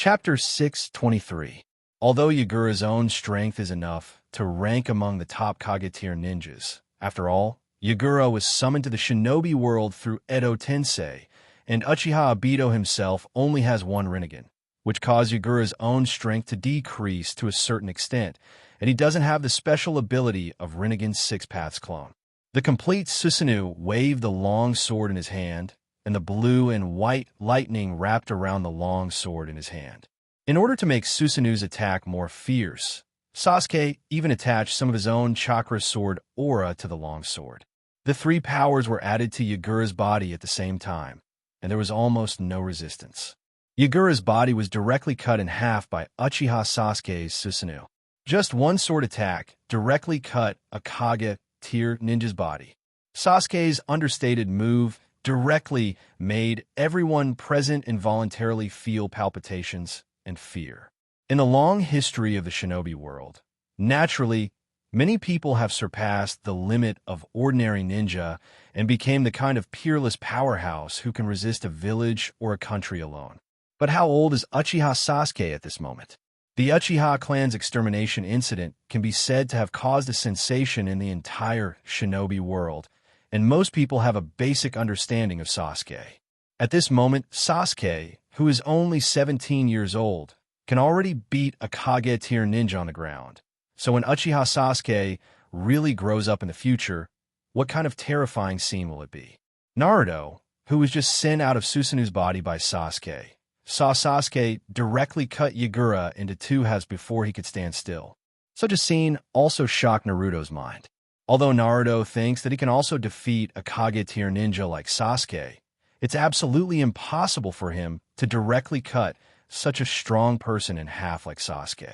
Chapter 623. Although Yagura's own strength is enough to rank among the top Kage-tier ninjas, after all, Yagura was summoned to the shinobi world through Edo Tensei, and Uchiha Obito himself only has one Rinnegan, which caused Yagura's own strength to decrease to a certain extent, and he doesn't have the special ability of Rinnegan's Six Paths clone. The complete Susanoo waved the long sword in his hand, and the blue and white lightning wrapped around the long sword in his hand. In order to make Susanoo's attack more fierce, Sasuke even attached some of his own chakra sword aura to the long sword. The three powers were added to Yagura's body at the same time, and there was almost no resistance. Yagura's body was directly cut in half by Uchiha Sasuke's Susanoo. Just one sword attack directly cut a Kage-tier ninja's body. Sasuke's understated move directly made everyone present involuntarily feel palpitations and fear. In the long history of the shinobi world, naturally, many people have surpassed the limit of ordinary ninja and became the kind of peerless powerhouse who can resist a village or a country alone. But how old is Uchiha Sasuke at this moment? The Uchiha clan's extermination incident can be said to have caused a sensation in the entire shinobi world, and most people have a basic understanding of Sasuke. At this moment, Sasuke, who is only 17 years old, can already beat a Kage-tier ninja on the ground. So when Uchiha Sasuke really grows up in the future, what kind of terrifying scene will it be? Naruto, who was just sent out of Susanoo's body by Sasuke, saw Sasuke directly cut Yagura into two halves before he could stand still. Such a scene also shocked Naruto's mind. Although Naruto thinks that he can also defeat a Kage-tier ninja like Sasuke, it's absolutely impossible for him to directly cut such a strong person in half like Sasuke.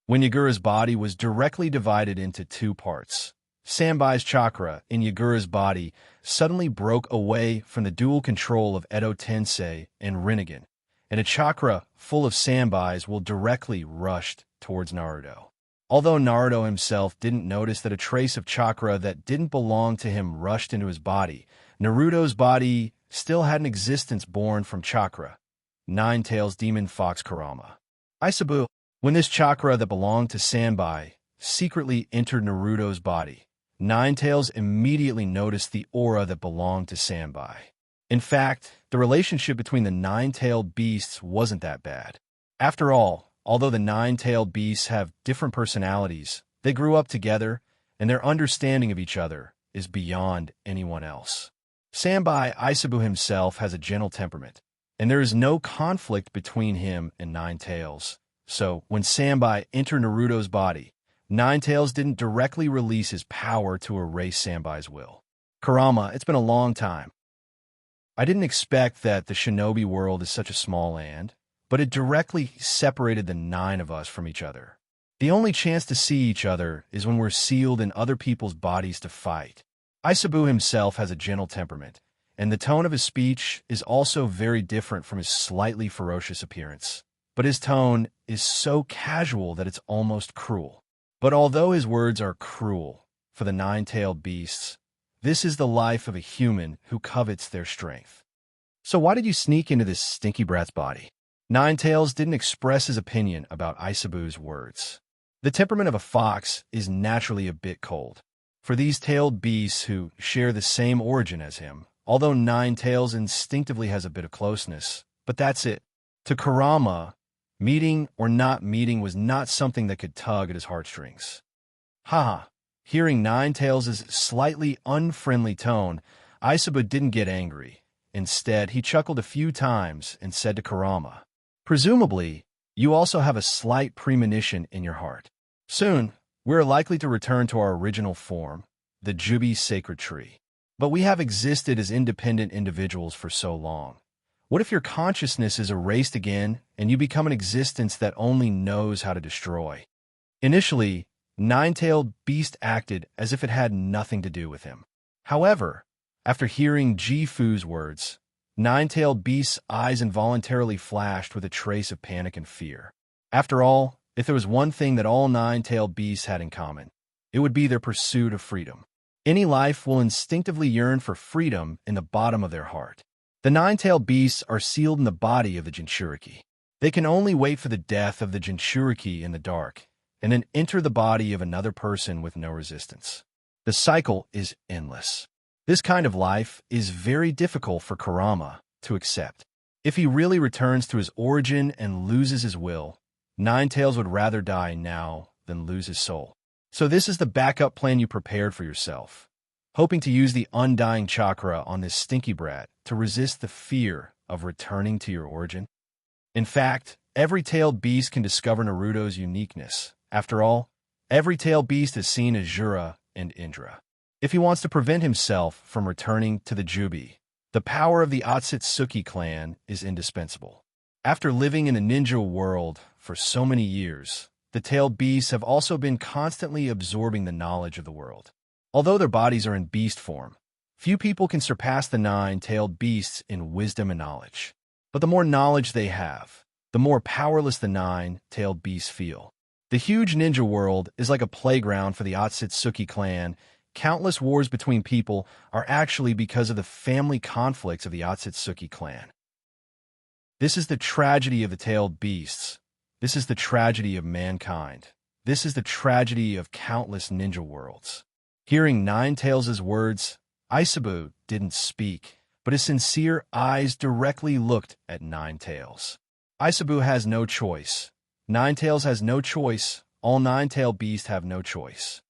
When Yagura's body was directly divided into two parts, Sanbai's chakra in Yagura's body suddenly broke away from the dual control of Edo Tensei and Rinnegan, and a chakra full of Sanbai's will directly rush towards Naruto. Although Naruto himself didn't notice that a trace of chakra that didn't belong to him rushed into his body, Naruto's body still had an existence born from chakra, Nine-Tails Demon Fox Kurama. Aisabu, when this chakra that belonged to Sanbai secretly entered Naruto's body, Nine-Tails immediately noticed the aura that belonged to Sanbai. In fact, the relationship between the nine-tailed beasts wasn't that bad. After all, although the nine-tailed beasts have different personalities, they grew up together, and their understanding of each other is beyond anyone else. Sanbai Aisabu himself has a gentle temperament, and there is no conflict between him and Nine-Tails. So, when Sanbai entered Naruto's body, Nine-Tails didn't directly release his power to erase Sanbai's will. Kurama, it's been a long time. I didn't expect that the shinobi world is such a small land, but it directly separated the 9 of us from each other. The only chance to see each other is when we're sealed in other people's bodies to fight. Aisabu himself has a gentle temperament, and the tone of his speech is also very different from his slightly ferocious appearance. But his tone is so casual that it's almost cruel. But although his words are cruel for the nine-tailed beasts, this is the life of a human who covets their strength. So why did you sneak into this stinky brat's body? Nine-Tails didn't express his opinion about Aisabu's words. The temperament of a fox is naturally a bit cold. For these tailed beasts who share the same origin as him, although Nine-Tails instinctively has a bit of closeness, but that's it. To Kurama, meeting or not meeting was not something that could tug at his heartstrings. Haha, hearing Nine-Tails' slightly unfriendly tone, Aisabu didn't get angry. Instead, he chuckled a few times and said to Kurama, "Presumably, you also have a slight premonition in your heart. Soon, we are likely to return to our original form, the Jubi sacred tree. But we have existed as independent individuals for so long. What if your consciousness is erased again and you become an existence that only knows how to destroy?" Initially, Nine-Tailed Beast acted as if it had nothing to do with him. However, after hearing Gifu's words, Nine-Tailed Beast's eyes involuntarily flashed with a trace of panic and fear. After all, if there was one thing that all nine-tailed beasts had in common, it would be their pursuit of freedom. Any life will instinctively yearn for freedom in the bottom of their heart. The nine-tailed beasts are sealed in the body of the Jinchuriki. They can only wait for the death of the Jinchuriki in the dark, and then enter the body of another person with no resistance. The cycle is endless. This kind of life is very difficult for Kurama to accept. If he really returns to his origin and loses his will, Ninetales would rather die now than lose his soul. So this is the backup plan you prepared for yourself, hoping to use the undying chakra on this stinky brat to resist the fear of returning to your origin. In fact, every tailed beast can discover Naruto's uniqueness. After all, every tailed beast has seen Azura and Indra. If he wants to prevent himself from returning to the Jubi, the power of the Otsutsuki clan is indispensable. After living in a ninja world for so many years, the tailed beasts have also been constantly absorbing the knowledge of the world. Although their bodies are in beast form, few people can surpass the 9-tailed beasts in wisdom and knowledge. But the more knowledge they have, the more powerless the 9-tailed beasts feel. The huge ninja world is like a playground for the Otsutsuki clan. Countless wars between people are actually because of the family conflicts of the Otsutsuki clan. This is the tragedy of the tailed beasts. This is the tragedy of mankind. This is the tragedy of countless ninja worlds. Hearing Ninetales' words, Isabu didn't speak, but his sincere eyes directly looked at Ninetales. Isabu has no choice. Ninetales has no choice. All 9-tailed beasts have no choice.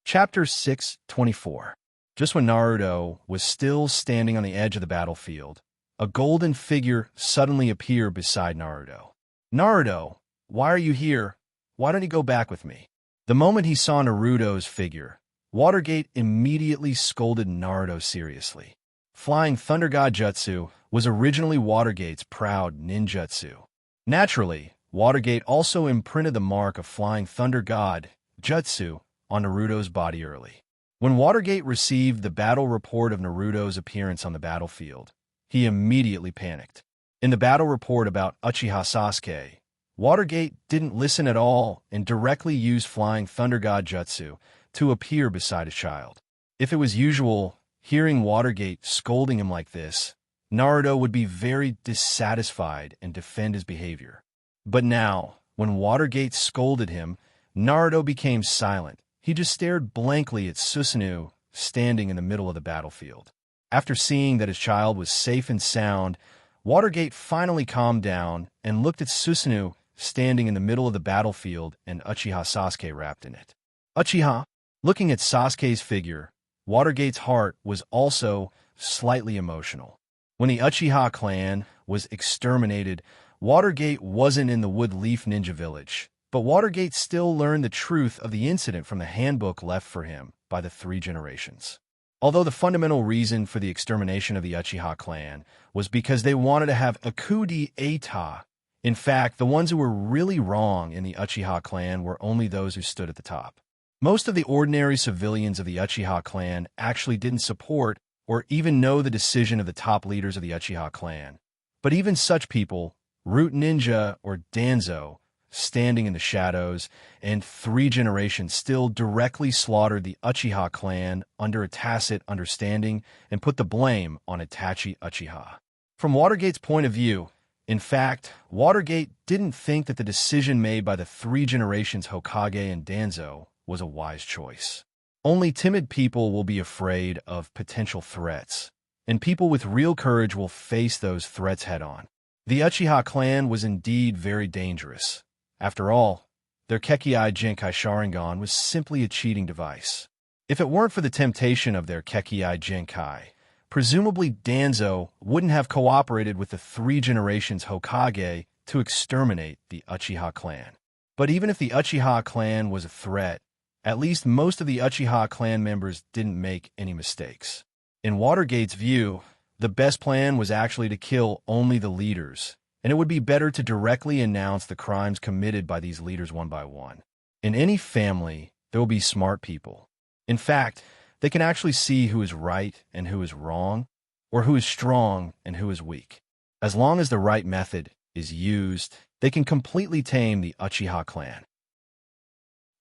Chapter 6:24. Just when Naruto was still standing on the edge of the battlefield, a golden figure suddenly appeared beside Naruto. "Naruto, why are you here? Why don't you go back with me?" The moment he saw Naruto's figure, Watergate immediately scolded Naruto seriously. Flying Thunder God Jutsu was originally Watergate's proud ninjutsu. Naturally, Watergate also imprinted the mark of Flying Thunder God Jutsu on Naruto's body early. When Watergate received the battle report of Naruto's appearance on the battlefield, he immediately panicked. In the battle report about Uchiha Sasuke, Watergate didn't listen at all and directly used Flying Thunder God Jutsu to appear beside his child. If it was usual, hearing Watergate scolding him like this, Naruto would be very dissatisfied and defend his behavior. But now, when Watergate scolded him, Naruto became silent. He just stared blankly at Susanoo standing in the middle of the battlefield. After seeing that his child was safe and sound, Watergate finally calmed down and looked at Susanoo standing in the middle of the battlefield and Uchiha Sasuke wrapped in it. Uchiha, looking at Sasuke's figure, Watergate's heart was also slightly emotional. When the Uchiha clan was exterminated, Watergate wasn't in the Wood Leaf Ninja Village, but Watergate still learned the truth of the incident from the handbook left for him by the 3 generations. Although the fundamental reason for the extermination of the Uchiha clan was because they wanted to have a coup d'etat. In fact, the ones who were really wrong in the Uchiha clan were only those who stood at the top. Most of the ordinary civilians of the Uchiha clan actually didn't support or even know the decision of the top leaders of the Uchiha clan. But even such people, Root Ninja or Danzo, standing in the shadows, and 3 generations still directly slaughtered the Uchiha clan under a tacit understanding and put the blame on Itachi Uchiha. From Watergate's point of view, in fact, Watergate didn't think that the decision made by the 3 generations Hokage and Danzo was a wise choice. Only timid people will be afraid of potential threats, and people with real courage will face those threats head-on. The Uchiha clan was indeed very dangerous. After all, their Kekkei Genkai Sharingan was simply a cheating device. If it weren't for the temptation of their Kekkei Genkai, presumably Danzo wouldn't have cooperated with the 3 generations Hokage to exterminate the Uchiha clan. But even if the Uchiha clan was a threat, at least most of the Uchiha clan members didn't make any mistakes. In Watergate's view, the best plan was actually to kill only the leaders, and it would be better to directly announce the crimes committed by these leaders one by one. In any family, there will be smart people. In fact, they can actually see who is right and who is wrong, or who is strong and who is weak. As long as the right method is used, they can completely tame the Uchiha clan.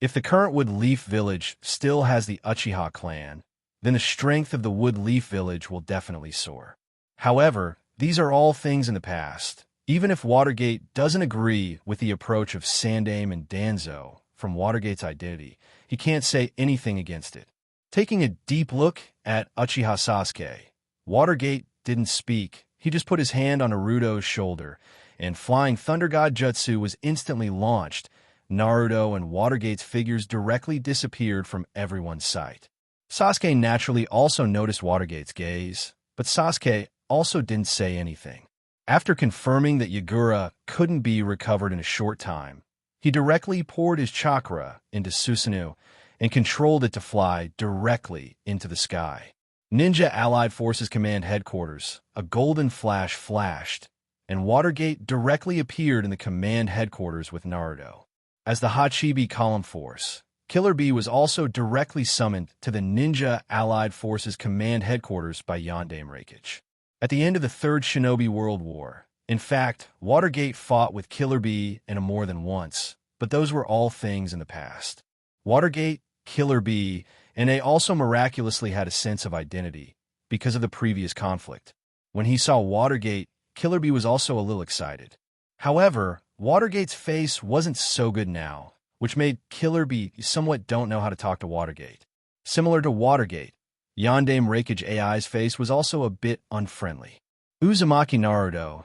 If the current Wood Leaf Village still has the Uchiha clan, then the strength of the Wood Leaf Village will definitely soar. However, these are all things in the past, Even if Watergate doesn't agree with the approach of Sandaime and Danzo from Watergate's identity, he can't say anything against it. Taking a deep look at Uchiha Sasuke, Watergate didn't speak. He just put his hand on Naruto's shoulder, and Flying Thunder God Jutsu was instantly launched. Naruto and Watergate's figures directly disappeared from everyone's sight. Sasuke naturally also noticed Watergate's gaze, but Sasuke also didn't say anything. After confirming that Yagura couldn't be recovered in a short time, he directly poured his chakra into Susanoo and controlled it to fly directly into the sky. Ninja Allied Forces Command Headquarters, a golden flash flashed, and Watergate directly appeared in the command headquarters with Naruto. As the Hachibi Column Force, Killer Bee was also directly summoned to the Ninja Allied Forces Command Headquarters by Yondaime Reikage. At the end of the Third Shinobi World War, in fact, Watergate fought with Killer Bee and more than once, but those were all things in the past. Watergate, Killer Bee, and they also miraculously had a sense of identity because of the previous conflict. When he saw Watergate, Killer Bee was also a little excited. However, Watergate's face wasn't so good now, which made Killer Bee somewhat don't know how to talk to Watergate. Similar to Watergate, Yondaime Reikage AI's face was also a bit unfriendly. Uzumaki Naruto,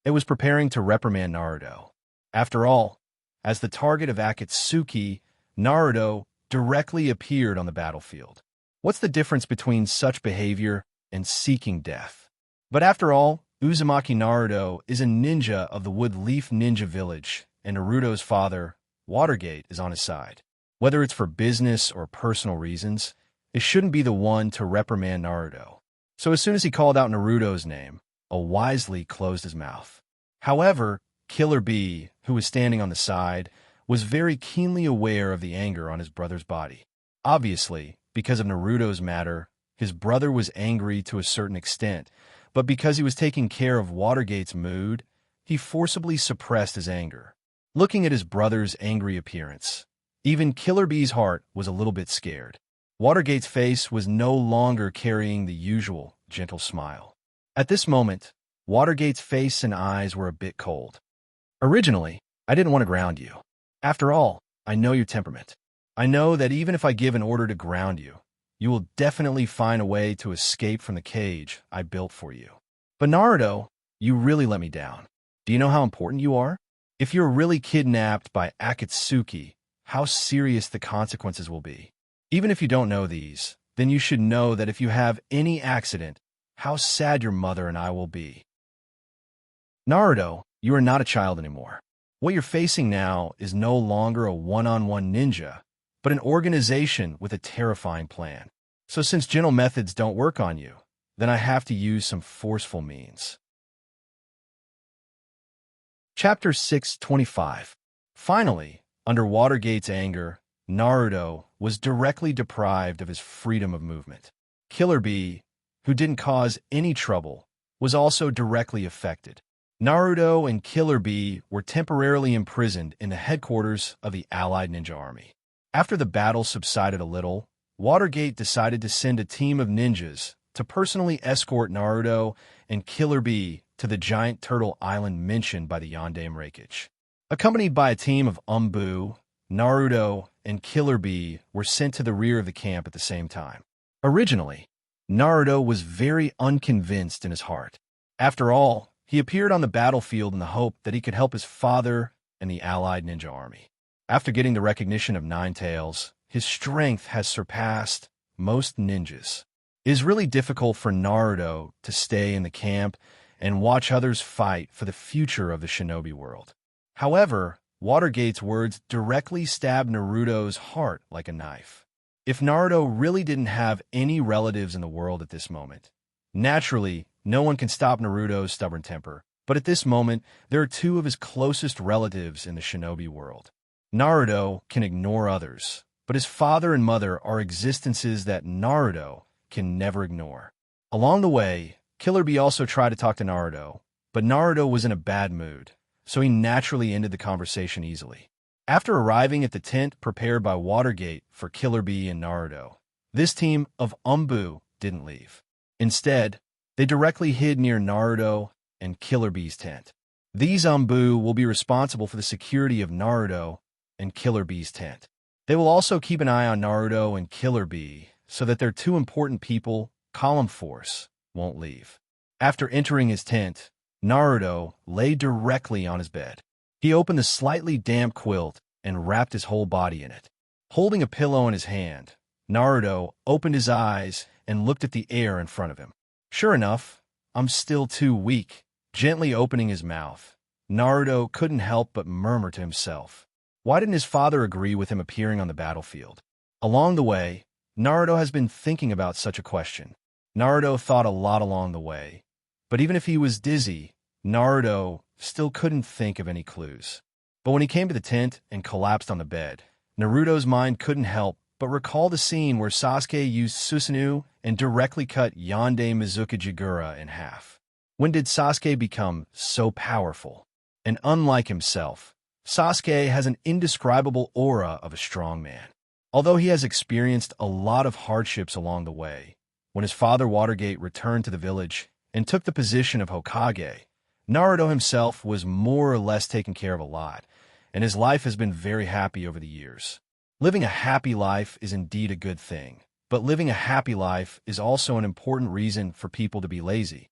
it was preparing to reprimand Naruto. After all, as the target of Akatsuki, Naruto directly appeared on the battlefield. What's the difference between such behavior and seeking death? But after all, Uzumaki Naruto is a ninja of the Wood Leaf Ninja Village, and Naruto's father, Watergate, is on his side. Whether it's for business or personal reasons, it shouldn't be the one to reprimand Naruto. So as soon as he called out Naruto's name, wisely closed his mouth. However, Killer Bee, who was standing on the side, was very keenly aware of the anger on his brother's body. Obviously, because of Naruto's matter, his brother was angry to a certain extent, but because he was taking care of Watergate's mood, he forcibly suppressed his anger. Looking at his brother's angry appearance, even Killer Bee's heart was a little bit scared. Watergate's face was no longer carrying the usual gentle smile. At this moment, Watergate's face and eyes were a bit cold. Originally, I didn't want to ground you. After all, I know your temperament. I know that even if I give an order to ground you, you will definitely find a way to escape from the cage I built for you. But Naruto, you really let me down. Do you know how important you are? If you're really kidnapped by Akatsuki, how serious the consequences will be. Even if you don't know these, then you should know that if you have any accident, how sad your mother and I will be. Naruto, you are not a child anymore. What you're facing now is no longer a one-on-one ninja, but an organization with a terrifying plan. So since gentle methods don't work on you, then I have to use some forceful means. Chapter 625. Finally, under Watergate's anger, Naruto was directly deprived of his freedom of movement. Killer Bee, who didn't cause any trouble, was also directly affected. Naruto and Killer Bee were temporarily imprisoned in the headquarters of the Allied Ninja Army. After the battle subsided a little, Watergate decided to send a team of ninjas to personally escort Naruto and Killer Bee to the giant turtle island mentioned by the Yondaime Reikage. Accompanied by a team of Umbu, Naruto, and Killer Bee were sent to the rear of the camp at the same time. Originally, Naruto was very unconvinced in his heart. After all, he appeared on the battlefield in the hope that he could help his father and the Allied Ninja Army. After getting the recognition of Nine Tails, his strength has surpassed most ninjas. It is really difficult for Naruto to stay in the camp and watch others fight for the future of the shinobi world. However, Watergate's words directly stabbed Naruto's heart like a knife. If Naruto really didn't have any relatives in the world at this moment, naturally, no one can stop Naruto's stubborn temper, but at this moment, there are two of his closest relatives in the shinobi world. Naruto can ignore others, but his father and mother are existences that Naruto can never ignore. Along the way, Killer Bee also tried to talk to Naruto, but Naruto was in a bad mood, so he naturally ended the conversation easily. After arriving at the tent prepared by Watergate for Killer Bee and Naruto, this team of Umbu didn't leave. Instead, they directly hid near Naruto and Killer Bee's tent. These Umbu will be responsible for the security of Naruto and Killer Bee's tent. They will also keep an eye on Naruto and Killer Bee so that their two important people, Column Force, won't leave. After entering his tent, Naruto lay directly on his bed. He opened the slightly damp quilt and wrapped his whole body in it. Holding a pillow in his hand, Naruto opened his eyes and looked at the air in front of him. Sure enough, I'm still too weak. Gently opening his mouth, Naruto couldn't help but murmur to himself. Why didn't his father agree with him appearing on the battlefield? Along the way, Naruto has been thinking about such a question. Naruto thought a lot along the way, but even if he was dizzy, Naruto still couldn't think of any clues. But when he came to the tent and collapsed on the bed, Naruto's mind couldn't help but recall the scene where Sasuke used Susanoo and directly cut Yonde Mizuka Jigura in half. When did Sasuke become so powerful? And unlike himself, Sasuke has an indescribable aura of a strong man. Although he has experienced a lot of hardships along the way, when his father Watergate returned to the village and took the position of Hokage, Naruto himself was more or less taken care of a lot, and his life has been very happy over the years. Living a happy life is indeed a good thing, but living a happy life is also an important reason for people to be lazy.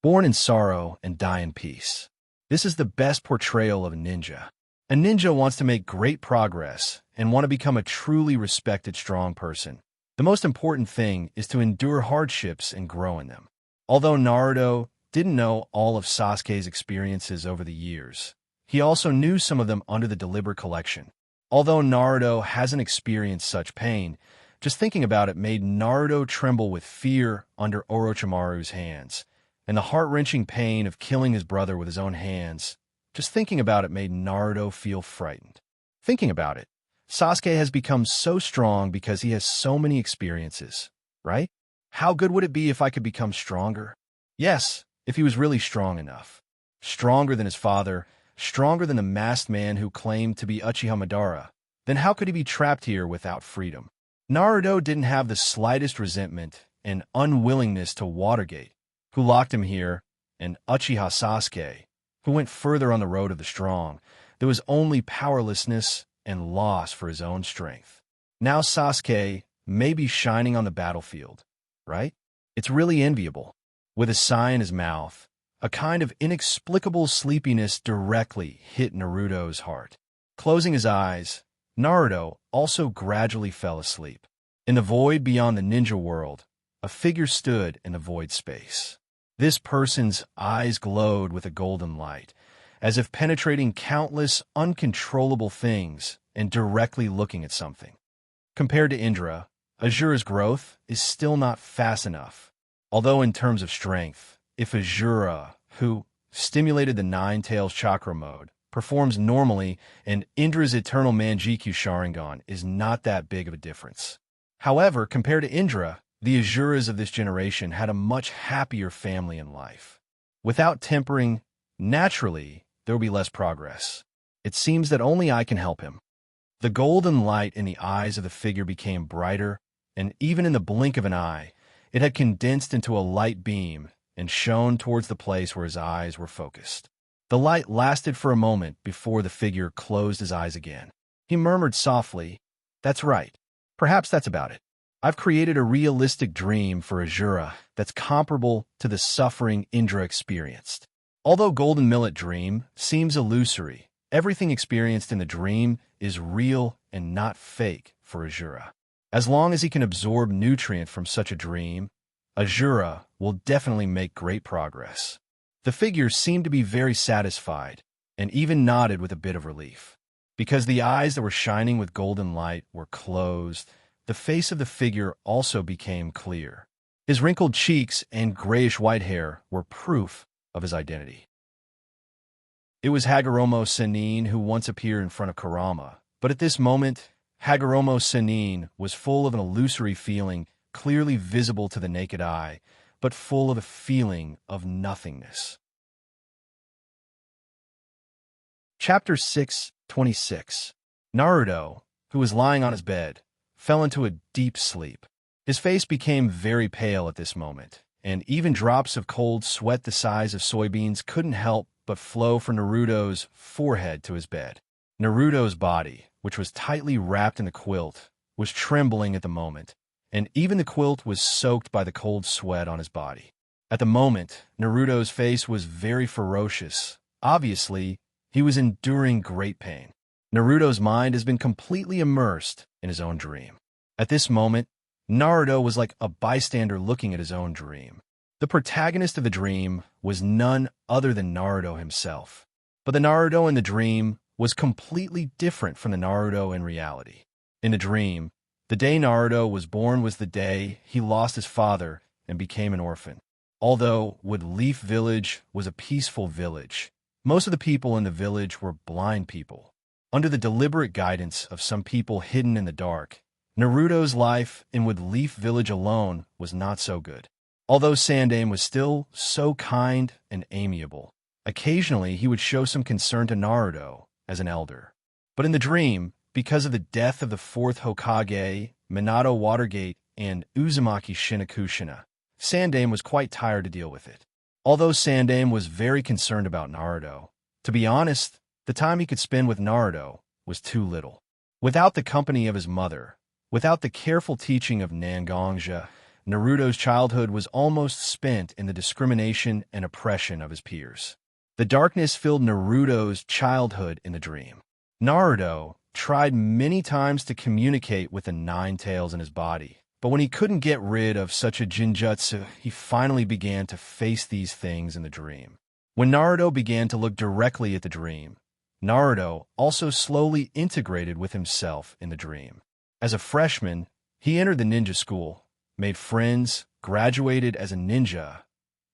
Born in sorrow and die in peace. This is the best portrayal of a ninja. A ninja wants to make great progress and want to become a truly respected, strong person. The most important thing is to endure hardships and grow in them. Although Naruto didn't know all of Sasuke's experiences over the years, he also knew some of them under the deliberate collection. Although Naruto hasn't experienced such pain, just thinking about it made Naruto tremble with fear under Orochimaru's hands. And the heart-wrenching pain of killing his brother with his own hands, just thinking about it made Naruto feel frightened. Thinking about it, Sasuke has become so strong because he has so many experiences, right? How good would it be if I could become stronger? Yes, if he was really strong enough. Stronger than his father, stronger than the masked man who claimed to be Uchiha Madara. Then how could he be trapped here without freedom? Naruto didn't have the slightest resentment and unwillingness to Watergate, who locked him here, and Uchiha Sasuke, who went further on the road of the strong. There was only powerlessness and loss for his own strength. Now Sasuke may be shining on the battlefield, right? It's really enviable. With a sigh in his mouth, a kind of inexplicable sleepiness directly hit Naruto's heart. Closing his eyes, Naruto also gradually fell asleep. In the void beyond the ninja world, a figure stood in the void space. This person's eyes glowed with a golden light, as if penetrating countless uncontrollable things and directly looking at something. Compared to Indra, Azura's growth is still not fast enough. Although in terms of strength, if Azura, who stimulated the Nine Tails chakra mode, performs normally, and Indra's eternal Manjikyu Sharingan is not that big of a difference. However, compared to Indra, the Azuras of this generation had a much happier family in life. Without tempering, naturally, there will be less progress. It seems that only I can help him. The golden light in the eyes of the figure became brighter, and even in the blink of an eye, it had condensed into a light beam and shone towards the place where his eyes were focused. The light lasted for a moment before the figure closed his eyes again. He murmured softly, "That's right. Perhaps that's about it. I've created a realistic dream for Azura that's comparable to the suffering Indra experienced. Although Golden Millet Dream seems illusory, everything experienced in the dream is real and not fake for Azura. As long as he can absorb nutrient from such a dream, Azura will definitely make great progress." The figure seemed to be very satisfied and even nodded with a bit of relief. Because the eyes that were shining with golden light were closed, the face of the figure also became clear. His wrinkled cheeks and grayish-white hair were proof of his identity. It was Hagoromo Sennin who once appeared in front of Kurama, but at this moment, Hagoromo Sennin was full of an illusory feeling, clearly visible to the naked eye, but full of a feeling of nothingness. Chapter 6:26. Naruto, who was lying on his bed, fell into a deep sleep. His face became very pale at this moment, and even drops of cold sweat the size of soybeans couldn't help but flow from Naruto's forehead to his bed. Naruto's body, which was tightly wrapped in the quilt, was trembling at the moment, and even the quilt was soaked by the cold sweat on his body. At the moment, Naruto's face was very ferocious. Obviously, he was enduring great pain. Naruto's mind has been completely immersed in his own dream. At this moment, Naruto was like a bystander looking at his own dream. The protagonist of the dream was none other than Naruto himself. But the Naruto in the dream was completely different from the Naruto in reality. In the dream, the day Naruto was born was the day he lost his father and became an orphan. Although Wood Leaf Village was a peaceful village, most of the people in the village were blind people. Under the deliberate guidance of some people hidden in the dark, Naruto's life in Wood Leaf Village alone was not so good. Although Sandaime was still so kind and amiable, occasionally he would show some concern to Naruto as an elder. But in the dream, because of the death of the fourth Hokage, Minato Watergate, and Uzumaki Shinakushina, Sandaime was quite tired to deal with it. Although Sandaime was very concerned about Naruto, to be honest, the time he could spend with Naruto was too little. Without the company of his mother, without the careful teaching of Xianxia, Naruto's childhood was almost spent in the discrimination and oppression of his peers. The darkness filled Naruto's childhood in the dream. Naruto tried many times to communicate with the nine tails in his body, but when he couldn't get rid of such a jinjutsu, he finally began to face these things in the dream. When Naruto began to look directly at the dream, Naruto also slowly integrated with himself in the dream. As a freshman, he entered the ninja school, made friends, graduated as a ninja,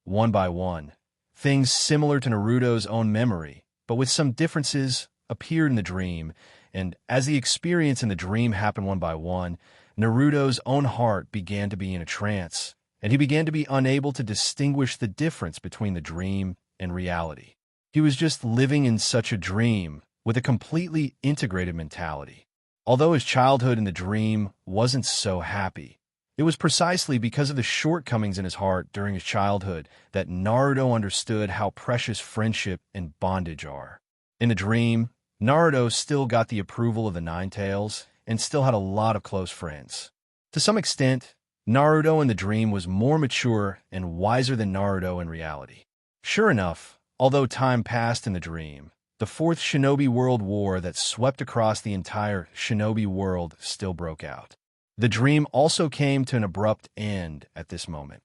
one by one. Things similar to Naruto's own memory, but with some differences, appeared in the dream, and as the experience in the dream happened one by one, Naruto's own heart began to be in a trance, and he began to be unable to distinguish the difference between the dream and reality. He was just living in such a dream, with a completely integrated mentality. Although his childhood in the dream wasn't so happy, it was precisely because of the shortcomings in his heart during his childhood that Naruto understood how precious friendship and bondage are. In the dream, Naruto still got the approval of the Nine Tails and still had a lot of close friends. To some extent, Naruto in the dream was more mature and wiser than Naruto in reality. Sure enough, although time passed in the dream, the Fourth Shinobi World War that swept across the entire shinobi world still broke out. The dream also came to an abrupt end at this moment.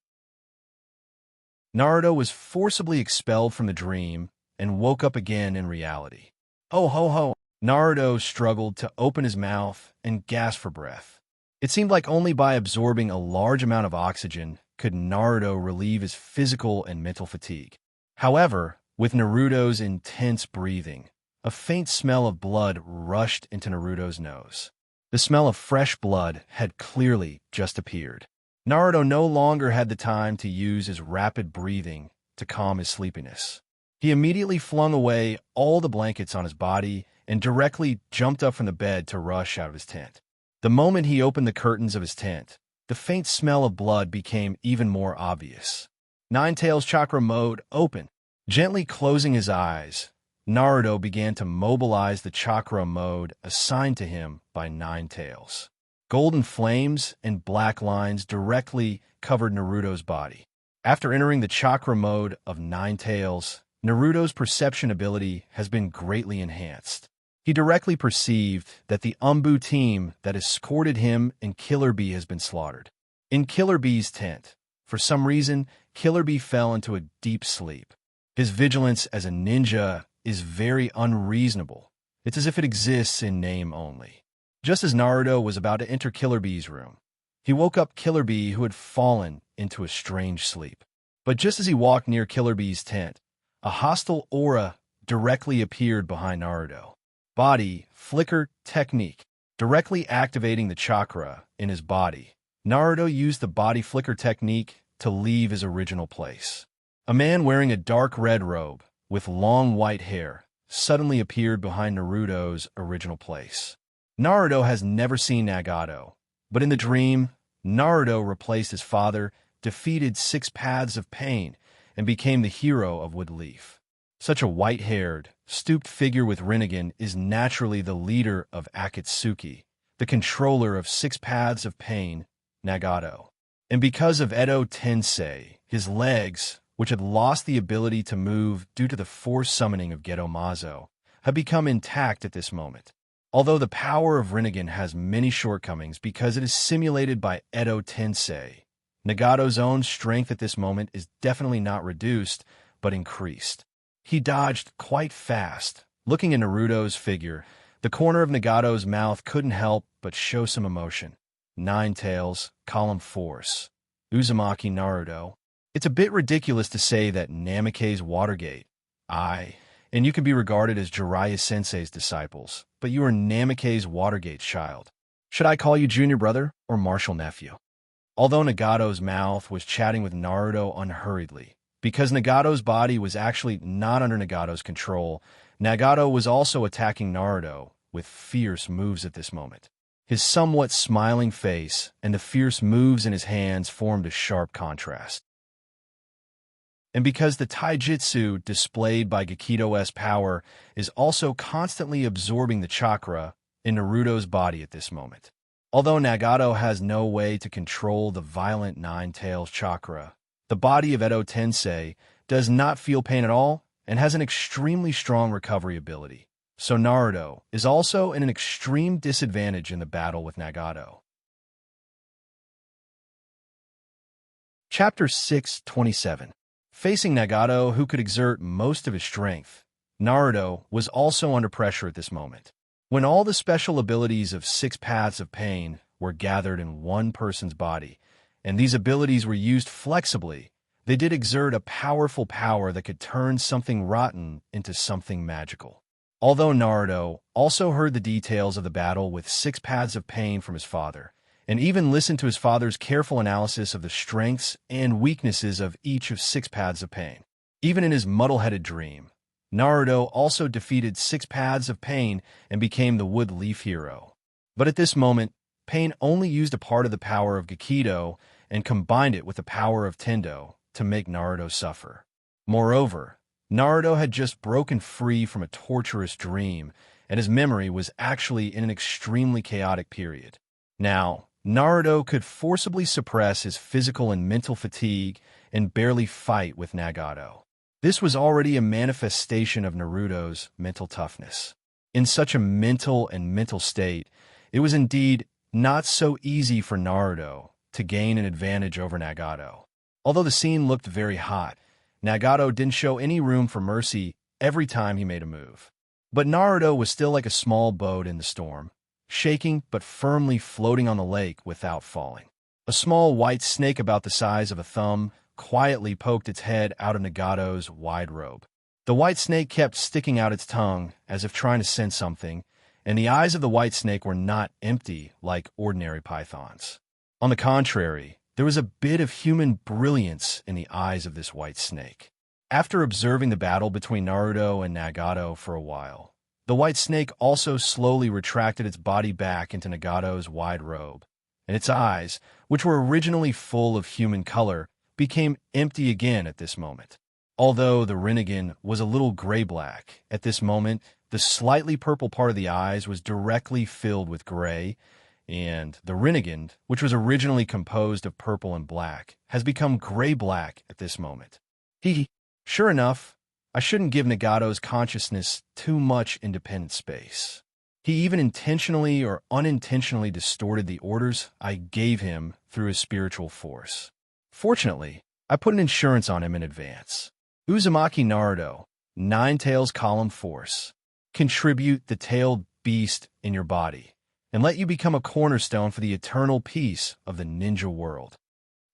Naruto was forcibly expelled from the dream and woke up again in reality. Oh ho ho! Naruto struggled to open his mouth and gasp for breath. It seemed like only by absorbing a large amount of oxygen could Naruto relieve his physical and mental fatigue. However, with Naruto's intense breathing, a faint smell of blood rushed into Naruto's nose. The smell of fresh blood had clearly just appeared. Naruto no longer had the time to use his rapid breathing to calm his sleepiness. He immediately flung away all the blankets on his body and directly jumped up from the bed to rush out of his tent. The moment he opened the curtains of his tent, the faint smell of blood became even more obvious. Nine Tails Chakra Mode open. Gently closing his eyes, Naruto began to mobilize the chakra mode assigned to him by Nine Tails. Golden flames and black lines directly covered Naruto's body. After entering the chakra mode of Nine Tails, Naruto's perception ability has been greatly enhanced. He directly perceived that the Umbu team that escorted him and Killer Bee has been slaughtered. In Killer Bee's tent, for some reason, Killer Bee fell into a deep sleep. His vigilance as a ninja is very unreasonable. It's as if it exists in name only. Just as Naruto was about to enter Killer Bee's room, he woke up Killer Bee, who had fallen into a strange sleep. But just as he walked near Killer Bee's tent, a hostile aura directly appeared behind Naruto. Body Flicker Technique. Directly activating the chakra in his body, Naruto used the Body Flicker Technique to leave his original place. A man wearing a dark red robe with long white hair suddenly appeared behind Naruto's original place. Naruto has never seen Nagato, but in the dream, Naruto replaced his father defeated 6 Paths of Pain and became the hero of Woodleaf. Such a white-haired, stooped figure with Rinnegan is naturally the leader of Akatsuki, the controller of 6 Paths of Pain, Nagato. And because of Edo Tensei, his legs, which had lost the ability to move due to the forced summoning of Geto Mazo, have become intact at this moment. Although the power of Rinnegan has many shortcomings because it is simulated by Edo Tensei, Nagato's own strength at this moment is definitely not reduced, but increased. He dodged quite fast. Looking at Naruto's figure, the corner of Nagato's mouth couldn't help but show some emotion. 9 Tails, Column Force. Uzumaki Naruto. It's a bit ridiculous to say that Namikaze's Watergate. And you can be regarded as Jiraiya Sensei's disciples, but you are Namikaze Watergate's child. Should I call you junior brother or martial nephew? Although Nagato's mouth was chatting with Naruto unhurriedly, because Nagato's body was actually not under Nagato's control, Nagato was also attacking Naruto with fierce moves at this moment. His somewhat smiling face and the fierce moves in his hands formed a sharp contrast. And because the taijutsu displayed by Gakito's power is also constantly absorbing the chakra in Naruto's body at this moment. Although Nagato has no way to control the violent 9 Tails chakra, the body of Edo Tensei does not feel pain at all and has an extremely strong recovery ability. So Naruto is also in an extreme disadvantage in the battle with Nagato. Chapter 6:27. Facing Nagato, who could exert most of his strength, Naruto was also under pressure at this moment. When all the special abilities of 6 Paths of Pain were gathered in one person's body, and these abilities were used flexibly, they did exert a powerful power that could turn something rotten into something magical. Although Naruto also heard the details of the battle with 6 Paths of Pain from his father, and even listened to his father's careful analysis of the strengths and weaknesses of each of 6 Paths of Pain. Even in his muddle-headed dream, Naruto also defeated 6 Paths of Pain and became the Wood Leaf hero. But at this moment, Pain only used a part of the power of Gakido and combined it with the power of Tendo to make Naruto suffer. Moreover, Naruto had just broken free from a torturous dream, and his memory was actually in an extremely chaotic period. Now, Naruto could forcibly suppress his physical and mental fatigue and barely fight with Nagato. This was already a manifestation of Naruto's mental toughness. In such a mental state, it was indeed not so easy for Naruto to gain an advantage over Nagato. Although the scene looked very hot, Nagato didn't show any room for mercy every time he made a move. But Naruto was still like a small boat in the storm, shaking but firmly floating on the lake without falling. A small white snake about the size of a thumb quietly poked its head out of Nagato's wide robe. The white snake kept sticking out its tongue as if trying to sense something, and the eyes of the white snake were not empty like ordinary pythons. On the contrary, there was a bit of human brilliance in the eyes of this white snake. After observing the battle between Naruto and Nagato for a while, the white snake also slowly retracted its body back into Nagato's wide robe, and its eyes, which were originally full of human color, became empty again at this moment. Although the Rinnegan was a little gray-black, at this moment, the slightly purple part of the eyes was directly filled with gray, and the Rinnegan, which was originally composed of purple and black, has become gray-black at this moment. Sure enough, I shouldn't give Nagato's consciousness too much independent space. He even intentionally or unintentionally distorted the orders I gave him through his spiritual force. Fortunately, I put an insurance on him in advance. Uzumaki Naruto, 9 Tails Column Force. Contribute the tailed beast in your body, and let you become a cornerstone for the eternal peace of the ninja world.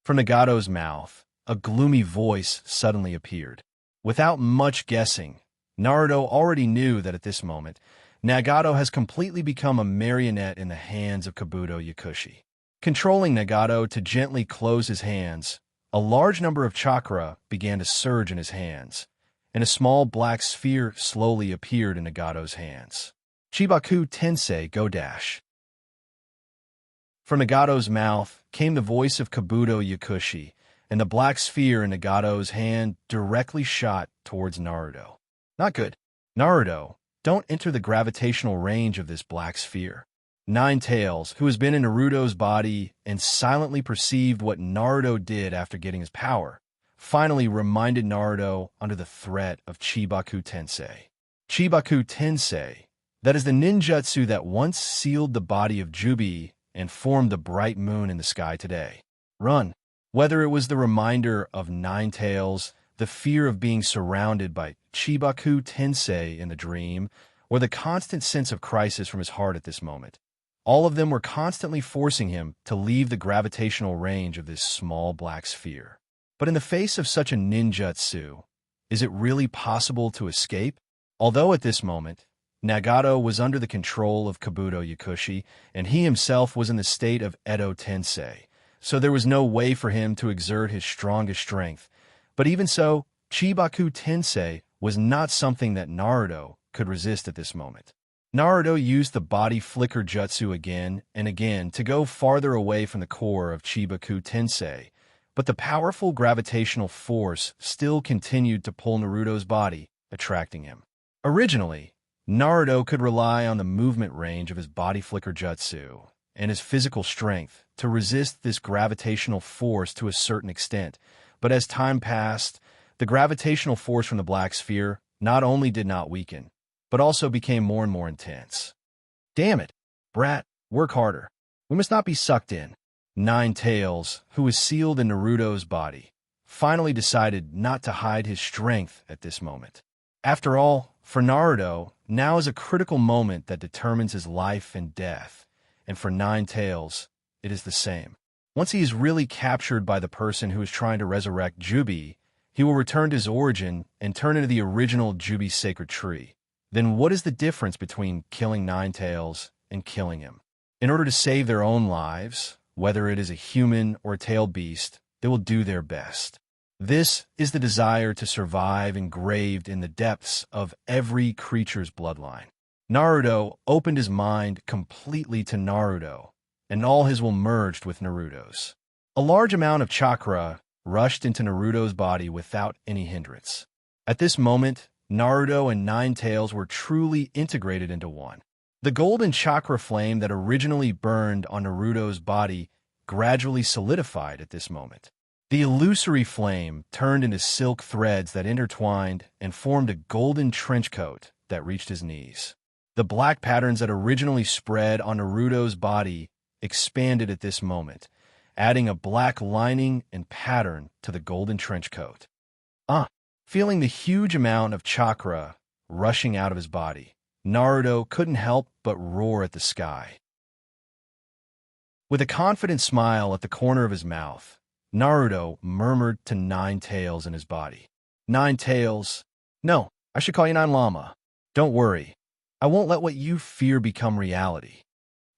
From Nagato's mouth, a gloomy voice suddenly appeared. Without much guessing, Naruto already knew that at this moment, Nagato has completely become a marionette in the hands of Kabuto Yakushi. Controlling Nagato to gently close his hands, a large number of chakra began to surge in his hands, and a small black sphere slowly appeared in Nagato's hands. Chibaku Tensei Go Dash. From Nagato's mouth came the voice of Kabuto Yakushi, and the black sphere in Nagato's hand directly shot towards Naruto. Not good. Naruto, don't enter the gravitational range of this black sphere. Nine Tails, who has been in Naruto's body and silently perceived what Naruto did after getting his power, finally reminded Naruto under the threat of Chibaku Tensei. Chibaku Tensei, that is the ninjutsu that once sealed the body of Jubi and formed the bright moon in the sky today. Run. Whether it was the reminder of Nine Tails, the fear of being surrounded by Chibaku Tensei in the dream, or the constant sense of crisis from his heart at this moment, all of them were constantly forcing him to leave the gravitational range of this small black sphere. But in the face of such a ninjutsu, is it really possible to escape? Although at this moment, Nagato was under the control of Kabuto Yakushi, and he himself was in the state of Edo Tensei, so there was no way for him to exert his strongest strength. But even so, Chibaku Tensei was not something that Naruto could resist at this moment. Naruto used the body flicker jutsu again and again to go farther away from the core of Chibaku Tensei, but the powerful gravitational force still continued to pull Naruto's body, attracting him. Originally, Naruto could rely on the movement range of his body flicker jutsu and his physical strength to resist this gravitational force to a certain extent, but as time passed, the gravitational force from the black sphere not only did not weaken, but also became more and more intense. Damn it, brat, work harder. We must not be sucked in. Nine Tails, who was sealed in Naruto's body, finally decided not to hide his strength at this moment. After all, for Naruto, now is a critical moment that determines his life and death, and for Nine Tails, it is the same. Once he is really captured by the person who is trying to resurrect Jubi, he will return to his origin and turn into the original Jubi sacred tree. Then what is the difference between killing Nine Tails and killing him? In order to save their own lives, whether it is a human or a tailed beast, they will do their best. This is the desire to survive engraved in the depths of every creature's bloodline. Naruto opened his mind completely to Naruto, and all his will merged with Naruto's. A large amount of chakra rushed into Naruto's body without any hindrance. At this moment, Naruto and Nine Tails were truly integrated into one. The golden chakra flame that originally burned on Naruto's body gradually solidified at this moment. The illusory flame turned into silk threads that intertwined and formed a golden trench coat that reached his knees. The black patterns that originally spread on Naruto's body expanded at this moment, adding a black lining and pattern to the golden trench coat. Feeling the huge amount of chakra rushing out of his body, Naruto couldn't help but roar at the sky. With a confident smile at the corner of his mouth, Naruto murmured to Nine Tails in his body. Nine Tails, no, I should call you Nine Llama. Don't worry, I won't let what you fear become reality.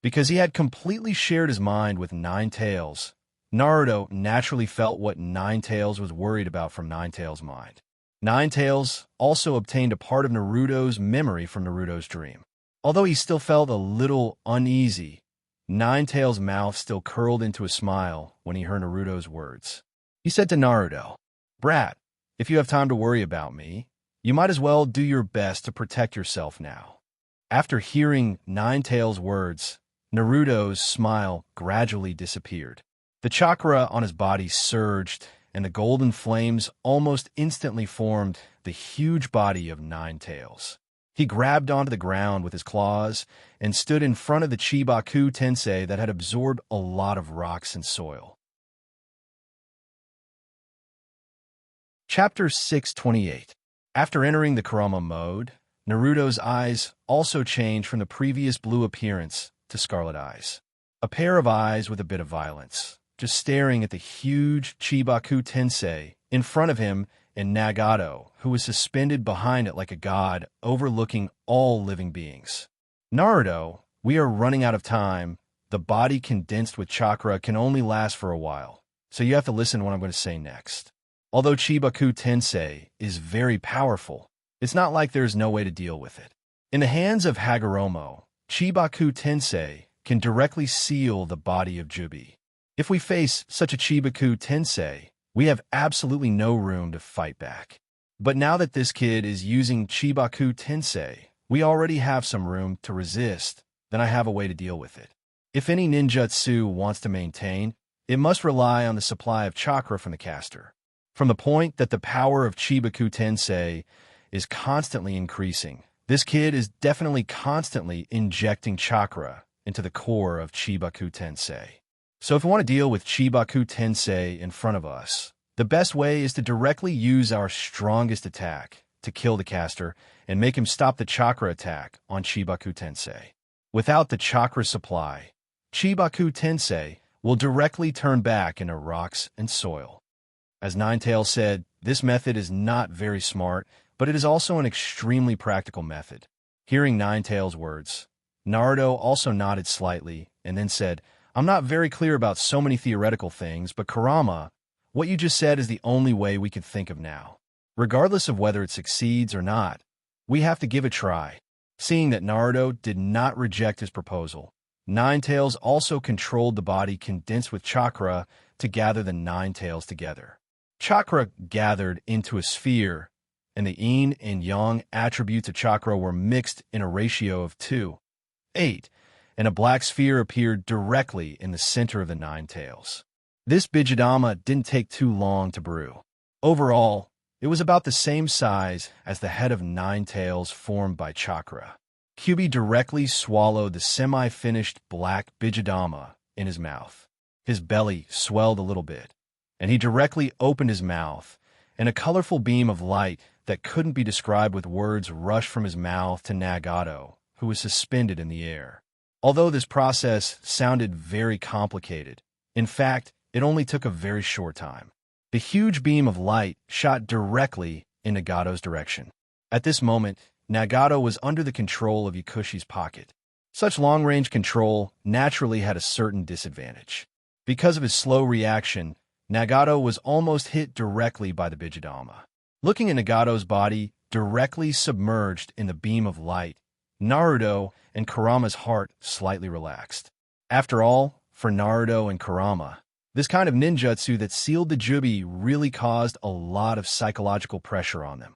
Because he had completely shared his mind with Nine Tails, Naruto naturally felt what Nine Tails was worried about from Nine Tails' mind. Nine Tails also obtained a part of Naruto's memory from Naruto's dream. Although he still felt a little uneasy, Nine Tails' mouth still curled into a smile when he heard Naruto's words. He said to Naruto, "Brat, if you have time to worry about me, you might as well do your best to protect yourself now." After hearing Nine Tails' words, Naruto's smile gradually disappeared. The chakra on his body surged, and the golden flames almost instantly formed the huge body of Nine Tails. He grabbed onto the ground with his claws and stood in front of the Chibaku Tensei that had absorbed a lot of rocks and soil. Chapter 628. After entering the Kurama mode, Naruto's eyes also changed from the previous blue appearance to scarlet eyes. A pair of eyes with a bit of violence, just staring at the huge Chibaku Tensei in front of him and Nagato, who was suspended behind it like a god, overlooking all living beings. Naruto, we are running out of time. The body condensed with chakra can only last for a while, so you have to listen to what I'm going to say next. Although Chibaku Tensei is very powerful, it's not like there's no way to deal with it. In the hands of Hagoromo, Chibaku Tensei can directly seal the body of Jubi. If we face such a Chibaku Tensei, we have absolutely no room to fight back. But now that this kid is using Chibaku Tensei, we already have some room to resist, then I have a way to deal with it. If any ninjutsu wants to maintain, it must rely on the supply of chakra from the caster. From the point that the power of Chibaku Tensei is constantly increasing, this kid is definitely constantly injecting chakra into the core of Chibaku Tensei. So if we want to deal with Chibaku Tensei in front of us, the best way is to directly use our strongest attack to kill the caster and make him stop the chakra attack on Chibaku Tensei. Without the chakra supply, Chibaku Tensei will directly turn back into rocks and soil. As Ninetales said, this method is not very smart, but it is also an extremely practical method. Hearing Ninetales' words, Naruto also nodded slightly and then said, I'm not very clear about so many theoretical things, but Kurama, what you just said is the only way we can think of now. Regardless of whether it succeeds or not, we have to give it a try. Seeing that Naruto did not reject his proposal, Ninetales also controlled the body condensed with chakra to gather the nine tails together. Chakra gathered into a sphere, and the yin and yang attributes of chakra were mixed in a ratio of 2:8, and a black sphere appeared directly in the center of the nine tails. This Bijidama didn't take too long to brew. Overall, it was about the same size as the head of nine tails formed by chakra. Kyubi directly swallowed the semi-finished black Bijidama in his mouth. His belly swelled a little bit, and he directly opened his mouth, and a colorful beam of light that couldn't be described with words rushed from his mouth to Nagato, who was suspended in the air. Although this process sounded very complicated, in fact, it only took a very short time. The huge beam of light shot directly in Nagato's direction. At this moment, Nagato was under the control of Yakushi's pocket. Such long-range control naturally had a certain disadvantage. Because of his slow reaction, Nagato was almost hit directly by the Bijidama. Looking at Nagato's body directly submerged in the beam of light, Naruto and Kurama's heart slightly relaxed. After all, for Naruto and Kurama, this kind of ninjutsu that sealed the Jubi really caused a lot of psychological pressure on them.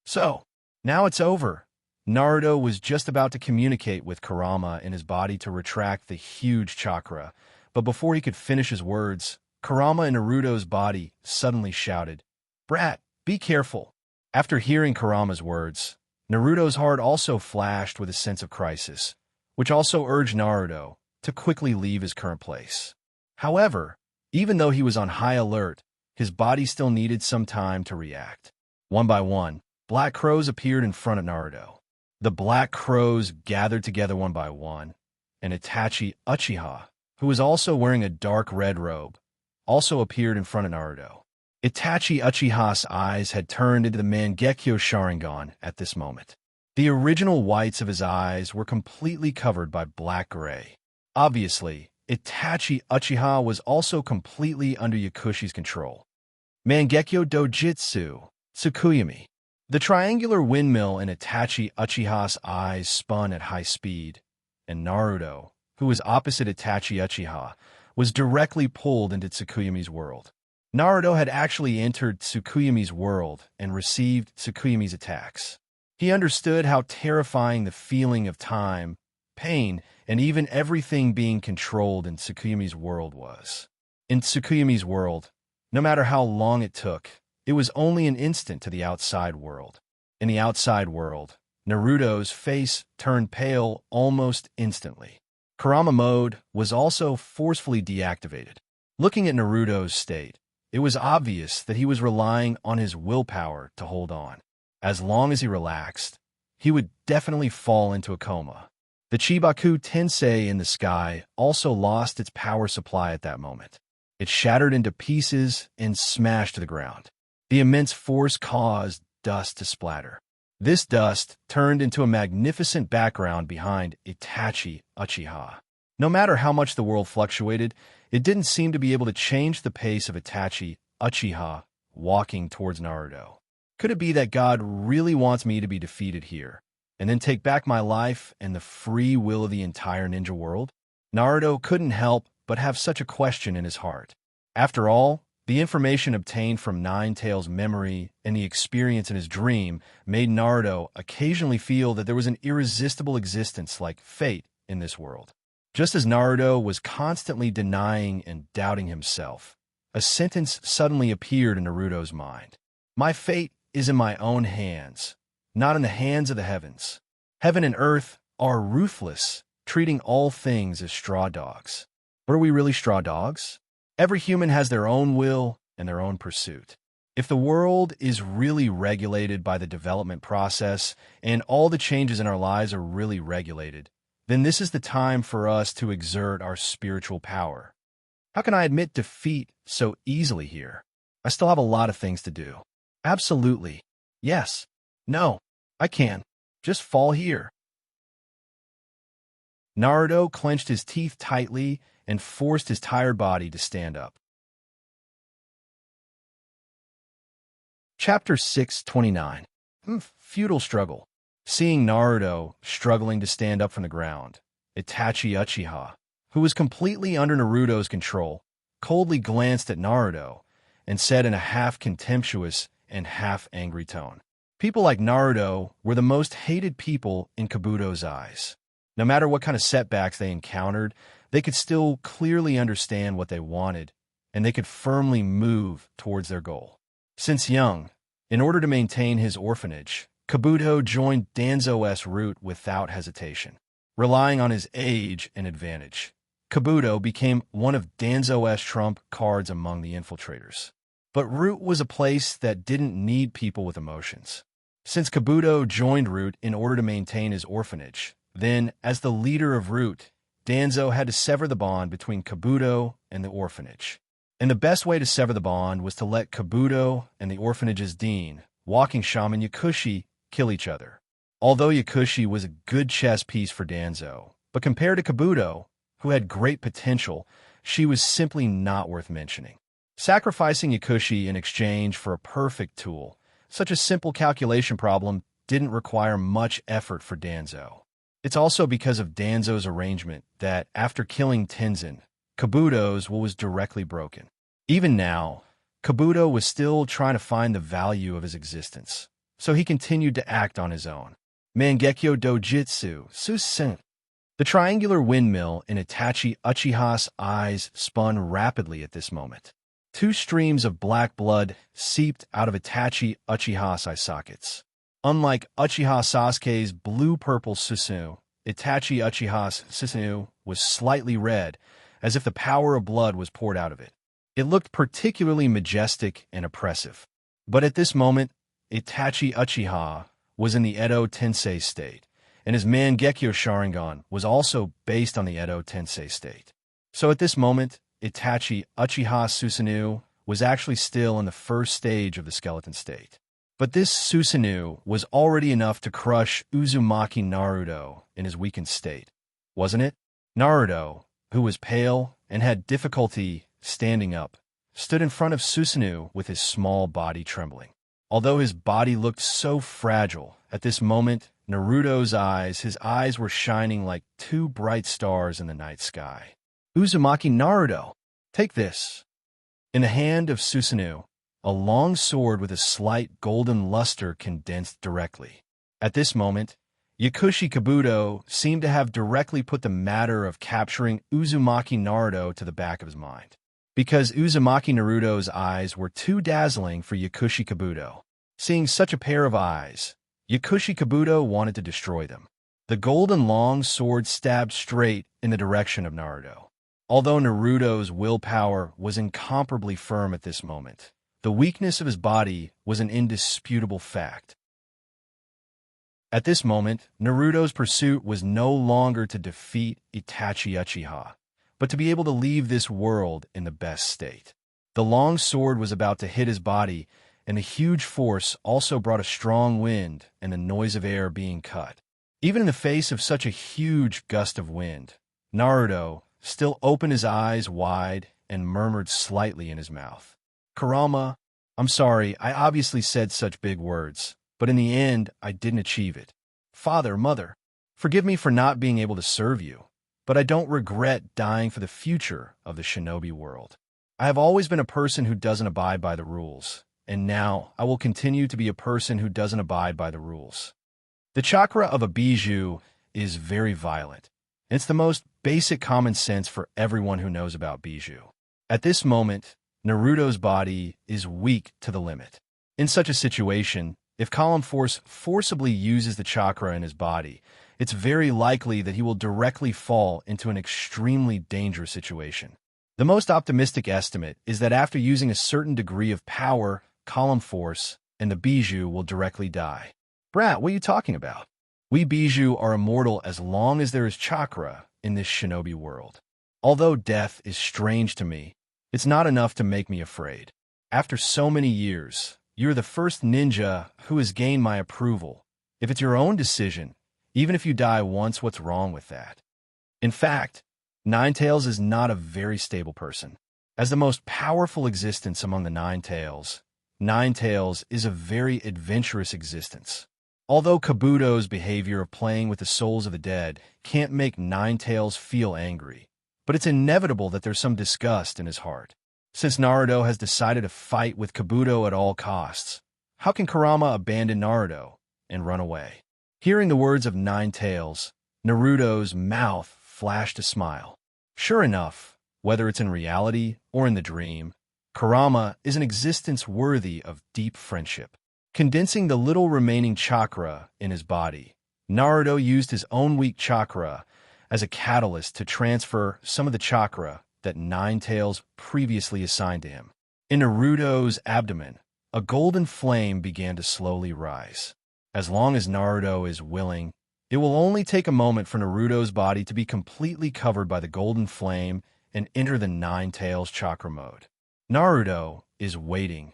So, now it's over. Naruto was just about to communicate with Kurama in his body to retract the huge chakra, but before he could finish his words, Kurama in Naruto's body suddenly shouted, "Brat, be careful." After hearing Kurama's words, Naruto's heart also flashed with a sense of crisis, which also urged Naruto to quickly leave his current place. However, even though he was on high alert, his body still needed some time to react. One by one, black crows appeared in front of Naruto. The black crows gathered together one by one, and Itachi Uchiha, who was also wearing a dark red robe, also appeared in front of Naruto. Itachi Uchiha's eyes had turned into the Mangekyo Sharingan at this moment. The original whites of his eyes were completely covered by black-gray. Obviously, Itachi Uchiha was also completely under Yakushi's control. Mangekyo Dojutsu, Tsukuyami. The triangular windmill in Itachi Uchiha's eyes spun at high speed, and Naruto, who was opposite Itachi Uchiha, was directly pulled into Tsukuyami's world. Naruto had actually entered Tsukuyami's world and received Tsukuyami's attacks. He understood how terrifying the feeling of time, pain, and even everything being controlled in Tsukuyami's world was. In Tsukuyami's world, no matter how long it took, it was only an instant to the outside world. In the outside world, Naruto's face turned pale almost instantly. Kurama mode was also forcefully deactivated. Looking at Naruto's state, it was obvious that he was relying on his willpower to hold on. As long as he relaxed, he would definitely fall into a coma. The Chibaku Tensei in the sky also lost its power supply at that moment. It shattered into pieces and smashed to the ground. The immense force caused dust to splatter. This dust turned into a magnificent background behind Itachi Uchiha. No matter how much the world fluctuated, it didn't seem to be able to change the pace of Itachi Uchiha walking towards Naruto. Could it be that God really wants me to be defeated here, and then take back my life and the free will of the entire ninja world? Naruto couldn't help but have such a question in his heart. After all, the information obtained from Nine-Tails' memory and the experience in his dream made Naruto occasionally feel that there was an irresistible existence like fate in this world. Just as Naruto was constantly denying and doubting himself, a sentence suddenly appeared in Naruto's mind. My fate is in my own hands, not in the hands of the heavens. Heaven and earth are ruthless, treating all things as straw dogs. But are we really straw dogs? Every human has their own will and their own pursuit. If the world is really regulated by the development process and all the changes in our lives are really regulated, then this is the time for us to exert our spiritual power. How can I admit defeat so easily here? I still have a lot of things to do. Absolutely. Yes. No. I can. Just fall here. Naruto clenched his teeth tightly and forced his tired body to stand up. Chapter 629. Futile Struggle. Seeing Naruto struggling to stand up from the ground, Itachi Uchiha, who was completely under Naruto's control, coldly glanced at Naruto and said in a half-contemptuous and half-angry tone, "People like Naruto were the most hated people in Kabuto's eyes. No matter what kind of setbacks they encountered, they could still clearly understand what they wanted, and they could firmly move towards their goal. Since young, in order to maintain his orphanage, Kabuto joined Danzo's route without hesitation. Relying on his age and advantage, Kabuto became one of Danzo's trump cards among the infiltrators. But Root was a place that didn't need people with emotions. Since Kabuto joined Root in order to maintain his orphanage, then, as the leader of Root, Danzo had to sever the bond between Kabuto and the orphanage. And the best way to sever the bond was to let Kabuto and the orphanage's dean, walking shaman Yakushi, kill each other. Although Yakushi was a good chess piece for Danzo, but compared to Kabuto, who had great potential, she was simply not worth mentioning. Sacrificing Yakushi in exchange for a perfect tool, such a simple calculation problem, didn't require much effort for Danzo. It's also because of Danzo's arrangement that, after killing Tenzin, Kabuto's will was directly broken. Even now, Kabuto was still trying to find the value of his existence, so he continued to act on his own. Mangekyo Dojutsu, Susen. The triangular windmill in Itachi Uchiha's eyes spun rapidly at this moment. Two streams of black blood seeped out of Itachi Uchiha's eye sockets. Unlike Uchiha Sasuke's blue-purple Susanoo, Itachi Uchiha's Susanoo was slightly red, as if the power of blood was poured out of it. It looked particularly majestic and oppressive. But at this moment, Itachi Uchiha was in the Edo Tensei state, and his Mangekyo Sharingan was also based on the Edo Tensei state. So at this moment, Itachi Uchiha Susanoo was actually still in the first stage of the skeleton state. But this Susanoo was already enough to crush Uzumaki Naruto in his weakened state, wasn't it? Naruto, who was pale and had difficulty standing up, stood in front of Susanoo with his small body trembling. Although his body looked so fragile, at this moment, Naruto's eyes, his eyes were shining like two bright stars in the night sky. Uzumaki Naruto, take this. In the hand of Susanoo, a long sword with a slight golden luster condensed directly. At this moment, Yakushi Kabuto seemed to have directly put the matter of capturing Uzumaki Naruto to the back of his mind. Because Uzumaki Naruto's eyes were too dazzling for Yakushi Kabuto. Seeing such a pair of eyes, Yakushi Kabuto wanted to destroy them. The golden long sword stabbed straight in the direction of Naruto. Although Naruto's willpower was incomparably firm at this moment, the weakness of his body was an indisputable fact. At this moment, Naruto's pursuit was no longer to defeat Itachi Uchiha, but to be able to leave this world in the best state. The long sword was about to hit his body, and the huge force also brought a strong wind and the noise of air being cut. Even in the face of such a huge gust of wind, Naruto still opened his eyes wide and murmured slightly in his mouth. Kurama, I'm sorry, I obviously said such big words, but in the end, I didn't achieve it. Father, Mother, forgive me for not being able to serve you, but I don't regret dying for the future of the shinobi world. I have always been a person who doesn't abide by the rules, and now I will continue to be a person who doesn't abide by the rules. The chakra of a bijou is very violent. It's the most basic common sense for everyone who knows about bijou. At this moment, Naruto's body is weak to the limit. In such a situation, if Column Force forcibly uses the chakra in his body, it's very likely that he will directly fall into an extremely dangerous situation. The most optimistic estimate is that after using a certain degree of power, Column Force and the bijou will directly die. Brat, what are you talking about? We bijou are immortal as long as there is chakra in this shinobi world. Although death is strange to me, it's not enough to make me afraid. After so many years, you're the first ninja who has gained my approval. If it's your own decision, even if you die once, what's wrong with that? In fact, Ninetales is not a very stable person. As the most powerful existence among the Ninetales, Ninetales is a very adventurous existence. Although Kabuto's behavior of playing with the souls of the dead can't make Ninetales feel angry, but it's inevitable that there's some disgust in his heart. Since Naruto has decided to fight with Kabuto at all costs, how can Kurama abandon Naruto and run away? Hearing the words of Ninetales, Naruto's mouth flashed a smile. Sure enough, whether it's in reality or in the dream, Kurama is an existence worthy of deep friendship. Condensing the little remaining chakra in his body, Naruto used his own weak chakra as a catalyst to transfer some of the chakra that Ninetales previously assigned to him. In Naruto's abdomen, a golden flame began to slowly rise. As long as Naruto is willing, it will only take a moment for Naruto's body to be completely covered by the golden flame and enter the Ninetales chakra mode. Naruto is waiting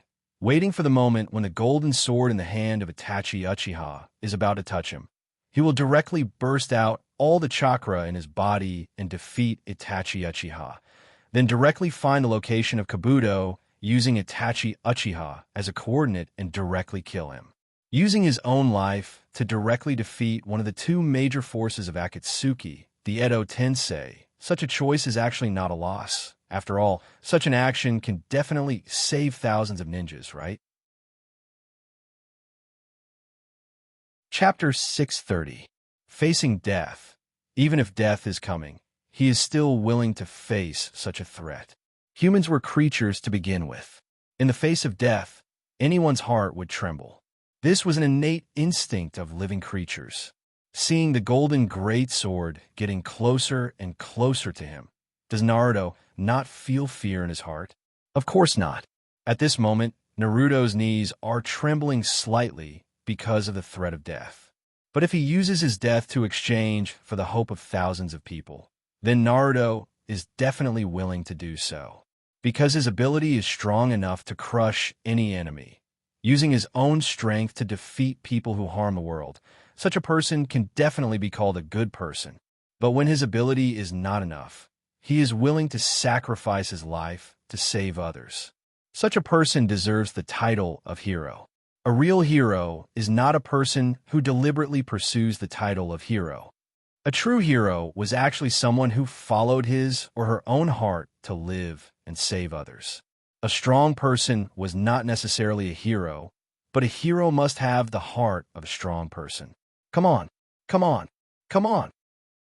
for the moment when the golden sword in the hand of Itachi Uchiha is about to touch him. He will directly burst out all the chakra in his body and defeat Itachi Uchiha, then directly find the location of Kabuto using Itachi Uchiha as a coordinate and directly kill him. Using his own life to directly defeat one of the two major forces of Akatsuki, the Edo Tensei, such a choice is actually not a loss. After all, such an action can definitely save thousands of ninjas, right? Chapter 630. Facing death. Even if death is coming, he is still willing to face such a threat. Humans were creatures to begin with. In the face of death, anyone's heart would tremble. This was an innate instinct of living creatures. Seeing the golden greatsword getting closer and closer to him, does Naruto not feel fear in his heart? Of course not. At this moment, Naruto's knees are trembling slightly because of the threat of death. But if he uses his death to exchange for the hope of thousands of people, then Naruto is definitely willing to do so. Because his ability is strong enough to crush any enemy, using his own strength to defeat people who harm the world, such a person can definitely be called a good person. But when his ability is not enough, he is willing to sacrifice his life to save others. Such a person deserves the title of hero. A real hero is not a person who deliberately pursues the title of hero. A true hero was actually someone who followed his or her own heart to live and save others. A strong person was not necessarily a hero, but a hero must have the heart of a strong person. Come on, come on, come on.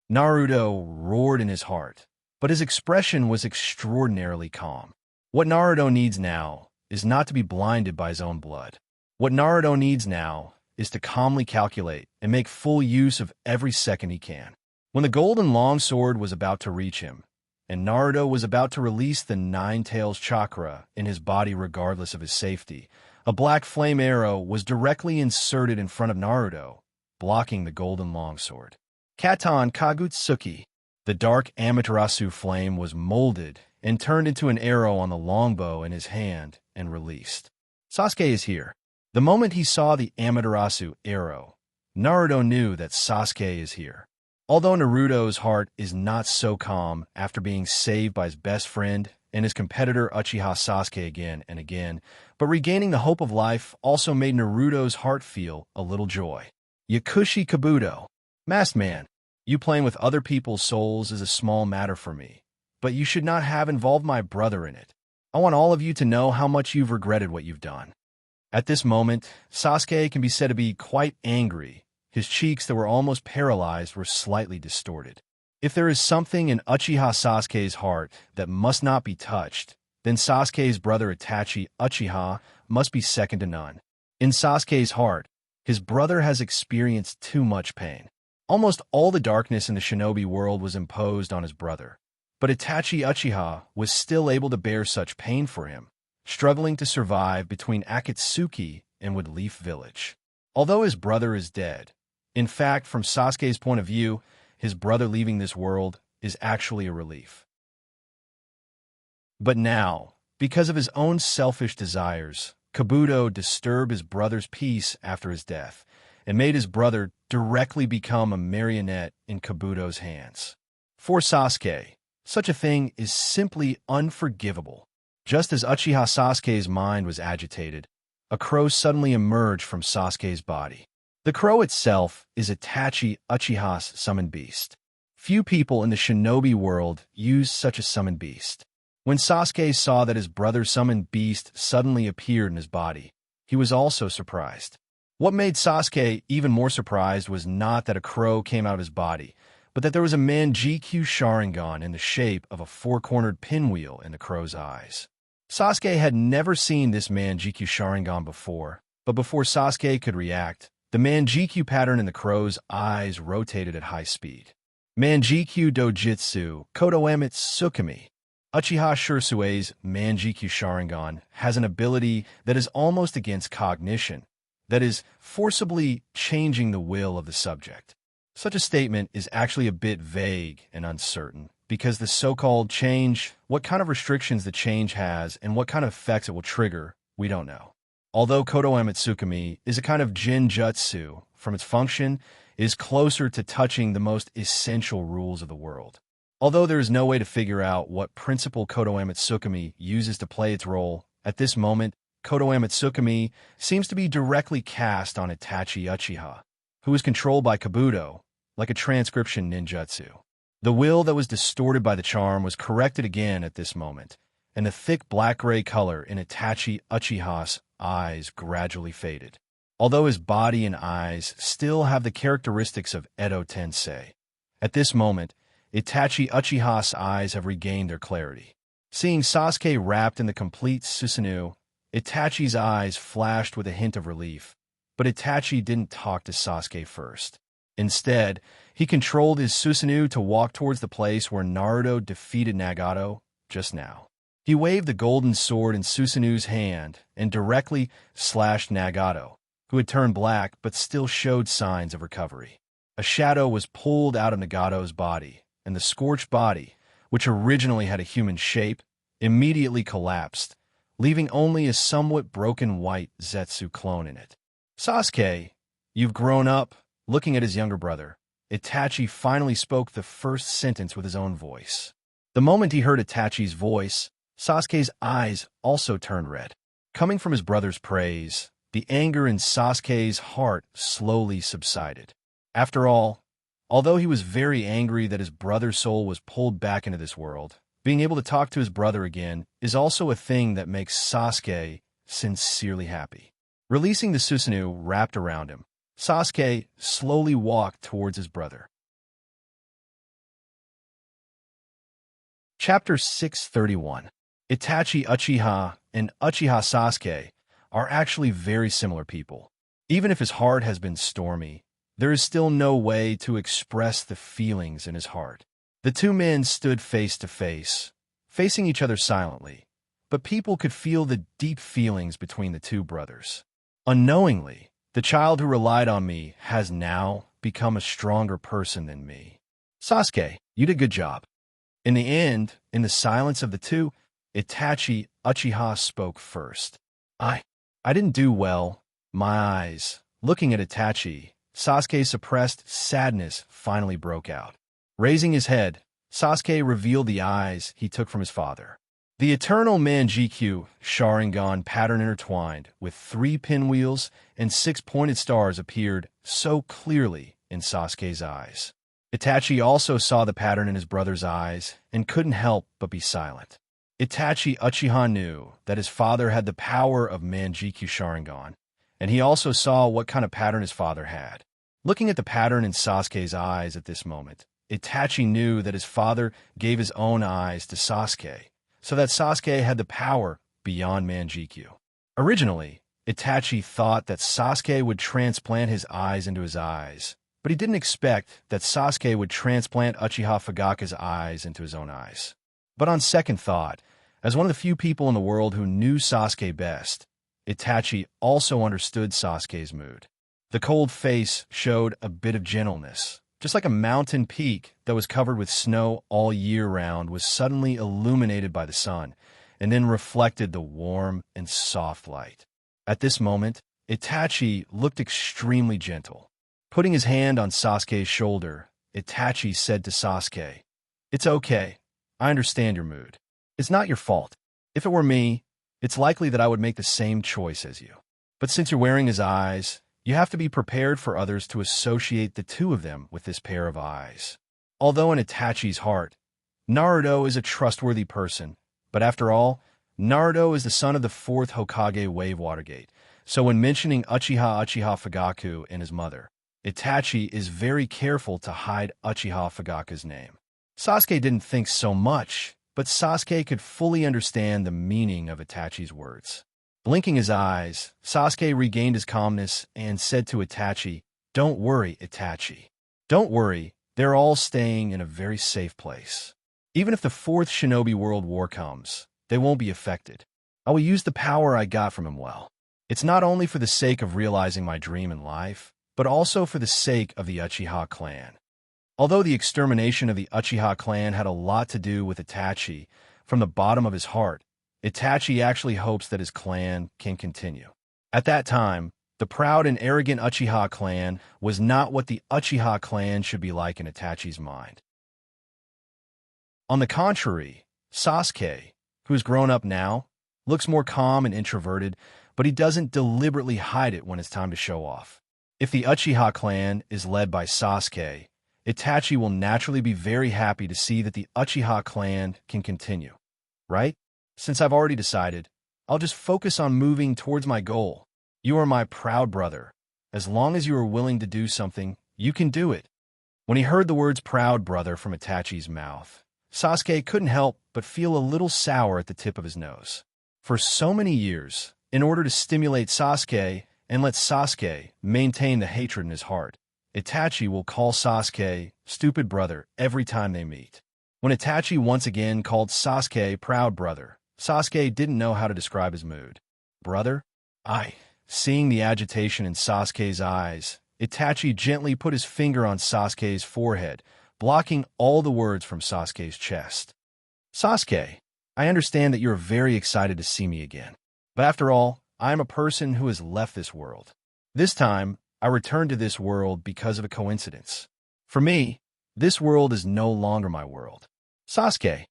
Naruto roared in his heart, but his expression was extraordinarily calm. What Naruto needs now is not to be blinded by his own blood. What Naruto needs now is to calmly calculate and make full use of every second he can. When the golden longsword was about to reach him, and Naruto was about to release the Ninetales chakra in his body regardless of his safety, a black flame arrow was directly inserted in front of Naruto, blocking the golden longsword. Katon Kagutsuki. The dark Amaterasu flame was molded and turned into an arrow on the longbow in his hand and released. Sasuke is here. The moment he saw the Amaterasu arrow, Naruto knew that Sasuke is here. Although Naruto's heart is not so calm after being saved by his best friend and his competitor Uchiha Sasuke again and again, but regaining the hope of life also made Naruto's heart feel a little joy. Yakushi Kabuto. Masked man, you playing with other people's souls is a small matter for me, but you should not have involved my brother in it. I want all of you to know how much you've regretted what you've done." At this moment, Sasuke can be said to be quite angry. His cheeks that were almost paralyzed were slightly distorted. If there is something in Uchiha Sasuke's heart that must not be touched, then Sasuke's brother Itachi Uchiha must be second to none. In Sasuke's heart, his brother has experienced too much pain. Almost all the darkness in the shinobi world was imposed on his brother. But Itachi Uchiha was still able to bear such pain for him, struggling to survive between Akatsuki and Woodleaf Village. Although his brother is dead, in fact, from Sasuke's point of view, his brother leaving this world is actually a relief. But now, because of his own selfish desires, Kabuto disturbed his brother's peace after his death and made his brother directly become a marionette in Kabuto's hands. For Sasuke, such a thing is simply unforgivable. Just as Uchiha Sasuke's mind was agitated, a crow suddenly emerged from Sasuke's body. The crow itself is Itachi Uchiha's summoned beast. Few people in the shinobi world use such a summoned beast. When Sasuke saw that his brother's summoned beast suddenly appeared in his body, he was also surprised. What made Sasuke even more surprised was not that a crow came out of his body, but that there was a Manjikyu Sharingan in the shape of a four-cornered pinwheel in the crow's eyes. Sasuke had never seen this Manjikyu Sharingan before, but before Sasuke could react, the Manjikyu pattern in the crow's eyes rotated at high speed. Manjikyu Dojutsu Kodoemitsu Tsukimi. Uchiha Shurisue's Manjikyu Sharingan has an ability that is almost against cognition, that is, forcibly changing the will of the subject. Such a statement is actually a bit vague and uncertain, because the so-called change, what kind of restrictions the change has and what kind of effects it will trigger, we don't know. Although Kodoemitsu Tsukimi is a kind of Jinjutsu, from its function, is closer to touching the most essential rules of the world. Although there is no way to figure out what principle Kodoemitsu Tsukimi uses to play its role, at this moment, Kodoemitsu Tsukimi seems to be directly cast on Itachi Uchiha, who is controlled by Kabuto, like a transcription ninjutsu. The will that was distorted by the charm was corrected again at this moment, and the thick black-gray color in Itachi Uchiha's eyes gradually faded. Although his body and eyes still have the characteristics of Edo Tensei, at this moment, Itachi Uchiha's eyes have regained their clarity. Seeing Sasuke wrapped in the complete Susanoo, Itachi's eyes flashed with a hint of relief, but Itachi didn't talk to Sasuke first. Instead, he controlled his Susanoo to walk towards the place where Naruto defeated Nagato just now. He waved the golden sword in Susanoo's hand and directly slashed Nagato, who had turned black but still showed signs of recovery. A shadow was pulled out of Nagato's body, and the scorched body, which originally had a human shape, immediately collapsed, leaving only a somewhat broken white Zetsu clone in it. "Sasuke, you've grown up." Looking at his younger brother, Itachi finally spoke the first sentence with his own voice. The moment he heard Itachi's voice, Sasuke's eyes also turned red. Coming from his brother's praise, the anger in Sasuke's heart slowly subsided. After all, although he was very angry that his brother's soul was pulled back into this world, being able to talk to his brother again is also a thing that makes Sasuke sincerely happy. Releasing the Susanoo wrapped around him, Sasuke slowly walked towards his brother. Chapter 631. Itachi Uchiha and Uchiha Sasuke are actually very similar people. Even if his heart has been stormy, there is still no way to express the feelings in his heart. The two men stood face to face, facing each other silently, but people could feel the deep feelings between the two brothers. Unknowingly, the child who relied on me has now become a stronger person than me. Sasuke, you did a good job. In the end, in the silence of the two, Itachi Uchiha spoke first. I didn't do well. My eyes. Looking at Itachi, Sasuke's suppressed sadness finally broke out. Raising his head, Sasuke revealed the eyes he took from his father. The eternal Manjikyu Sharingan pattern intertwined with 3 pinwheels and 6 pointed stars appeared so clearly in Sasuke's eyes. Itachi also saw the pattern in his brother's eyes and couldn't help but be silent. Itachi Uchiha knew that his father had the power of Manjikyu Sharingan, and he also saw what kind of pattern his father had. Looking at the pattern in Sasuke's eyes at this moment, Itachi knew that his father gave his own eyes to Sasuke, so that Sasuke had the power beyond Manjikyu. Originally, Itachi thought that Sasuke would transplant his eyes into his eyes, but he didn't expect that Sasuke would transplant Uchiha Fugaka's eyes into his own eyes. But on second thought, as one of the few people in the world who knew Sasuke best, Itachi also understood Sasuke's mood. The cold face showed a bit of gentleness, just like a mountain peak that was covered with snow all year round was suddenly illuminated by the sun, and then reflected the warm and soft light. At this moment, Itachi looked extremely gentle. Putting his hand on Sasuke's shoulder, Itachi said to Sasuke, "It's okay. I understand your mood. It's not your fault. If it were me, it's likely that I would make the same choice as you. But since you're wearing his eyes, you have to be prepared for others to associate the two of them with this pair of eyes." Although in Itachi's heart, Naruto is a trustworthy person, but after all, Naruto is the son of the fourth Hokage Wave Watergate, so when mentioning Uchiha Fugaku and his mother, Itachi is very careful to hide Uchiha Fugaka's name. Sasuke didn't think so much, but Sasuke could fully understand the meaning of Itachi's words. Blinking his eyes, Sasuke regained his calmness and said to Itachi, "Don't worry, Itachi. Don't worry, they're all staying in a very safe place. Even if the Fourth Shinobi World War comes, they won't be affected. I will use the power I got from him well. It's not only for the sake of realizing my dream in life, but also for the sake of the Uchiha clan." Although the extermination of the Uchiha clan had a lot to do with Itachi, from the bottom of his heart, Itachi actually hopes that his clan can continue. At that time, the proud and arrogant Uchiha clan was not what the Uchiha clan should be like in Itachi's mind. On the contrary, Sasuke, who is grown up now, looks more calm and introverted, but he doesn't deliberately hide it when it's time to show off. If the Uchiha clan is led by Sasuke, Itachi will naturally be very happy to see that the Uchiha clan can continue, right? Since I've already decided, I'll just focus on moving towards my goal. You are my proud brother. As long as you are willing to do something, you can do it. When he heard the words proud brother from Itachi's mouth, Sasuke couldn't help but feel a little sour at the tip of his nose. For so many years, in order to stimulate Sasuke and let Sasuke maintain the hatred in his heart, Itachi will call Sasuke stupid brother every time they meet. When Itachi once again called Sasuke proud brother, Sasuke didn't know how to describe his mood. Brother? Seeing the agitation in Sasuke's eyes, Itachi gently put his finger on Sasuke's forehead, blocking all the words from Sasuke's chest. Sasuke, I understand that you're very excited to see me again. But after all, I am a person who has left this world. This time, I returned to this world because of a coincidence. For me, this world is no longer my world. Sasuke,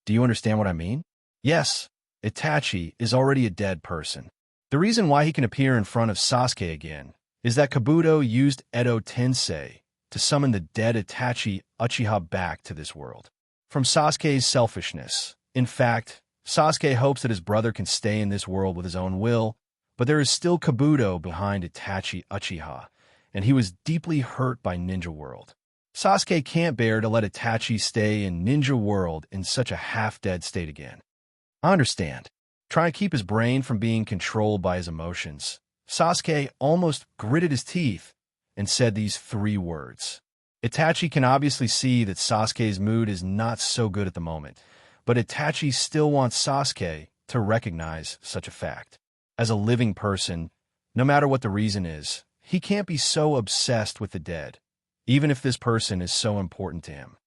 do you understand what I mean? Yes, Itachi is already a dead person. The reason why he can appear in front of Sasuke again is that Kabuto used Edo Tensei to summon the dead Itachi Uchiha back to this world. From Sasuke's selfishness. In fact, Sasuke hopes that his brother can stay in this world with his own will, but there is still Kabuto behind Itachi Uchiha, and he was deeply hurt by Ninja World. Sasuke can't bear to let Itachi stay in Ninja World in such a half-dead state again. I understand. Trying to keep his brain from being controlled by his emotions, Sasuke almost gritted his teeth and said these 3 words. Itachi can obviously see that Sasuke's mood is not so good at the moment, but Itachi still wants Sasuke to recognize such a fact. As a living person, no matter what the reason is, he can't be so obsessed with the dead, even if this person is so important to him.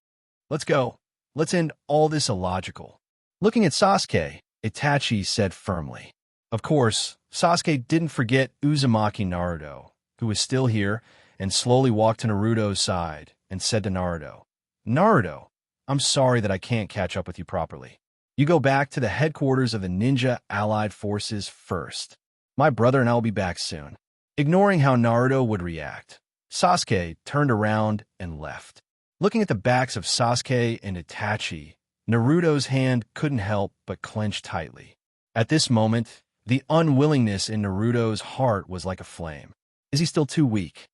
Let's go. Let's end all this illogical. Looking at Sasuke, Itachi said firmly. Of course, Sasuke didn't forget Uzumaki Naruto, who was still here, and slowly walked to Naruto's side and said to Naruto, "Naruto, I'm sorry that I can't catch up with you properly. You go back to the headquarters of the Ninja Allied Forces first. My brother and I will be back soon." Ignoring how Naruto would react, Sasuke turned around and left. Looking at the backs of Sasuke and Itachi, Naruto's hand couldn't help but clench tightly. At this moment, the unwillingness in Naruto's heart was like a flame. Is he still too weak?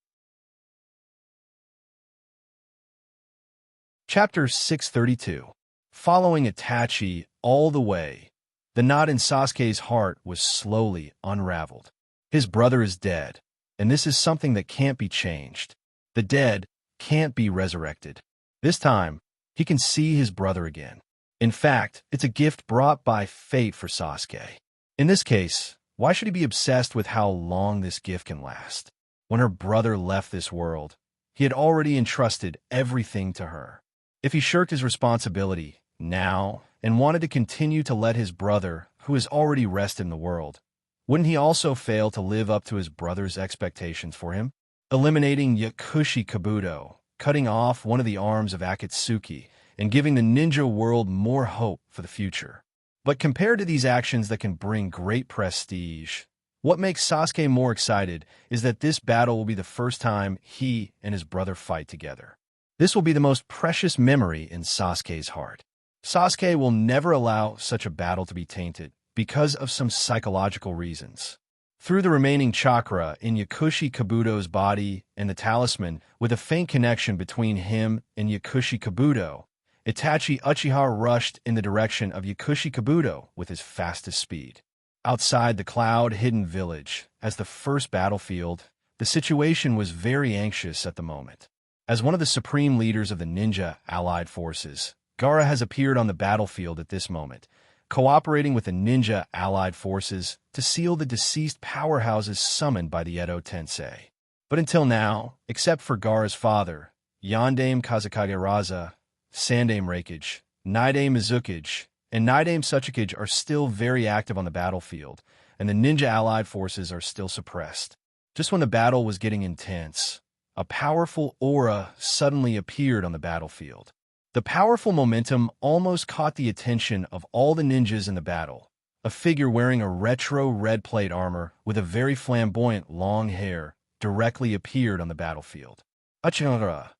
Chapter 632. Following Itachi all the way, the knot in Sasuke's heart was slowly unraveled. His brother is dead, and this is something that can't be changed. The dead can't be resurrected. This time, he can see his brother again. In fact, it's a gift brought by fate for Sasuke. In this case, why should he be obsessed with how long this gift can last? When her brother left this world, he had already entrusted everything to her. If he shirked his responsibility now and wanted to continue to let his brother, who has already rested in the world, wouldn't he also fail to live up to his brother's expectations for him? Eliminating Yakushi Kabuto, cutting off one of the arms of Akatsuki, and giving the ninja world more hope for the future. But compared to these actions that can bring great prestige, what makes Sasuke more excited is that this battle will be the first time he and his brother fight together. This will be the most precious memory in Sasuke's heart. Sasuke will never allow such a battle to be tainted because of some psychological reasons. Through the remaining chakra in Yakushi Kabuto's body and the talisman, with a faint connection between him and Yakushi Kabuto, Itachi Uchiha rushed in the direction of Yakushi Kabuto with his fastest speed. Outside the cloud-hidden village, as the first battlefield, the situation was very anxious at the moment. As one of the supreme leaders of the ninja allied forces, Gaara has appeared on the battlefield at this moment, cooperating with the ninja allied forces to seal the deceased powerhouses summoned by the Edo Tensei. But until now, except for Gaara's father, Yondaime Kazekage-raza, Sandaime Raikage, Nidaime Izukage, and Nidaime Suchikage are still very active on the battlefield, and the ninja allied forces are still suppressed. Just when the battle was getting intense, a powerful aura suddenly appeared on the battlefield. The powerful momentum almost caught the attention of all the ninjas in the battle. A figure wearing a retro red plate armor with a very flamboyant long hair directly appeared on the battlefield. Uchiha.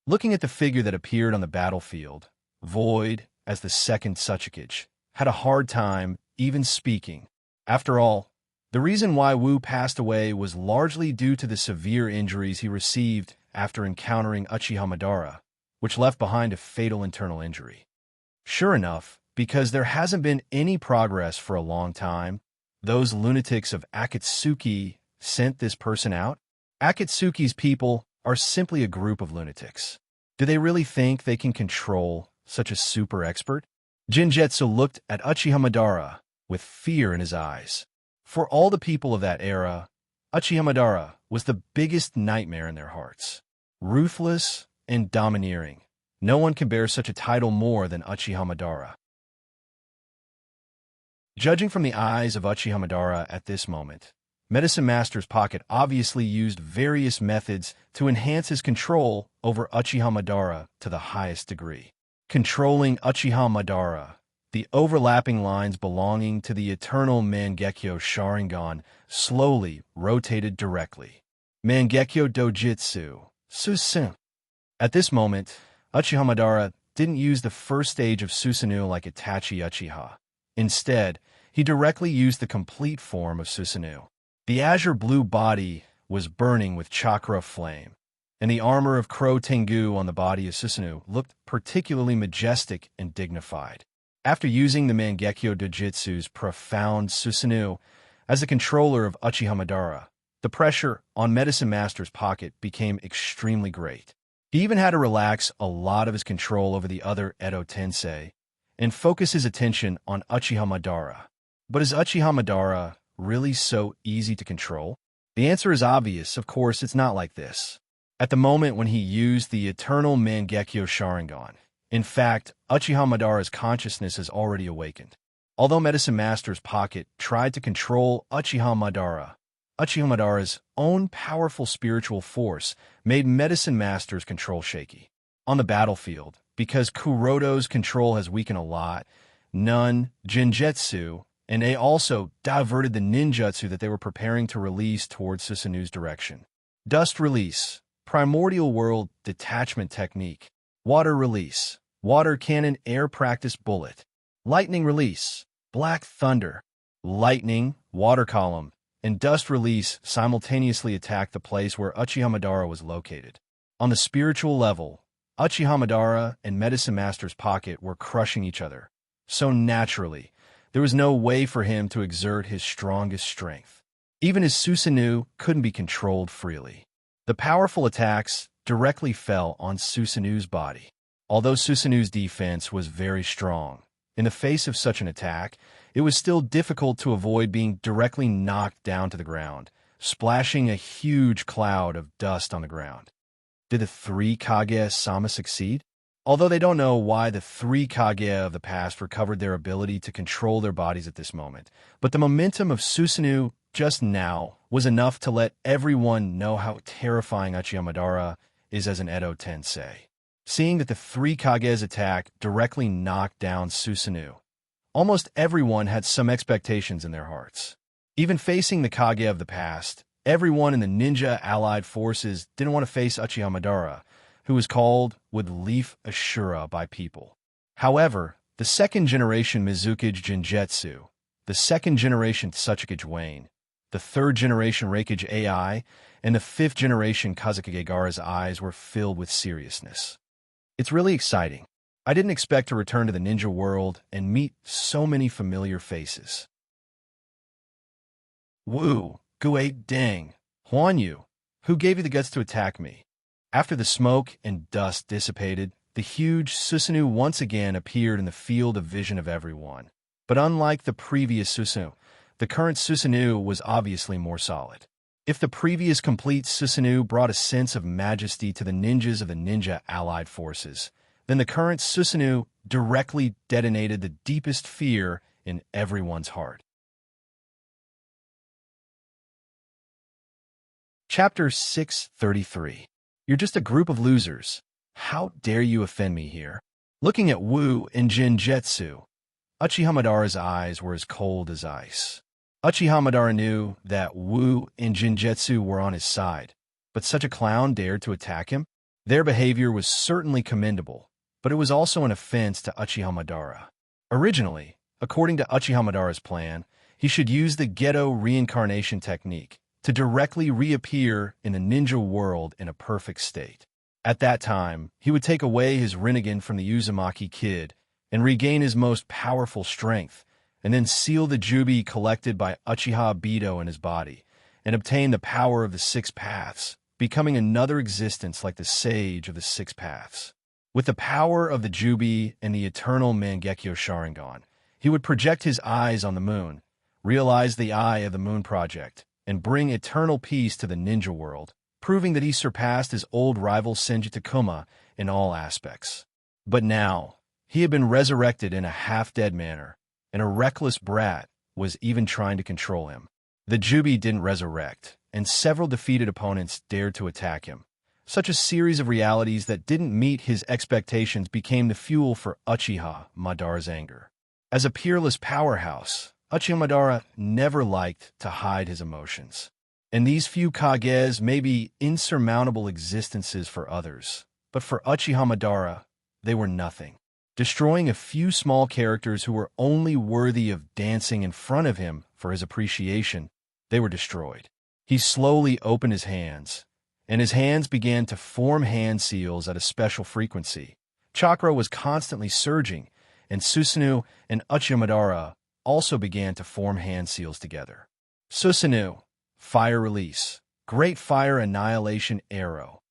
Looking at the figure that appeared on the battlefield, Void, as the second Suchikage, had a hard time even speaking. After all, the reason why Wu passed away was largely due to the severe injuries he received after encountering Uchiha Madara, which left behind a fatal internal injury. Sure enough, because there hasn't been any progress for a long time, those lunatics of Akatsuki sent this person out. Akatsuki's people are simply a group of lunatics. Do they really think they can control such a super expert? Jinjetsu looked at Uchiha Madara with fear in his eyes. For all the people of that era, Uchiha Madara was the biggest nightmare in their hearts. Ruthless and domineering. No one can bear such a title more than Uchiha Madara. Judging from the eyes of Uchiha Madara at this moment, Medicine Master's Pocket obviously used various methods to enhance his control over Uchiha Madara to the highest degree. Controlling Uchiha Madara, the overlapping lines belonging to the eternal Mangekyo Sharingan slowly rotated directly. Mangekyo Dojutsu, Susanoo. At this moment, Uchiha Madara didn't use the first stage of Susanoo like Itachi Uchiha. Instead, he directly used the complete form of Susanoo. The azure-blue body was burning with chakra flame, and the armor of Crow Tengu on the body of Susanoo looked particularly majestic and dignified. After using the Mangekyo Dojutsu's profound Susanoo as the controller of Uchiha Madara, the pressure on Medicine Master's Pocket became extremely great. He even had to relax a lot of his control over the other Edo Tensei and focus his attention on Uchiha Madara. But is Uchiha Madara really so easy to control? The answer is obvious. Of course, it's not like this. At the moment when he used the eternal Mangekyo Sharingan, in fact, Uchiha Madara's consciousness has already awakened. Although Medicine Master's Pocket tried to control Uchiha Madara's own powerful spiritual force made Medicine Master's control shaky. On the battlefield, because Kuroto's control has weakened a lot, Nun, Jinjetsu, and they also diverted the ninjutsu that they were preparing to release towards Susanoo's direction. Dust release, primordial world detachment technique, water release, water cannon air practice bullet, lightning release, black thunder, lightning, water column, and dust release simultaneously attacked the place where Uchiha Madara was located. On the spiritual level, Uchiha Madara and Medicine Master's pocket were crushing each other. So naturally, there was no way for him to exert his strongest strength. Even his Susanoo couldn't be controlled freely. The powerful attacks directly fell on Susanoo's body. Although Susanoo's defense was very strong, in the face of such an attack, it was still difficult to avoid being directly knocked down to the ground, splashing a huge cloud of dust on the ground. Did the three Kage-sama succeed? Although they don't know why the three Kage of the past recovered their ability to control their bodies at this moment, but the momentum of Susanoo just now was enough to let everyone know how terrifying Uchiha Madara is as an Edo Tensei. Seeing that the three Kage's attack directly knocked down Susanoo, almost everyone had some expectations in their hearts. Even facing the Kage of the past, everyone in the ninja allied forces didn't want to face Uchiha Madara, who was called with Leaf Ashura by people. However, the second-generation Mizukage Jinjetsu, the second-generation Tsuchikage Wayne, the third-generation Reikage AI, and the fifth-generation Kazekage Gaara's eyes were filled with seriousness. It's really exciting. I didn't expect to return to the ninja world and meet so many familiar faces. Wu, Gui Deng, Huan Yu, who gave you the guts to attack me? After the smoke and dust dissipated, the huge Susanoo once again appeared in the field of vision of everyone. But unlike the previous Susanoo, the current Susanoo was obviously more solid. If the previous complete Susanoo brought a sense of majesty to the ninjas of the ninja allied forces, then the current Susanoo directly detonated the deepest fear in everyone's heart. Chapter 633. You're just a group of losers. How dare you offend me here? Looking at Wu and Jinjetsu, Uchiha Madara's eyes were as cold as ice. Uchiha Madara knew that Wu and Jinjetsu were on his side, but such a clown dared to attack him? Their behavior was certainly commendable, but it was also an offense to Uchiha Madara. Originally, according to Uchiha Madara's plan, he should use the Geto reincarnation technique to directly reappear in the ninja world in a perfect state. At that time, he would take away his Rinnegan from the Uzumaki kid and regain his most powerful strength, and then seal the Jubi collected by Uchiha Bido in his body, and obtain the power of the Six Paths, becoming another existence like the Sage of the Six Paths. With the power of the Jubi and the eternal Mangekyo Sharingan, he would project his eyes on the moon, realize the Eye of the Moon Project, and bring eternal peace to the ninja world, proving that he surpassed his old rival Senju Takuma in all aspects. But now, he had been resurrected in a half-dead manner, and a reckless brat was even trying to control him. The Jubi didn't resurrect, and several defeated opponents dared to attack him. Such a series of realities that didn't meet his expectations became the fuel for Uchiha Madara's anger. As a peerless powerhouse, Uchiha Madara never liked to hide his emotions. And these few Kages may be insurmountable existences for others, but for Uchiha Madara, they were nothing. Destroying a few small characters who were only worthy of dancing in front of him for his appreciation, they were destroyed. He slowly opened his hands, and his hands began to form hand seals at a special frequency. Chakra was constantly surging, and Susanoo and Uchiha Madara also began to form hand seals together. Susanoo, Fire Release, Great Fire Annihilation Arrow.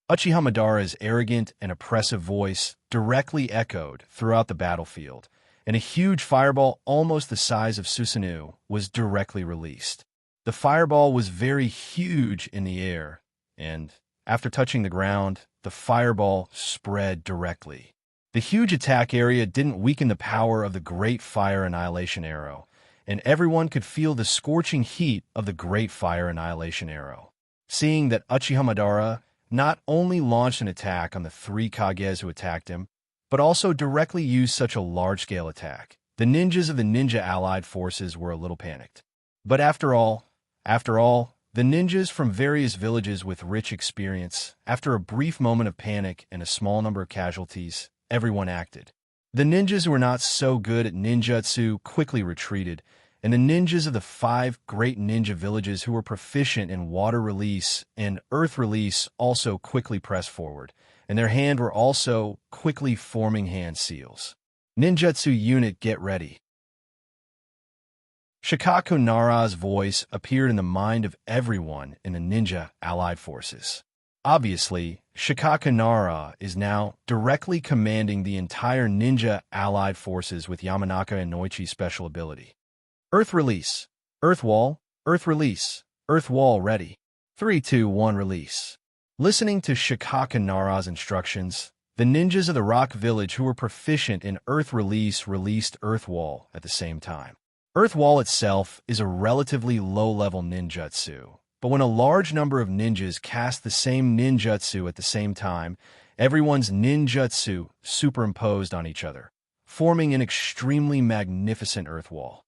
Uchiha Madara's arrogant and oppressive voice directly echoed throughout the battlefield, and a huge fireball almost the size of Susanoo was directly released. The fireball was very huge in the air, and, after touching the ground, the fireball spread directly. The huge attack area didn't weaken the power of the Great Fire Annihilation Arrow, and everyone could feel the scorching heat of the Great Fire Annihilation Arrow. Seeing that Uchiha Madara not only launched an attack on the three Kages who attacked him, but also directly used such a large-scale attack, the ninjas of the ninja allied forces were a little panicked. But after all, the ninjas from various villages with rich experience, after a brief moment of panic and a small number of casualties, everyone acted. The ninjas who were not so good at ninjutsu quickly retreated, and the ninjas of the 5 great ninja villages who were proficient in water release and earth release also quickly pressed forward, and their hand were also quickly forming hand seals. Ninjutsu unit, get ready. Shikaku Nara's voice appeared in the mind of everyone in the ninja allied forces. Obviously, Shikaku Nara is now directly commanding the entire ninja allied forces with Yamanaka and Noichi's special ability. Earth release. Earth wall. Earth release. Earth wall ready. 3, 2, 1 release. Listening to Shikaku Nara's instructions, the ninjas of the rock village who were proficient in earth release released earth wall at the same time. Earth wall itself is a relatively low-level ninjutsu, but when a large number of ninjas cast the same ninjutsu at the same time, everyone's ninjutsu superimposed on each other, forming an extremely magnificent earth wall.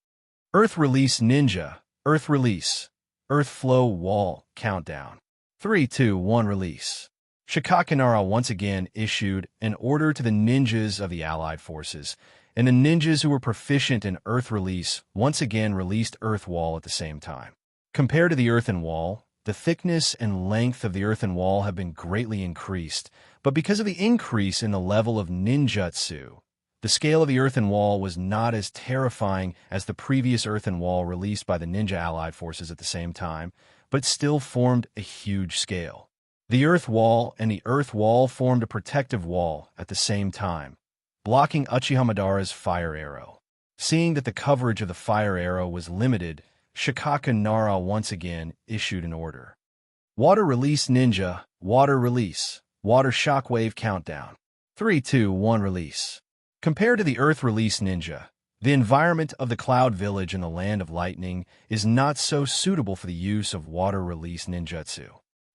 Earth release ninja, earth release, earth flow wall, countdown. 3, 2, 1 release. Shikaku Nara once again issued an order to the ninjas of the allied forces, and the ninjas who were proficient in earth release once again released earth wall at the same time. Compared to the earthen wall, the thickness and length of the earthen wall have been greatly increased, but because of the increase in the level of ninjutsu, the scale of the earthen wall was not as terrifying as the previous earthen wall released by the ninja allied forces at the same time, but still formed a huge scale. The earth wall and the earth wall formed a protective wall at the same time, blocking Uchiha Madara's fire arrow. Seeing that the coverage of the fire arrow was limited, Shikaku Nara once again issued an order. Water release ninja, water release, water shockwave countdown. 3, 2, 1 release. Compared to the earth release ninja, the environment of the cloud village in the land of lightning is not so suitable for the use of water release ninjutsu.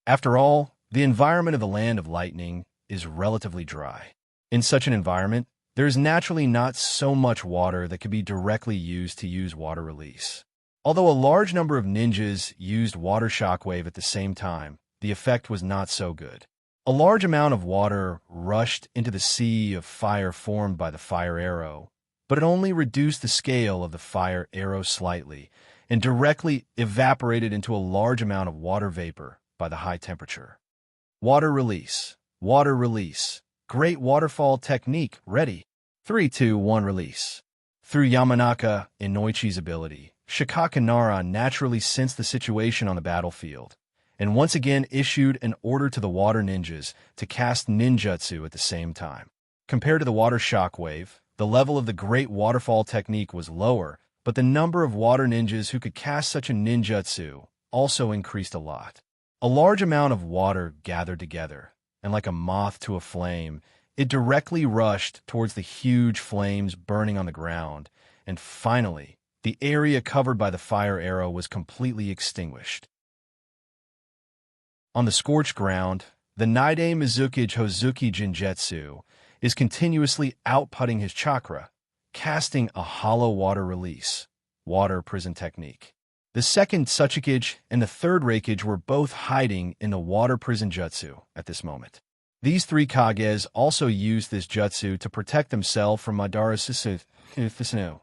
After all, the environment of the land of lightning is relatively dry. In such an environment, there is naturally not so much water that can be directly used to use water release. Although a large number of ninjas used water shockwave at the same time, the effect was not so good. A large amount of water rushed into the sea of fire formed by the fire arrow, but it only reduced the scale of the fire arrow slightly and directly evaporated into a large amount of water vapor by the high temperature. Water release. Water release. Great waterfall technique ready. 3, 2, 1 release. Through Yamanaka and Noichi's ability, Shikaku Nara naturally sensed the situation on the battlefield, and once again issued an order to the water ninjas to cast ninjutsu at the same time. Compared to the water shockwave, the level of the great waterfall technique was lower, but the number of water ninjas who could cast such a ninjutsu also increased a lot. A large amount of water gathered together, and like a moth to a flame, it directly rushed towards the huge flames burning on the ground, and finally, the area covered by the fire arrow was completely extinguished. On the scorched ground, the Nidai Mizuki Hozuki Jinjetsu is continuously outputting his chakra, casting a hollow water release, water prison technique. The second Tsuchikage and the third Reikage were both hiding in the water prison jutsu at this moment. These 3 Kages also used this jutsu to protect themselves from Madara's Susu,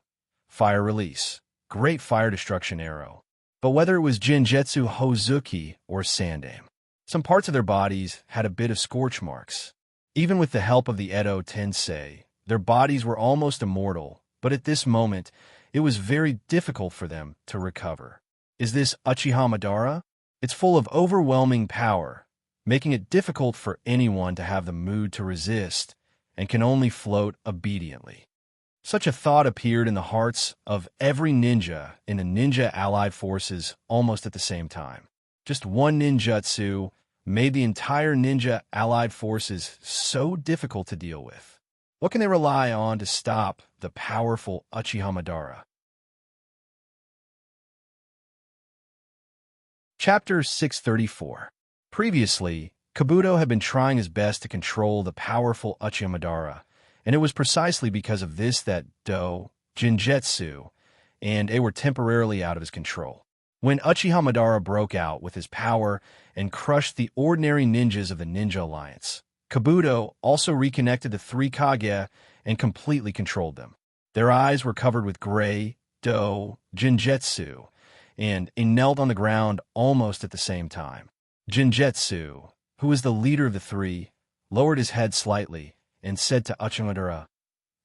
fire release, great fire destruction arrow. But whether it was Jinjetsu Hozuki or Sandame, some parts of their bodies had a bit of scorch marks. Even with the help of the Edo Tensei, their bodies were almost immortal, but at this moment, it was very difficult for them to recover. Is this Uchiha Madara? It's full of overwhelming power, making it difficult for anyone to have the mood to resist, and can only float obediently. Such a thought appeared in the hearts of every ninja in the ninja allied forces almost at the same time. Just one ninjutsu made the entire ninja allied forces so difficult to deal with. What can they rely on to stop the powerful Uchiha Madara? Chapter 634. Previously, Kabuto had been trying his best to control the powerful Uchiha Madara, and it was precisely because of this that Jinjetsu, and they were temporarily out of his control. When Uchiha Madara broke out with his power and crushed the ordinary ninjas of the Ninja Alliance, Kabuto also reconnected the three Kage and completely controlled them. Their eyes were covered with gray, dough, Jinjetsu, and they knelt on the ground almost at the same time. Jinjetsu, who was the leader of the three, lowered his head slightly and said to Uchimadara,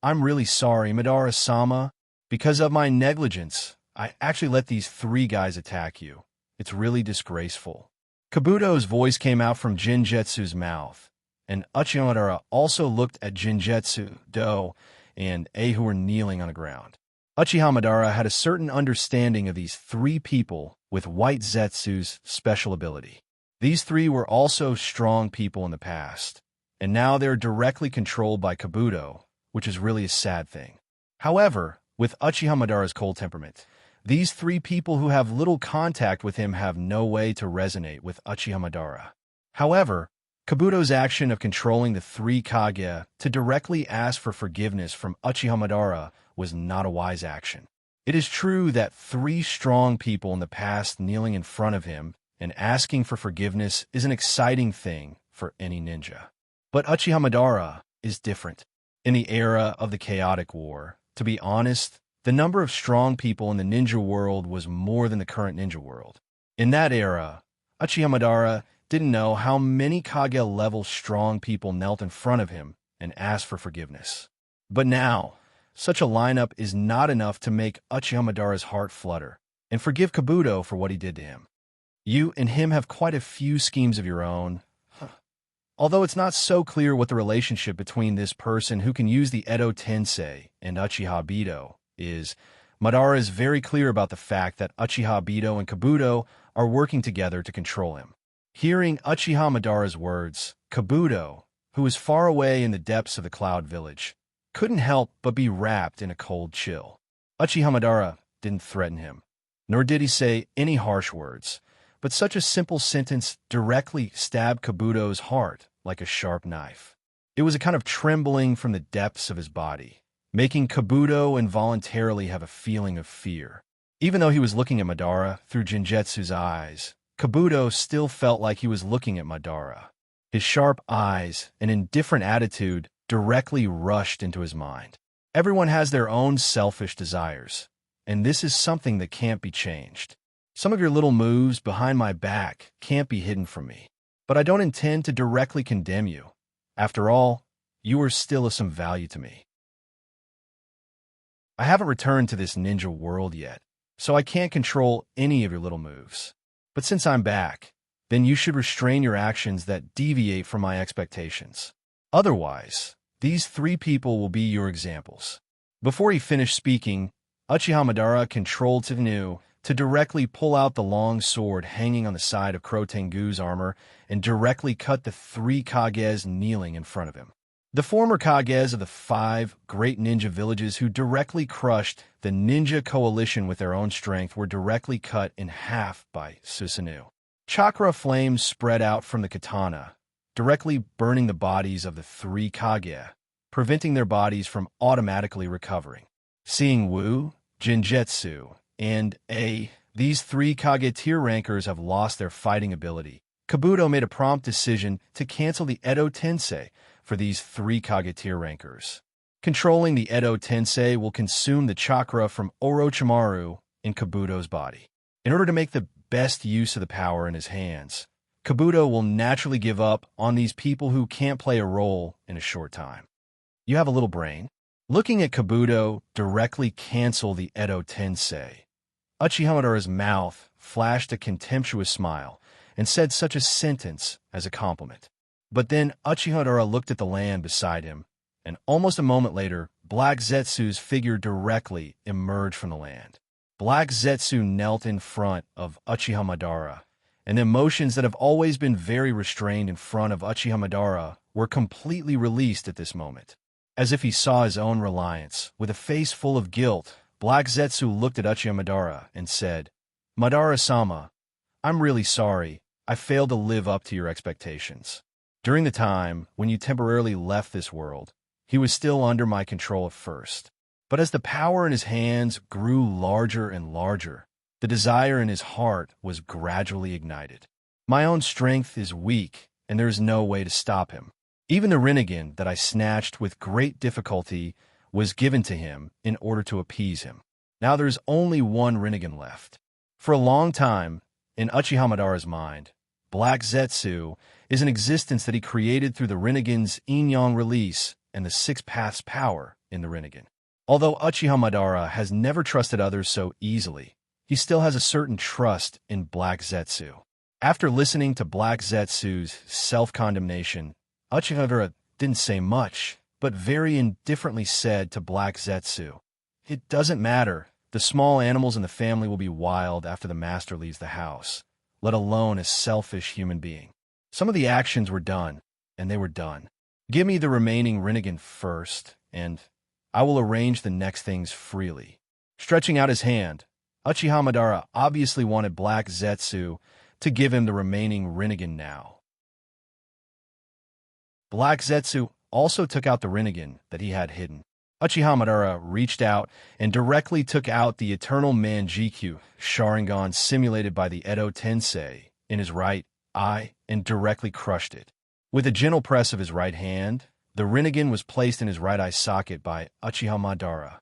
"I'm really sorry, Madara-sama. Because of my negligence, I actually let these three guys attack you. It's really disgraceful." Kabuto's voice came out from Jinjetsu's mouth, and Uchimadara also looked at Jinjetsu, Do, and A, who were kneeling on the ground. Uchiha Madara had a certain understanding of these three people with White Zetsu's special ability. These three were also strong people in the past, and now they're directly controlled by Kabuto, which is really a sad thing. However, with Uchiha Madara's cold temperament, these three people who have little contact with him have no way to resonate with Uchiha Madara. However, Kabuto's action of controlling the three Kage to directly ask for forgiveness from Uchiha Madara was not a wise action. It is true that three strong people in the past kneeling in front of him and asking for forgiveness is an exciting thing for any ninja. But Uchiha Madara is different. In the era of the chaotic war, to be honest, the number of strong people in the ninja world was more than the current ninja world. In that era, Uchiha Madara didn't know how many Kage-level strong people knelt in front of him and asked for forgiveness. But now, such a lineup is not enough to make Uchiha Madara's heart flutter and forgive Kabuto for what he did to him. You and him have quite a few schemes of your own. Although it's not so clear what the relationship between this person who can use the Edo Tensei and Uchiha Bido is, Madara is very clear about the fact that Uchiha Bido and Kabuto are working together to control him. Hearing Uchiha Madara's words, Kabuto, who was far away in the depths of the Cloud Village, couldn't help but be wrapped in a cold chill. Uchiha Madara didn't threaten him, nor did he say any harsh words, but such a simple sentence directly stabbed Kabuto's heart like a sharp knife. It was a kind of trembling from the depths of his body, making Kabuto involuntarily have a feeling of fear. Even though he was looking at Madara through Jinjetsu's eyes, Kabuto still felt like he was looking at Madara. His sharp eyes and indifferent attitude directly rushed into his mind. Everyone has their own selfish desires, and this is something that can't be changed. Some of your little moves behind my back can't be hidden from me, but I don't intend to directly condemn you. After all, you are still of some value to me. I haven't returned to this ninja world yet, so I can't control any of your little moves. But since I'm back, then you should restrain your actions that deviate from my expectations. Otherwise, these three people will be your examples. Before he finished speaking, Uchiha Madara controlled Tenu to directly pull out the long sword hanging on the side of Crow Tengu's armor and directly cut the three Kages kneeling in front of him. The former Kages of the 5 great ninja villages who directly crushed the ninja coalition with their own strength were directly cut in half by Susanoo. Chakra flames spread out from the katana, directly burning the bodies of the 3 Kage, preventing their bodies from automatically recovering. Seeing Wu, Jinjetsu, and these 3 Kage tier rankers have lost their fighting ability, Kabuto made a prompt decision to cancel the Edo Tensei for these 3 Kage tier rankers. Controlling the Edo Tensei will consume the chakra from Orochimaru in Kabuto's body. In order to make the best use of the power in his hands, Kabuto will naturally give up on these people who can't play a role in a short time. You have a little brain? Looking at Kabuto directly cancel the Edo Tensei, Uchiha Madara's mouth flashed a contemptuous smile and said such a sentence as a compliment. But then Uchiha Madara looked at the land beside him, and almost a moment later, Black Zetsu's figure directly emerged from the land. Black Zetsu knelt in front of Uchiha Madara, and the emotions that have always been very restrained in front of Uchiha Madara were completely released at this moment. As if he saw his own reliance, with a face full of guilt, Black Zetsu looked at Uchiha Madara and said, "Madara-sama, I'm really sorry. I failed to live up to your expectations. During the time when you temporarily left this world, he was still under my control at first. But as the power in his hands grew larger and larger, the desire in his heart was gradually ignited. My own strength is weak, and there is no way to stop him. Even the Rinnegan that I snatched with great difficulty was given to him in order to appease him. Now there's only one Rinnegan left. For a long time, in Uchiha Madara's mind, Black Zetsu is an existence that he created through the Rinnegan's Yin-Yang release and the Six Paths power in the Rinnegan. Although Uchiha Madara has never trusted others so easily, he still has a certain trust in Black Zetsu. After listening to Black Zetsu's self-condemnation, Uchiha Madara didn't say much, but very indifferently said to Black Zetsu, "It doesn't matter. The small animals in the family will be wild after the master leaves the house, let alone a selfish human being. Some of the actions were done, and they were done. Give me the remaining Rinnegan first, and I will arrange the next things freely." Stretching out his hand, Uchiha Madara obviously wanted Black Zetsu to give him the remaining Rinnegan now. Black Zetsu also took out the Rinnegan that he had hidden. Uchiha Madara reached out and directly took out the Eternal Manjikyu Sharingan simulated by the Edo Tensei in his right eye and directly crushed it. With a gentle press of his right hand, the Rinnegan was placed in his right eye socket by Uchiha Madara.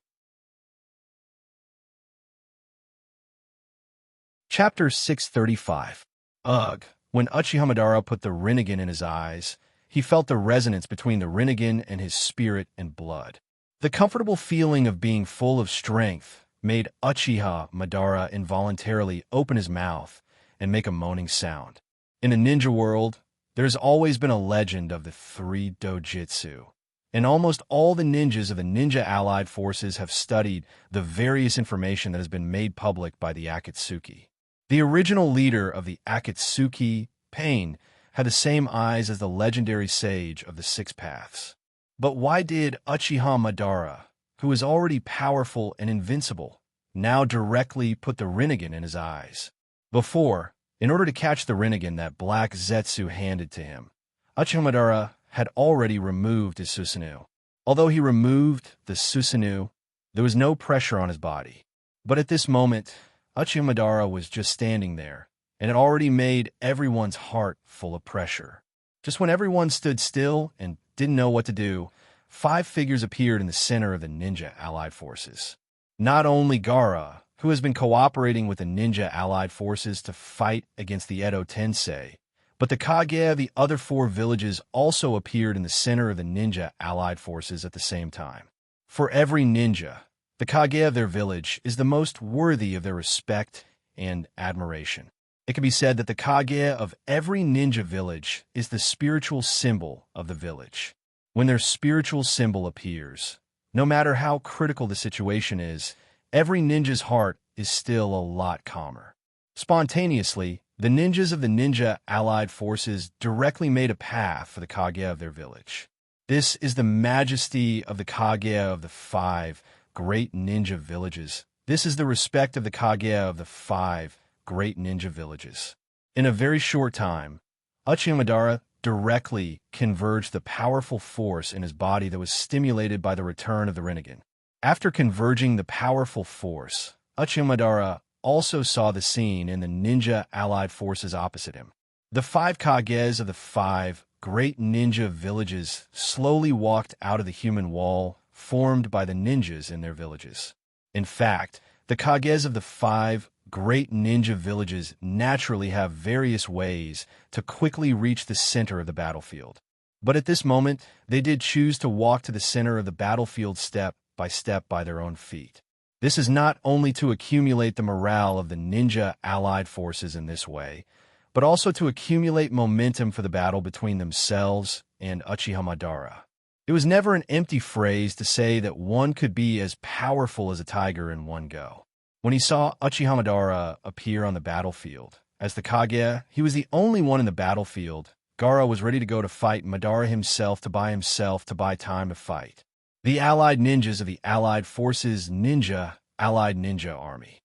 Chapter 635. Ugh. When Uchiha Madara put the Rinnegan in his eyes, he felt the resonance between the Rinnegan and his spirit and blood. The comfortable feeling of being full of strength made Uchiha Madara involuntarily open his mouth and make a moaning sound. In the ninja world, there's always been a legend of the three dojutsu, and almost all the ninjas of the Ninja Allied Forces have studied the various information that has been made public by the Akatsuki. The original leader of the Akatsuki, Pain, had the same eyes as the legendary sage of the Six Paths. But why did Uchiha Madara, who is already powerful and invincible, now directly put the Rinnegan in his eyes? Before, in order to catch the Rinnegan that Black Zetsu handed to him, Uchiha Madara had already removed his Susanoo. Although he removed the Susanoo, there was no pressure on his body. But at this moment, Uchiha Madara was just standing there, and it already made everyone's heart full of pressure. Just when everyone stood still and didn't know what to do, 5 figures appeared in the center of the Ninja Allied Forces. Not only Gaara, who has been cooperating with the Ninja Allied Forces to fight against the Edo Tensei, but the Kage of the other 4 villages also appeared in the center of the Ninja Allied Forces at the same time. For every ninja, the Kage of their village is the most worthy of their respect and admiration. It can be said that the Kage of every ninja village is the spiritual symbol of the village. When their spiritual symbol appears, no matter how critical the situation is, every ninja's heart is still a lot calmer. Spontaneously, the ninjas of the Ninja Allied Forces directly made a path for the Kage of their village. This is the majesty of the Kage of the 5 great ninja villages. This is the respect of the Kage of the 5 great ninja villages. In a very short time, Uchiha Madara directly converged the powerful force in his body that was stimulated by the return of the Rinnegan. After converging the powerful force, Uchiha Madara also saw the scene in the Ninja Allied Forces opposite him. The 5 Kages of the 5 great ninja villages slowly walked out of the human wall formed by the ninjas in their villages. In fact, the Kages of the 5 great ninja villages naturally have various ways to quickly reach the center of the battlefield. But at this moment, they did choose to walk to the center of the battlefield step by their own feet. This is not only to accumulate the morale of the Ninja Allied Forces in this way, but also to accumulate momentum for the battle between themselves and Uchiha Madara. It was never an empty phrase to say that one could be as powerful as a tiger in one go. When he saw Uchiha Madara appear on the battlefield, as the Kage, he was the only one in the battlefield. Gaara was ready to go to fight Madara himself to buy time to fight. The allied ninjas of the Allied Forces Allied Ninja Army.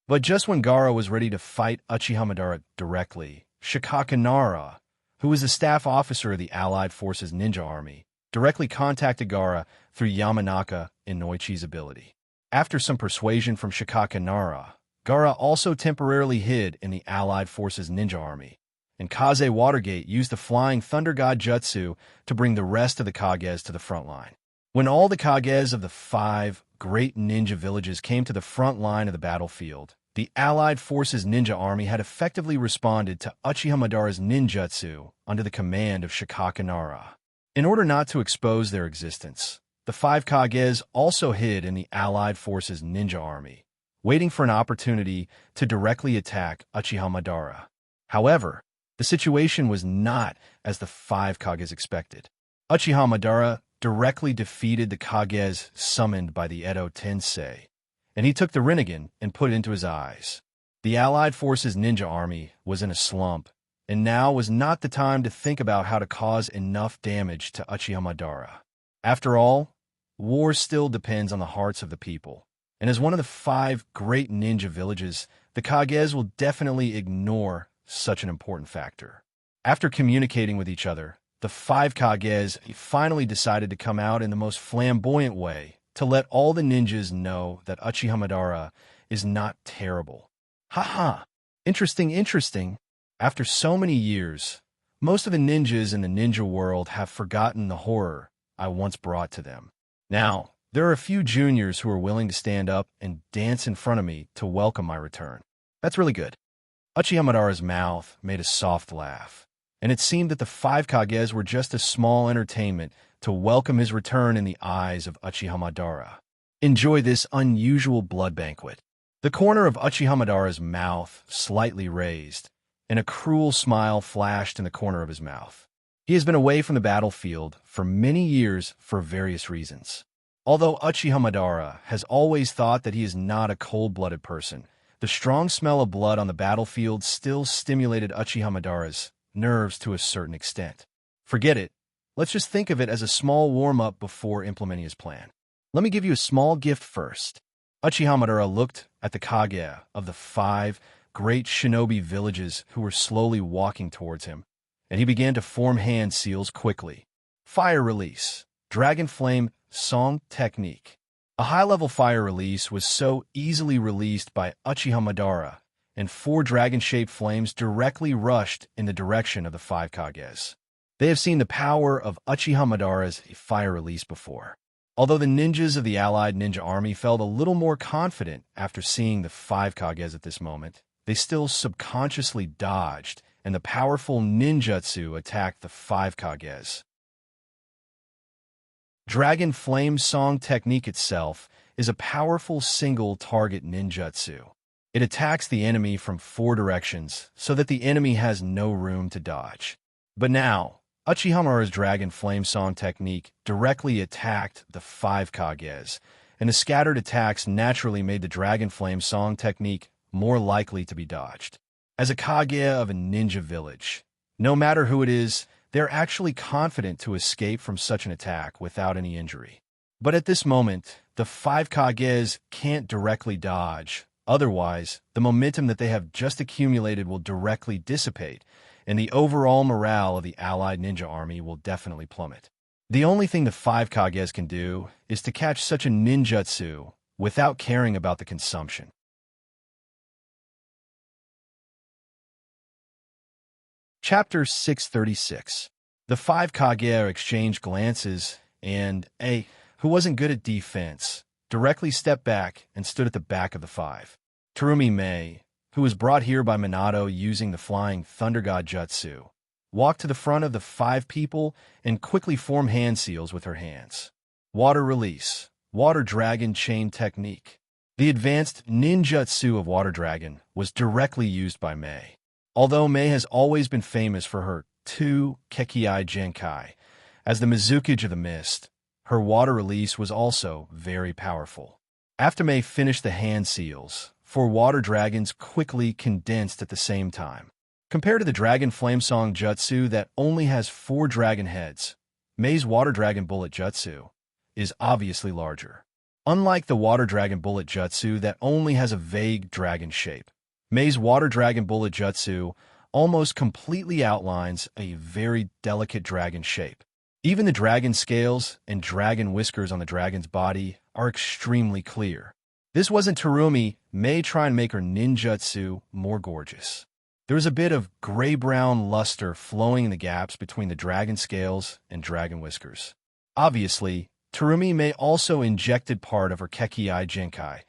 But just when Gaara was ready to fight Uchiha Madara directly, Shikakanara, who was the staff officer of the Allied Forces Ninja Army, directly contacted Gaara through Yamanaka Inoichi's ability. After some persuasion from Shikakanara, Gaara also temporarily hid in the Allied Forces Ninja Army, and Kaze Watergate used the Flying Thunder God Jutsu to bring the rest of the Kages to the front line. When all the Kages of the 5 great ninja villages came to the front line of the battlefield, the Allied Forces Ninja Army had effectively responded to Uchiha Madara's ninjutsu under the command of Shikaka Nara. In order not to expose their existence, the 5 Kages also hid in the Allied Forces Ninja Army, waiting for an opportunity to directly attack Uchiha Madara. However, the situation was not as the 5 Kages expected. Uchiha Madara directly defeated the Kages summoned by the Edo Tensei, and he took the Rinnegan and put it into his eyes. The Allied Forces Ninja Army was in a slump, and now was not the time to think about how to cause enough damage to Uchiha Madara. After all, war still depends on the hearts of the people, and as one of the 5 great ninja villages, the Kages will definitely ignore such an important factor. After communicating with each other, the 5 Kages finally decided to come out in the most flamboyant way to let all the ninjas know that Uchiha Madara is not terrible. Haha, interesting. After so many years, most of the ninjas in the ninja world have forgotten the horror I once brought to them. Now, there are a few juniors who are willing to stand up and dance in front of me to welcome my return. That's really good. Uchiha Madara's mouth made a soft laugh, and it seemed that the 5 Kages were just a small entertainment to welcome his return in the eyes of Uchiha Madara. Enjoy this unusual blood banquet. The corner of Uchiha Madara's mouth slightly raised, and a cruel smile flashed in the corner of his mouth. He has been away from the battlefield for many years for various reasons. Although Uchiha Madara has always thought that he is not a cold-blooded person, the strong smell of blood on the battlefield still stimulated Uchiha Madara's nerves to a certain extent. Forget it. Let's just think of it as a small warm-up before implementing his plan. Let me give you a small gift first. Uchiha Madara looked at the Kage of the 5 great shinobi villages who were slowly walking towards him, and he began to form hand seals quickly. Fire release. Dragon Flame Song Technique. A high-level fire release was so easily released by Uchiha Madara, and 4 dragon-shaped flames directly rushed in the direction of the 5 Kages. They have seen the power of Uchiha Madara's fire release before. Although the ninjas of the Allied Ninja Army felt a little more confident after seeing the 5 Kages at this moment, they still subconsciously dodged, and the powerful ninjutsu attacked the 5 Kages. Dragon Flame Song Technique itself is a powerful single-target ninjutsu. It attacks the enemy from 4 directions so that the enemy has no room to dodge. But now, Uchiha Madara's Dragon Flame Song Technique directly attacked the 5 Kages, and the scattered attacks naturally made the Dragon Flame Song Technique more likely to be dodged. As a Kage of a ninja village, no matter who it is, they're actually confident to escape from such an attack without any injury. But at this moment, the 5 Kages can't directly dodge. Otherwise, the momentum that they have just accumulated will directly dissipate, and the overall morale of the Allied Ninja Army will definitely plummet. The only thing the 5 Kages can do is to catch such a ninjutsu without caring about the consumption. Chapter 636. The 5 Kage exchanged glances, and A, who wasn't good at defense, directly stepped back and stood at the back of the 5. Terumi Mei, who was brought here by Minato using the Flying Thunder God Jutsu, walked to the front of the 5 people and quickly formed hand seals with her hands. Water Release. Water Dragon Chain Technique. The advanced ninjutsu of Water Dragon was directly used by Mei. Although Mei has always been famous for her 2 Kekkei Genkai as the Mizukage of the Mist, her water release was also very powerful. After Mei finished the hand seals, 4 water dragons quickly condensed at the same time. Compared to the Dragon Flame Song Jutsu that only has 4 dragon heads, Mei's Water Dragon Bullet Jutsu is obviously larger. Unlike the Water Dragon Bullet Jutsu that only has a vague dragon shape, Mei's Water Dragon Bullet Jutsu almost completely outlines a very delicate dragon shape. Even the dragon scales and dragon whiskers on the dragon's body are extremely clear. This wasn't Terumi Mei trying to make her ninjutsu more gorgeous. There was a bit of gray-brown luster flowing in the gaps between the dragon scales and dragon whiskers. Obviously, Terumi may also injected part of her Kekii Jinkai,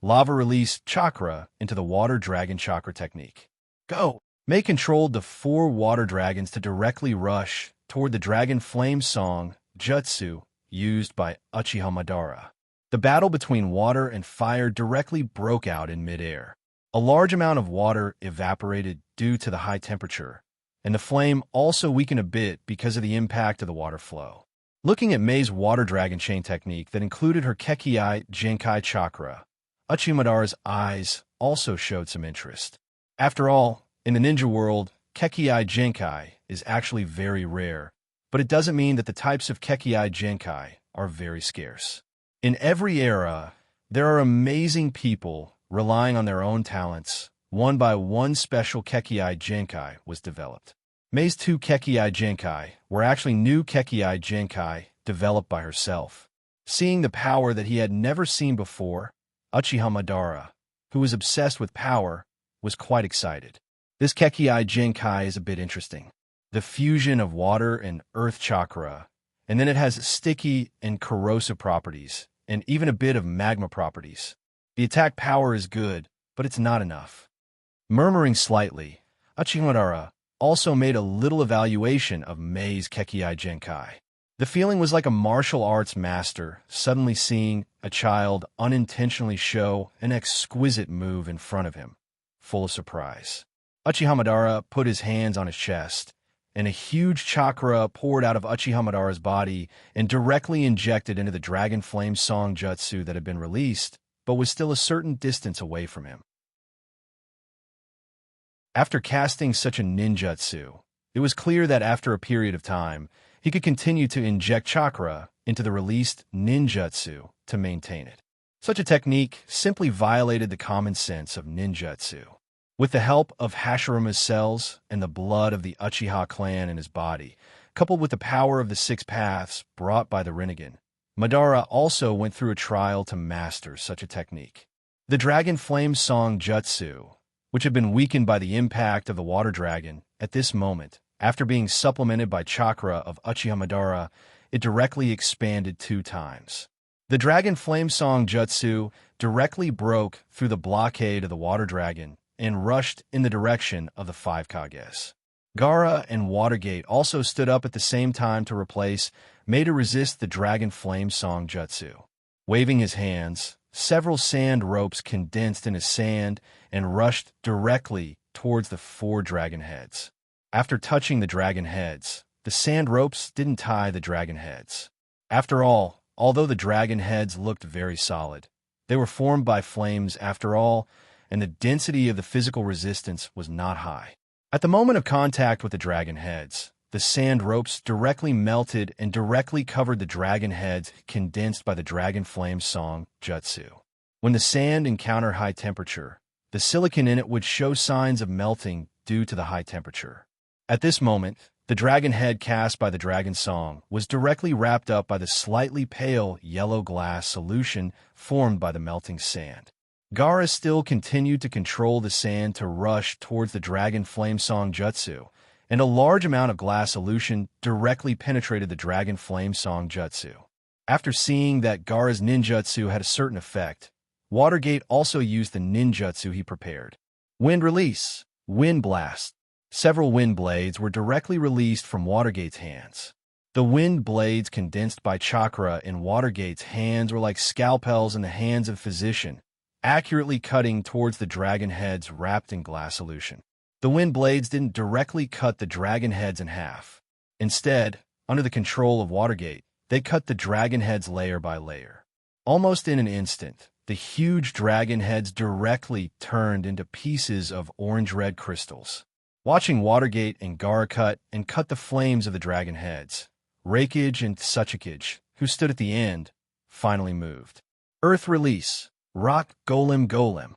lava-release chakra, into the water dragon chakra technique. Go! May controlled the 4 water dragons to directly rush toward the dragon flame song jutsu used by Uchiha Madara. The battle between water and fire directly broke out in midair. A large amount of water evaporated due to the high temperature, and the flame also weakened a bit because of the impact of the water flow. Looking at Mei's water dragon chain technique that included her Kekii Jinkai chakra, Uchiha Madara's eyes also showed some interest. After all, in the ninja world, Kekii Jinkai is actually very rare, but it doesn't mean that the types of Kekii Jinkai are very scarce. In every era, there are amazing people relying on their own talents. One by one special Kekii Jinkai was developed. Mei's 2 Kekii Jinkai were actually new Kekii Jinkai developed by herself. Seeing the power that he had never seen before, Uchiha Madara, who was obsessed with power, was quite excited. This Kekii Jinkai is a bit interesting. The fusion of water and earth chakra, and then it has sticky and corrosive properties, and even a bit of magma properties. The attack power is good, but it's not enough. Murmuring slightly, Uchiha Madara also made a little evaluation of Mei's Kekii Jinkai. The feeling was like a martial arts master suddenly seeing a child unintentionally show an exquisite move in front of him, full of surprise. Uchiha Madara put his hands on his chest, and a huge chakra poured out of Uchiha Madara's body and directly injected into the Dragon Flame Song Jutsu that had been released, but was still a certain distance away from him. After casting such a ninjutsu, it was clear that after a period of time, he could continue to inject chakra into the released ninjutsu to maintain it. Such a technique simply violated the common sense of ninjutsu. With the help of Hashiruma's cells and the blood of the Uchiha clan in his body, coupled with the power of the 6 paths brought by the Rinnegan, Madara also went through a trial to master such a technique. The Dragon Flame Song Jutsu, which had been weakened by the impact of the water dragon, at this moment, after being supplemented by chakra of Uchiha Madara, it directly expanded 2 times. The Dragon Flame Song Jutsu directly broke through the blockade of the water dragon and rushed in the direction of the 5 Kages. Gaara and Watergate also stood up at the same time to replace Mei to resist the Dragon Flame Song Jutsu. Waving his hands, several sand ropes condensed into sand and rushed directly towards the 4 dragon heads. After touching the dragon heads, the sand ropes didn't tie the dragon heads. After all, although the dragon heads looked very solid, they were formed by flames after all, and the density of the physical resistance was not high. At the moment of contact with the dragon heads, the sand ropes directly melted and directly covered the dragon heads condensed by the Dragon Flame Song Jutsu. When the sand encountered high temperature, the silicon in it would show signs of melting due to the high temperature. At this moment, the dragon head cast by the Dragon Song was directly wrapped up by the slightly pale yellow glass solution formed by the melting sand. Gaara still continued to control the sand to rush towards the Dragon Flame Song Jutsu, and a large amount of glass solution directly penetrated the Dragon Flame Song Jutsu. After seeing that Gaara's ninjutsu had a certain effect, Watergate also used the ninjutsu he prepared. Wind Release, Wind Blast. Several wind blades were directly released from Watergate's hands. The wind blades condensed by chakra in Watergate's hands were like scalpels in the hands of a physician, accurately cutting towards the dragon heads wrapped in glass solution. The wind blades didn't directly cut the dragon heads in half. Instead, under the control of Watergate, they cut the dragon heads layer by layer. Almost in an instant, the huge dragon heads directly turned into pieces of orange-red crystals. Watching Watergate and Gaara cut the flames of the dragon heads, Raikage and Tsuchikage, who stood at the end, finally moved. Earth Release, Rock Golem Golem.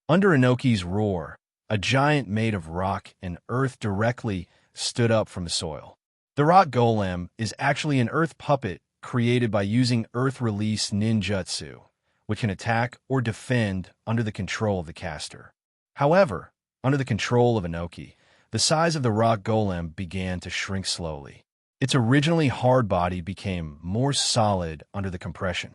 Under Inoki's roar, a giant made of rock and earth directly stood up from the soil. The Rock Golem is actually an earth puppet created by using Earth Release ninjutsu, which can attack or defend under the control of the caster. However, Under the control of Inoki, the size of the rock golem began to shrink slowly. Its originally hard body became more solid under the compression.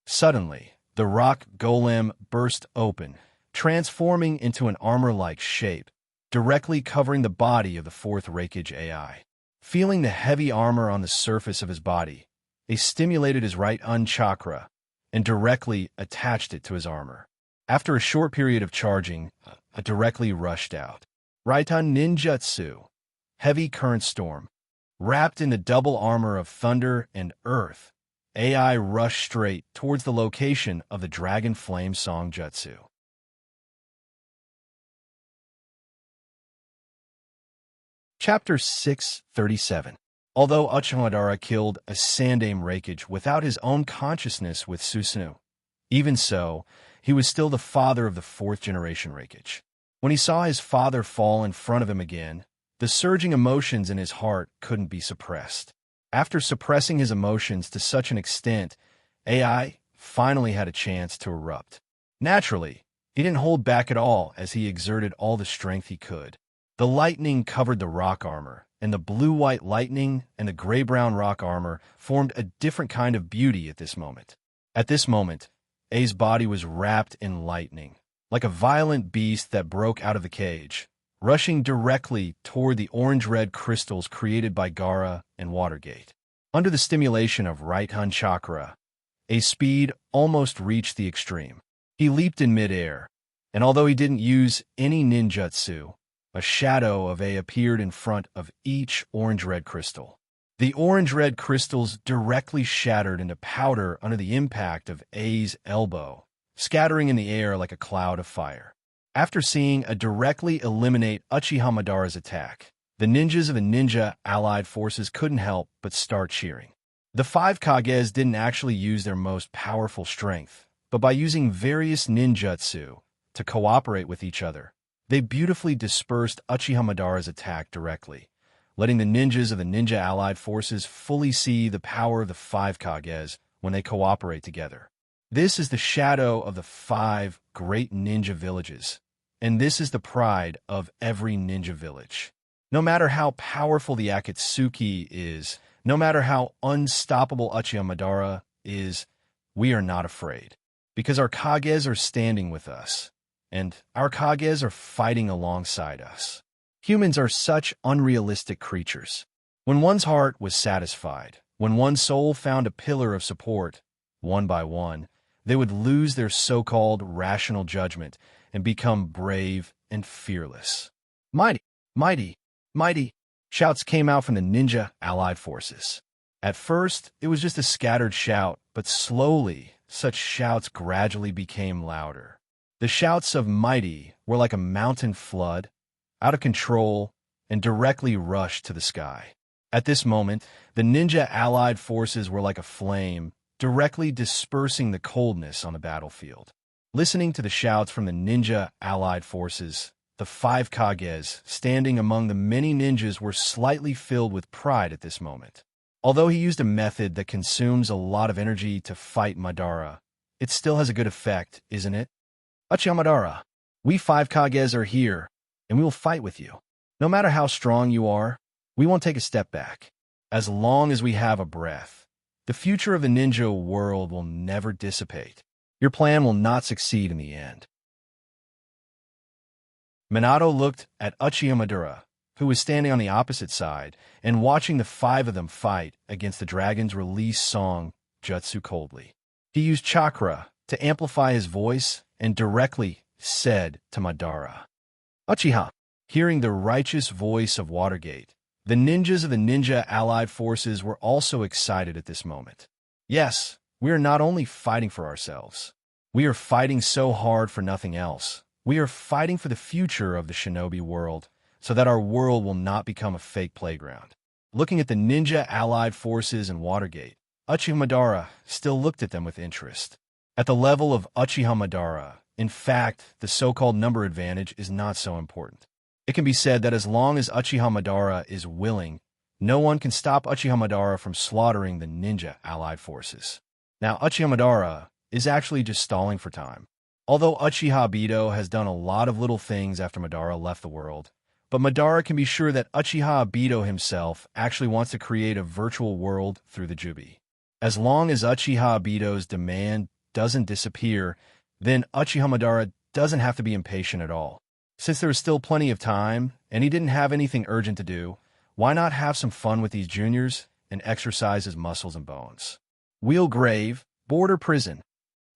Suddenly, the rock golem burst open, transforming into an armor-like shape, directly covering the body of the fourth Reikage AI. Feeling the heavy armor on the surface of his body, he stimulated his right chakra and directly attached it to his armor. After a short period of charging, it directly rushed out. Raitan Ninjutsu, heavy current storm. Wrapped in the double armor of thunder and earth, AI rushed straight towards the location of the Dragon Flame Song Jutsu. Chapter 637. Although Uchiha killed a Sandaime Reikage without his own consciousness with Susanoo, even so, he was still the father of the fourth-generation Reikage. When he saw his father fall in front of him again, the surging emotions in his heart couldn't be suppressed. After suppressing his emotions to such an extent, AI finally had a chance to erupt. Naturally, he didn't hold back at all as he exerted all the strength he could. The lightning covered the rock armor, and the blue-white lightning and the gray-brown rock armor formed a different kind of beauty at this moment. At this moment, A's body was wrapped in lightning, like a violent beast that broke out of the cage, rushing directly toward the orange-red crystals created by Gaara and Watergate. Under the stimulation of right hand chakra, A's speed almost reached the extreme. He leaped in midair, and although he didn't use any ninjutsu, a shadow of A appeared in front of each orange-red crystal. The orange-red crystals directly shattered into powder under the impact of A's elbow, scattering in the air like a cloud of fire. After seeing a directly eliminate Uchiha Madara's attack, the ninjas of the ninja allied forces couldn't help but start cheering. The five Kages didn't actually use their most powerful strength, but by using various ninjutsu to cooperate with each other, they beautifully dispersed Uchiha Madara's attack directly, letting the ninjas of the ninja allied forces fully see the power of the five Kages when they cooperate together. This is the shadow of the five great ninja villages, and this is the pride of every ninja village. No matter how powerful the Akatsuki is, no matter how unstoppable Uchiha Madara is, we are not afraid, because our Kages are standing with us, and our Kages are fighting alongside us. Humans are such unrealistic creatures. When one's heart was satisfied, when one's soul found a pillar of support, one by one, they would lose their so-called rational judgment and become brave and fearless. Mighty, mighty, mighty, shouts came out from the ninja allied forces. At first, it was just a scattered shout, but slowly, such shouts gradually became louder. The shouts of mighty were like a mountain flood, out of control, and directly rushed to the sky. At this moment, the ninja allied forces were like a flame, directly dispersing the coldness on the battlefield. Listening to the shouts from the ninja allied forces, the five Kages, standing among the many ninjas, were slightly filled with pride at this moment. Although he used a method that consumes a lot of energy to fight Madara, it still has a good effect, isn't it? Uchiha Madara, we five Kages are here, and we will fight with you. No matter how strong you are, we won't take a step back. As long as we have a breath, the future of the ninja world will never dissipate. Your plan will not succeed in the end. Minato looked at Uchiha Madara, who was standing on the opposite side, and watching the five of them fight against the dragon's release song, Jutsu coldly. He used chakra to amplify his voice and directly said to Madara, Uchiha. Hearing the righteous voice of Watergate, the ninjas of the ninja allied forces were also excited at this moment. Yes, we are not only fighting for ourselves. We are fighting so hard for nothing else. We are fighting for the future of the shinobi world, so that our world will not become a fake playground. Looking at the ninja allied forces and Watergate, Uchiha Madara still looked at them with interest. At the level of Uchiha Madara, in fact, the so-called number advantage is not so important. It can be said that as long as Uchiha Madara is willing, no one can stop Uchiha Madara from slaughtering the ninja allied forces. Now, Uchiha Madara is actually just stalling for time. Although Uchiha Obito has done a lot of little things after Madara left the world, but Madara can be sure that Uchiha Obito himself actually wants to create a virtual world through the Jubi. As long as Uchiha Obito's demand doesn't disappear, then Uchiha Madara doesn't have to be impatient at all. Since there is still plenty of time, and he didn't have anything urgent to do, why not have some fun with these juniors and exercise his muscles and bones? Wheel Grave, Border Prison.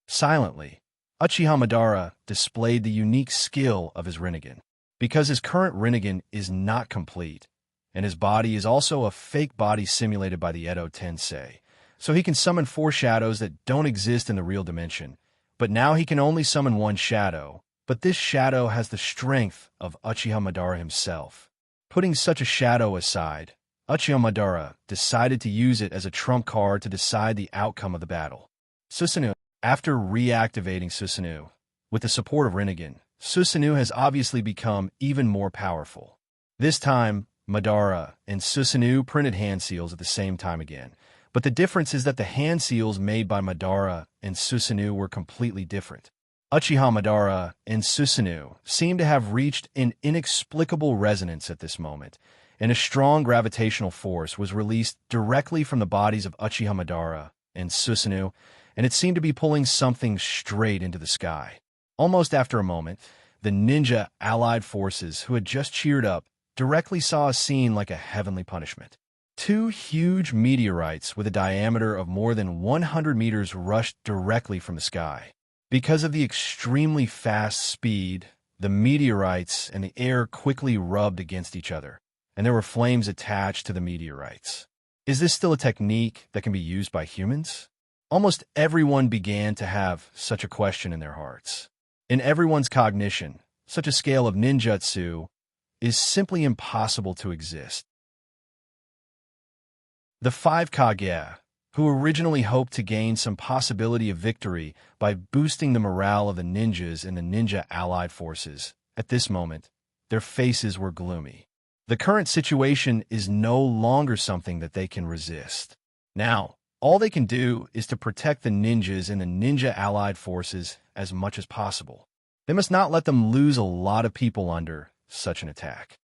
Silently, Uchiha Madara displayed the unique skill of his Rinnegan. Because his current Rinnegan is not complete, and his body is also a fake body simulated by the Edo Tensei, so he can summon 4 shadows that don't exist in the real dimension. But now he can only summon 1 shadow, but this shadow has the strength of Uchiha Madara himself. Putting such a shadow aside, Uchiha Madara decided to use it as a trump card to decide the outcome of the battle. Susanoo. After reactivating Susanoo, with the support of Rinnegan, Susanoo has obviously become even more powerful. This time, Madara and Susanoo printed hand seals at the same time again, but the difference is that the hand seals made by Madara and Susanoo were completely different. Uchiha Madara and Susanoo seem to have reached an inexplicable resonance at this moment, and a strong gravitational force was released directly from the bodies of Uchiha Madara and Susanoo, and it seemed to be pulling something straight into the sky. Almost after a moment, the ninja allied forces who had just cheered up directly saw a scene like a heavenly punishment. 2 huge meteorites with a diameter of more than 100 meters rushed directly from the sky. Because of the extremely fast speed, the meteorites and the air quickly rubbed against each other, and there were flames attached to the meteorites. Is this still a technique that can be used by humans? Almost everyone began to have such a question in their hearts. In everyone's cognition, such a scale of ninjutsu is simply impossible to exist. The 5 Kage, who originally hoped to gain some possibility of victory by boosting the morale of the ninjas and the ninja allied forces, at this moment, their faces were gloomy. The current situation is no longer something that they can resist. Now, all they can do is to protect the ninjas and the ninja allied forces as much as possible. They must not let them lose a lot of people under such an attack.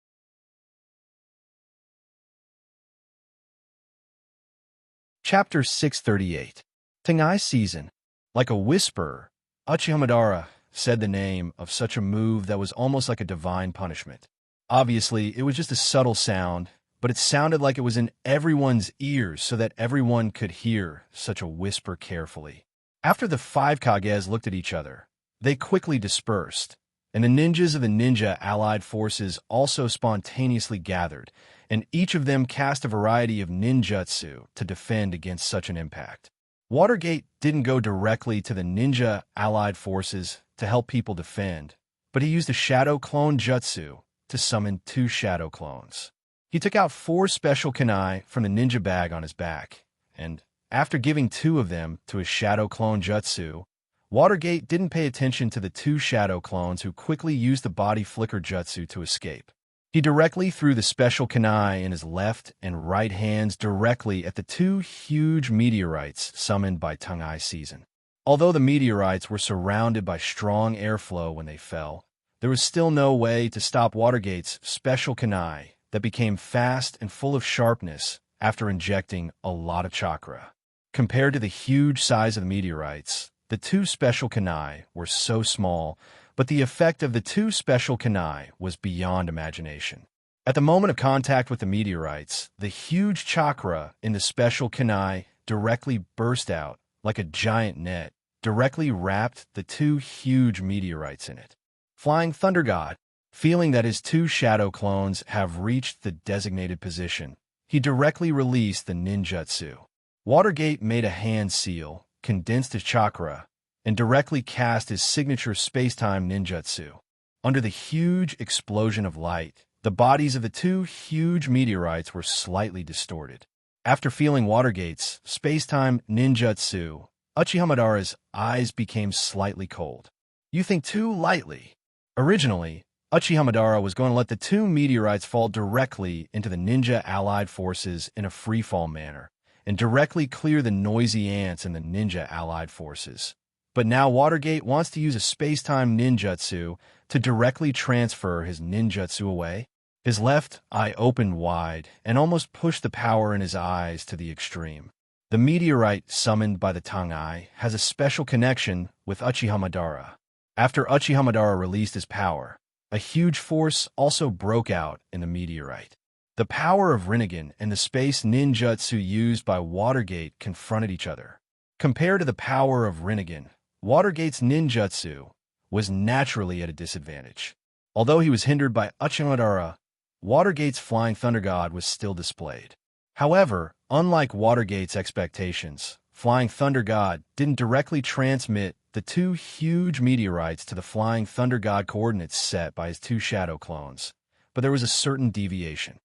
Chapter 638. Tengai Season. Like a whisper, Uchiha Madara said the name of such a move that was almost like a divine punishment. Obviously, it was just a subtle sound, but it sounded like it was in everyone's ears so that everyone could hear such a whisper carefully. After the 5 Kages looked at each other, they quickly dispersed, and the ninjas of the ninja allied forces also spontaneously gathered, and each of them cast a variety of ninjutsu to defend against such an impact. Watergate didn't go directly to the ninja allied forces to help people defend, but he used a shadow clone jutsu to summon 2 shadow clones. He took out 4 special kunai from the ninja bag on his back, and after giving 2 of them to his shadow clone jutsu, Watergate didn't pay attention to the 2 shadow clones who quickly used the body flicker jutsu to escape. He directly threw the special kunai in his left and right hands directly at the 2 huge meteorites summoned by Tengai Season. Although the meteorites were surrounded by strong airflow when they fell, there was still no way to stop Watergate's special kunai that became fast and full of sharpness after injecting a lot of chakra. Compared to the huge size of the meteorites, the 2 special kunai were so small, but the effect of the 2 special kunai was beyond imagination. At the moment of contact with the meteorites, the huge chakra in the special kunai directly burst out like a giant net, directly wrapped the 2 huge meteorites in it. Flying Thunder God, feeling that his 2 shadow clones have reached the designated position, he directly released the ninjutsu. Watergate made a hand seal, condensed his chakra, and directly cast his signature space-time ninjutsu. Under the huge explosion of light, the bodies of the 2 huge meteorites were slightly distorted. After feeling Watergate's space-time ninjutsu, Uchiha Madara's eyes became slightly cold. You think too lightly. Originally, Uchiha Madara was going to let the 2 meteorites fall directly into the ninja allied forces in a freefall manner, and directly clear the noisy ants in the ninja allied forces. But now Watergate wants to use a space-time ninjutsu to directly transfer his ninjutsu away. His left eye opened wide and almost pushed the power in his eyes to the extreme. The meteorite summoned by the tongue eye has a special connection with Uchiha Madara. After Uchiha Madara released his power, a huge force also broke out in the meteorite. The power of Rinnegan and the space ninjutsu used by Watergate confronted each other. Compared to the power of Rinnegan, Watergate's ninjutsu was naturally at a disadvantage. Although he was hindered by Uchiha Madara, Watergate's Flying Thunder God was still displayed. However, unlike Watergate's expectations, Flying Thunder God didn't directly transmit the two huge meteorites to the Flying Thunder God coordinates set by his two shadow clones, but there was a certain deviation.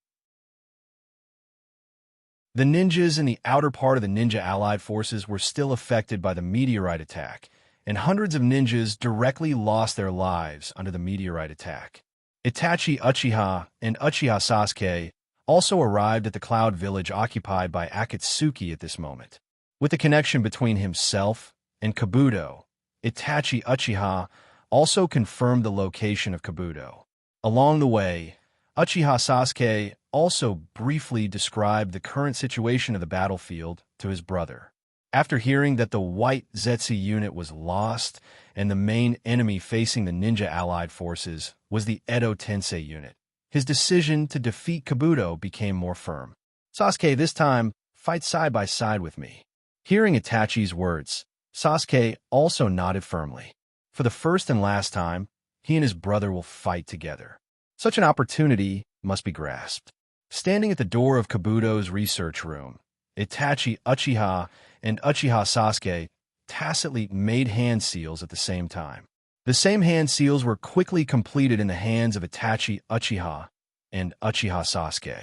The ninjas in the outer part of the ninja allied forces were still affected by the meteorite attack, and hundreds of ninjas directly lost their lives under the meteorite attack. Itachi Uchiha and Uchiha Sasuke also arrived at the Cloud Village occupied by Akatsuki at this moment. With the connection between himself and Kabuto, Itachi Uchiha also confirmed the location of Kabuto. Along the way, Uchiha Sasuke also briefly described the current situation of the battlefield to his brother. After hearing that the White Zetsu unit was lost and the main enemy facing the ninja allied forces was the Edo Tensei unit, his decision to defeat Kabuto became more firm. Sasuke, this time, fight side by side with me. Hearing Itachi's words, Sasuke also nodded firmly. For the first and last time, he and his brother will fight together. Such an opportunity must be grasped. Standing at the door of Kabuto's research room, Itachi Uchiha and Uchiha Sasuke tacitly made hand seals at the same time. The same hand seals were quickly completed in the hands of Itachi Uchiha and Uchiha Sasuke.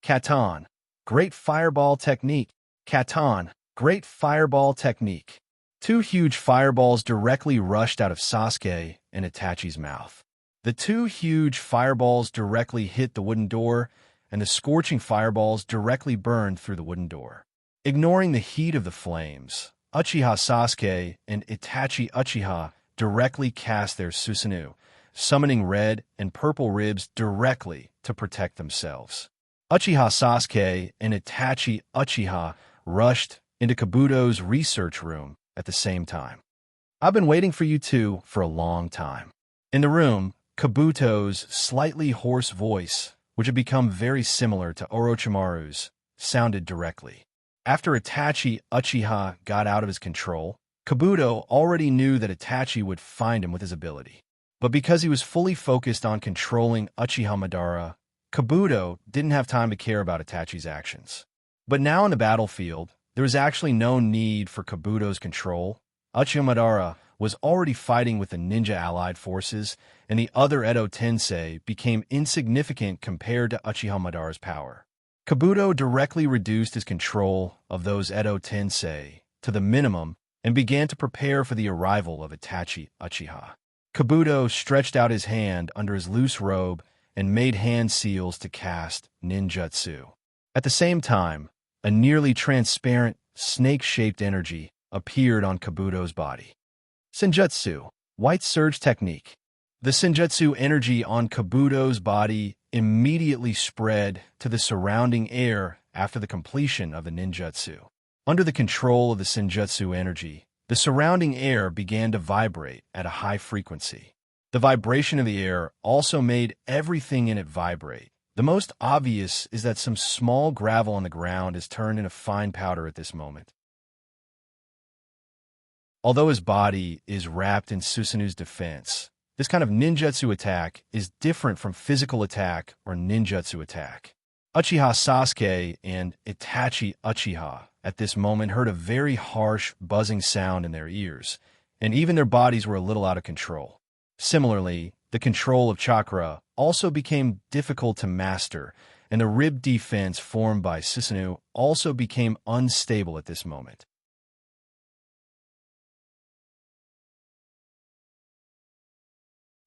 Katan, great fireball technique. Katan, great fireball technique. Two huge fireballs directly rushed out of Sasuke and Itachi's mouth. The two huge fireballs directly hit the wooden door, and the scorching fireballs directly burned through the wooden door. Ignoring the heat of the flames, Uchiha Sasuke and Itachi Uchiha directly cast their Susanoo, summoning red and purple ribs directly to protect themselves. Uchiha Sasuke and Itachi Uchiha rushed into Kabuto's research room at the same time. I've been waiting for you two for a long time. In the room, Kabuto's slightly hoarse voice, which had become very similar to Orochimaru's, sounded directly. After Itachi Uchiha got out of his control, Kabuto already knew that Itachi would find him with his ability. But because he was fully focused on controlling Uchiha Madara, Kabuto didn't have time to care about Itachi's actions. But now in the battlefield, there was actually no need for Kabuto's control. Uchiha Madara was already fighting with the ninja allied forces, and the other Edo Tensei became insignificant compared to Uchiha Madara's power. Kabuto directly reduced his control of those Edo Tensei to the minimum and began to prepare for the arrival of Itachi Uchiha. Kabuto stretched out his hand under his loose robe and made hand seals to cast ninjutsu. At the same time, a nearly transparent, snake-shaped energy appeared on Kabuto's body. Senjutsu, White Surge Technique. The Senjutsu energy on Kabuto's body immediately spread to the surrounding air after the completion of the ninjutsu. Under the control of the Senjutsu energy, the surrounding air began to vibrate at a high frequency. The vibration of the air also made everything in it vibrate. The most obvious is that some small gravel on the ground is turned into fine powder at this moment. Although his body is wrapped in Susanu's defense, this kind of ninjutsu attack is different from physical attack or ninjutsu attack. Uchiha Sasuke and Itachi Uchiha at this moment heard a very harsh, buzzing sound in their ears, and even their bodies were a little out of control. Similarly, the control of chakra also became difficult to master, and the rib defense formed by Susanu also became unstable at this moment.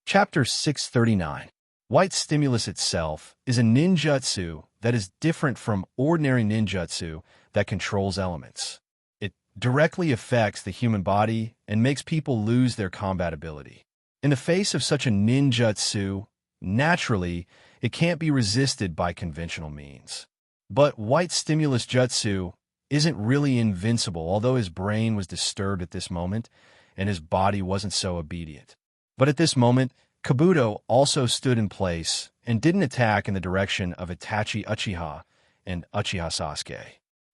Chapter 639. White Stimulus itself is a ninjutsu that is different from ordinary ninjutsu that controls elements. It directly affects the human body and makes people lose their combat ability. In the face of such a ninjutsu, naturally, it can't be resisted by conventional means. But White Stimulus Jutsu isn't really invincible, although his brain was disturbed at this moment and his body wasn't so obedient. But at this moment, Kabuto also stood in place and didn't attack in the direction of Itachi Uchiha and Uchiha Sasuke.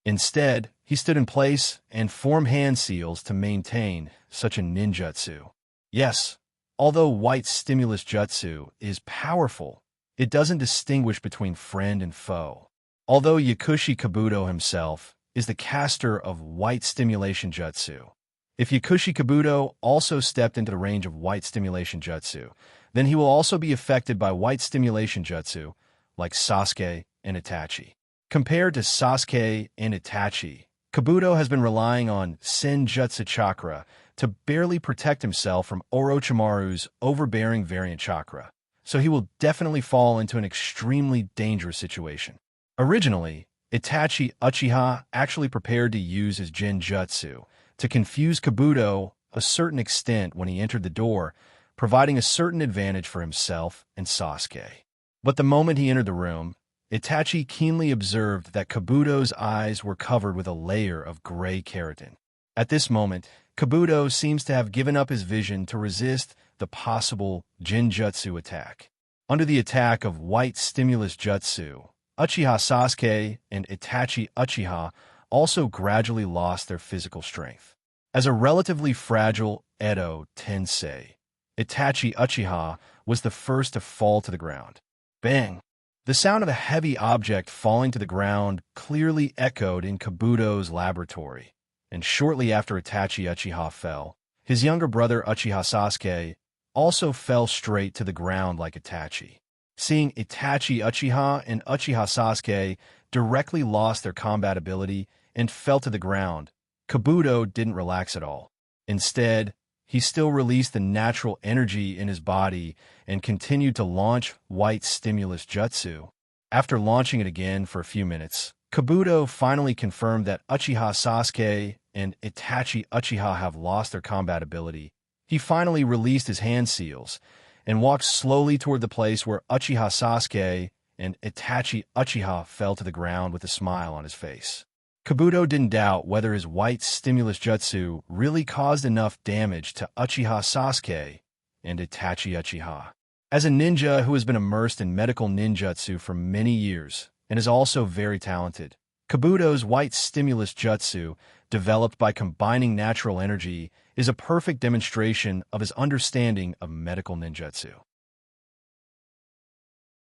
Instead, he stood in place and formed hand seals to maintain such a ninjutsu. Yes, although White Stimulus Jutsu is powerful, it doesn't distinguish between friend and foe. Although Yakushi Kabuto himself is the caster of White Stimulation Jutsu, if Yakushi Kabuto also stepped into the range of White Stimulation Jutsu, then he will also be affected by White Stimulation Jutsu, like Sasuke and Itachi. Compared to Sasuke and Itachi, Kabuto has been relying on Senjutsu Chakra to barely protect himself from Orochimaru's overbearing variant chakra, so he will definitely fall into an extremely dangerous situation. Originally, Itachi Uchiha actually prepared to use his Genjutsu to confuse Kabuto a certain extent when he entered the door, providing a certain advantage for himself and Sasuke. But the moment he entered the room, Itachi keenly observed that Kabuto's eyes were covered with a layer of gray keratin. At this moment, Kabuto seems to have given up his vision to resist the possible Genjutsu attack. Under the attack of White Stimulus Jutsu, Uchiha Sasuke and Itachi Uchiha also gradually lost their physical strength. As a relatively fragile Edo Tensei, Itachi Uchiha was the first to fall to the ground. Bang! The sound of a heavy object falling to the ground clearly echoed in Kabuto's laboratory, and shortly after Itachi Uchiha fell, his younger brother Uchiha Sasuke also fell straight to the ground like Itachi. Seeing Itachi Uchiha and Uchiha Sasuke directly lost their combat ability and fell to the ground, Kabuto didn't relax at all. Instead, he still released the natural energy in his body and continued to launch White Stimulus Jutsu. After launching it again for a few minutes, Kabuto finally confirmed that Uchiha Sasuke and Itachi Uchiha have lost their combat ability. He finally released his hand seals and walked slowly toward the place where Uchiha Sasuke and Itachi Uchiha fell to the ground with a smile on his face. Kabuto didn't doubt whether his White Stimulus Jutsu really caused enough damage to Uchiha Sasuke and Itachi Uchiha. As a ninja who has been immersed in medical ninjutsu for many years and is also very talented, Kabuto's White Stimulus Jutsu, developed by combining natural energy, is a perfect demonstration of his understanding of medical ninjutsu.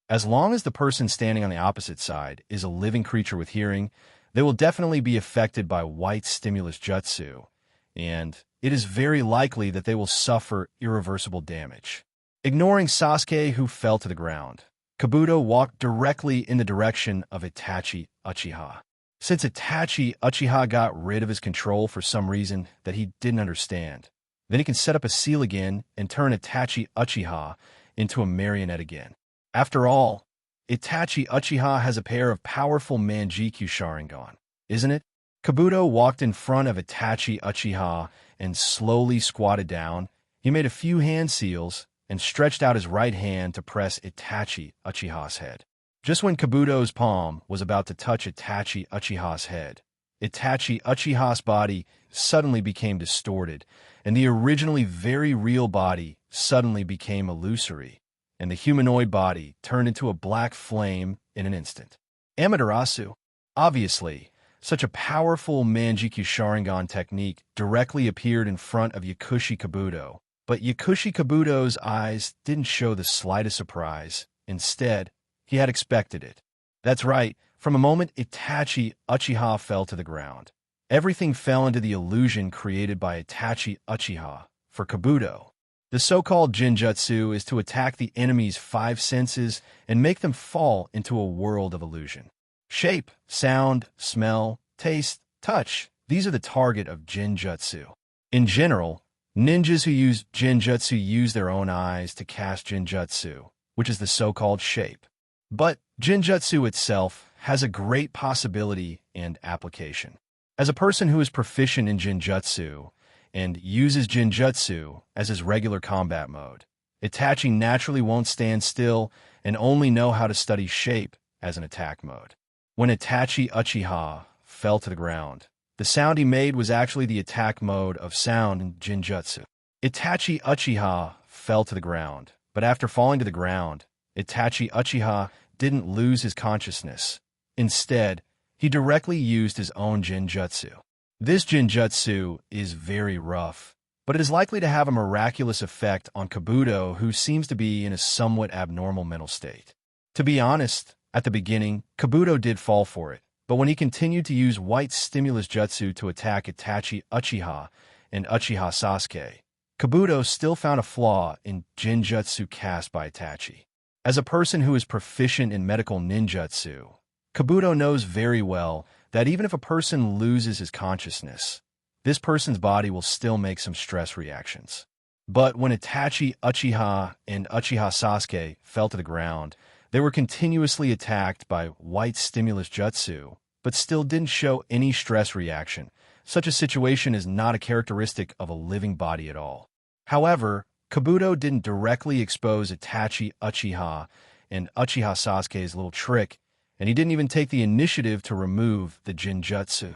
As long as the person standing on the opposite side is a living creature with hearing, they will definitely be affected by White Stimulus Jutsu, and it is very likely that they will suffer irreversible damage. Ignoring Sasuke, who fell to the ground, Kabuto walked directly in the direction of Itachi Uchiha. Since Itachi Uchiha got rid of his control for some reason that he didn't understand, then he can set up a seal again and turn Itachi Uchiha into a marionette again. After all, Itachi Uchiha has a pair of powerful Manjikyu Sharingan, isn't it? Kabuto walked in front of Itachi Uchiha and slowly squatted down. He made a few hand seals and stretched out his right hand to press Itachi Uchiha's head. Just when Kabuto's palm was about to touch Itachi Uchiha's head, Itachi Uchiha's body suddenly became distorted, and the originally very real body suddenly became illusory, and the humanoid body turned into a black flame in an instant. Amaterasu. Obviously, such a powerful Manjikyu Sharingan technique directly appeared in front of Yakushi Kabuto, but Yakushi Kabuto's eyes didn't show the slightest surprise. Instead, he had expected it. That's right, from a moment Itachi Uchiha fell to the ground, everything fell into the illusion created by Itachi Uchiha. For Kabuto, the so-called Genjutsu is to attack the enemy's 5 senses and make them fall into a world of illusion. Shape, sound, smell, taste, touch, these are the target of Genjutsu. In general, ninjas who use Genjutsu use their own eyes to cast Genjutsu, which is the so-called shape. But Genjutsu itself has a great possibility and application. As a person who is proficient in Jinjutsu and uses Jinjutsu as his regular combat mode, Itachi naturally won't stand still and only know how to study shape as an attack mode. When Itachi Uchiha fell to the ground, the sound he made was actually the attack mode of sound in Jinjutsu. Itachi Uchiha fell to the ground, but after falling to the ground, Itachi Uchiha didn't lose his consciousness. Instead, he directly used his own Jinjutsu. This Jinjutsu is very rough, but it is likely to have a miraculous effect on Kabuto, who seems to be in a somewhat abnormal mental state. To be honest, at the beginning, Kabuto did fall for it, but when he continued to use White Stimulus Jutsu to attack Itachi Uchiha and Uchiha Sasuke, Kabuto still found a flaw in Jinjutsu cast by Itachi. As a person who is proficient in medical ninjutsu, Kabuto knows very well that even if a person loses his consciousness, this person's body will still make some stress reactions. But when Itachi Uchiha and Uchiha Sasuke fell to the ground, they were continuously attacked by White Stimulus Jutsu, but still didn't show any stress reaction. Such a situation is not a characteristic of a living body at all. However, Kabuto didn't directly expose Itachi Uchiha and Uchiha Sasuke's little trick, and he didn't even take the initiative to remove the Jinjutsu.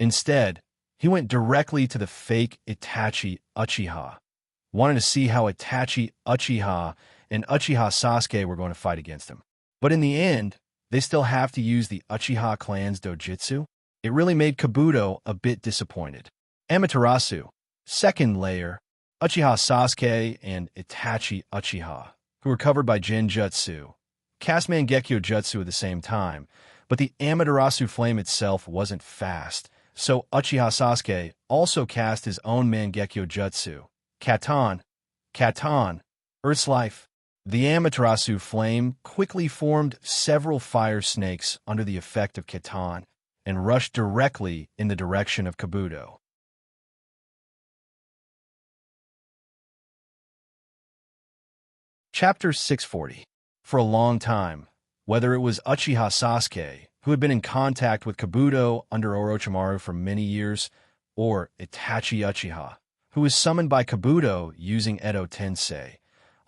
Instead, he went directly to the fake Itachi Uchiha, wanting to see how Itachi Uchiha and Uchiha Sasuke were going to fight against him. But in the end, they still have to use the Uchiha clan's dojutsu. It really made Kabuto a bit disappointed. Amaterasu, second layer, Uchiha Sasuke and Itachi Uchiha, who were covered by Jinjutsu, cast Mangekyo Jutsu at the same time, but the Amaterasu flame itself wasn't fast, so Uchiha Sasuke also cast his own Mangekyo Jutsu, Katan, Earth's Life. The Amaterasu flame quickly formed several fire snakes under the effect of Katan and rushed directly in the direction of Kabuto. Chapter 640. For a long time, whether it was Uchiha Sasuke, who had been in contact with Kabuto under Orochimaru for many years, or Itachi Uchiha, who was summoned by Kabuto using Edo Tensei,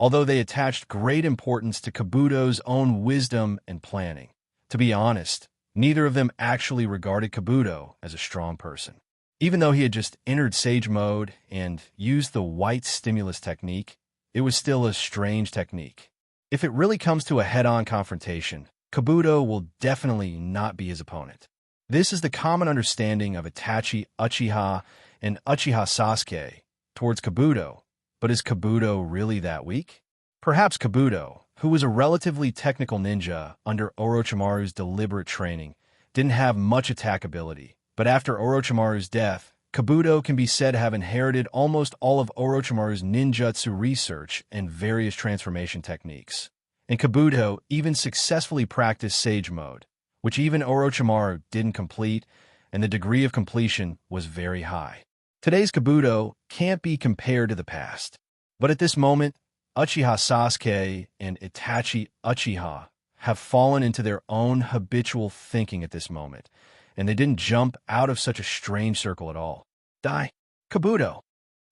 although they attached great importance to Kabuto's own wisdom and planning. To be honest, neither of them actually regarded Kabuto as a strong person. Even though he had just entered Sage Mode and used the White Stimulus technique, it was still a strange technique. If it really comes to a head-on confrontation, Kabuto will definitely not be his opponent. This is the common understanding of Itachi Uchiha and Uchiha Sasuke towards Kabuto, but is Kabuto really that weak? Perhaps Kabuto, who was a relatively technical ninja under Orochimaru's deliberate training, didn't have much attack ability, but after Orochimaru's death, Kabuto can be said to have inherited almost all of Orochimaru's ninjutsu research and various transformation techniques. And Kabuto even successfully practiced Sage Mode, which even Orochimaru didn't complete, and the degree of completion was very high. Today's Kabuto can't be compared to the past, but at this moment, Uchiha Sasuke and Itachi Uchiha have fallen into their own habitual thinking at this moment, and they didn't jump out of such a strange circle at all. Kabuto.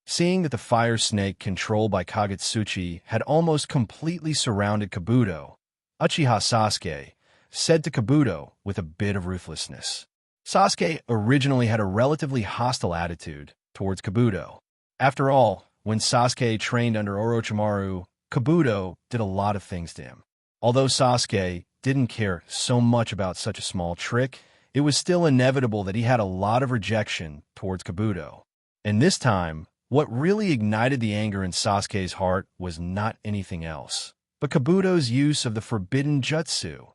Seeing that the fire snake controlled by Kagutsuchi had almost completely surrounded Kabuto, Uchiha Sasuke said to Kabuto with a bit of ruthlessness. Sasuke originally had a relatively hostile attitude towards Kabuto. After all, when Sasuke trained under Orochimaru, Kabuto did a lot of things to him. Although Sasuke didn't care so much about such a small trick, it was still inevitable that he had a lot of rejection towards Kabuto. And this time, what really ignited the anger in Sasuke's heart was not anything else, but Kabuto's use of the forbidden jutsu,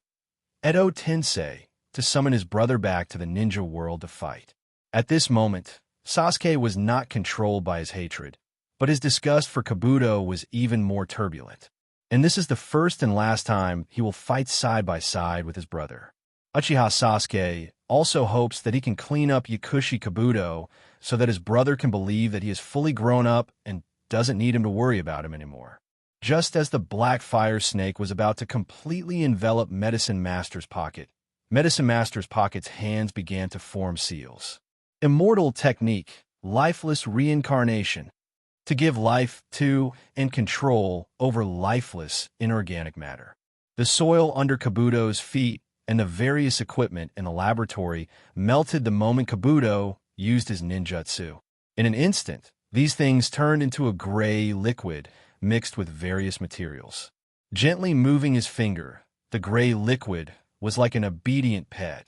Edo Tensei, to summon his brother back to the ninja world to fight. At this moment, Sasuke was not controlled by his hatred, but his disgust for Kabuto was even more turbulent. And this is the first and last time he will fight side by side with his brother. Uchiha Sasuke also hopes that he can clean up Yakushi Kabuto so that his brother can believe that he is fully grown up and doesn't need him to worry about him anymore. Just as the black fire snake was about to completely envelop Medicine Master's pocket, Medicine Master's pocket's hands began to form seals. Immortal technique, lifeless reincarnation. To give life to and control over lifeless inorganic matter. The soil under Kabuto's feet and the various equipment in the laboratory melted the moment Kabuto used his ninjutsu. In an instant, these things turned into a gray liquid mixed with various materials. Gently moving his finger, the gray liquid was like an obedient pet,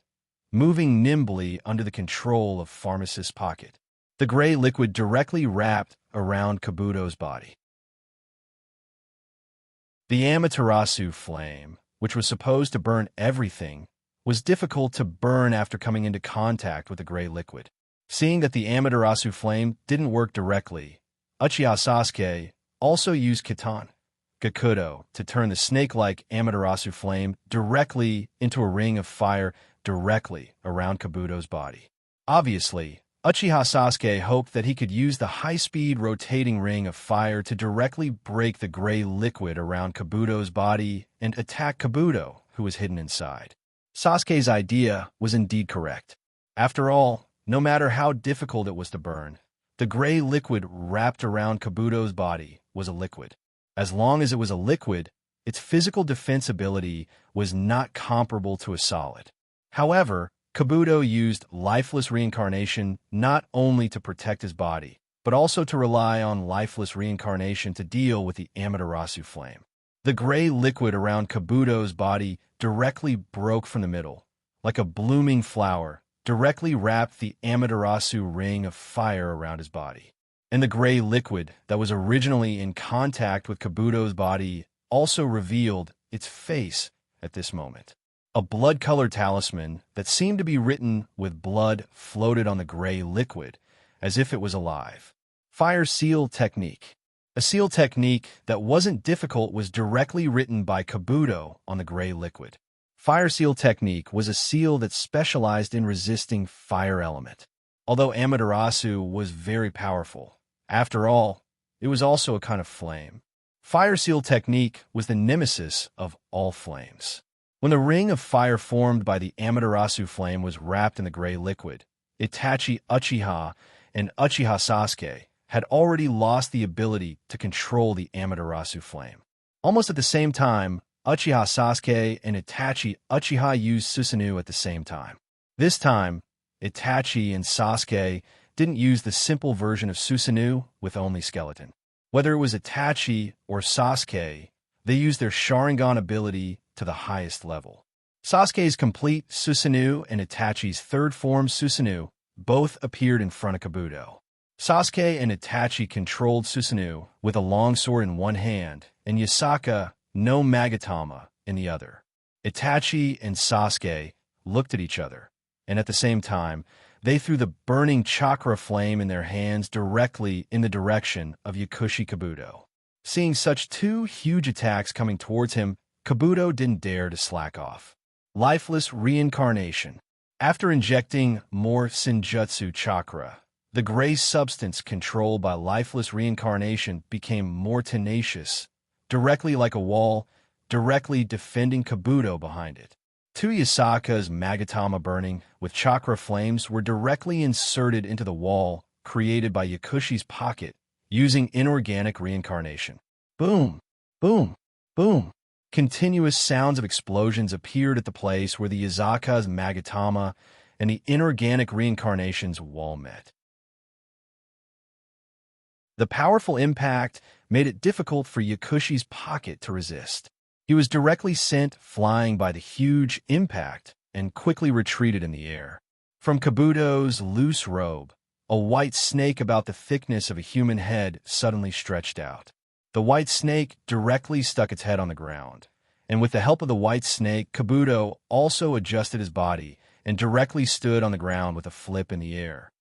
moving nimbly under the control of Pharmacist's pocket. The gray liquid directly wrapped around Kabuto's body. The Amaterasu flame, which was supposed to burn everything, was difficult to burn after coming into contact with the gray liquid. Seeing that the Amaterasu flame didn't work directly, Uchiha Sasuke also used Kitan Gakudo to turn the snake-like Amaterasu flame directly into a ring of fire directly around Kabuto's body. Obviously, Uchiha Sasuke hoped that he could use the high-speed rotating ring of fire to directly break the gray liquid around Kabuto's body and attack Kabuto, who was hidden inside. Sasuke's idea was indeed correct. After all, no matter how difficult it was to burn, the gray liquid wrapped around Kabuto's body was a liquid. As long as it was a liquid, its physical defense ability was not comparable to a solid. However, Kabuto used lifeless reincarnation not only to protect his body, but also to rely on lifeless reincarnation to deal with the Amaterasu flame. The gray liquid around Kabuto's body directly broke from the middle, like a blooming flower, directly wrapped the Amaterasu ring of fire around his body. And the gray liquid that was originally in contact with Kabuto's body also revealed its face at this moment. A blood-colored talisman that seemed to be written with blood floated on the gray liquid, as if it was alive. Fire seal technique. A seal technique that wasn't difficult was directly written by Kabuto on the gray liquid. Fire seal technique was a seal that specialized in resisting fire element. Although Amaterasu was very powerful, after all, it was also a kind of flame. Fire seal technique was the nemesis of all flames. When the ring of fire formed by the Amaterasu flame was wrapped in the gray liquid, Itachi Uchiha and Uchiha Sasuke had already lost the ability to control the Amaterasu flame. Almost at the same time, Uchiha Sasuke and Itachi Uchiha used Susanoo at the same time. This time, Itachi and Sasuke didn't use the simple version of Susanoo with only skeleton. Whether it was Itachi or Sasuke, they used their Sharingan ability to the highest level. Sasuke's complete Susanoo and Itachi's third form Susanoo both appeared in front of Kabuto. Sasuke and Itachi controlled Susanoo with a long sword in one hand and Yasaka no Magatama in the other. Itachi and Sasuke looked at each other, and at the same time, they threw the burning chakra flame in their hands directly in the direction of Yakushi Kabuto. Seeing such two huge attacks coming towards him, Kabuto didn't dare to slack off. Lifeless reincarnation. After injecting more Senjutsu chakra, the gray substance controlled by lifeless reincarnation became more tenacious, directly like a wall, directly defending Kabuto behind it. Two Yasaka's Magatama burning with chakra flames were directly inserted into the wall created by Yakushi's pocket using inorganic reincarnation. Boom, boom, boom. Continuous sounds of explosions appeared at the place where the Yasaka's Magatama and the inorganic reincarnation's wall met. The powerful impact made it difficult for Yakushi's pocket to resist. He was directly sent flying by the huge impact and quickly retreated in the air. From Kabuto's loose robe, a white snake about the thickness of a human head suddenly stretched out. The white snake directly stuck its head on the ground, and with the help of the white snake, Kabuto also adjusted his body and directly stood on the ground with a flip in the air.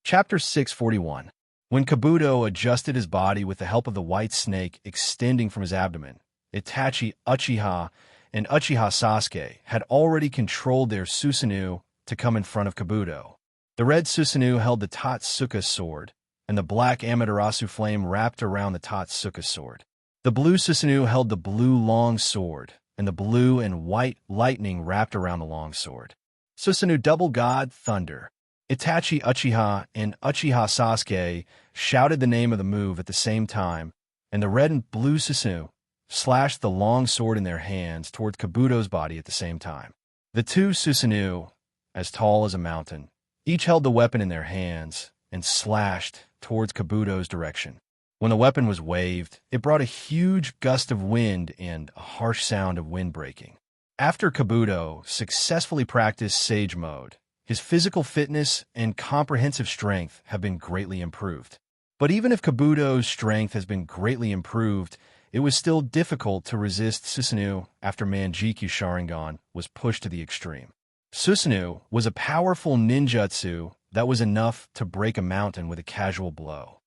Chapter 641. When Kabuto adjusted his body with the help of the white snake extending from his abdomen, Itachi Uchiha and Uchiha Sasuke had already controlled their Susanoo to come in front of Kabuto. The red Susanoo held the Totsuka sword, and the black Amaterasu flame wrapped around the Totsuka sword. The blue Susanoo held the blue long sword, and the blue and white lightning wrapped around the long sword. Susanoo Double God Thunder. Itachi Uchiha and Uchiha Sasuke shouted the name of the move at the same time, and the red and blue Susanoo slashed the long sword in their hands towards Kabuto's body at the same time. The two Susanoo, as tall as a mountain, each held the weapon in their hands and slashed towards Kabuto's direction. When the weapon was waved, it brought a huge gust of wind and a harsh sound of wind breaking. After Kabuto successfully practiced Sage Mode, his physical fitness and comprehensive strength have been greatly improved. But even if Kabuto's strength has been greatly improved, it was still difficult to resist Susanoo after Manjikyu Sharingan was pushed to the extreme. Susanoo was a powerful ninjutsu that was enough to break a mountain with a casual blow.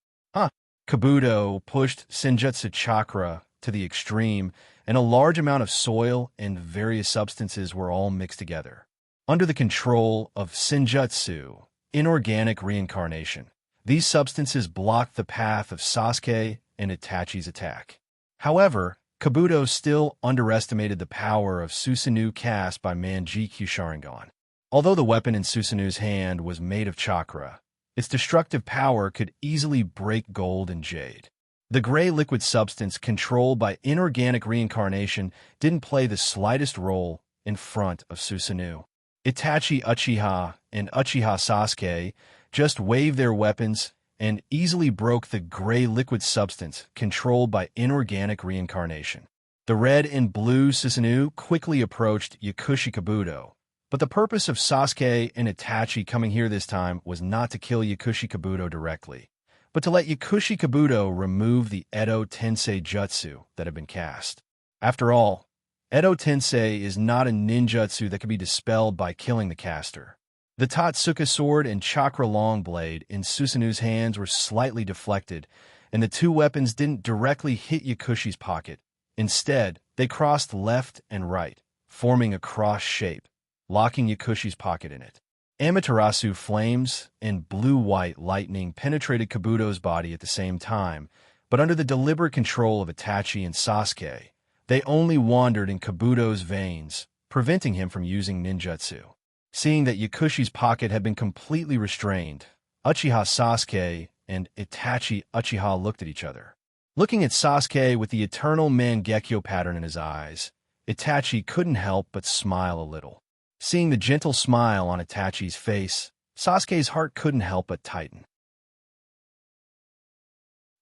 Kabuto pushed Senjutsu Chakra to the extreme, and a large amount of soil and various substances were all mixed together. Under the control of Senjutsu, inorganic reincarnation, these substances blocked the path of Sasuke and Itachi's attack. However, Kabuto still underestimated the power of Susanoo cast by Manjikyu Sharingan. Although the weapon in Susanoo's hand was made of chakra, its destructive power could easily break gold and jade. The gray liquid substance controlled by inorganic reincarnation didn't play the slightest role in front of Susanoo. Itachi Uchiha and Uchiha Sasuke just waved their weapons and easily broke the gray liquid substance controlled by inorganic reincarnation. The red and blue Susanoo quickly approached Yakushi Kabuto, but the purpose of Sasuke and Itachi coming here this time was not to kill Yakushi Kabuto directly, but to let Yakushi Kabuto remove the Edo Tensei Jutsu that had been cast. After all, Edo Tensei is not a ninjutsu that can be dispelled by killing the caster. The Totsuka sword and chakra long blade in Susanoo's hands were slightly deflected, and the two weapons didn't directly hit Yakushi's pocket. Instead, they crossed left and right, forming a cross shape, locking Yakushi's pocket in it. Amaterasu flames and blue-white lightning penetrated Kabuto's body at the same time, but under the deliberate control of Itachi and Sasuke, they only wandered in Kabuto's veins, preventing him from using ninjutsu. Seeing that Yakushi's pocket had been completely restrained, Uchiha Sasuke and Itachi Uchiha looked at each other. Looking at Sasuke with the eternal Mangekyo pattern in his eyes, Itachi couldn't help but smile a little. Seeing the gentle smile on Itachi's face, Sasuke's heart couldn't help but tighten.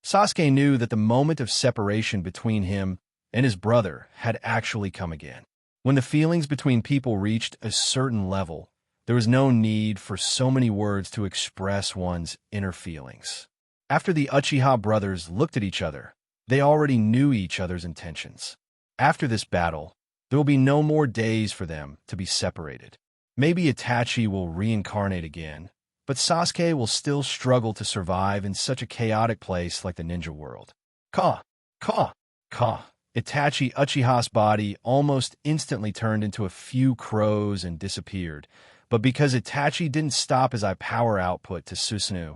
Sasuke knew that the moment of separation between him and his brother had actually come again. When the feelings between people reached a certain level, there was no need for so many words to express one's inner feelings. After the Uchiha brothers looked at each other, they already knew each other's intentions. After this battle, there will be no more days for them to be separated. Maybe Itachi will reincarnate again, but Sasuke will still struggle to survive in such a chaotic place like the ninja world. Ka! Ka! Ka! Itachi Uchiha's body almost instantly turned into a few crows and disappeared, but because Itachi didn't stop his eye power output to Susanoo,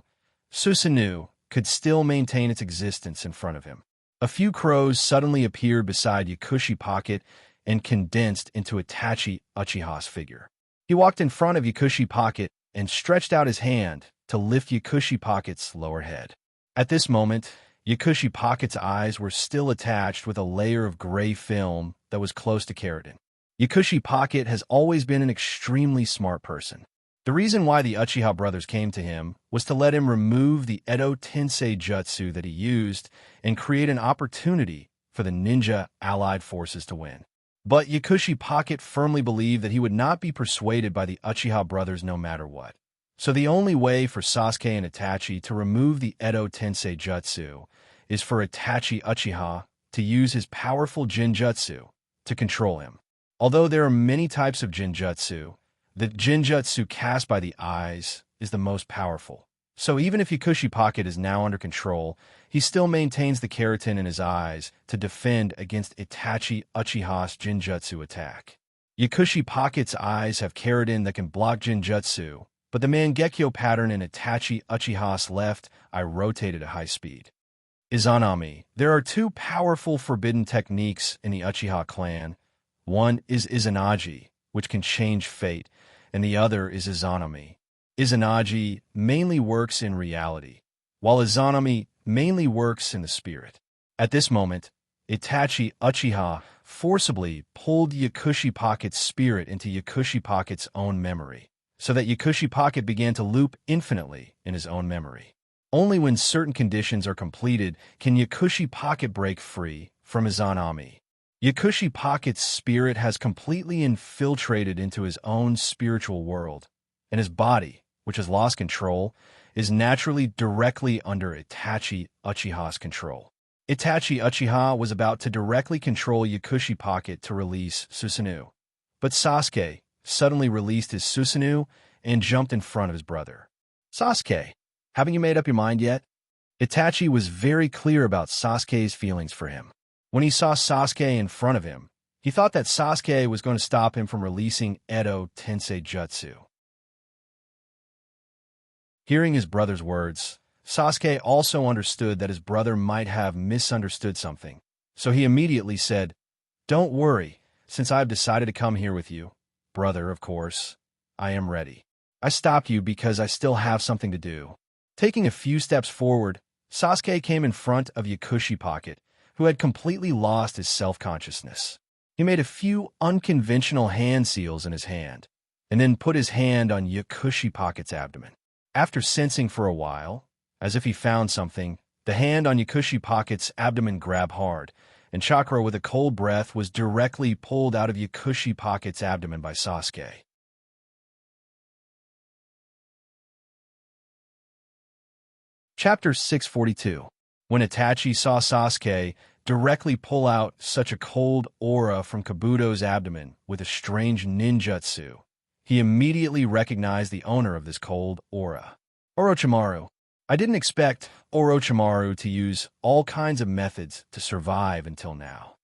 Susanoo could still maintain its existence in front of him. A few crows suddenly appeared beside Yakushi pocket and condensed into Itachi Uchiha's figure. He walked in front of Yakushi pocket and stretched out his hand to lift Yakushi pocket's lower head. At this moment, Yakushi pocket's eyes were still attached with a layer of gray film that was close to keratin. Yakushi pocket has always been an extremely smart person. The reason why the Uchiha brothers came to him was to let him remove the Edo Tensei Jutsu that he used and create an opportunity for the ninja allied forces to win. But Yakushi pocket firmly believed that he would not be persuaded by the Uchiha brothers no matter what. So the only way for Sasuke and Itachi to remove the Edo Tensei Jutsu is for Itachi Uchiha to use his powerful Jinjutsu to control him. Although there are many types of Jinjutsu, the Jinjutsu cast by the eyes is the most powerful. So even if Yakushi pocket is now under control, he still maintains the keratin in his eyes to defend against Itachi Uchiha's Jinjutsu attack. Yakushi pocket's eyes have keratin that can block Jinjutsu, but the Mangekyo pattern in Itachi Uchiha's left eye rotated at high speed. Izanami. There are two powerful forbidden techniques in the Uchiha clan. One is Izanagi, which can change fate, and the other is Izanami. Izanagi mainly works in reality, while Izanami mainly works in the spirit. At this moment, Itachi Uchiha forcibly pulled Yakushi Pocket's spirit into Yakushi Pocket's own memory, so that Yakushi Pocket began to loop infinitely in his own memory. Only when certain conditions are completed can Yakushi Pocket break free from Izanami. Yakushi Pocket's spirit has completely infiltrated into his own spiritual world, and his body, which has lost control, is naturally directly under Itachi Uchiha's control. Itachi Uchiha was about to directly control Yakushi Pocket to release Susanoo, but Sasuke suddenly released his Susanoo and jumped in front of his brother. Sasuke, haven't you made up your mind yet? Itachi was very clear about Sasuke's feelings for him. When he saw Sasuke in front of him, he thought that Sasuke was going to stop him from releasing Edo Tensei Jutsu. Hearing his brother's words, Sasuke also understood that his brother might have misunderstood something, so he immediately said, "Don't worry, since I've decided to come here with you, brother, of course, I am ready. I stopped you because I still have something to do." Taking a few steps forward, Sasuke came in front of Yakushi Pocket, who had completely lost his self-consciousness. He made a few unconventional hand seals in his hand, and then put his hand on Yakushi Pocket's abdomen. After sensing for a while, as if he found something, the hand on Yakushi Pocket's abdomen grabbed hard, and chakra with a cold breath was directly pulled out of Yakushi Pocket's abdomen by Sasuke. Chapter 642. When Itachi saw Sasuke directly pull out such a cold aura from Kabuto's abdomen with a strange ninjutsu, he immediately recognized the owner of this cold aura. Orochimaru. I didn't expect Orochimaru to use all kinds of methods to survive until now.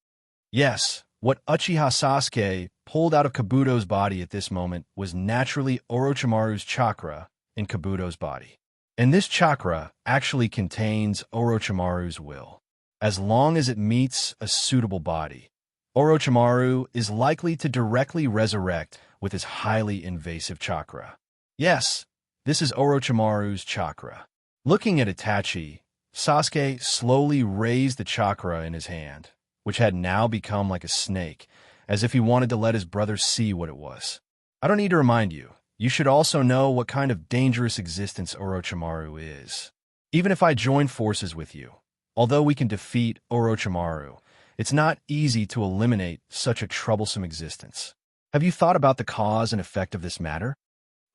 Yes, what Uchiha Sasuke pulled out of Kabuto's body at this moment was naturally Orochimaru's chakra in Kabuto's body. And this chakra actually contains Orochimaru's will. As long as it meets a suitable body, Orochimaru is likely to directly resurrect with his highly invasive chakra. Yes, this is Orochimaru's chakra. Looking at Itachi, Sasuke slowly raised the chakra in his hand, which had now become like a snake, as if he wanted to let his brother see what it was. I don't need to remind you. You should also know what kind of dangerous existence Orochimaru is. Even if I join forces with you, although we can defeat Orochimaru, it's not easy to eliminate such a troublesome existence. Have you thought about the cause and effect of this matter?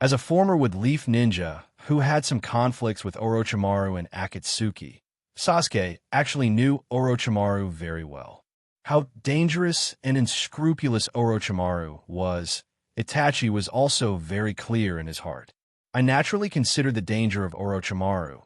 As a former Wood-Leaf ninja who had some conflicts with Orochimaru and Akatsuki, Sasuke actually knew Orochimaru very well. How dangerous and unscrupulous Orochimaru was, Itachi was also very clear in his heart. I naturally considered the danger of Orochimaru,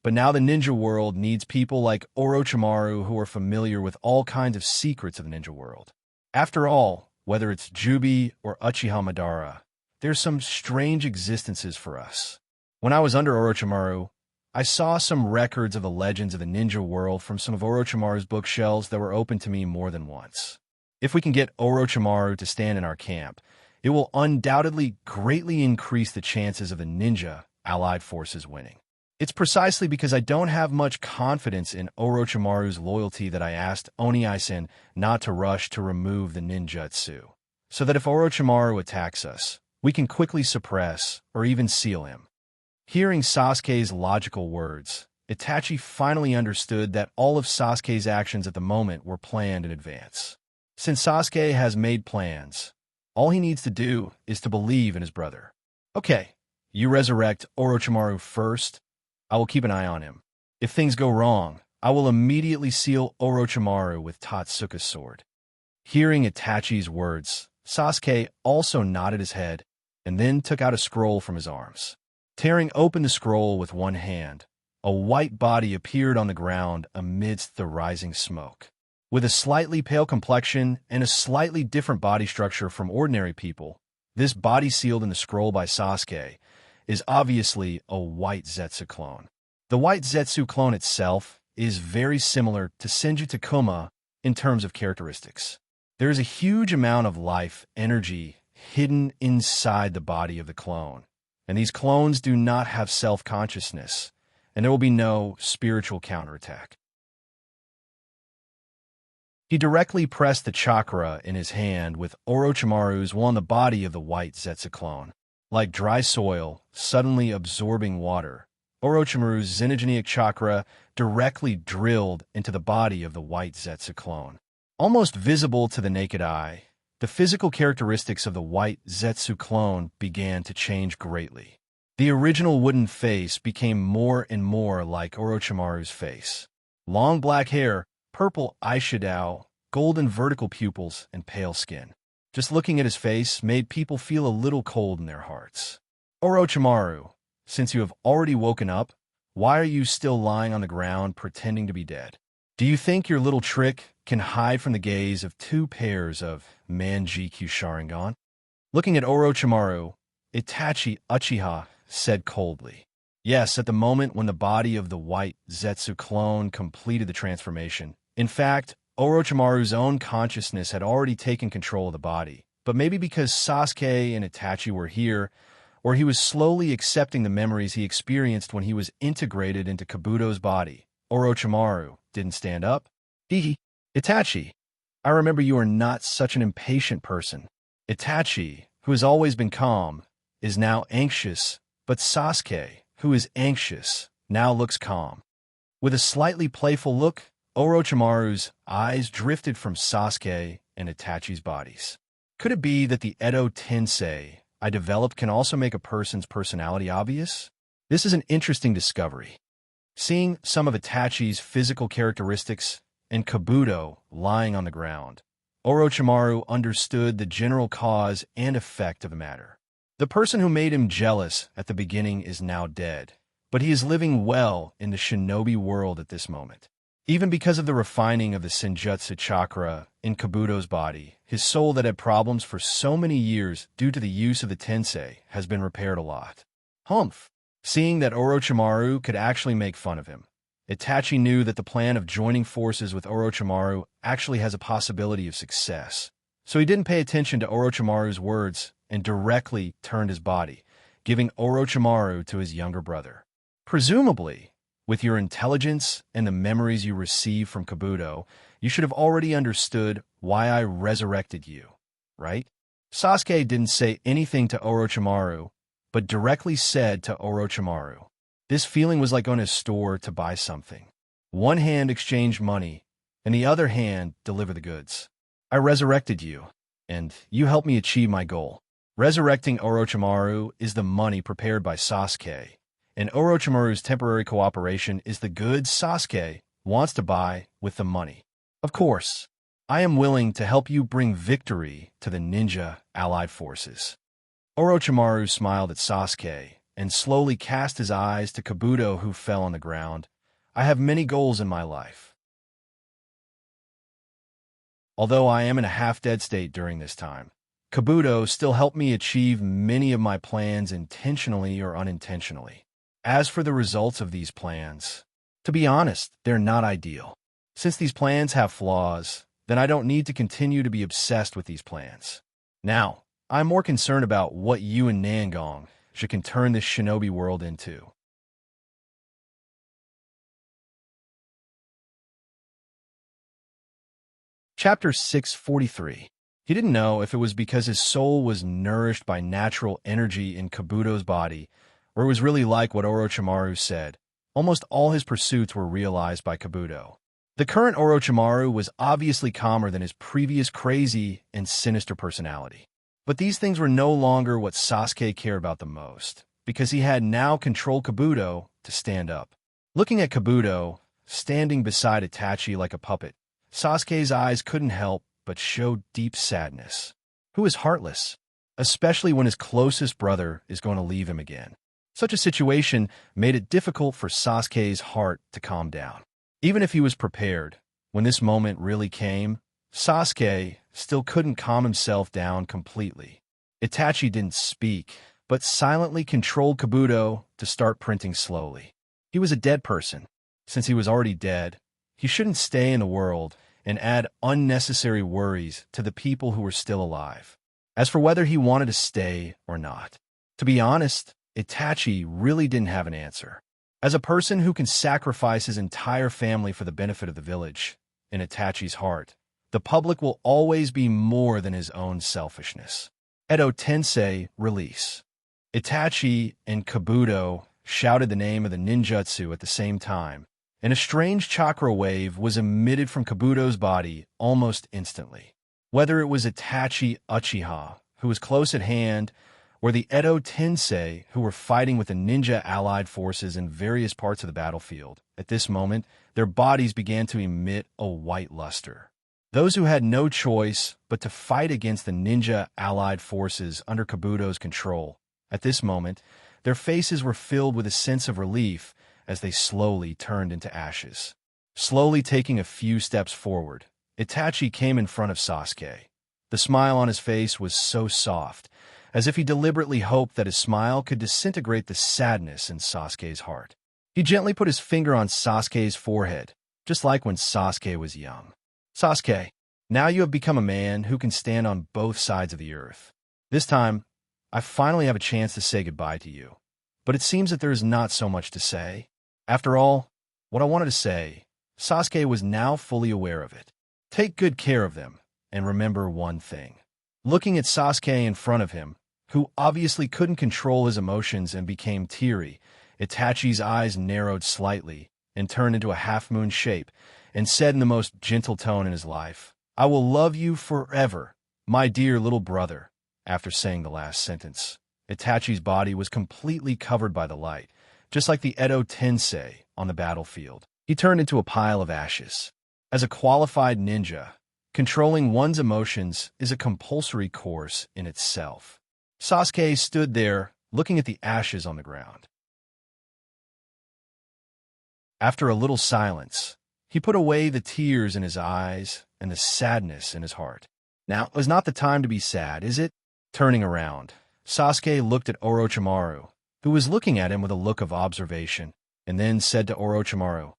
but now the ninja world needs people like Orochimaru who are familiar with all kinds of secrets of the ninja world. After all, whether it's Jubi or Uchiha Madara, there's some strange existences for us. When I was under Orochimaru, I saw some records of the legends of the ninja world from some of Orochimaru's bookshelves that were open to me more than once. If we can get Orochimaru to stand in our camp, it will undoubtedly greatly increase the chances of the ninja allied forces winning. It's precisely because I don't have much confidence in Orochimaru's loyalty that I asked Oni-Isen not to rush to remove the ninjutsu, so that if Orochimaru attacks us, we can quickly suppress or even seal him. Hearing Sasuke's logical words, Itachi finally understood that all of Sasuke's actions at the moment were planned in advance. Since Sasuke has made plans, all he needs to do is to believe in his brother. Okay, you resurrect Orochimaru first. I will keep an eye on him. If things go wrong, I will immediately seal Orochimaru with Totsuka's sword. Hearing Itachi's words, Sasuke also nodded his head and then took out a scroll from his arms. Tearing open the scroll with one hand, a white body appeared on the ground amidst the rising smoke. With a slightly pale complexion and a slightly different body structure from ordinary people, this body sealed in the scroll by Sasuke is obviously a white Zetsu clone. The white Zetsu clone itself is very similar to Senju Takuma in terms of characteristics. There is a huge amount of life energy hidden inside the body of the clone, and these clones do not have self-consciousness, and there will be no spiritual counterattack. He directly pressed the chakra in his hand with Orochimaru's on the body of the white Zetsu clone. Like dry soil suddenly absorbing water, Orochimaru's Zenigenic chakra directly drilled into the body of the white Zetsu clone. Almost visible to the naked eye, the physical characteristics of the white Zetsu clone began to change greatly. The original wooden face became more and more like Orochimaru's face. Long black hair, purple eyeshadow, golden vertical pupils, and pale skin. Just looking at his face made people feel a little cold in their hearts. Orochimaru, since you have already woken up, why are you still lying on the ground pretending to be dead? Do you think your little trick can hide from the gaze of two pairs of Manjikyu Sharingan? Looking at Orochimaru, Itachi Uchiha said coldly. Yes, at the moment when the body of the white Zetsu clone completed the transformation. In fact, Orochimaru's own consciousness had already taken control of the body, but maybe because Sasuke and Itachi were here, or he was slowly accepting the memories he experienced when he was integrated into Kabuto's body, Orochimaru didn't stand up. Itachi, I remember you are not such an impatient person. Itachi, who has always been calm, is now anxious, but Sasuke, who is anxious, now looks calm. With a slightly playful look, Orochimaru's eyes drifted from Sasuke and Itachi's bodies. Could it be that the Edo Tensei I developed can also make a person's personality obvious? This is an interesting discovery. Seeing some of Itachi's physical characteristics and Kabuto lying on the ground, Orochimaru understood the general cause and effect of the matter. The person who made him jealous at the beginning is now dead, but he is living well in the shinobi world at this moment. Even because of the refining of the Senjutsu chakra in Kabuto's body, his soul that had problems for so many years due to the use of the Tensei has been repaired a lot. Humph! Seeing that Orochimaru could actually make fun of him, Itachi knew that the plan of joining forces with Orochimaru actually has a possibility of success. So he didn't pay attention to Orochimaru's words and directly turned his body, giving Orochimaru to his younger brother. Presumably, with your intelligence and the memories you receive from Kabuto, you should have already understood why I resurrected you, right? Sasuke didn't say anything to Orochimaru, but directly said to Orochimaru. This feeling was like going to a store to buy something. One hand exchange money, and the other hand deliver the goods. I resurrected you, and you helped me achieve my goal. Resurrecting Orochimaru is the money prepared by Sasuke, and Orochimaru's temporary cooperation is the goods Sasuke wants to buy with the money. Of course, I am willing to help you bring victory to the ninja allied forces. Orochimaru smiled at Sasuke and slowly cast his eyes to Kabuto, who fell on the ground. I have many goals in my life. Although I am in a half-dead state during this time, Kabuto still helped me achieve many of my plans intentionally or unintentionally. As for the results of these plans, to be honest, they're not ideal. Since these plans have flaws, then I don't need to continue to be obsessed with these plans. Now, I'm more concerned about what you and Nangong can turn this shinobi world into. Chapter 643. He didn't know if it was because his soul was nourished by natural energy in Kabuto's body, or it was really like what Orochimaru said. Almost all his pursuits were realized by Kabuto. The current Orochimaru was obviously calmer than his previous crazy and sinister personality. But these things were no longer what Sasuke cared about the most, because he had now controlled Kabuto to stand up. Looking at Kabuto, standing beside Itachi like a puppet, Sasuke's eyes couldn't help but show deep sadness. Who is heartless? Especially when his closest brother is going to leave him again. Such a situation made it difficult for Sasuke's heart to calm down. Even if he was prepared, when this moment really came, Sasuke still couldn't calm himself down completely. Itachi didn't speak, but silently controlled Kabuto to start printing slowly. He was a dead person. Since he was already dead, he shouldn't stay in the world and add unnecessary worries to the people who were still alive. As for whether he wanted to stay or not, to be honest, Itachi really didn't have an answer. As a person who can sacrifice his entire family for the benefit of the village, in Itachi's heart, the public will always be more than his own selfishness. Edo Tensei Release. Itachi and Kabuto shouted the name of the ninjutsu at the same time, and a strange chakra wave was emitted from Kabuto's body almost instantly. Whether it was Itachi Uchiha, who was close at hand, or the Edo Tensei, who were fighting with the ninja allied forces in various parts of the battlefield, at this moment, their bodies began to emit a white luster. Those who had no choice but to fight against the ninja allied forces under Kabuto's control, at this moment, their faces were filled with a sense of relief as they slowly turned into ashes. Slowly taking a few steps forward, Itachi came in front of Sasuke. The smile on his face was so soft, as if he deliberately hoped that his smile could disintegrate the sadness in Sasuke's heart. He gently put his finger on Sasuke's forehead, just like when Sasuke was young. Sasuke, now you have become a man who can stand on both sides of the earth. This time, I finally have a chance to say goodbye to you. But it seems that there is not so much to say. After all, what I wanted to say, Sasuke was now fully aware of it. Take good care of them, and remember one thing. Looking at Sasuke in front of him, who obviously couldn't control his emotions and became teary, Itachi's eyes narrowed slightly and turned into a half-moon shape, and said in the most gentle tone in his life, "I will love you forever, my dear little brother." After saying the last sentence, Itachi's body was completely covered by the light, just like the Edo Tensei on the battlefield. He turned into a pile of ashes. As a qualified ninja, controlling one's emotions is a compulsory course in itself. Sasuke stood there, looking at the ashes on the ground. After a little silence, he put away the tears in his eyes and the sadness in his heart. Now is not the time to be sad, is it? Turning around, Sasuke looked at Orochimaru, who was looking at him with a look of observation, and then said to Orochimaru,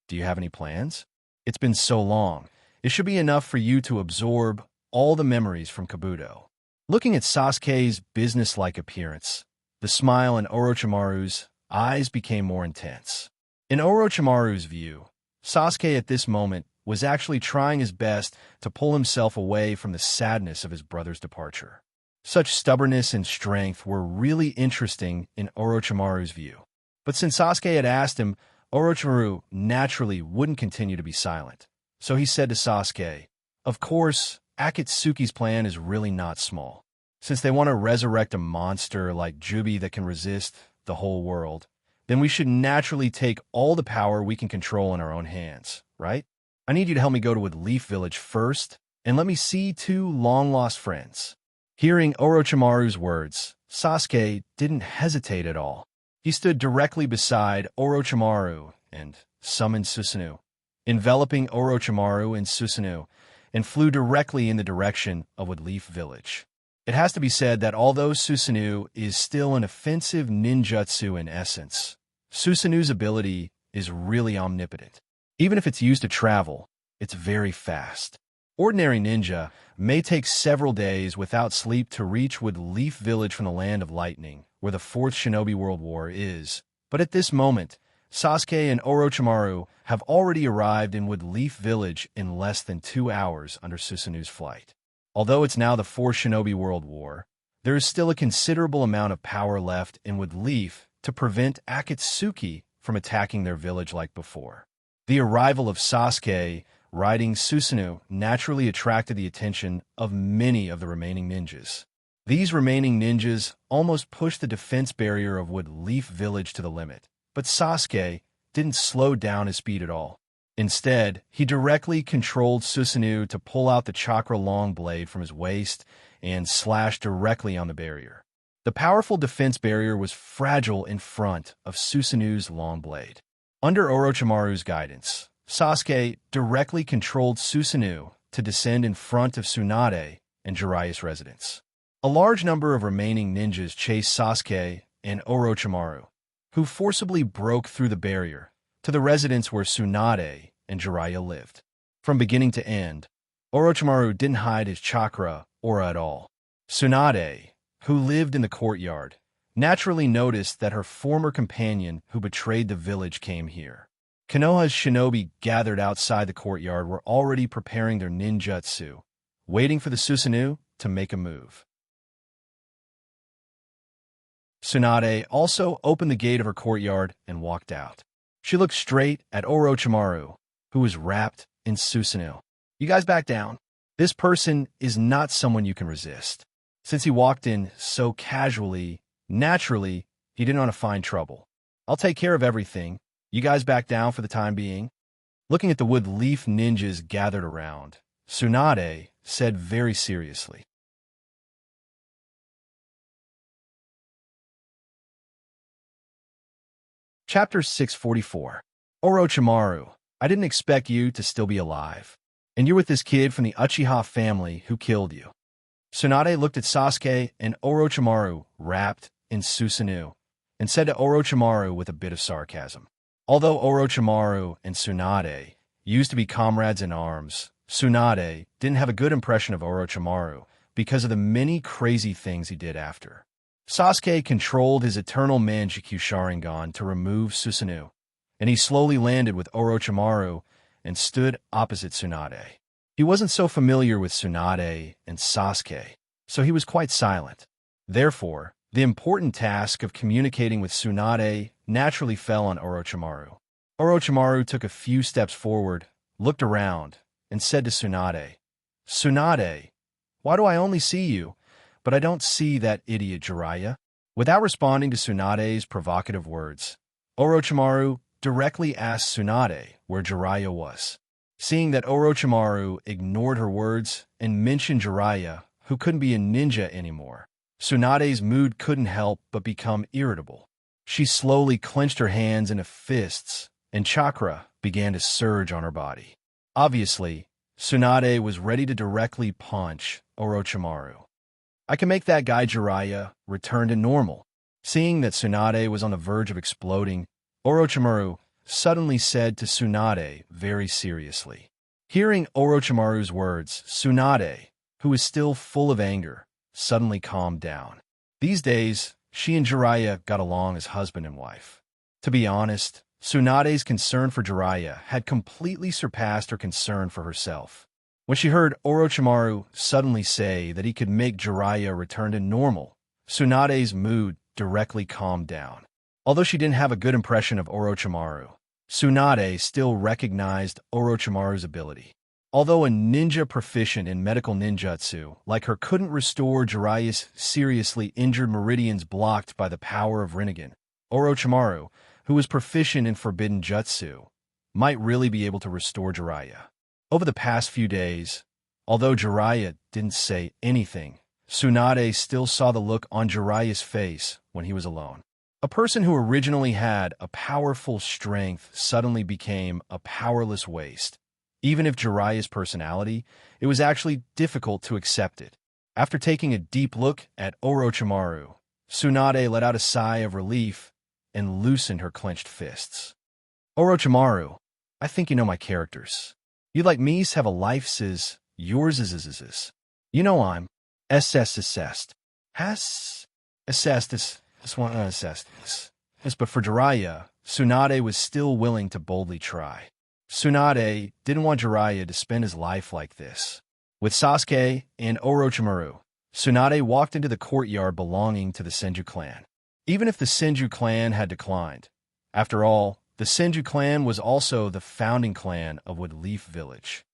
"Do you have any plans? It's been so long. It should be enough for you to absorb all the memories from Kabuto." Looking at Sasuke's businesslike appearance, the smile in Orochimaru's eyes became more intense. In Orochimaru's view, Sasuke at this moment was actually trying his best to pull himself away from the sadness of his brother's departure. Such stubbornness and strength were really interesting in Orochimaru's view. But since Sasuke had asked him, Orochimaru naturally wouldn't continue to be silent. So he said to Sasuke, "Of course, Akatsuki's plan is really not small. Since they want to resurrect a monster like Jubi that can resist the whole world, then we should naturally take all the power we can control in our own hands, right? I need you to help me go to Leaf Village first, and let me see 2 long-lost friends." Hearing Orochimaru's words, Sasuke didn't hesitate at all. He stood directly beside Orochimaru and summoned Susanoo, enveloping Orochimaru in Susanoo, and flew directly in the direction of Leaf Village. It has to be said that although Susanoo is still an offensive ninjutsu in essence, Susanoo's ability is really omnipotent. Even if it's used to travel, it's very fast. Ordinary ninja may take several days without sleep to reach Leaf Village from the Land of Lightning, where the 4th Shinobi World War is. But at this moment, Sasuke and Orochimaru have already arrived in Leaf Village in less than 2 hours under Susanoo's flight. Although it's now the 4th Shinobi World War, there is still a considerable amount of power left in Leaf to prevent Akatsuki from attacking their village like before. The arrival of Sasuke riding Susanoo naturally attracted the attention of many of the remaining ninjas. These remaining ninjas almost pushed the defense barrier of Leaf Village to the limit, but Sasuke didn't slow down his speed at all. Instead, he directly controlled Susanoo to pull out the chakra long blade from his waist and slash directly on the barrier. The powerful defense barrier was fragile in front of Susanoo's long blade. Under Orochimaru's guidance, Sasuke directly controlled Susanoo to descend in front of Tsunade and Jiraiya's residence. A large number of remaining ninjas chased Sasuke and Orochimaru, who forcibly broke through the barrier, to the residence where Tsunade and Jiraiya lived. From beginning to end, Orochimaru didn't hide his chakra aura at all. Tsunade, who lived in the courtyard, naturally noticed that her former companion who betrayed the village came here. Konoha's shinobi gathered outside the courtyard were already preparing their ninjutsu, waiting for the Susanoo to make a move. Tsunade also opened the gate of her courtyard and walked out. She looked straight at Orochimaru, who was wrapped in Susanoo. "You guys back down. This person is not someone you can resist." Since he walked in so casually, naturally, he didn't want to find trouble. "I'll take care of everything. You guys back down for the time being." Looking at the wood leaf ninjas gathered around, Tsunade said very seriously, Chapter 644. Orochimaru, I didn't expect you to still be alive. And you're with this kid from the Uchiha family who killed you. Tsunade looked at Sasuke and Orochimaru wrapped in Susanoo and said to Orochimaru with a bit of sarcasm. Although Orochimaru and Tsunade used to be comrades in arms, Tsunade didn't have a good impression of Orochimaru because of the many crazy things he did after. Sasuke controlled his eternal Manjikyu Sharingan to remove Susanoo, and he slowly landed with Orochimaru and stood opposite Tsunade. He wasn't so familiar with Tsunade and Sasuke, so he was quite silent. Therefore, the important task of communicating with Tsunade naturally fell on Orochimaru. Orochimaru took a few steps forward, looked around, and said to Tsunade, "Tsunade, why do I only see you, but I don't see that idiot Jiraiya?" Without responding to Tsunade's provocative words, Orochimaru directly asked Tsunade where Jiraiya was. Seeing that Orochimaru ignored her words and mentioned Jiraiya, who couldn't be a ninja anymore, Tsunade's mood couldn't help but become irritable. She slowly clenched her hands into fists, and chakra began to surge on her body. Obviously, Tsunade was ready to directly punch Orochimaru. "I can make that guy Jiraiya return to normal." Seeing that Tsunade was on the verge of exploding, Orochimaru suddenly said to Tsunade very seriously. Hearing Orochimaru's words, Tsunade, who was still full of anger, suddenly calmed down. These days, she and Jiraiya got along as husband and wife. To be honest, Tsunade's concern for Jiraiya had completely surpassed her concern for herself. When she heard Orochimaru suddenly say that he could make Jiraiya return to normal, Tsunade's mood directly calmed down. Although she didn't have a good impression of Orochimaru, Tsunade still recognized Orochimaru's ability. Although a ninja proficient in medical ninjutsu like her couldn't restore Jiraiya's seriously injured meridians blocked by the power of Rinnegan, Orochimaru, who was proficient in forbidden jutsu, might really be able to restore Jiraiya. Over the past few days, although Jiraiya didn't say anything, Tsunade still saw the look on Jiraiya's face when he was alone. A person who originally had a powerful strength suddenly became a powerless waste. Even if Jiraiya's personality, it was actually difficult to accept it. After taking a deep look at Orochimaru, Tsunade let out a sigh of relief and loosened her clenched fists. "Orochimaru, I think you know my characters. You like me's have a life says, yours is. You know I'm assessed. Has assessed this one assessed. Yes, but for Jiraiya, Tsunade was still willing to boldly try. Tsunade didn't want Jiraiya to spend his life like this. With Sasuke and Orochimaru, Tsunade walked into the courtyard belonging to the Senju clan. Even if the Senju clan had declined, after all, the Senju clan was also the founding clan of Woodleaf Village.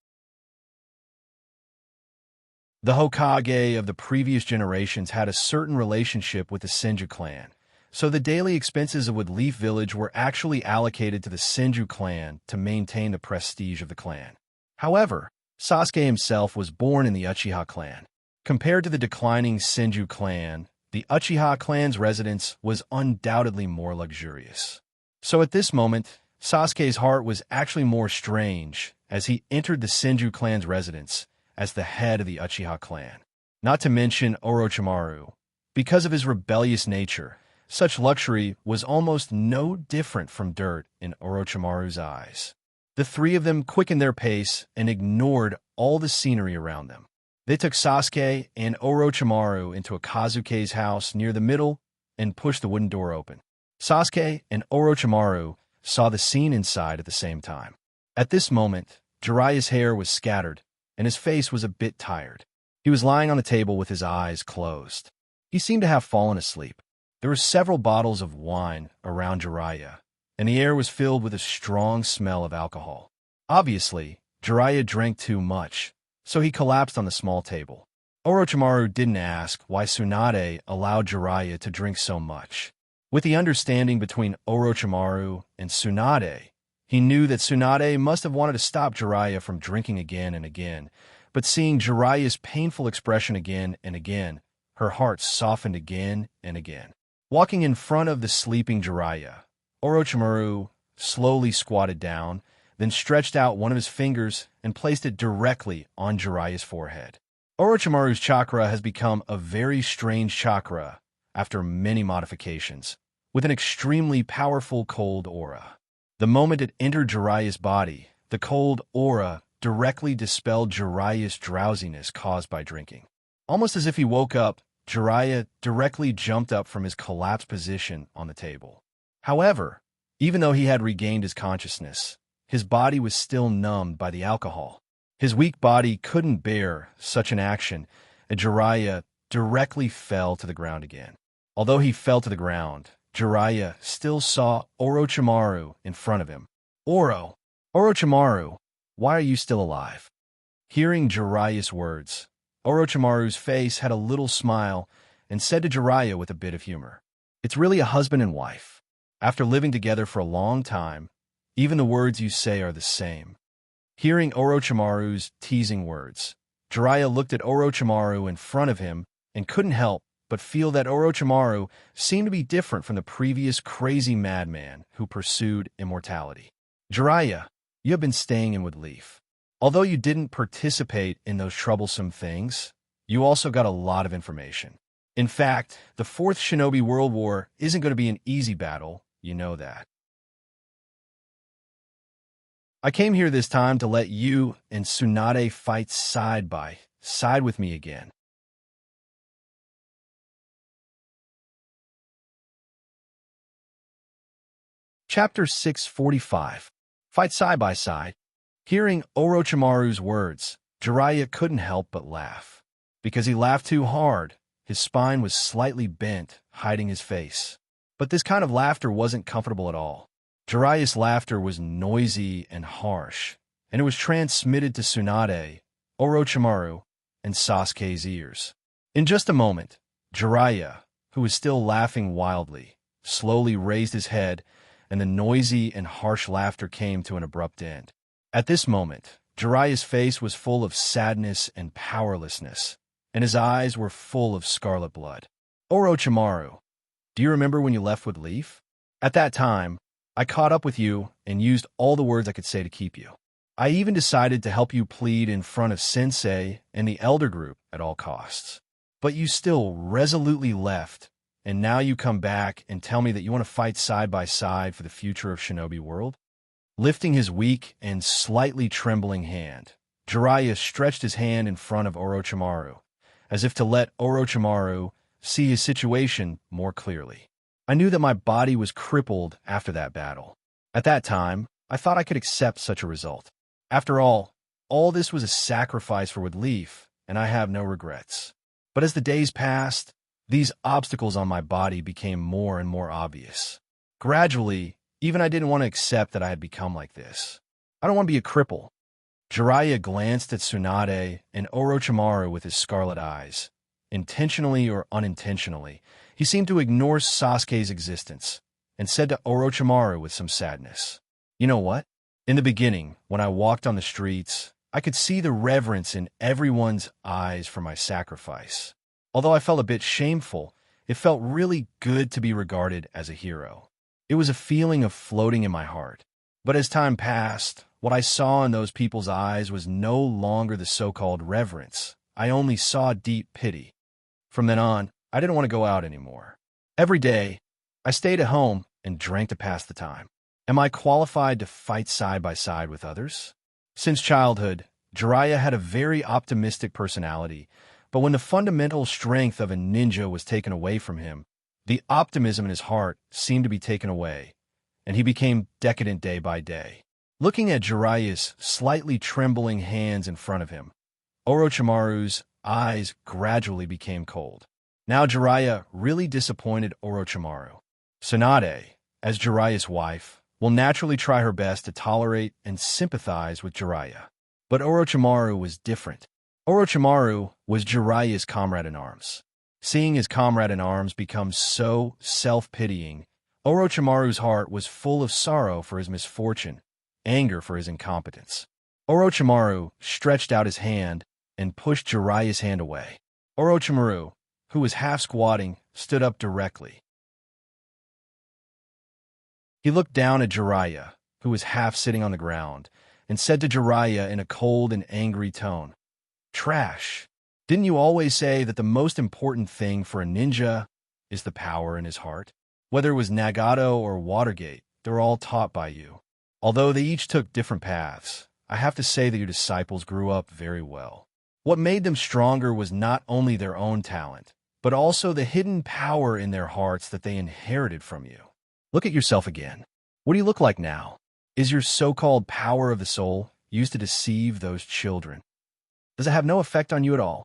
The Hokage of the previous generations had a certain relationship with the Senju clan, so the daily expenses of Woodleaf Village were actually allocated to the Senju clan to maintain the prestige of the clan. However, Sasuke himself was born in the Uchiha clan. Compared to the declining Senju clan, the Uchiha clan's residence was undoubtedly more luxurious. So at this moment, Sasuke's heart was actually more strange as he entered the Senju clan's residence as the head of the Uchiha clan. Not to mention Orochimaru. Because of his rebellious nature, Such luxury was almost no different from dirt in Orochimaru's eyes. The three of them quickened their pace and ignored all the scenery around them. They took Sasuke and Orochimaru into a Kazuke's house near the middle and pushed the wooden door open. Sasuke and Orochimaru saw the scene inside at the same time. At this moment, Jiraiya's hair was scattered, and his face was a bit tired. He was lying on the table with his eyes closed. He seemed to have fallen asleep. There were several bottles of wine around Jiraiya, and the air was filled with a strong smell of alcohol. Obviously, Jiraiya drank too much, so he collapsed on the small table. Orochimaru didn't ask why Tsunade allowed Jiraiya to drink so much. With the understanding between Orochimaru and Tsunade, he knew that Tsunade must have wanted to stop Jiraiya from drinking again and again, but seeing Jiraiya's painful expression again and again, her heart softened again and again. Walking in front of the sleeping Jiraiya, Orochimaru slowly squatted down, then stretched out one of his fingers and placed it directly on Jiraiya's forehead. Orochimaru's chakra has become a very strange chakra after many modifications, with an extremely powerful cold aura. The moment it entered Jiraiya's body, the cold aura directly dispelled Jiraiya's drowsiness caused by drinking. Almost as if he woke up, Jiraiya directly jumped up from his collapsed position on the table. However, even though he had regained his consciousness, his body was still numbed by the alcohol. His weak body couldn't bear such an action, and Jiraiya directly fell to the ground again. Although he fell to the ground, Jiraiya still saw Orochimaru in front of him. Orochimaru, why are you still alive?" Hearing Jiraiya's words, Orochimaru's face had a little smile and said to Jiraiya with a bit of humor, "It's really a husband and wife. After living together for a long time, even the words you say are the same." Hearing Orochimaru's teasing words, Jiraiya looked at Orochimaru in front of him and couldn't help but feel that Orochimaru seemed to be different from the previous crazy madman who pursued immortality. "Jiraiya, you have been staying in with Leaf. Although you didn't participate in those troublesome things, you also got a lot of information. In fact, the Fourth Shinobi World War isn't going to be an easy battle, you know that. I came here this time to let you and Tsunade fight side by side with me again." Chapter 645. Fight side by side. Hearing Orochimaru's words, Jiraiya couldn't help but laugh. Because he laughed too hard, his spine was slightly bent, hiding his face. But this kind of laughter wasn't comfortable at all. Jiraiya's laughter was noisy and harsh, and it was transmitted to Tsunade, Orochimaru, and Sasuke's ears. In just a moment, Jiraiya, who was still laughing wildly, slowly raised his head, and the noisy and harsh laughter came to an abrupt end. At this moment, Jiraiya's face was full of sadness and powerlessness, and his eyes were full of scarlet blood. "Orochimaru, do you remember when you left with Leaf? At that time, I caught up with you and used all the words I could say to keep you. I even decided to help you plead in front of Sensei and the Elder Group at all costs. But you still resolutely left, and now you come back and tell me that you want to fight side by side for the future of Shinobi World?" Lifting his weak and slightly trembling hand, Jiraiya stretched his hand in front of Orochimaru, as if to let Orochimaru see his situation more clearly. "I knew that my body was crippled after that battle. At that time, I thought I could accept such a result. After all this was a sacrifice for Wood Leaf, and I have no regrets. But as the days passed, these obstacles on my body became more and more obvious. Gradually, even I didn't want to accept that I had become like this. I don't want to be a cripple." Jiraiya glanced at Tsunade and Orochimaru with his scarlet eyes. Intentionally or unintentionally, he seemed to ignore Sasuke's existence, and said to Orochimaru with some sadness, "You know what? In the beginning, when I walked on the streets, I could see the reverence in everyone's eyes for my sacrifice. Although I felt a bit shameful, it felt really good to be regarded as a hero. It was a feeling of floating in my heart. But as time passed, what I saw in those people's eyes was no longer the so-called reverence. I only saw deep pity. From then on, I didn't want to go out anymore. Every day, I stayed at home and drank to pass the time. Am I qualified to fight side by side with others? Since childhood, Jiraiya had a very optimistic personality, but when the fundamental strength of a ninja was taken away from him, the optimism in his heart seemed to be taken away, and he became decadent day by day. Looking at Jiraiya's slightly trembling hands in front of him, Orochimaru's eyes gradually became cold. Now Jiraiya really disappointed Orochimaru. Tsunade, as Jiraiya's wife, will naturally try her best to tolerate and sympathize with Jiraiya. But Orochimaru was different. Orochimaru was Jiraiya's comrade-in-arms. Seeing his comrade-in-arms become so self-pitying, Orochimaru's heart was full of sorrow for his misfortune, anger for his incompetence. Orochimaru stretched out his hand and pushed Jiraiya's hand away. Orochimaru, who was half squatting, stood up directly. He looked down at Jiraiya, who was half sitting on the ground, and said to Jiraiya in a cold and angry tone, "Trash. Didn't you always say that the most important thing for a ninja is the power in his heart? Whether it was Nagato or Watergate, they're all taught by you. Although they each took different paths, I have to say that your disciples grew up very well. What made them stronger was not only their own talent, but also the hidden power in their hearts that they inherited from you. Look at yourself again. What do you look like now? Is your so-called power of the soul used to deceive those children? Does it have no effect on you at all?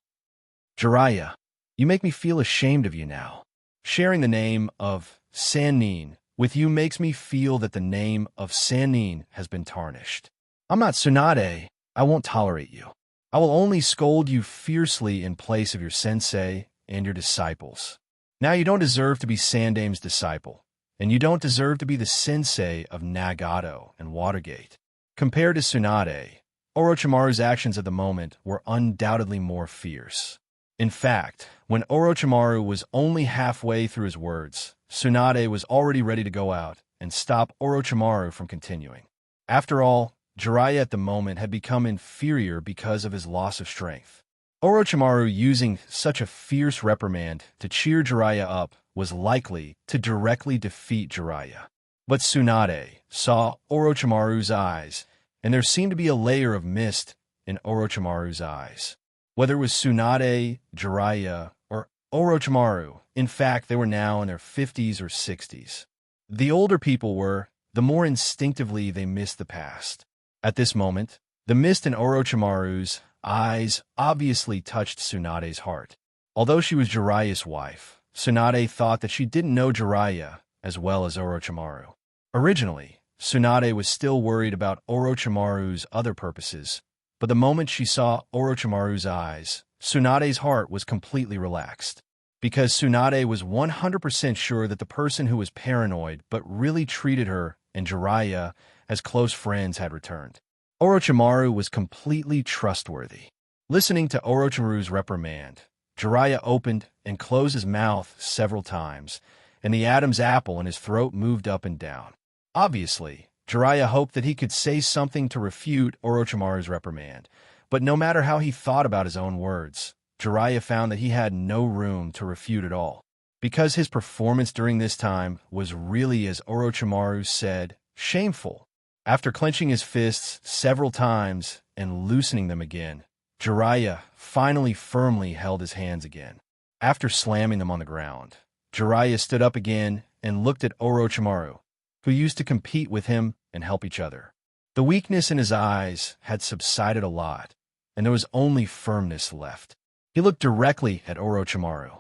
Jiraiya, you make me feel ashamed of you now. Sharing the name of Sannin with you makes me feel that the name of Sannin has been tarnished. I'm not Tsunade. I won't tolerate you. I will only scold you fiercely in place of your sensei and your disciples. Now you don't deserve to be Sandame's disciple, and you don't deserve to be the sensei of Nagato and Watergate. Compared to Tsunade, Orochimaru's actions at the moment were undoubtedly more fierce. In fact, when Orochimaru was only halfway through his words, Tsunade was already ready to go out and stop Orochimaru from continuing. After all, Jiraiya at the moment had become inferior because of his loss of strength. Orochimaru using such a fierce reprimand to cheer Jiraiya up was likely to directly defeat Jiraiya. But Tsunade saw Orochimaru's eyes, and there seemed to be a layer of mist in Orochimaru's eyes. Whether it was Tsunade, Jiraiya, or Orochimaru, in fact, they were now in their 50s or 60s. The older people were, the more instinctively they missed the past. At this moment, the mist in Orochimaru's eyes obviously touched Tsunade's heart. Although she was Jiraiya's wife, Tsunade thought that she didn't know Jiraiya as well as Orochimaru. Originally, Tsunade was still worried about Orochimaru's other purposes, but the moment she saw Orochimaru's eyes, Tsunade's heart was completely relaxed. Because Tsunade was 100% sure that the person who was paranoid but really treated her and Jiraiya as close friends had returned. Orochimaru was completely trustworthy. Listening to Orochimaru's reprimand, Jiraiya opened and closed his mouth several times, and the Adam's apple in his throat moved up and down. Obviously, Jiraiya hoped that he could say something to refute Orochimaru's reprimand, but no matter how he thought about his own words, Jiraiya found that he had no room to refute at all. Because his performance during this time was really, as Orochimaru said, shameful. After clenching his fists several times and loosening them again, Jiraiya finally firmly held his hands again. After slamming them on the ground, Jiraiya stood up again and looked at Orochimaru, who used to compete with him and help each other. The weakness in his eyes had subsided a lot, and there was only firmness left. He looked directly at Orochimaru.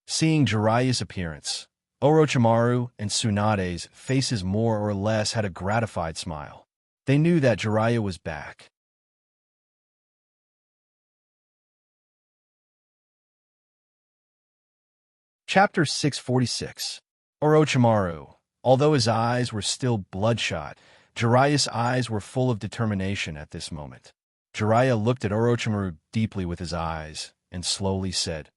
Seeing Jiraiya's appearance, Orochimaru and Tsunade's faces more or less had a gratified smile. They knew that Jiraiya was back. Chapter 646. Orochimaru. Although his eyes were still bloodshot, Jiraiya's eyes were full of determination at this moment. Jiraiya looked at Orochimaru deeply with his eyes and slowly said,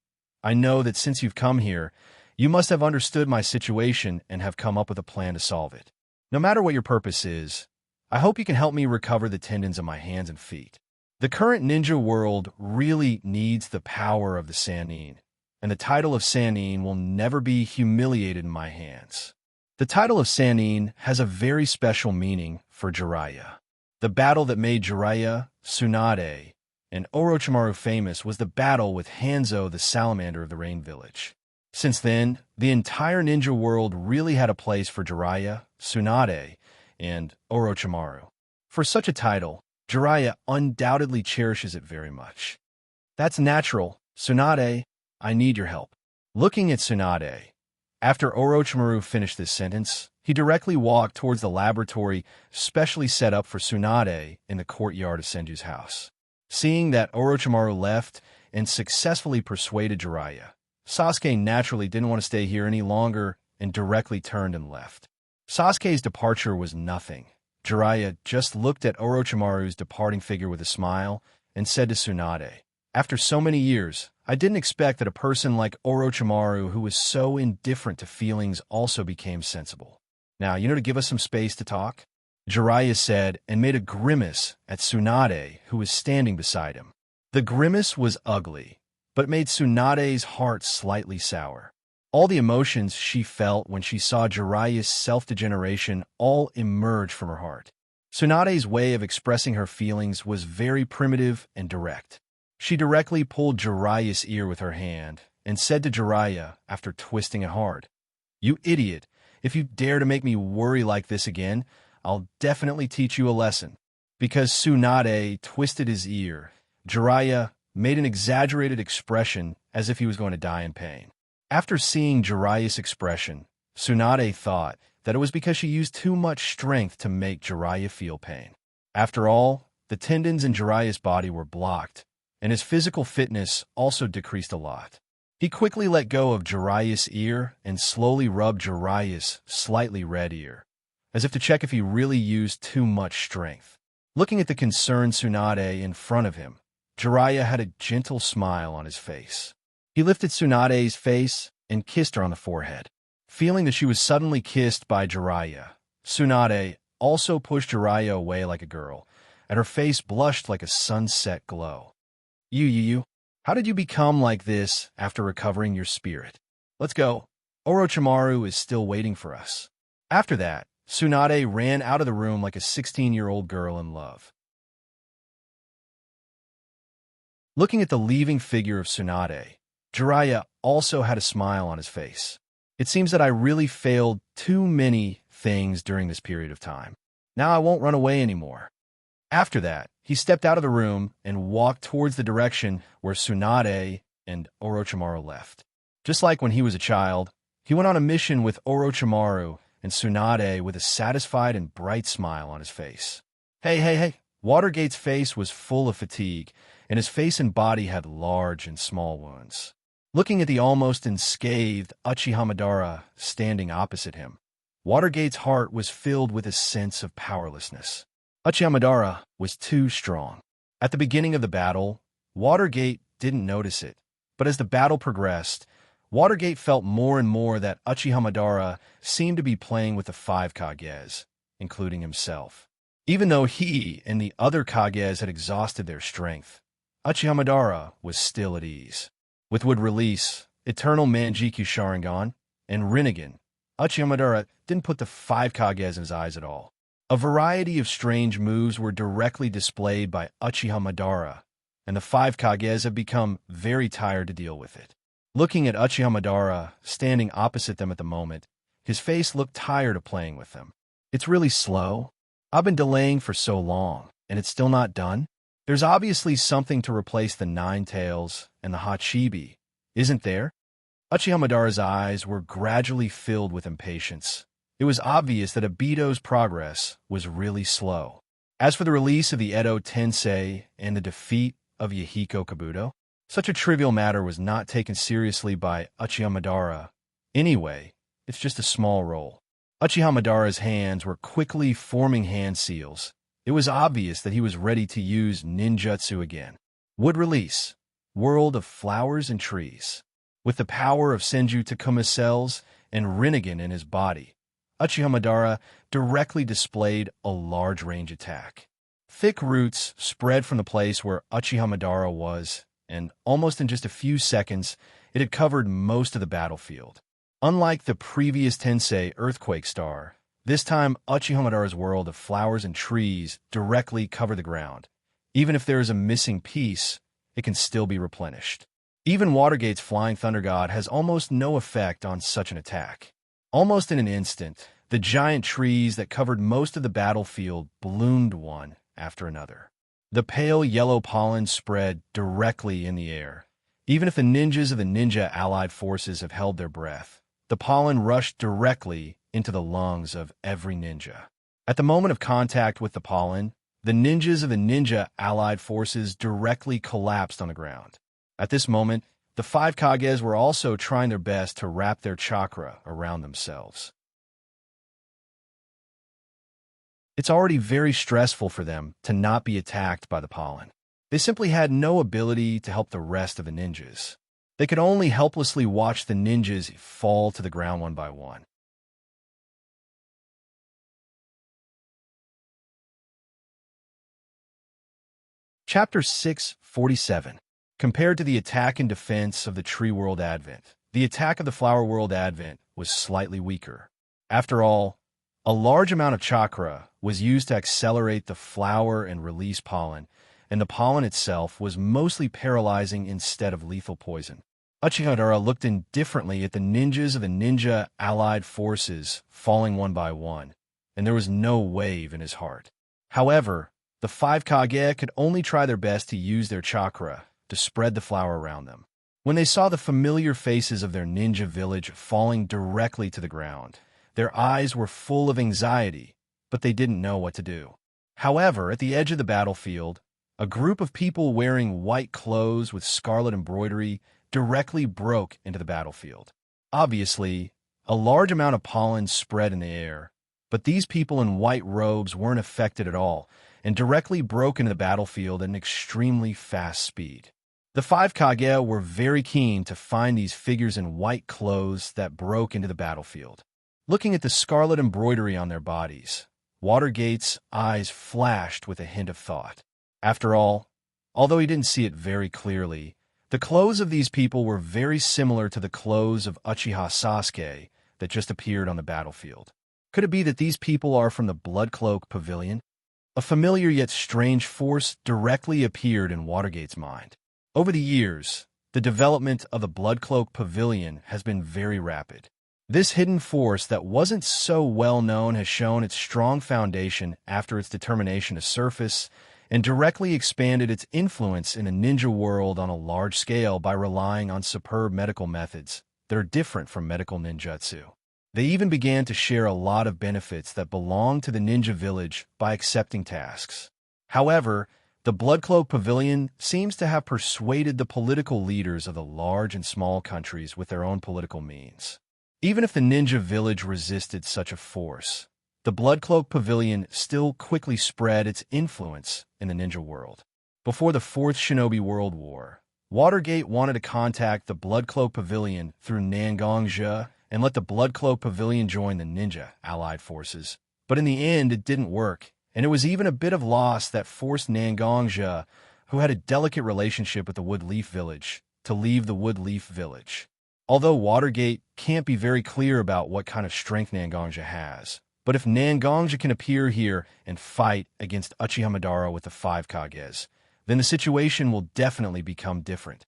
"I know that since you've come here, you must have understood my situation and have come up with a plan to solve it. No matter what your purpose is, I hope you can help me recover the tendons of my hands and feet. The current ninja world really needs the power of the Sannin, and the title of Sannin will never be humiliated in my hands. The title of Sannin has a very special meaning for Jiraiya. The battle that made Jiraiya, Tsunade, and Orochimaru famous was the battle with Hanzo the Salamander of the Rain Village. Since then, the entire ninja world really had a place for Jiraiya, Tsunade, and Orochimaru. For such a title, Jiraiya undoubtedly cherishes it very much. That's natural. Tsunade, I need your help. Looking at Tsunade, after Orochimaru finished this sentence, he directly walked towards the laboratory specially set up for Tsunade in the courtyard of Senju's house. Seeing that Orochimaru left and successfully persuaded Jiraiya, Sasuke naturally didn't want to stay here any longer and directly turned and left. Sasuke's departure was nothing. Jiraiya just looked at Orochimaru's departing figure with a smile and said to Tsunade, "After so many years, I didn't expect that a person like Orochimaru, who was so indifferent to feelings, also became sensible. Now, to give us some space to talk?" Jiraiya said and made a grimace at Tsunade, who was standing beside him. The grimace was ugly, but made Tsunade's heart slightly sour. All the emotions she felt when she saw Jiraiya's self-degeneration all emerge from her heart. Tsunade's way of expressing her feelings was very primitive and direct. She directly pulled Jiraiya's ear with her hand and said to Jiraiya after twisting it hard, "You idiot, if you dare to make me worry like this again, I'll definitely teach you a lesson." Because Tsunade twisted his ear, Jiraiya made an exaggerated expression as if he was going to die in pain. After seeing Jiraiya's expression, Tsunade thought that it was because she used too much strength to make Jiraiya feel pain. After all, the tendons in Jiraiya's body were blocked, and his physical fitness also decreased a lot. He quickly let go of Jiraiya's ear and slowly rubbed Jiraiya's slightly red ear, as if to check if he really used too much strength. Looking at the concerned Tsunade in front of him, Jiraiya had a gentle smile on his face. He lifted Tsunade's face and kissed her on the forehead. Feeling that she was suddenly kissed by Jiraiya, Tsunade also pushed Jiraiya away like a girl, and her face blushed like a sunset glow. You, how did you become like this after recovering your spirit? Let's go. Orochimaru is still waiting for us." After that, Tsunade ran out of the room like a 16-year-old girl in love. Looking at the leaving figure of Tsunade, Jiraiya also had a smile on his face. "It seems that I really failed too many things during this period of time. Now I won't run away anymore." After that, he stepped out of the room and walked towards the direction where Tsunade and Orochimaru left. Just like when he was a child, he went on a mission with Orochimaru and Tsunade with a satisfied and bright smile on his face. Hey. Watergate's face was full of fatigue, and his face and body had large and small wounds. Looking at the almost unscathed Uchiha Madara standing opposite him, Watergate's heart was filled with a sense of powerlessness. Uchiha Madara was too strong. At the beginning of the battle, Watergate didn't notice it, but as the battle progressed, Watergate felt more and more that Uchiha Madara seemed to be playing with the 5 Kages, including himself. Even though he and the other Kages had exhausted their strength, Uchiha Madara was still at ease. With would release, Eternal Manjikyu Sharingan, and Rinnegan, Uchiha Madara didn't put the 5 Kages in his eyes at all. A variety of strange moves were directly displayed by Uchiha Madara, and the 5 Kages have become very tired to deal with it. Looking at Uchiha Madara standing opposite them at the moment, his face looked tired of playing with them. "It's really slow. I've been delaying for so long, and it's still not done? There's obviously something to replace the 9 tails and the Hachibi, isn't there?" Uchiha Madara's eyes were gradually filled with impatience. It was obvious that Obito's progress was really slow. As for the release of the Edo Tensei and the defeat of Yahiko Kabuto, such a trivial matter was not taken seriously by Uchiha Madara. Anyway, it's just a small role. Uchiha Madara's hands were quickly forming hand seals. It was obvious that he was ready to use ninjutsu again. Would release, World of Flowers and Trees. With the power of Senju Takuma's cells and Rinnegan in his body, Uchiha Madara directly displayed a large range attack. Thick roots spread from the place where Uchiha Madara was, and almost in just a few seconds, it had covered most of the battlefield. Unlike the previous Tensei Earthquake Star, this time Uchiha Madara's world of flowers and trees directly cover the ground. Even if there is a missing piece, it can still be replenished. Even Watergate's Flying Thunder God has almost no effect on such an attack. Almost in an instant, the giant trees that covered most of the battlefield bloomed one after another. The pale yellow pollen spread directly in the air. Even if the ninjas of the ninja allied forces have held their breath, the pollen rushed directly into the lungs of every ninja. At the moment of contact with the pollen, the ninjas of the ninja allied forces directly collapsed on the ground. At this moment, the 5 Kages were also trying their best to wrap their chakra around themselves. It's already very stressful for them to not be attacked by the pollen. They simply had no ability to help the rest of the ninjas. They could only helplessly watch the ninjas fall to the ground one by one. Chapter 647. Compared to the attack and defense of the Tree World Advent, the attack of the Flower World Advent was slightly weaker. After all, a large amount of chakra was used to accelerate the flower and release pollen, and the pollen itself was mostly paralyzing instead of lethal poison. Uchiha Madara looked indifferently at the ninjas of the ninja allied forces falling one by one, and there was no wave in his heart. However, the 5 Kage could only try their best to use their chakra to spread the flower around them. When they saw the familiar faces of their ninja village falling directly to the ground, their eyes were full of anxiety, but they didn't know what to do. However, at the edge of the battlefield, a group of people wearing white clothes with scarlet embroidery directly broke into the battlefield. Obviously, a large amount of pollen spread in the air, but these people in white robes weren't affected at all and directly broke into the battlefield at an extremely fast speed. The 5 Kage were very keen to find these figures in white clothes that broke into the battlefield. Looking at the scarlet embroidery on their bodies, Watergate's eyes flashed with a hint of thought. After all, although he didn't see it very clearly, the clothes of these people were very similar to the clothes of Uchiha Sasuke that just appeared on the battlefield. Could it be that these people are from the Bloodcloak Pavilion? A familiar yet strange force directly appeared in Watergate's mind. Over the years, the development of the Bloodcloak Pavilion has been very rapid. This hidden force that wasn't so well known has shown its strong foundation after its determination to surface and directly expanded its influence in the ninja world on a large scale by relying on superb medical methods that are different from medical ninjutsu. They even began to share a lot of benefits that belong to the ninja village by accepting tasks. However, the Bloodcloak Pavilion seems to have persuaded the political leaders of the large and small countries with their own political means. Even if the ninja village resisted such a force, the Bloodcloak Pavilion still quickly spread its influence in the ninja world. Before the Fourth Shinobi World War, Watergate wanted to contact the Bloodcloak Pavilion through Xianxia and let the Bloodcloak Pavilion join the ninja allied forces. But in the end, it didn't work, and it was even a bit of loss that forced Xianxia, who had a delicate relationship with the Woodleaf Village, to leave the Woodleaf Village. Although Watergate can't be very clear about what kind of strength Xianxia has, but if Xianxia can appear here and fight against Uchiha Madara with the 5 Kages, then the situation will definitely become different.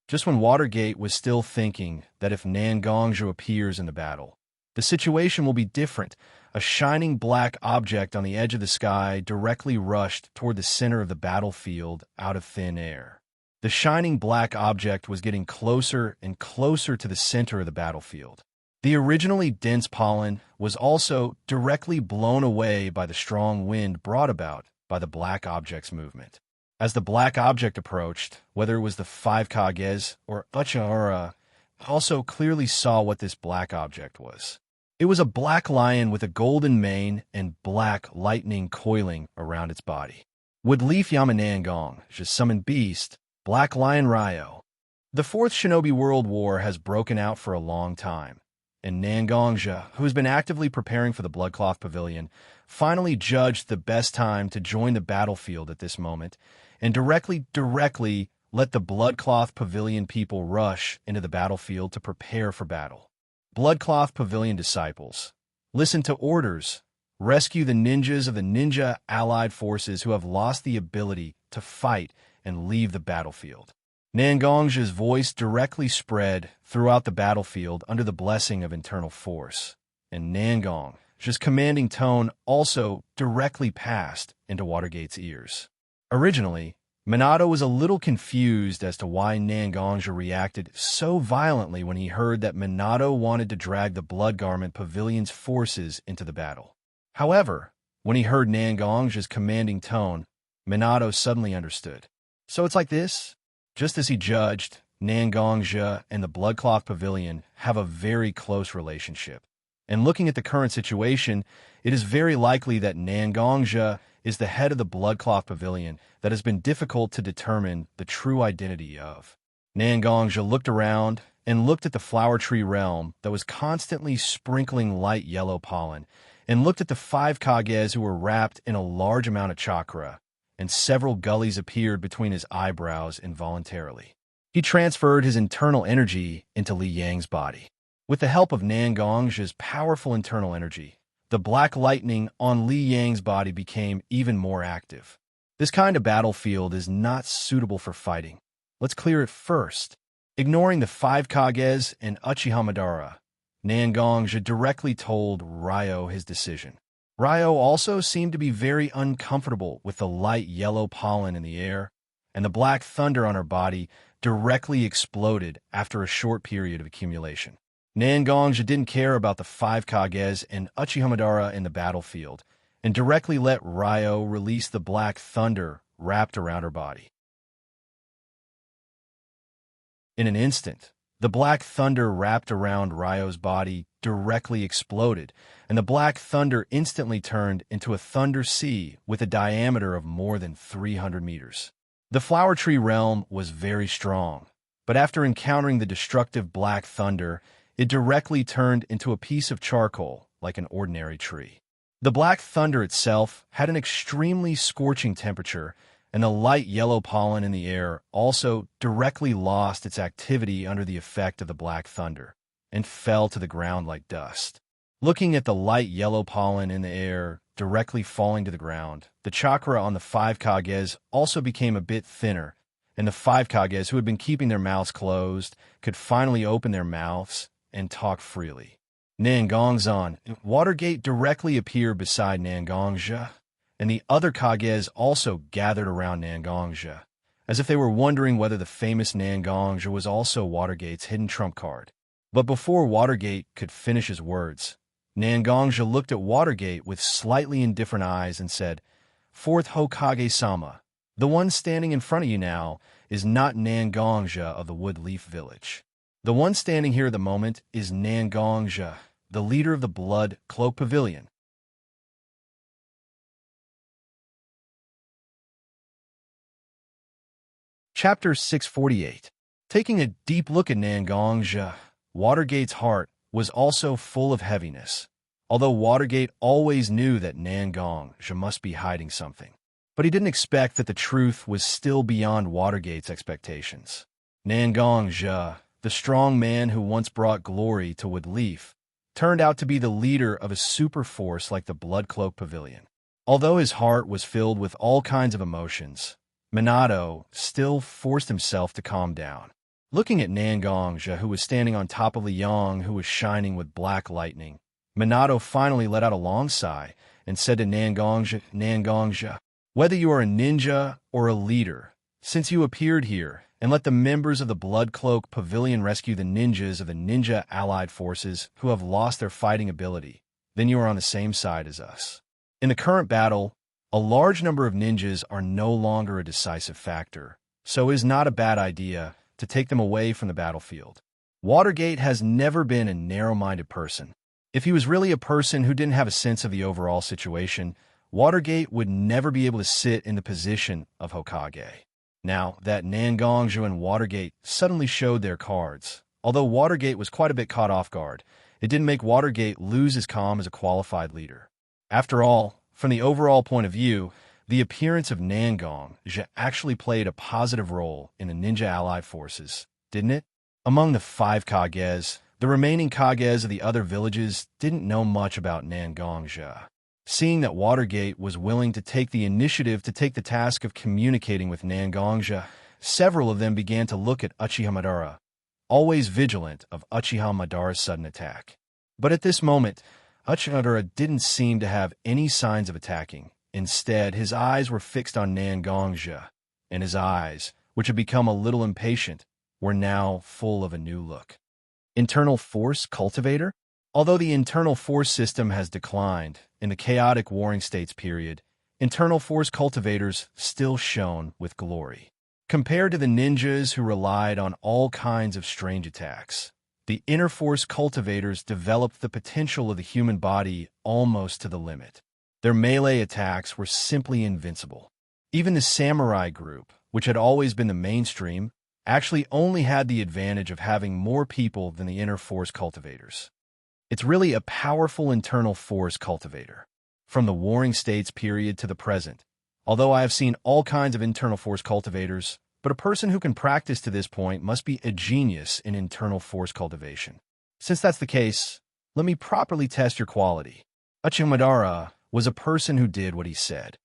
Just when Watergate was still thinking that if Xianxia appears in the battle, the situation will be different, a shining black object on the edge of the sky directly rushed toward the center of the battlefield out of thin air. The shining black object was getting closer and closer to the center of the battlefield. The originally dense pollen was also directly blown away by the strong wind brought about by the black object's movement. As the black object approached, whether it was the 5 Kages or Uchiha, also clearly saw what this black object was. It was a black lion with a golden mane and black lightning coiling around its body. Woodleaf Yamanangong, just summoned beast, Black Lion Ryo. The Fourth Shinobi World War has broken out for a long time, and Xianxia, who has been actively preparing for the Bloodcloth Pavilion, finally judged the best time to join the battlefield at this moment, and directly let the Bloodcloth Pavilion people rush into the battlefield to prepare for battle. Bloodcloth Pavilion disciples, listen to orders. Rescue the ninjas of the ninja allied forces who have lost the ability to fight and leave the battlefield. Nangong's voice directly spread throughout the battlefield under the blessing of internal force, and Nangong's commanding tone also directly passed into Watergate's ears. Originally, Minato was a little confused as to why Nangongja reacted so violently when he heard that Minato wanted to drag the Blood Garment Pavilion's forces into the battle. However, when he heard Nangong's commanding tone, Minato suddenly understood. So it's like this? Just as he judged, Nangongja and the Bloodcloth Pavilion have a very close relationship. And looking at the current situation, it is very likely that Nangongja is the head of the Bloodcloth Pavilion that has been difficult to determine the true identity of. Nangongja looked around and looked at the flower tree realm that was constantly sprinkling light yellow pollen, and looked at the 5 Kages who were wrapped in a large amount of chakra, and several gullies appeared between his eyebrows involuntarily. He transferred his internal energy into Li Yang's body. With the help of Nangong's powerful internal energy, the black lightning on Li Yang's body became even more active. This kind of battlefield is not suitable for fighting. Let's clear it first. Ignoring the 5 Kages and Uchiha Madara, Nangongja directly told Ryo his decision. Ryo also seemed to be very uncomfortable with the light yellow pollen in the air, and the black thunder on her body directly exploded after a short period of accumulation. Nangongja didn't care about the 5 Kages and Uchiha Madara in the battlefield, and directly let Ryo release the black thunder wrapped around her body. In an instant, the black thunder wrapped around Ryo's body directly exploded, and the black thunder instantly turned into a thunder sea with a diameter of more than 300 meters. The flower tree realm was very strong, but after encountering the destructive black thunder, it directly turned into a piece of charcoal like an ordinary tree. The black thunder itself had an extremely scorching temperature, and the light yellow pollen in the air also directly lost its activity under the effect of the black thunder, and fell to the ground like dust. Looking at the light yellow pollen in the air directly falling to the ground, the chakra on the 5 Kages also became a bit thinner, and the 5 Kages who had been keeping their mouths closed could finally open their mouths and talk freely. Nangongzan, Watergate directly appeared beside Nangongja, and the other Kages also gathered around Nangongja, as if they were wondering whether the famous Nangongja was also Watergate's hidden trump card. But before Watergate could finish his words, Nangongja looked at Watergate with slightly indifferent eyes and said, "Fourth Hokage-sama, the one standing in front of you now is not Nangongja of the Wood Leaf Village. The one standing here at the moment is Nangongja, the leader of the Blood Cloak Pavilion." Chapter 648. Taking a deep look at Nangongja, Watergate's heart was also full of heaviness, although Watergate always knew that Nangongja must be hiding something. But he didn't expect that the truth was still beyond Watergate's expectations. Nangongja, the strong man who once brought glory to Woodleaf, turned out to be the leader of a super force like the Blood Cloak Pavilion. Although his heart was filled with all kinds of emotions, Minato still forced himself to calm down. Looking at Nangongja, who was standing on top of Liang, who was shining with black lightning, Minato finally let out a long sigh and said to Nangongja, "Nangongja, whether you are a ninja or a leader, since you appeared here and let the members of the Blood Cloak Pavilion rescue the ninjas of the ninja allied forces who have lost their fighting ability, then you are on the same side as us. In the current battle, a large number of ninjas are no longer a decisive factor, so it is not a bad idea to take them away from the battlefield. Watergate has never been a narrow-minded person. If he was really a person who didn't have a sense of the overall situation, Watergate would never be able to sit in the position of Hokage. Now that Nangongja and Watergate suddenly showed their cards, although Watergate was quite a bit caught off guard, it didn't make Watergate lose his calm as a qualified leader. After all, from the overall point of view, the appearance of Nangong actually played a positive role in the ninja ally forces, didn't it? Among the 5 Kages, the remaining Kages of the other villages didn't know much about Nangong. Seeing that Watergate was willing to take the initiative to take the task of communicating with Nangong, several of them began to look at Uchiha Madara, always vigilant of Uchiha Madara's sudden attack. But at this moment, Uchiha Madara didn't seem to have any signs of attacking. Instead, his eyes were fixed on Nangong, and his eyes, which had become a little impatient, were now full of a new look. Internal Force Cultivator? Although the internal force system has declined in the chaotic warring states period, internal force cultivators still shone with glory. Compared to the ninjas who relied on all kinds of strange attacks, the inner force cultivators developed the potential of the human body almost to the limit. Their melee attacks were simply invincible. Even the samurai group, which had always been the mainstream, actually only had the advantage of having more people than the inner force cultivators. It's really a powerful internal force cultivator. From the warring states period to the present, although I have seen all kinds of internal force cultivators, but a person who can practice to this point must be a genius in internal force cultivation. Since that's the case, let me properly test your quality. Uchiha Madara was a person who did what he said.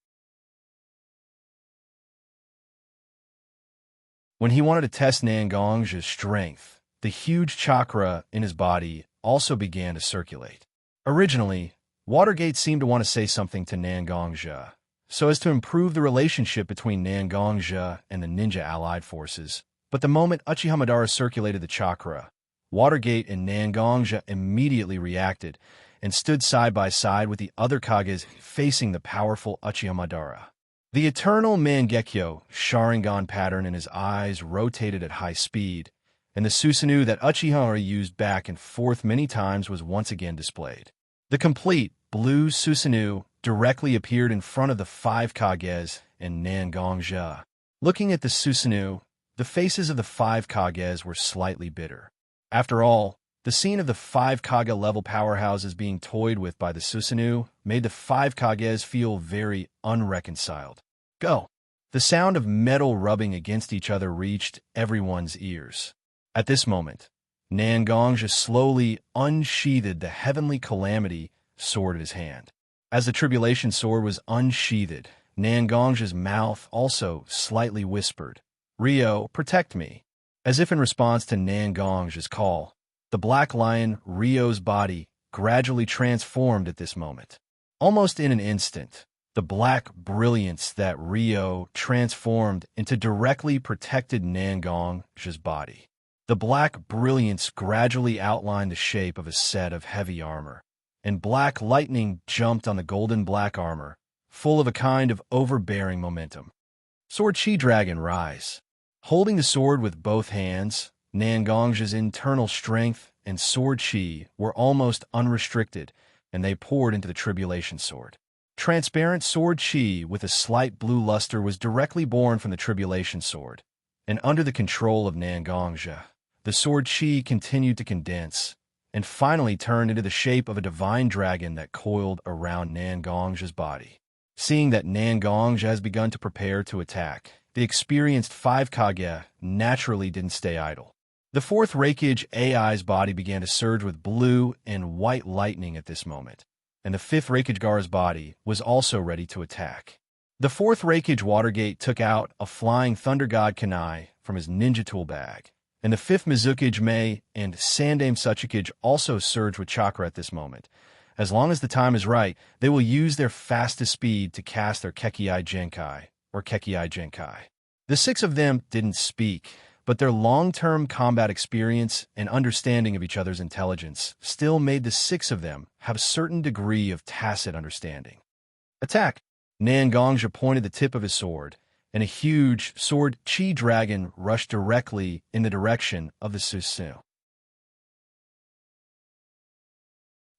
When he wanted to test Nangong's strength, the huge chakra in his body also began to circulate. Originally, Watergate seemed to want to say something to Nangong, so as to improve the relationship between Nangong and the ninja allied forces. But the moment Uchiha Madara circulated the chakra, Watergate and Nangong immediately reacted and stood side by side with the other Kages facing the powerful Uchiha Madara. The eternal Mangekyo Sharingan pattern in his eyes rotated at high speed, and the Susanoo that Uchiha used back and forth many times was once again displayed. The complete blue Susanoo directly appeared in front of the 5 Kages and Nangong. Looking at the Susanoo, the faces of the 5 Kages were slightly bitter. After all, the scene of the 5 Kage level powerhouses being toyed with by the Susanoo made the 5 Kages feel very unreconciled. Go! The sound of metal rubbing against each other reached everyone's ears. At this moment, Nangong slowly unsheathed the Heavenly Calamity sword in his hand. As the Tribulation sword was unsheathed, Nangong's mouth also slightly whispered, "Ryo, protect me." As if in response to Nangong's call, the Black Lion Ryo's body gradually transformed at this moment. Almost in an instant, the black brilliance that Ryo transformed into directly protected Nangong's body. The black brilliance gradually outlined the shape of a set of heavy armor, and black lightning jumped on the golden black armor, full of a kind of overbearing momentum. Sword Chi Dragon Rise. Holding the sword with both hands, Nangong's internal strength and sword chi were almost unrestricted, and they poured into the Tribulation sword. Transparent sword chi with a slight blue luster was directly born from the Tribulation sword, and under the control of Nangong, the sword chi continued to condense, and finally turned into the shape of a divine dragon that coiled around Nangong's body. Seeing that Nangong has begun to prepare to attack, the experienced 5 Kage naturally didn't stay idle. The 4th Reikage AI's body began to surge with blue and white lightning at this moment, and the 5th Reikage Gar's body was also ready to attack. The 4th Reikage Watergate took out a flying Thunder God Kanai from his ninja tool bag, and the 5th Mizukage Mei and Sandame Suchikage also surged with chakra at this moment. As long as the time is right, they will use their fastest speed to cast their Kekiai Genkai, or Kekiai Genkai. The 6 of them didn't speak, but their long-term combat experience and understanding of each other's intelligence still made the 6 of them have a certain degree of tacit understanding. Attack! Nangong pointed the tip of his sword, and a huge sword Chi dragon rushed directly in the direction of the Susanoo.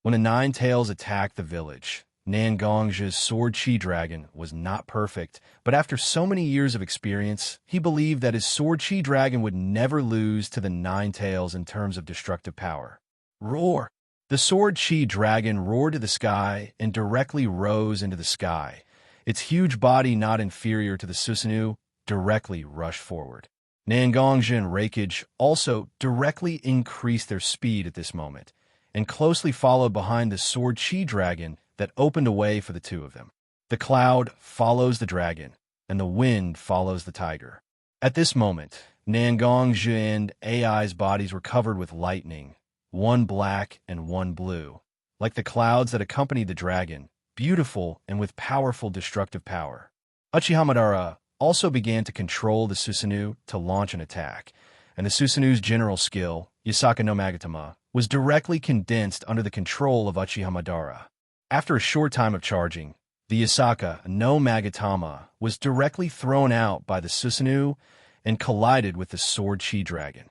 When the 9 Tails attacked the village, Nangong's sword Chi dragon was not perfect, but after so many years of experience, he believed that his sword Chi dragon would never lose to the 9 Tails in terms of destructive power. Roar! The sword Chi dragon roared to the sky and directly rose into the sky. its huge body not inferior to the Susanoo directly rushed forward. Nangongzhi and Raikage also directly increased their speed at this moment, and closely followed behind the sword chi dragon that opened a way for the two of them. The cloud follows the dragon, and the wind follows the tiger. At this moment, Nangongzhi and AI's bodies were covered with lightning, one black and one blue, like the clouds that accompanied the dragon, beautiful and with powerful destructive power. Uchiha Madara also began to control the Susanoo to launch an attack, and the Susanoo's general skill, Yasaka no Magatama, was directly condensed under the control of Uchiha Madara. After a short time of charging, the Yasaka no Magatama was directly thrown out by the Susanoo and collided with the sword chi dragon.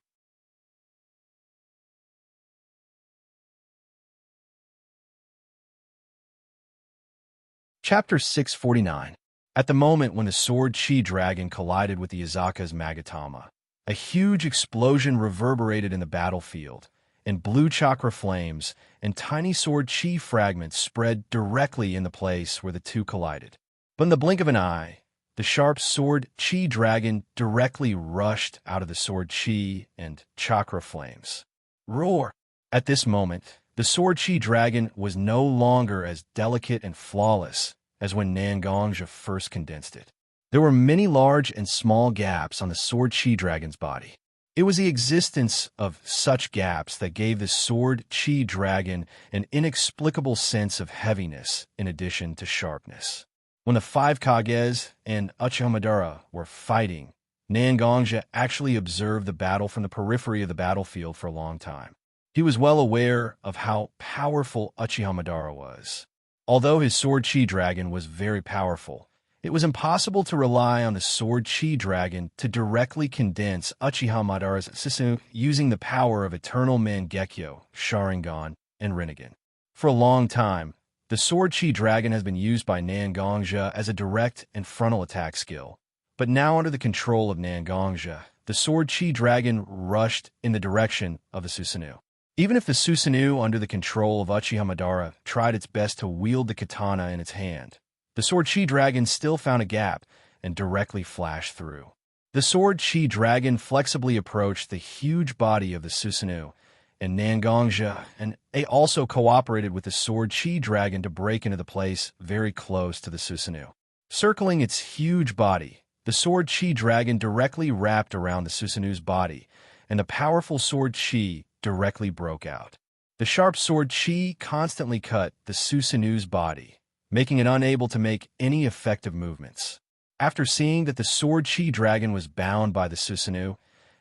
Chapter 649. At the moment when the sword chi dragon collided with the Yasaka's Magatama, a huge explosion reverberated in the battlefield, and blue chakra flames and tiny sword chi fragments spread directly in the place where the two collided. But in the blink of an eye, the sharp sword chi dragon directly rushed out of the sword chi and chakra flames. Roar! At this moment, the sword chi dragon was no longer as delicate and flawless as when Nangongzhi first condensed it. There were many large and small gaps on the sword chi dragon's body. It was the existence of such gaps that gave the sword chi dragon an inexplicable sense of heaviness in addition to sharpness. When the five Kages and Uchiha Madara were fighting, Nangongzhi actually observed the battle from the periphery of the battlefield for a long time. He was well aware of how powerful Uchiha Madara was. Although his sword chi dragon was very powerful, it was impossible to rely on the sword chi dragon to directly condense Uchiha Madara's Susanoo using the power of Eternal Mangekyo, Sharingan, and Rinnegan. For a long time, the sword chi dragon has been used by Nangongzhi as a direct and frontal attack skill, but now under the control of Nangongzhi, the sword chi dragon rushed in the direction of the Susanoo. Even if the Susanoo, under the control of Uchiha Madara, tried its best to wield the katana in its hand, the sword chi dragon still found a gap and directly flashed through. The sword chi dragon flexibly approached the huge body of the Susanoo, and Nangongzhi and A also cooperated with the sword chi dragon to break into the place very close to the Susanoo. Circling its huge body, the sword chi dragon directly wrapped around the Susanoo's body, and the powerful sword chi directly broke out. The sharp sword chi constantly cut the Susanoo's body, making it unable to make any effective movements. After seeing that the sword chi dragon was bound by the Susanoo,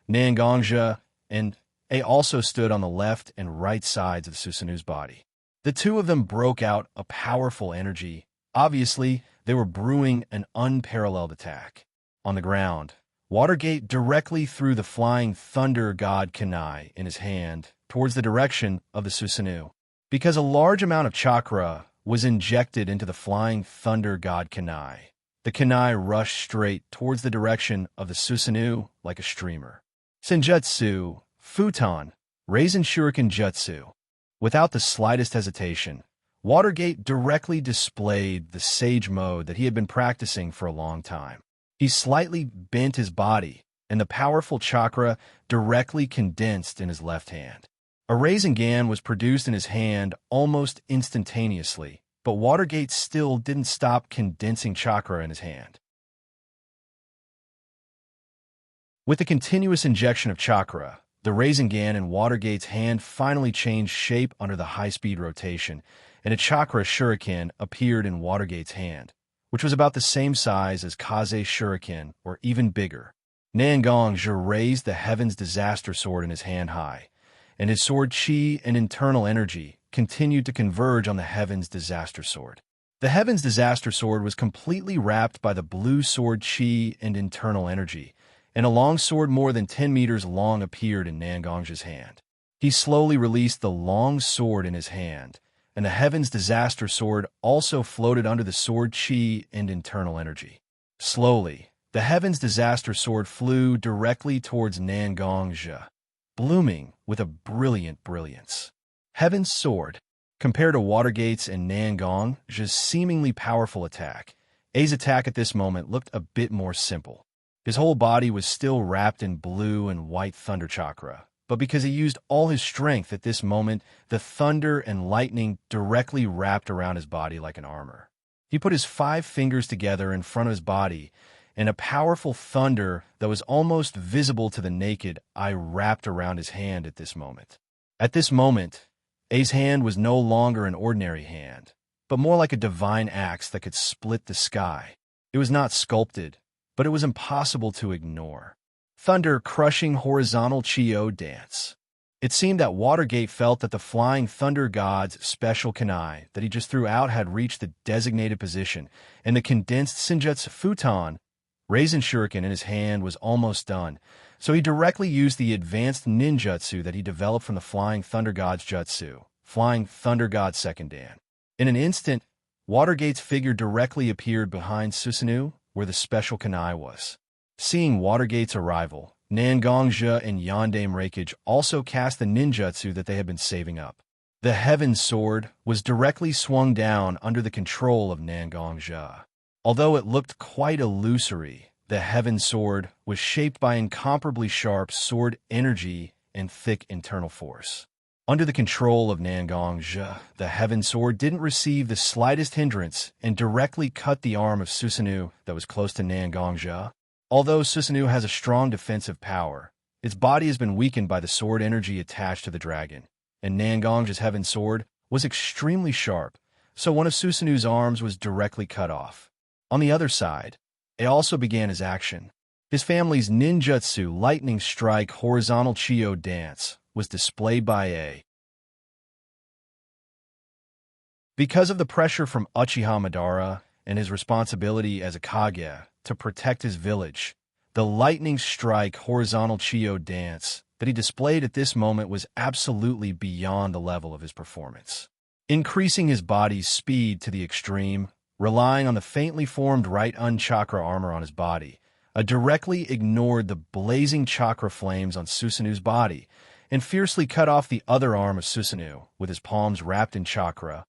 Nangongzhi and A also stood on the left and right sides of the Susanoo's body. The two of them broke out a powerful energy. Obviously, they were brewing an unparalleled attack. On the ground, Watergate directly threw the flying thunder god kunai in his hand towards the direction of the Susanoo. Because a large amount of chakra was injected into the flying thunder god kunai, the kunai rushed straight towards the direction of the Susanoo like a streamer. Senjutsu, Futon, Raisin Shuriken Jutsu. Without the slightest hesitation, Watergate directly displayed the sage mode that he had been practicing for a long time. He slightly bent his body, and the powerful chakra directly condensed in his left hand. A Rasengan was produced in his hand almost instantaneously, but Watergate still didn't stop condensing chakra in his hand. With the continuous injection of chakra, the Rasengan in Watergate's hand finally changed shape under the high-speed rotation, and a chakra shuriken appeared in Watergate's hand, which was about the same size as Kaze Shuriken, or even bigger. Nangongzhi raised the Heaven's Disaster Sword in his hand high, and his sword chi and internal energy continued to converge on the Heaven's Disaster Sword. The Heaven's Disaster Sword was completely wrapped by the blue sword chi and internal energy, and a long sword more than 10 meters long appeared in Nangongzhi's hand. He slowly released the long sword in his hand, and the Heaven's Disaster Sword also floated under the sword chi and internal energy. Slowly, the Heaven's Disaster Sword flew directly towards Nangongzhi, blooming with a brilliant brilliance. Heaven's Sword. Compared to Watergate's and Nangongzhi's seemingly powerful attack, A's attack at this moment looked a bit more simple. His whole body was still wrapped in blue and white thunder chakra, but because he used all his strength at this moment, the thunder and lightning directly wrapped around his body like an armor. He put his 5 fingers together in front of his body, and a powerful thunder that was almost visible to the naked eye wrapped around his hand at this moment. At this moment, A's hand was no longer an ordinary hand, but more like a divine axe that could split the sky. It was not sculpted, but it was impossible to ignore. Thunder crushing horizontal Qio dance. It seemed that Watergate felt that the flying thunder god's special kunai that he just threw out had reached the designated position, and the condensed Senjutsu futon, Raisin Shuriken in his hand, was almost done, so he directly used the advanced ninjutsu that he developed from the Flying Thunder God's jutsu, Flying Thunder God Second Dan. In an instant, Watergate's figure directly appeared behind Susanoo, where the special kunai was. Seeing Watergate's arrival, Nangongja and Yandame Reikage also cast the ninjutsu that they had been saving up. The Heaven Sword was directly swung down under the control of Nangongja. Although it looked quite illusory, the Heaven Sword was shaped by incomparably sharp sword energy and thick internal force. Under the control of Nangongja, the Heaven Sword didn't receive the slightest hindrance and directly cut the arm of Susanoo that was close to Nangongja. Although Susanoo has a strong defensive power, its body has been weakened by the sword energy attached to the dragon, and Nangongja's Heaven Sword was extremely sharp, so one of Susanoo's arms was directly cut off. On the other side, it also began his action. His family's ninjutsu lightning strike horizontal Qio dance was displayed by A. Because of the pressure from Uchiha Madara and his responsibility as a Kage to protect his village, the lightning strike horizontal Qio dance that he displayed at this moment was absolutely beyond the level of his performance. Increasing his body's speed to the extreme, relying on the faintly formed right unchakra armor on his body, directly ignored the blazing chakra flames on Susanoo's body and fiercely cut off the other arm of Susanoo with his palms wrapped in chakra,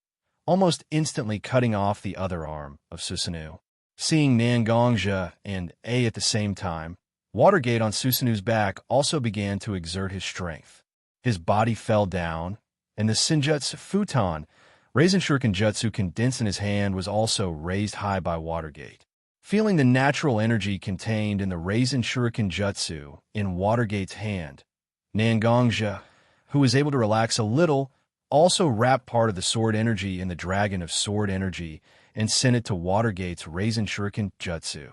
almost instantly cutting off the other arm of Susanoo. Seeing Nangongja and A at the same time, Watergate on Susanoo's back also began to exert his strength. His body fell down, and the Senjutsu futon, Raisin Shuriken Jutsu condensed in his hand, was also raised high by Watergate. Feeling the natural energy contained in the Raisin Shuriken Jutsu in Watergate's hand, Nangongja, who was able to relax a little, also wrapped part of the sword energy in the Dragon of Sword Energy and sent it to Watergate's Raisin Shuriken Jutsu.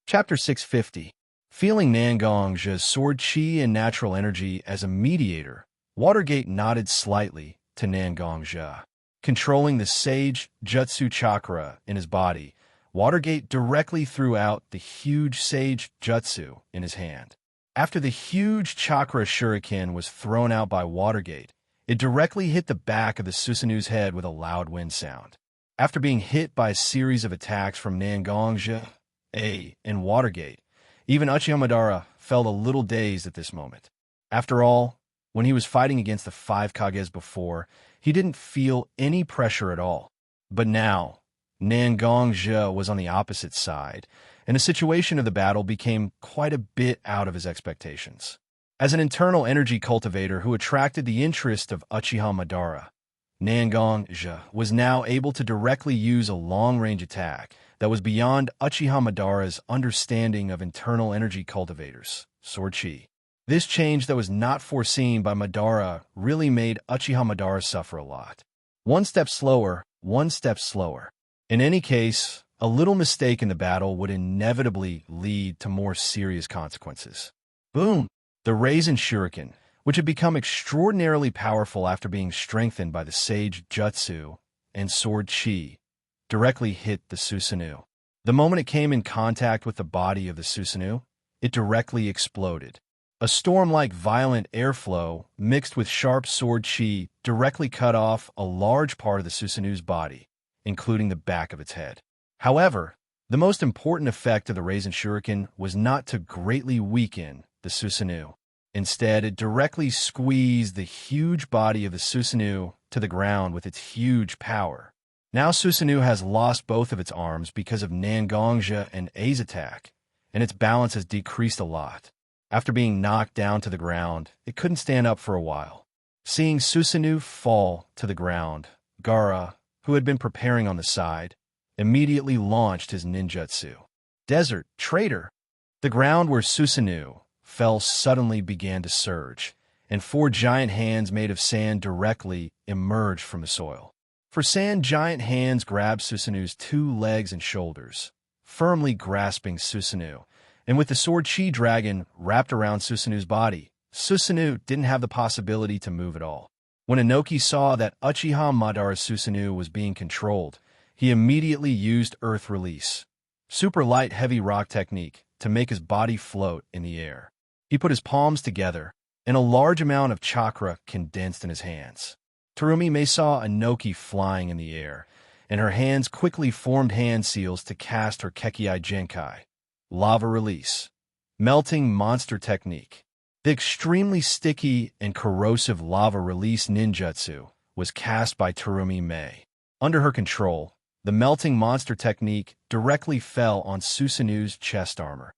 Chapter 650. Feeling Nangongja's sword chi and natural energy as a mediator, Watergate nodded slightly to Nangongja. Controlling the Sage Jutsu chakra in his body, Watergate directly threw out the huge Sage Jutsu in his hand. After the huge chakra shuriken was thrown out by Watergate, it directly hit the back of the Susanoo's head with a loud wind sound. After being hit by a series of attacks from Nangongja, A, and Watergate, even Uchiha Madara felt a little dazed at this moment. After all, when he was fighting against the 5 Kages before, he didn't feel any pressure at all. But now, Nangongja was on the opposite side, and the situation of the battle became quite a bit out of his expectations. As an internal energy cultivator who attracted the interest of Uchiha Madara, Nangongja was now able to directly use a long-range attack that was beyond Uchiha Madara's understanding of internal energy cultivators, Sword Chi. This change that was not foreseen by Madara really made Uchiha Madara suffer a lot. One step slower, one step slower. In any case, a little mistake in the battle would inevitably lead to more serious consequences. Boom! The Raisin Shuriken, which had become extraordinarily powerful after being strengthened by the Sage Jutsu and Sword Chi, directly hit the Susanoo. The moment it came in contact with the body of the Susanoo, it directly exploded. A storm-like violent airflow mixed with sharp sword chi directly cut off a large part of the Susanoo's body, including the back of its head. However, the most important effect of the Raisin Shuriken was not to greatly weaken the Susanoo. Instead, it directly squeezed the huge body of the Susanoo to the ground with its huge power. Now Susanoo has lost both of its arms because of Xianxia and A's attack, and its balance has decreased a lot. After being knocked down to the ground, it couldn't stand up for a while. Seeing Susanoo fall to the ground, Gaara, who had been preparing on the side, immediately launched his ninjutsu. Desert, traitor! The ground where Susanoo fell suddenly began to surge, and 4 giant hands made of sand directly emerged from the soil. For sand, giant hands grabbed Susanoo's 2 legs and shoulders, firmly grasping Susanoo, and with the sword Chi Dragon wrapped around Susanoo's body, Susanoo didn't have the possibility to move at all. When Inoki saw that Uchiha Madara's Susanoo was being controlled, he immediately used Earth Release, super light heavy rock technique, to make his body float in the air. He put his palms together, and a large amount of chakra condensed in his hands. Terumi May saw Inoki flying in the air, and her hands quickly formed hand seals to cast her Kekkei Genkai, Lava Release, Melting Monster Technique. The extremely sticky and corrosive Lava Release ninjutsu was cast by Terumi May. Under her control, the Melting Monster Technique directly fell on Susanoo's chest armor.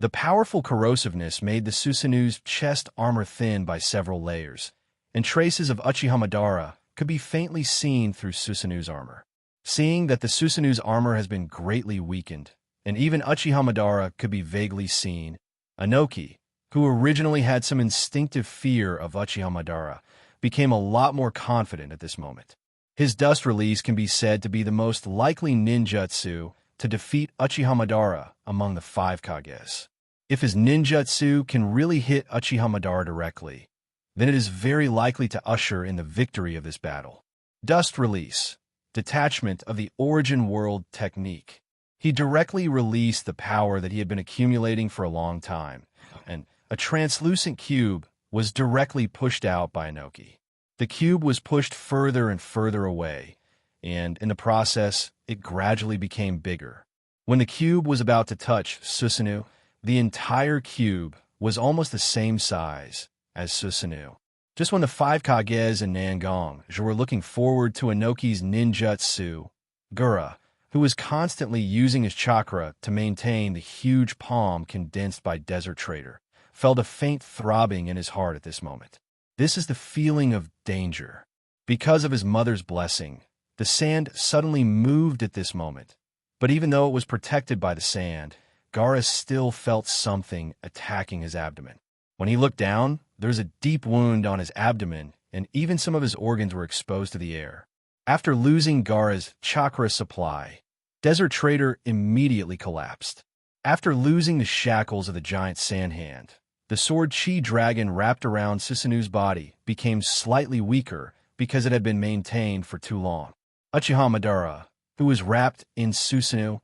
The powerful corrosiveness made the Susanoo's chest armor thin by several layers, and traces of Uchiha Madara could be faintly seen through Susanoo's armor. Seeing that the Susanoo's armor has been greatly weakened, and even Uchiha Madara could be vaguely seen, Inoki, who originally had some instinctive fear of Uchiha Madara, became a lot more confident at this moment. His Dust Release can be said to be the most likely ninjutsu to defeat Uchiha Madara among the 5 Kages. If his ninjutsu can really hit Uchiha Madara directly, then it is very likely to usher in the victory of this battle. Dust Release, detachment of the Origin World technique. He directly released the power that he had been accumulating for a long time, and a translucent cube was directly pushed out by Inoki. The cube was pushed further and further away, and in the process, it gradually became bigger. When the cube was about to touch Susanoo, the entire cube was almost the same size as Susanoo. Just when the 5 Kages and Nangang were looking forward to Inoki's ninjutsu, Gaara, who was constantly using his chakra to maintain the huge palm condensed by Desert Trader, felt a faint throbbing in his heart at this moment. This is the feeling of danger. Because of his mother's blessing, the sand suddenly moved at this moment, but even though it was protected by the sand, Gaara still felt something attacking his abdomen. When he looked down, there was a deep wound on his abdomen, and even some of his organs were exposed to the air. After losing Gaara's chakra supply, Desert Trader immediately collapsed. After losing the shackles of the giant sand hand, the sword Chi Dragon wrapped around Susanoo's body became slightly weaker because it had been maintained for too long. Uchiha Madara, who was wrapped in Susanoo,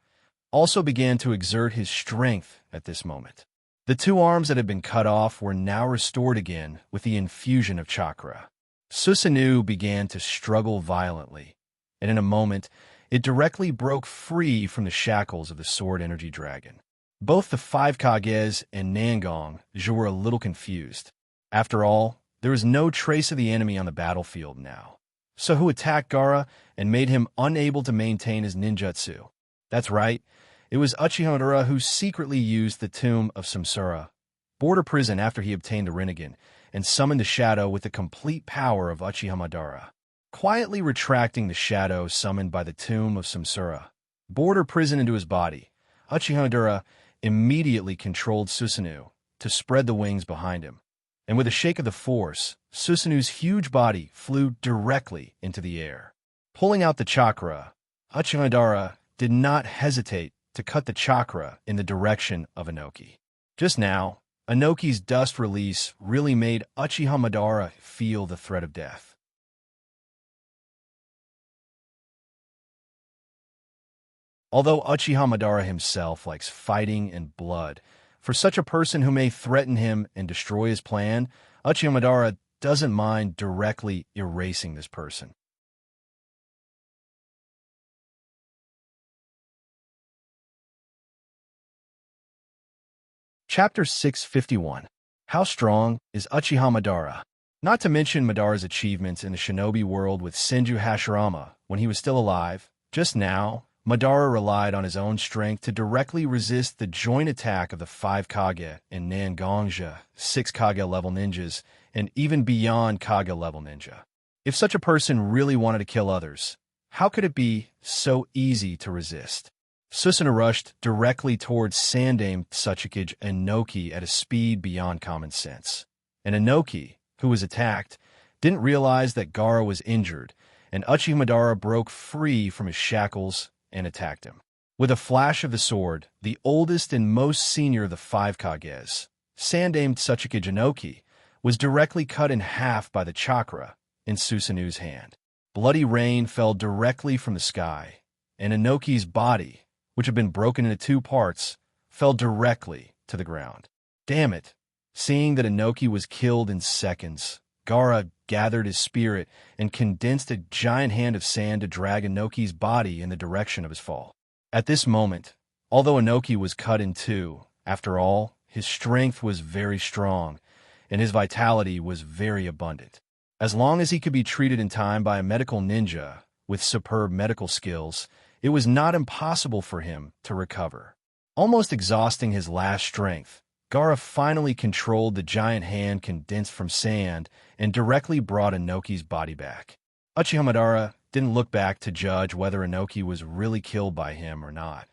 also began to exert his strength at this moment. The 2 arms that had been cut off were now restored again with the infusion of chakra. Susanoo began to struggle violently, and in a moment, it directly broke free from the shackles of the Sword Energy Dragon. Both the 5 Kages and Nangang were a little confused. After all, there was no trace of the enemy on the battlefield now. So who attacked Gaara and made him unable to maintain his ninjutsu? That's right, it was Uchiha Madara who secretly used the Tomb of Samsara, border prison after he obtained the Rinnegan, and summoned the shadow with the complete power of Uchiha Madara. Quietly retracting the shadow summoned by the Tomb of Samsara, border prison into his body, Uchiha Madara immediately controlled Susanoo to spread the wings behind him, and with a shake of the force, Susanoo's huge body flew directly into the air. Pulling out the chakra, Uchiha Madara did not hesitate to cut the chakra in the direction of Inoki. Just now, Inoki's Dust Release really made Uchiha Madara feel the threat of death. Although Uchiha Madara himself likes fighting and blood, for such a person who may threaten him and destroy his plan, Uchiha Madara doesn't mind directly erasing this person. Chapter 651. How Strong is Uchiha Madara? Not to mention Madara's achievements in the shinobi world with Senju Hashirama when he was still alive, just now, Madara relied on his own strength to directly resist the joint attack of the 5 Kage and Nangonja, 6 Kage-level ninjas, and even beyond Kage-level ninja. If such a person really wanted to kill others, how could it be so easy to resist? Susanoo rushed directly towards Sandaime Tsuchikage Inoki at a speed beyond common sense. And Inoki, who was attacked, didn't realize that Gaara was injured, and Uchiha Madara broke free from his shackles and attacked him. With a flash of the sword, the oldest and most senior of the 5 Kages, Sandaime Tsuchikage Inoki, was directly cut in half by the chakra in Susanoo's hand. Bloody rain fell directly from the sky, and Inoki's body, which had been broken into 2 parts, fell directly to the ground. Damn it! Seeing that Inoki was killed in seconds, Gaara gathered his spirit and condensed a giant hand of sand to drag Inoki's body in the direction of his fall. At this moment, although Inoki was cut in 2, after all, his strength was very strong, and his vitality was very abundant. As long as he could be treated in time by a medical ninja with superb medical skills, it was not impossible for him to recover. Almost exhausting his last strength, Gaara finally controlled the giant hand condensed from sand and directly brought Inoki's body back. Uchiha Madara didn't look back to judge whether Inoki was really killed by him or not,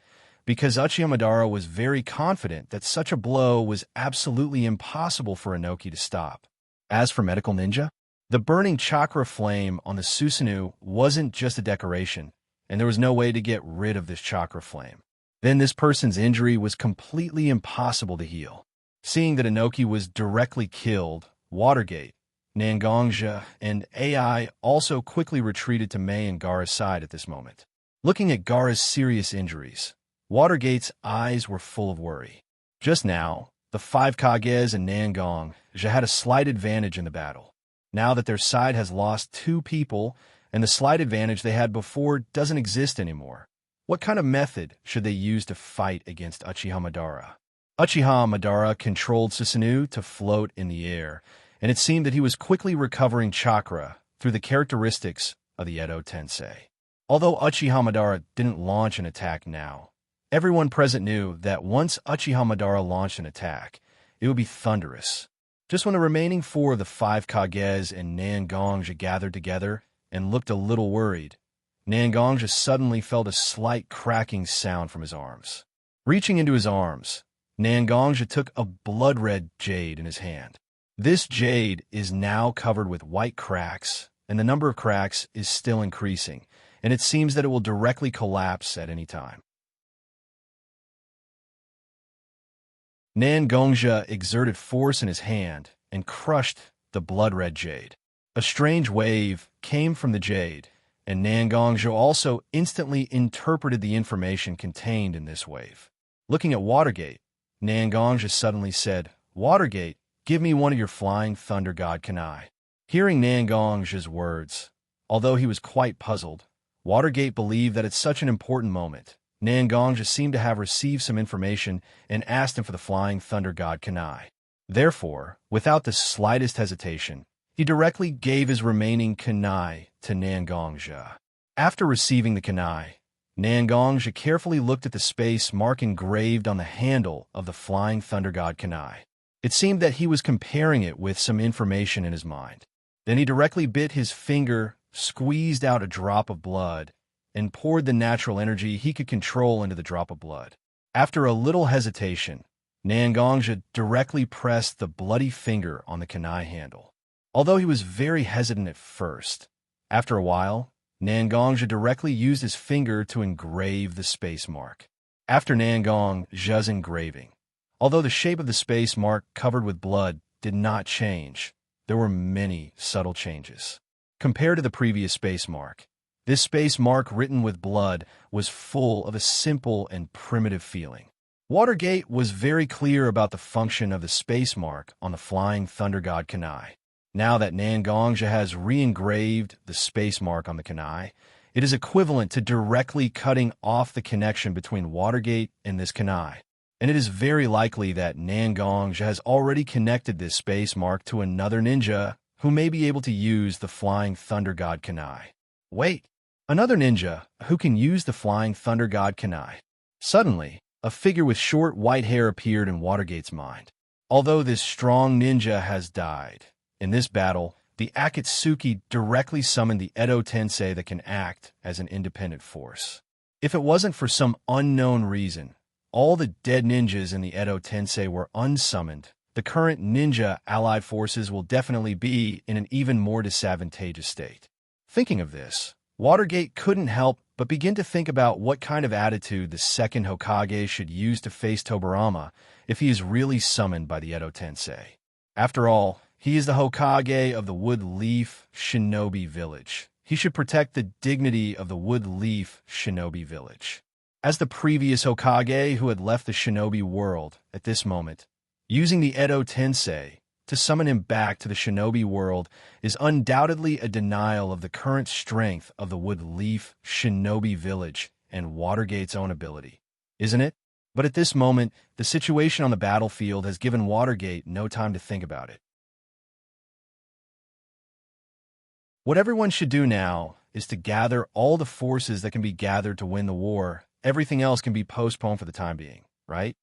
because Uchiha Madara was very confident that such a blow was absolutely impossible for Inoki to stop. As for Medical Ninja, the burning chakra flame on the Susanoo wasn't just a decoration, and there was no way to get rid of this chakra flame. Then this person's injury was completely impossible to heal. Seeing that Inoki was directly killed, Watergate, Nangonja, and AI also quickly retreated to Mei and Gaara's side at this moment. Looking at Gaara's serious injuries, Watergate's eyes were full of worry. Just now, the 5 Kages and Nangonja had a slight advantage in the battle. Now that their side has lost 2 people, and the slight advantage they had before doesn't exist anymore, what kind of method should they use to fight against Uchiha Madara? Uchiha Madara controlled Susanoo to float in the air, and it seemed that he was quickly recovering chakra through the characteristics of the Edo Tensei. Although Uchiha Madara didn't launch an attack now, everyone present knew that once Uchiha Madara launched an attack, it would be thunderous. Just when the remaining 4 of the 5 Kages and Nangonja gathered together and looked a little worried, Nangonja suddenly felt a slight cracking sound from his arms. Reaching into his arms, Nangonja took a blood-red jade in his hand. This jade is now covered with white cracks, and the number of cracks is still increasing, and it seems that it will directly collapse at any time. Nangonja exerted force in his hand and crushed the blood-red jade. A strange wave came from the jade, and Nangonja also instantly interpreted the information contained in this wave. Looking at Watergate, Nangonja suddenly said, "Watergate, give me one of your flying thunder god kunai." Hearing Nangonja's words, although he was quite puzzled, Watergate believed that at such an important moment, Nangonja seemed to have received some information and asked him for the flying thunder god kunai. Therefore, without the slightest hesitation, he directly gave his remaining kunai to Nangonja. After receiving the kunai, Nangonja carefully looked at the space mark engraved on the handle of the flying thunder god kunai. It seemed that he was comparing it with some information in his mind. Then he directly bit his finger, squeezed out a drop of blood, and poured the natural energy he could control into the drop of blood. After a little hesitation, Nangonja directly pressed the bloody finger on the kunai handle. Although he was very hesitant at first, after a while, Nangonja directly used his finger to engrave the space mark. After Nangonja's engraving, although the shape of the space mark covered with blood did not change, there were many subtle changes. Compared to the previous space mark, this space mark written with blood was full of a simple and primitive feeling. Watergate was very clear about the function of the space mark on the flying thunder god kunai. Now that Nangonja has re-engraved the space mark on the kunai, it is equivalent to directly cutting off the connection between Watergate and this kunai. and it is very likely that Nangongja has already connected this space mark to another ninja who may be able to use the Flying Thunder God Kunai. Wait, another ninja who can use the Flying Thunder God Kunai. Suddenly, a figure with short white hair appeared in Watergate's mind. Although this strong ninja has died, in this battle, the Akatsuki directly summoned the Edo Tensei that can act as an independent force. If it wasn't for some unknown reason, all the dead ninjas in the Edo Tensei were unsummoned, the current ninja allied forces will definitely be in an even more disadvantageous state. Thinking of this, Watergate couldn't help but begin to think about what kind of attitude the second Hokage should use to face Tobarama if he is really summoned by the Edo Tensei. After all, he is the Hokage of the Wood Leaf Shinobi Village. He should protect the dignity of the Wood Leaf Shinobi Village. As the previous Hokage who had left the shinobi world at this moment, using the Edo Tensei to summon him back to the shinobi world is undoubtedly a denial of the current strength of the Wood Leaf Shinobi Village and Watergate's own ability, isn't it? But at this moment, the situation on the battlefield has given Watergate no time to think about it. What everyone should do now is to gather all the forces that can be gathered to win the war. Everything else can be postponed for the time being, right?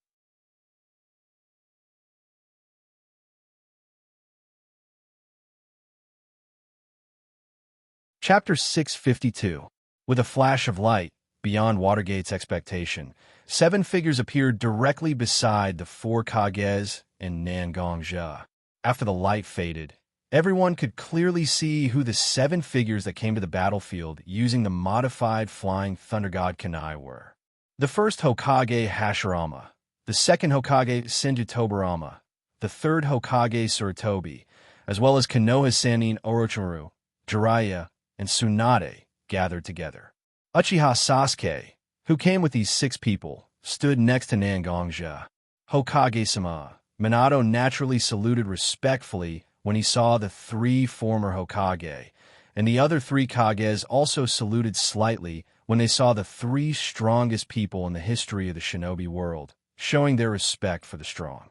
Chapter 652. With a flash of light, beyond Watergate's expectation, 7 figures appeared directly beside the 4 Kages and Nangongja. After the light faded, everyone could clearly see who the 7 figures that came to the battlefield using the modified Flying Thunder God Kunai were. The first Hokage Hashirama, the second Hokage Senju Tobarama, the third Hokage Suratobi, as well as Konoha Sannin Orochimaru, Jiraiya, and Tsunade gathered together. Uchiha Sasuke, who came with these 6 people, stood next to Nangongja. Hokage-sama, Minato naturally saluted respectfully when he saw the 3 former Hokage, and the other 3 Kages also saluted slightly when they saw the 3 strongest people in the history of the shinobi world, showing their respect for the strong.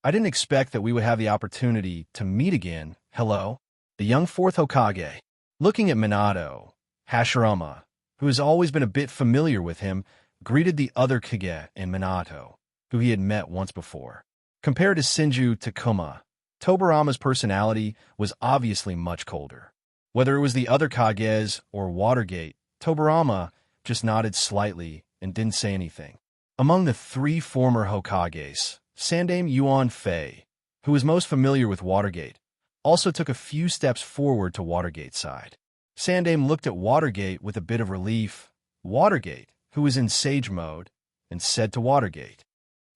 I didn't expect that we would have the opportunity to meet again. Hello? The young 4th Hokage. Looking at Minato, Hashirama, who has always been a bit familiar with him, greeted the other Kage and Minato, who he had met once before. Compared to Senju Takuma, Tobarama's personality was obviously much colder. Whether it was the other Kages or Watergate, Tobarama just nodded slightly and didn't say anything. Among the 3 former Hokages, Sandaime Yuan Fei, who was most familiar with Watergate, also took a few steps forward to Watergate's side. Sandaime looked at Watergate with a bit of relief. Watergate, who was in sage mode, and said to Watergate,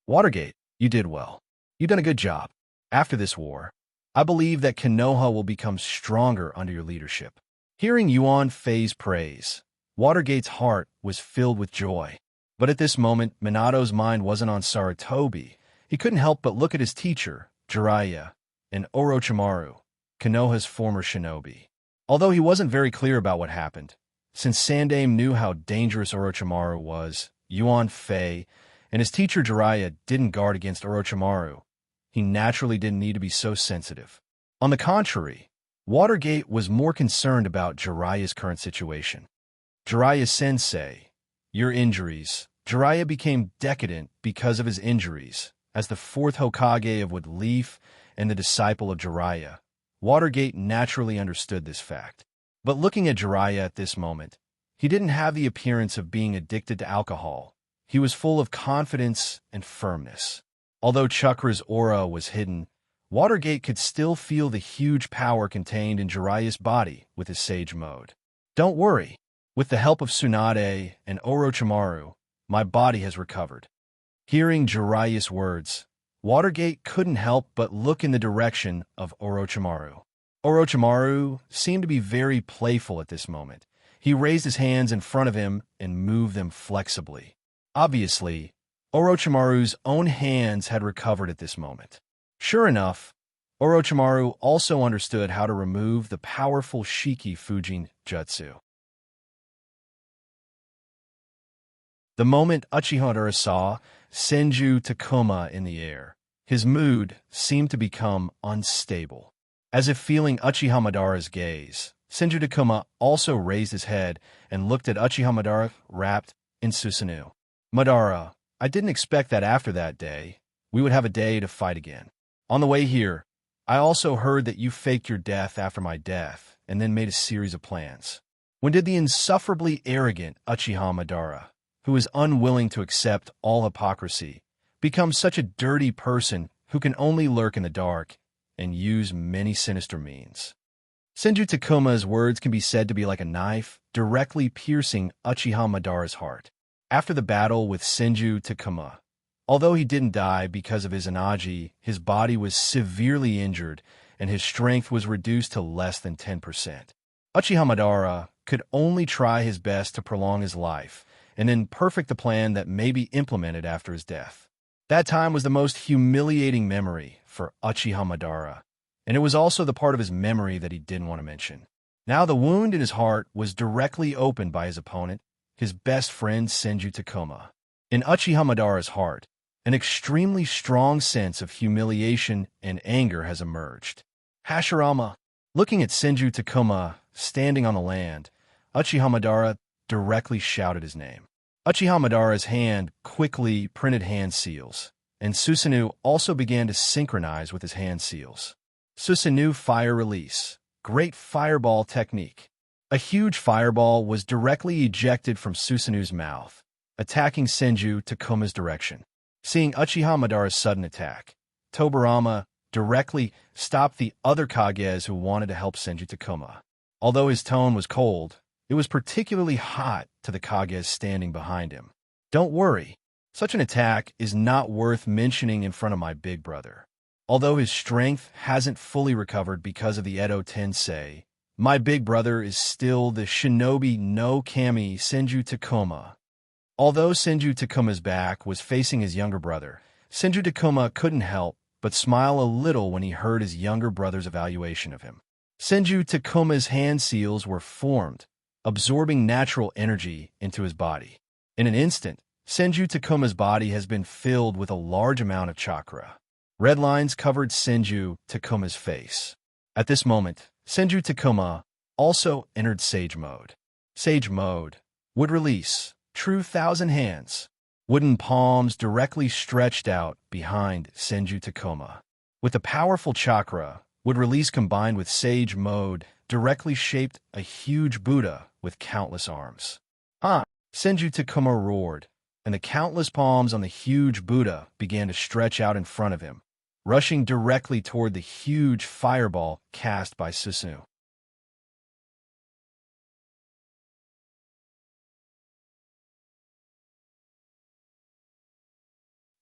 "Watergate, you did well. You've done a good job. After this war, I believe that Konoha will become stronger under your leadership." Hearing Yuan Fei's praise, Watergate's heart was filled with joy. But at this moment, Minato's mind wasn't on Saratobi. He couldn't help but look at his teacher, Jiraiya, and Orochimaru, Konoha's former shinobi. Although he wasn't very clear about what happened, since Sandaime knew how dangerous Orochimaru was, Yuan Fei and his teacher Jiraiya didn't guard against Orochimaru. He naturally didn't need to be so sensitive. On the contrary, Watergate was more concerned about Jiraiya's current situation. Jiraiya-sensei, your injuries. Jiraiya became decadent because of his injuries. As the 4th Hokage of Wood Leaf and the disciple of Jiraiya, Watergate naturally understood this fact. But looking at Jiraiya at this moment, he didn't have the appearance of being addicted to alcohol. He was full of confidence and firmness. Although Chakra's aura was hidden, Watergate could still feel the huge power contained in Jiraiya's body with his sage mode. Don't worry. With the help of Tsunade and Orochimaru, my body has recovered. Hearing Jiraiya's words, Watergate couldn't help but look in the direction of Orochimaru. Orochimaru seemed to be very playful at this moment. He raised his hands in front of him and moved them flexibly. Obviously, Orochimaru's own hands had recovered at this moment. Sure enough, Orochimaru also understood how to remove the powerful Shiki Fujin Jutsu. The moment Uchiha saw Senju Takuma in the air. His mood seemed to become unstable. As if feeling Uchiha Madara's gaze, Senju Takuma also raised his head and looked at Uchiha Madara wrapped in Susanoo. Madara, I didn't expect that after that day, we would have a day to fight again. On the way here, I also heard that you faked your death after my death and then made a series of plans. When did the insufferably arrogant Uchiha Madara, who is unwilling to accept all hypocrisy, become such a dirty person who can only lurk in the dark and use many sinister means? Senju Takuma's words can be said to be like a knife, directly piercing Uchiha Madara's heart. After the battle with Senju Takuma, although he didn't die because of his Anaji, his body was severely injured and his strength was reduced to less than 10%. Uchiha Madara could only try his best to prolong his life and then perfect the plan that may be implemented after his death. That time was the most humiliating memory for Uchiha Madara, and it was also the part of his memory that he didn't want to mention. Now the wound in his heart was directly opened by his opponent, his best friend Senju Takuma. In Uchiha Madara's heart, an extremely strong sense of humiliation and anger has emerged. Hashirama, looking at Senju Takuma standing on the land, Uchiha Madara directly shouted his name. Uchiha Madara's hand quickly printed hand seals, and Susanoo also began to synchronize with his hand seals. Susanoo fire release, great fireball technique. A huge fireball was directly ejected from Susanoo's mouth, attacking Senju Takuma's direction. Seeing Uchiha Madara's sudden attack, Tobirama directly stopped the other Kages who wanted to help Senju Takuma. Although his tone was cold, it was particularly hot to the Kages standing behind him. Don't worry, such an attack is not worth mentioning in front of my big brother. Although his strength hasn't fully recovered because of the Edo Tensei, my big brother is still the shinobi no kami Senju Takuma. Although Senju Takuma's back was facing his younger brother, Senju Takuma couldn't help but smile a little when he heard his younger brother's evaluation of him. Senju Takuma's hand seals were formed, absorbing natural energy into his body. In an instant, Senju Takuma's body has been filled with a large amount of chakra. Red lines covered Senju Takuma's face. At this moment, Senju Takuma also entered Sage Mode. Sage Mode would release True Thousand Hands, wooden palms directly stretched out behind Senju Takuma. With the powerful chakra, would release combined with Sage Mode directly shaped a huge Buddha with countless arms. Senju Takuma roared, and the countless palms on the huge Buddha began to stretch out in front of him, rushing directly toward the huge fireball cast by Susanoo.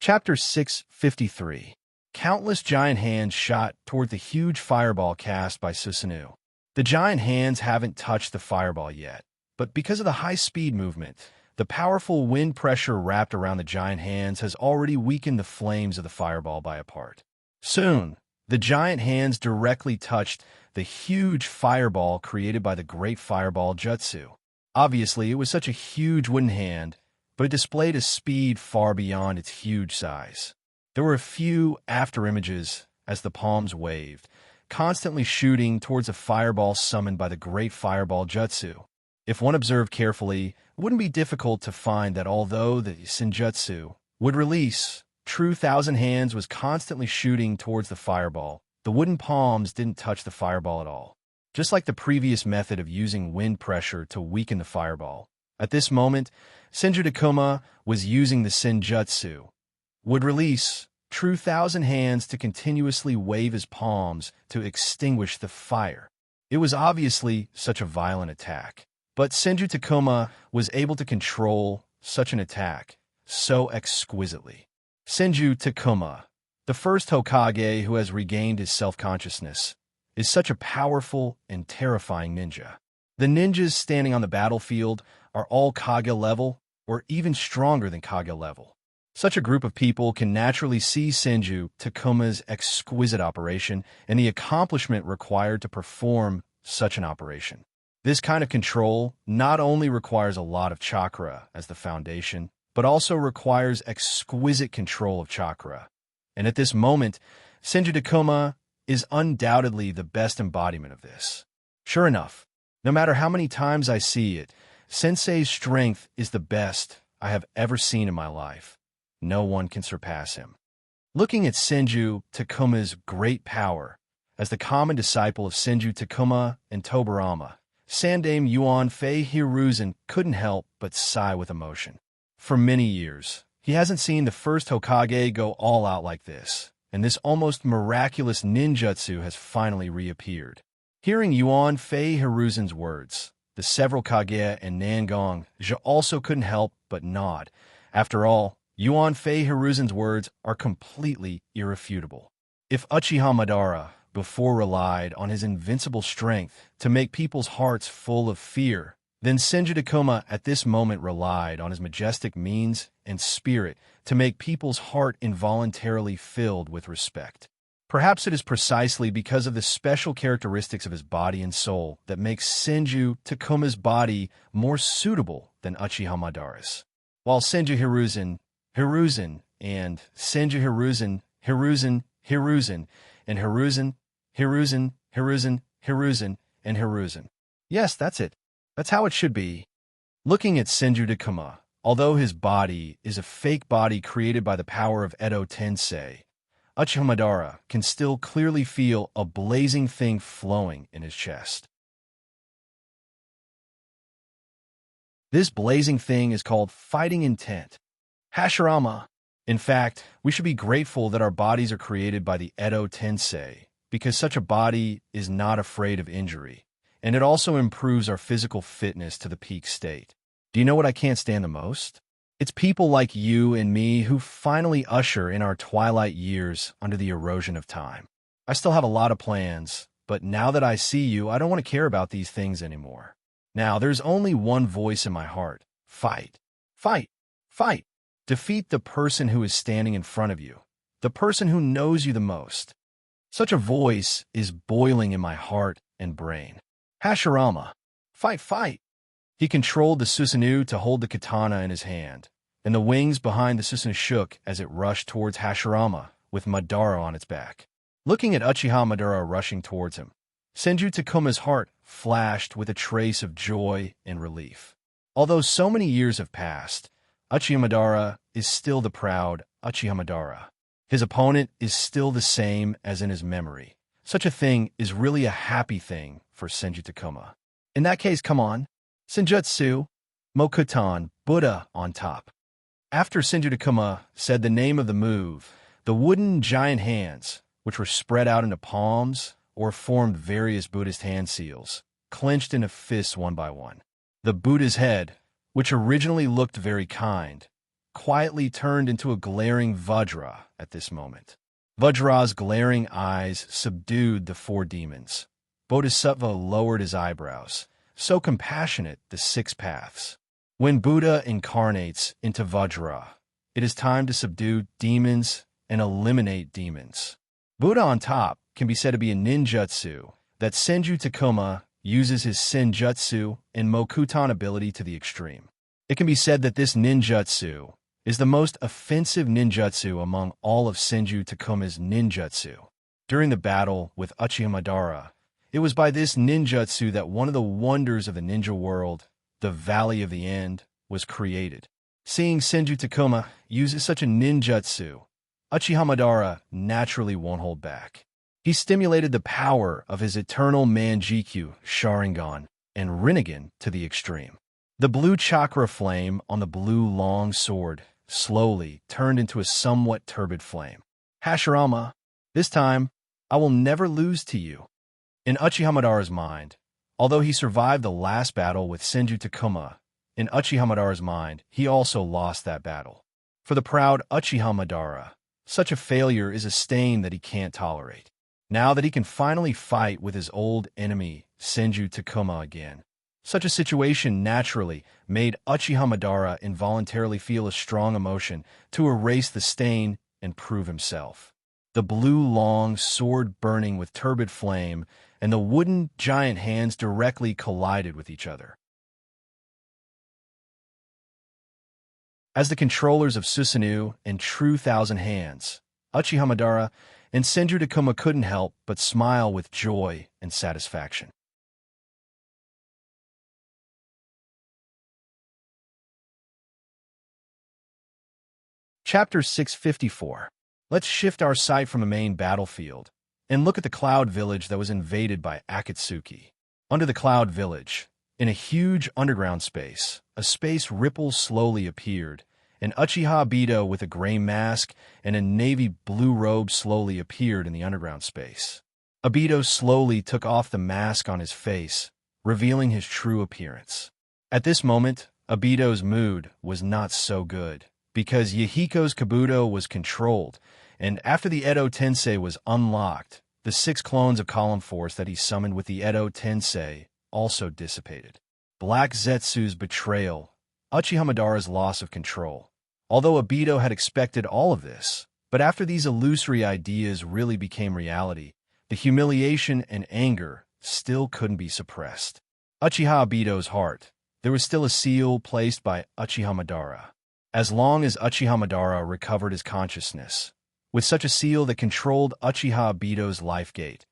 Chapter 653. Countless giant hands shot toward the huge fireball cast by Susanoo. The giant hands haven't touched the fireball yet, but because of the high-speed movement, the powerful wind pressure wrapped around the giant hands has already weakened the flames of the fireball by a part. Soon, the giant hands directly touched the huge fireball created by the Great Fireball Jutsu. Obviously, it was such a huge wooden hand, but it displayed a speed far beyond its huge size. There were a few after-images as the palms waved, constantly shooting towards a fireball summoned by the Great Fireball Jutsu. If one observed carefully, it wouldn't be difficult to find that although the Senjutsu would release, True Thousand Hands was constantly shooting towards the fireball. The wooden palms didn't touch the fireball at all. Just like the previous method of using wind pressure to weaken the fireball. At this moment, Senju Takuma was using the Senjutsu, would release True Thousand Hands to continuously wave his palms to extinguish the fire. It was obviously such a violent attack, but Senju Takuma was able to control such an attack so exquisitely. Senju Takuma, the first Hokage who has regained his self-consciousness, is such a powerful and terrifying ninja. The ninjas standing on the battlefield are all Kage level or even stronger than Kage level. Such a group of people can naturally see Senju Takuma's exquisite operation and the accomplishment required to perform such an operation. This kind of control not only requires a lot of chakra as the foundation, but also requires exquisite control of chakra. And at this moment, Senju Takuma is undoubtedly the best embodiment of this. Sure enough, no matter how many times I see it, Sensei's strength is the best I have ever seen in my life. No one can surpass him. Looking at Senju Takuma's great power, as the common disciple of Senju Takuma and Tobarama, Sandaime Yuan Fei Hiruzen couldn't help but sigh with emotion. For many years, he hasn't seen the first Hokage go all out like this, and this almost miraculous ninjutsu has finally reappeared. Hearing Yuan Fei Hiruzen's words, the several Kage and Nangong also couldn't help but nod. After all, Yuan Fei Hiruzen's words are completely irrefutable. If Uchiha Madara before relied on his invincible strength to make people's hearts full of fear, then Senju Takuma at this moment relied on his majestic means and spirit to make people's heart involuntarily filled with respect. Perhaps it is precisely because of the special characteristics of his body and soul that makes Senju Takuma's body more suitable than Uchiha Madara's. While Senju Hiruzen, and Senju Hiruzen, and Hiruzen. Yes, that's it. That's how it should be. Looking at Senju Takuma, although his body is a fake body created by the power of Edo Tensei, Uchiha Madara can still clearly feel a blazing thing flowing in his chest. This blazing thing is called fighting intent. Hashirama. In fact, we should be grateful that our bodies are created by the Edo Tensei, because such a body is not afraid of injury, and it also improves our physical fitness to the peak state. Do you know what I can't stand the most? It's people like you and me who finally usher in our twilight years under the erosion of time. I still have a lot of plans, but now that I see you, I don't want to care about these things anymore. Now, there's only one voice in my heart. Fight. Fight. Fight. Defeat the person who is standing in front of you, the person who knows you the most. Such a voice is boiling in my heart and brain. Hashirama. Fight, fight. He controlled the Susanoo to hold the katana in his hand, and the wings behind the Susanoo shook as it rushed towards Hashirama, with Madara on its back. Looking at Uchiha Madara rushing towards him, Senju Takuma's heart flashed with a trace of joy and relief. Although so many years have passed, Uchiha Madara is still the proud Uchiha Madara. His opponent is still the same as in his memory. Such a thing is really a happy thing for Senju Takuma. In that case, come on. Senjutsu, Mokutan, Buddha on top. After Senju Takuma said the name of the move, the wooden giant hands, which were spread out into palms or formed various Buddhist hand seals, clenched into fists one by one. The Buddha's head, which originally looked very kind, quietly turned into a glaring Vajra at this moment. Vajra's glaring eyes subdued the four demons. Bodhisattva lowered his eyebrows. So compassionate, the six paths. When Buddha incarnates into Vajra, it is time to subdue demons and eliminate demons. Buddha on top can be said to be a ninjutsu that Senju Takuma uses his senjutsu and Mokutan ability to the extreme. It can be said that this ninjutsu is the most offensive ninjutsu among all of Senju Takuma's ninjutsu. During the battle with Uchiha Madara, it was by this ninjutsu that one of the wonders of the ninja world, the Valley of the End, was created. Seeing Senju Takuma uses such a ninjutsu, Uchiha Madara naturally won't hold back. He stimulated the power of his eternal Manjikyu, Sharingan, and Rinnegan to the extreme. The blue chakra flame on the blue long sword slowly turned into a somewhat turbid flame. Hashirama, this time, I will never lose to you. In Uchiha Madara's mind, although he survived the last battle with Senju Takuma, in Uchiha Madara's mind, he also lost that battle. For the proud Uchiha Madara, such a failure is a stain that he can't tolerate. Now that he can finally fight with his old enemy, Senju Takuma, again, such a situation naturally made Uchiha Madara involuntarily feel a strong emotion to erase the stain and prove himself. The blue long sword burning with turbid flame and the wooden giant hands directly collided with each other. As the controllers of Susanoo and True Thousand Hands, Uchiha Madara and Senju Takuma couldn't help but smile with joy and satisfaction. Chapter 654. Let's shift our sight from the main battlefield and look at the Cloud Village that was invaded by Akatsuki. Under the Cloud Village, in a huge underground space, a space ripple slowly appeared, and Uchiha Obito with a gray mask and a navy blue robe slowly appeared in the underground space. Obito slowly took off the mask on his face, revealing his true appearance. At this moment, Obito's mood was not so good, because Yahiko's Kabuto was controlled, and after the Edo Tensei was unlocked, the 6 clones of Column Force that he summoned with the Edo Tensei also dissipated. Black Zetsu's betrayal, Uchiha Madara's loss of control. Although Obito had expected all of this, but after these illusory ideas really became reality, the humiliation and anger still couldn't be suppressed. Uchiha Obito's heart. There was still a seal placed by Uchiha Madara. As long as Uchiha Madara recovered his consciousness, with such a seal that controlled Uchiha Obito's life gate,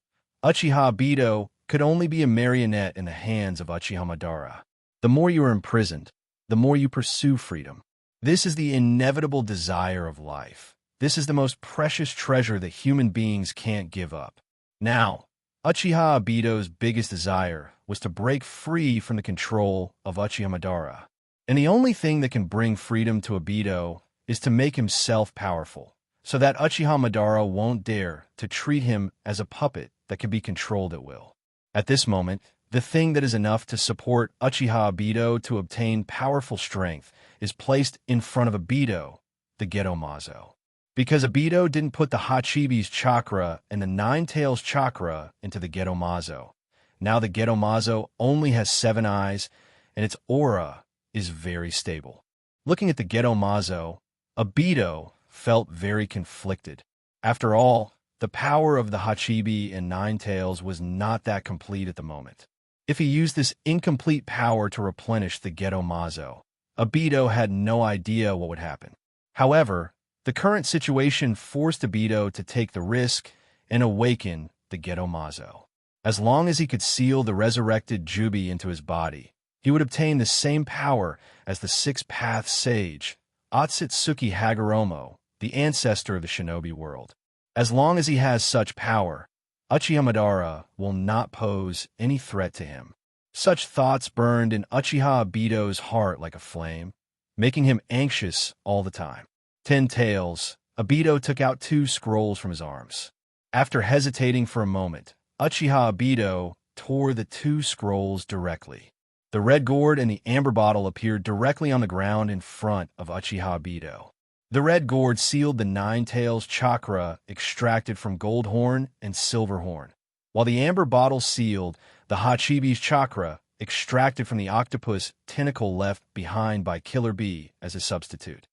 Uchiha Obito could only be a marionette in the hands of Uchiha Madara. The more you are imprisoned, the more you pursue freedom. This is the inevitable desire of life. This is the most precious treasure that human beings can't give up. Now, Uchiha Obito's biggest desire was to break free from the control of Uchiha Madara. And the only thing that can bring freedom to Obito is to make himself powerful, so that Uchiha Madara won't dare to treat him as a puppet that can be controlled at will. At this moment, the thing that is enough to support Uchiha Obito to obtain powerful strength is placed in front of Obito, the Gedomazo. Because Obito didn't put the Hachibi's chakra and the Nine Tails chakra into the Gedomazo, now the Gedomazo only has 7 eyes, and its aura is very stable. Looking at the Gedomazo, Obito felt very conflicted. After all, the power of the Hachibi and Nine Tails was not that complete at the moment. If he used this incomplete power to replenish the Gedomazo, Obito had no idea what would happen. However, the current situation forced Obito to take the risk and awaken the Gedomazo. As long as he could seal the resurrected Jubi into his body, he would obtain the same power as the Six-Path Sage, Otsutsuki Hagoromo, the ancestor of the shinobi world. As long as he has such power, Uchiha Madara will not pose any threat to him. Such thoughts burned in Uchiha Obito's heart like a flame, making him anxious all the time. 10 Tails, Obito took out 2 scrolls from his arms. After hesitating for a moment, Uchiha Obito tore the 2 scrolls directly. The red gourd and the amber bottle appeared directly on the ground in front of Uchiha Obito. The red gourd sealed the Nine Tails chakra extracted from Goldhorn and Silverhorn, while the amber bottle sealed the Hachibi's chakra extracted from the octopus tentacle left behind by Killer Bee as a substitute.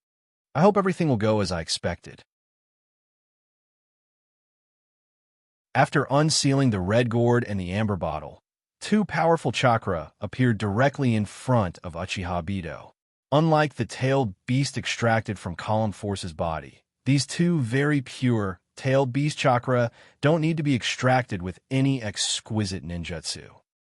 I hope everything will go as I expected. After unsealing the red gourd and the amber bottle, 2 powerful chakra appeared directly in front of Uchiha Obito. Unlike the tailed beast extracted from Column Force's body, these 2 very pure tailed beast chakra don't need to be extracted with any exquisite ninjutsu.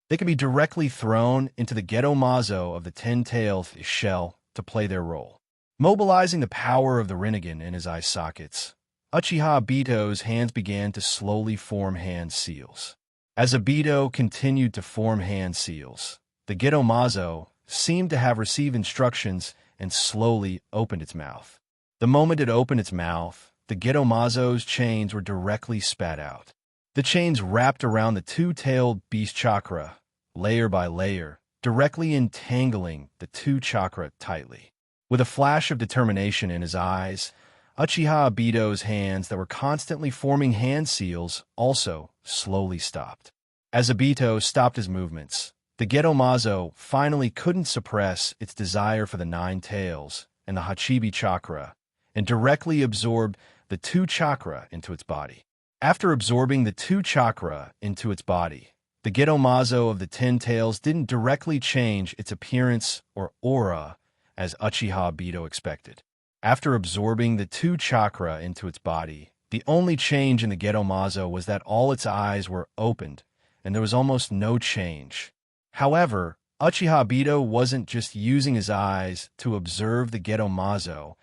They can be directly thrown into the Gedomazo of the 10-tailed shell to play their role. Mobilizing the power of the Rinnegan in his eye sockets, Uchiha Obito's hands began to slowly form hand seals. As Obito continued to form hand seals, the Gedomazo seemed to have received instructions and slowly opened its mouth. The moment it opened its mouth, the Gedomazo's chains were directly spat out. The chains wrapped around the 2-tailed beast chakra, layer by layer, directly entangling the 2 chakra tightly. With a flash of determination in his eyes, Uchiha Obito's hands that were constantly forming hand seals also slowly stopped. As Obito stopped his movements, the Gedomazo finally couldn't suppress its desire for the 9 tails and the Hachibi chakra, and directly absorbed the 2 chakra into its body. After absorbing the 2 chakra into its body, the Gedomazo of the 10 tails didn't directly change its appearance or aura as Uchiha Obito expected. After absorbing the 2 chakra into its body, the only change in the Gedomazo was that all its eyes were opened, and there was almost no change. However, Uchiha Obito wasn't just using his eyes to observe the Gedomazo.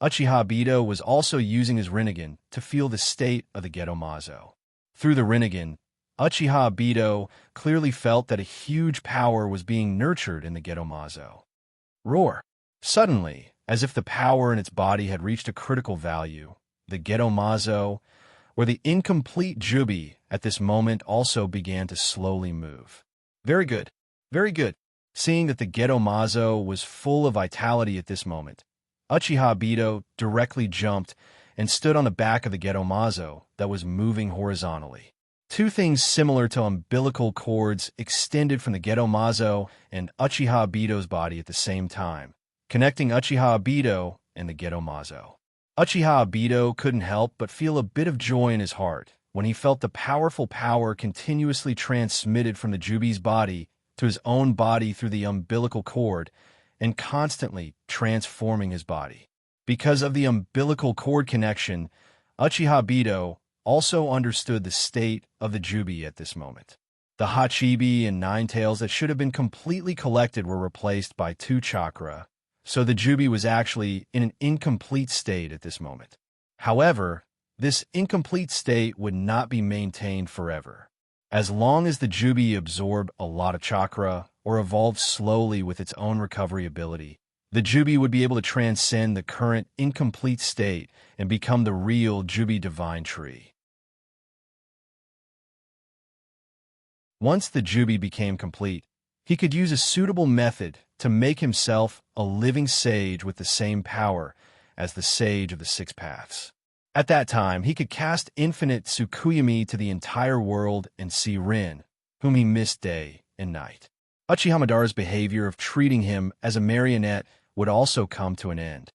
Uchiha Obito was also using his Rinnegan to feel the state of the Gedomazo. Through the Rinnegan, Uchiha Obito clearly felt that a huge power was being nurtured in the Gedomazo. Roar! Suddenly, as if the power in its body had reached a critical value, the Gedomazo, or the incomplete Jubi, at this moment also began to slowly move. Very good. Very good. Seeing that the Gedomazo was full of vitality at this moment, Uchiha Obito directly jumped and stood on the back of the Gedomazo that was moving horizontally. 2 things similar to umbilical cords extended from the Gedomazo and Uchiha Obito's body at the same time, connecting Uchiha Obito and the Gedomazo. Uchiha Obito couldn't help but feel a bit of joy in his heart when he felt the powerful power continuously transmitted from the Jubi's body to his own body through the umbilical cord and constantly transforming his body. Because of the umbilical cord connection, Uchiha Obito also understood the state of the Jubi at this moment. The Hachibi and Nine Tails that should have been completely collected were replaced by 2 chakra, so the Jubi was actually in an incomplete state at this moment. However, this incomplete state would not be maintained forever. As long as the Jubi absorbed a lot of chakra or evolved slowly with its own recovery ability, the Jubi would be able to transcend the current incomplete state and become the real Jubi Divine Tree. Once the Jubi became complete, he could use a suitable method to make himself a living sage with the same power as the Sage of the 6 Paths. At that time, he could cast infinite Tsukuyami to the entire world and see Rin, whom he missed day and night. Uchiha Madara's behavior of treating him as a marionette would also come to an end.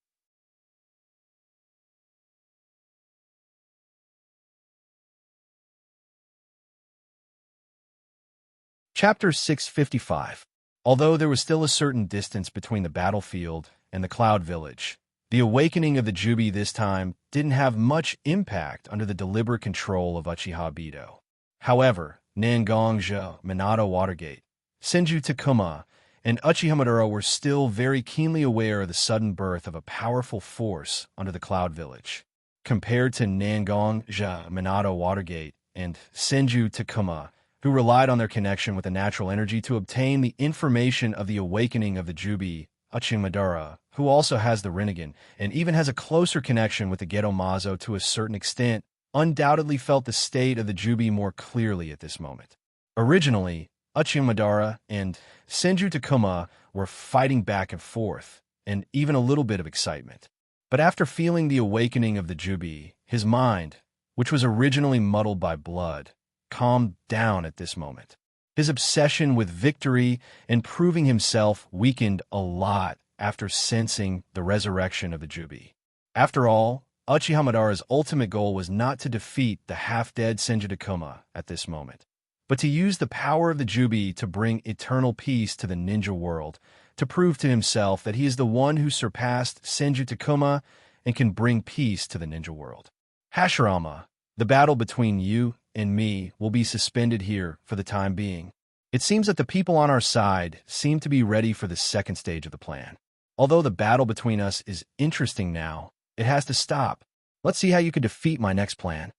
Chapter 655. Although there was still a certain distance between the battlefield and the Cloud Village, the awakening of the Jubi this time didn't have much impact under the deliberate control of Uchiha Obito. However, Nangongja, Minato Watergate, Senju Takuma, and Uchiha Madara were still very keenly aware of the sudden birth of a powerful force under the Cloud Village. Compared to Nangongja, Minato Watergate, and Senju Takuma, who relied on their connection with the natural energy to obtain the information of the awakening of the Jubi, Uchiha Madara, who also has the Rinnegan, and even has a closer connection with the Gedomazo to a certain extent, undoubtedly felt the state of the Jubi more clearly at this moment. Originally, Uchiha Madara and Senju Takuma were fighting back and forth, and even a little bit of excitement. But after feeling the awakening of the Jubi, his mind, which was originally muddled by blood, calmed down at this moment. His obsession with victory and proving himself weakened a lot after sensing the resurrection of the Jubi. After all, Uchiha Madara's ultimate goal was not to defeat the half-dead Senju Takuma at this moment, but to use the power of the Jubi to bring eternal peace to the ninja world, to prove to himself that he is the one who surpassed Senju Takuma and can bring peace to the ninja world. Hashirama, the battle between you and me will be suspended here for the time being. It seems that the people on our side seem to be ready for the second stage of the plan. Although the battle between us is interesting now, it has to stop. Let's see how you can defeat my next plan.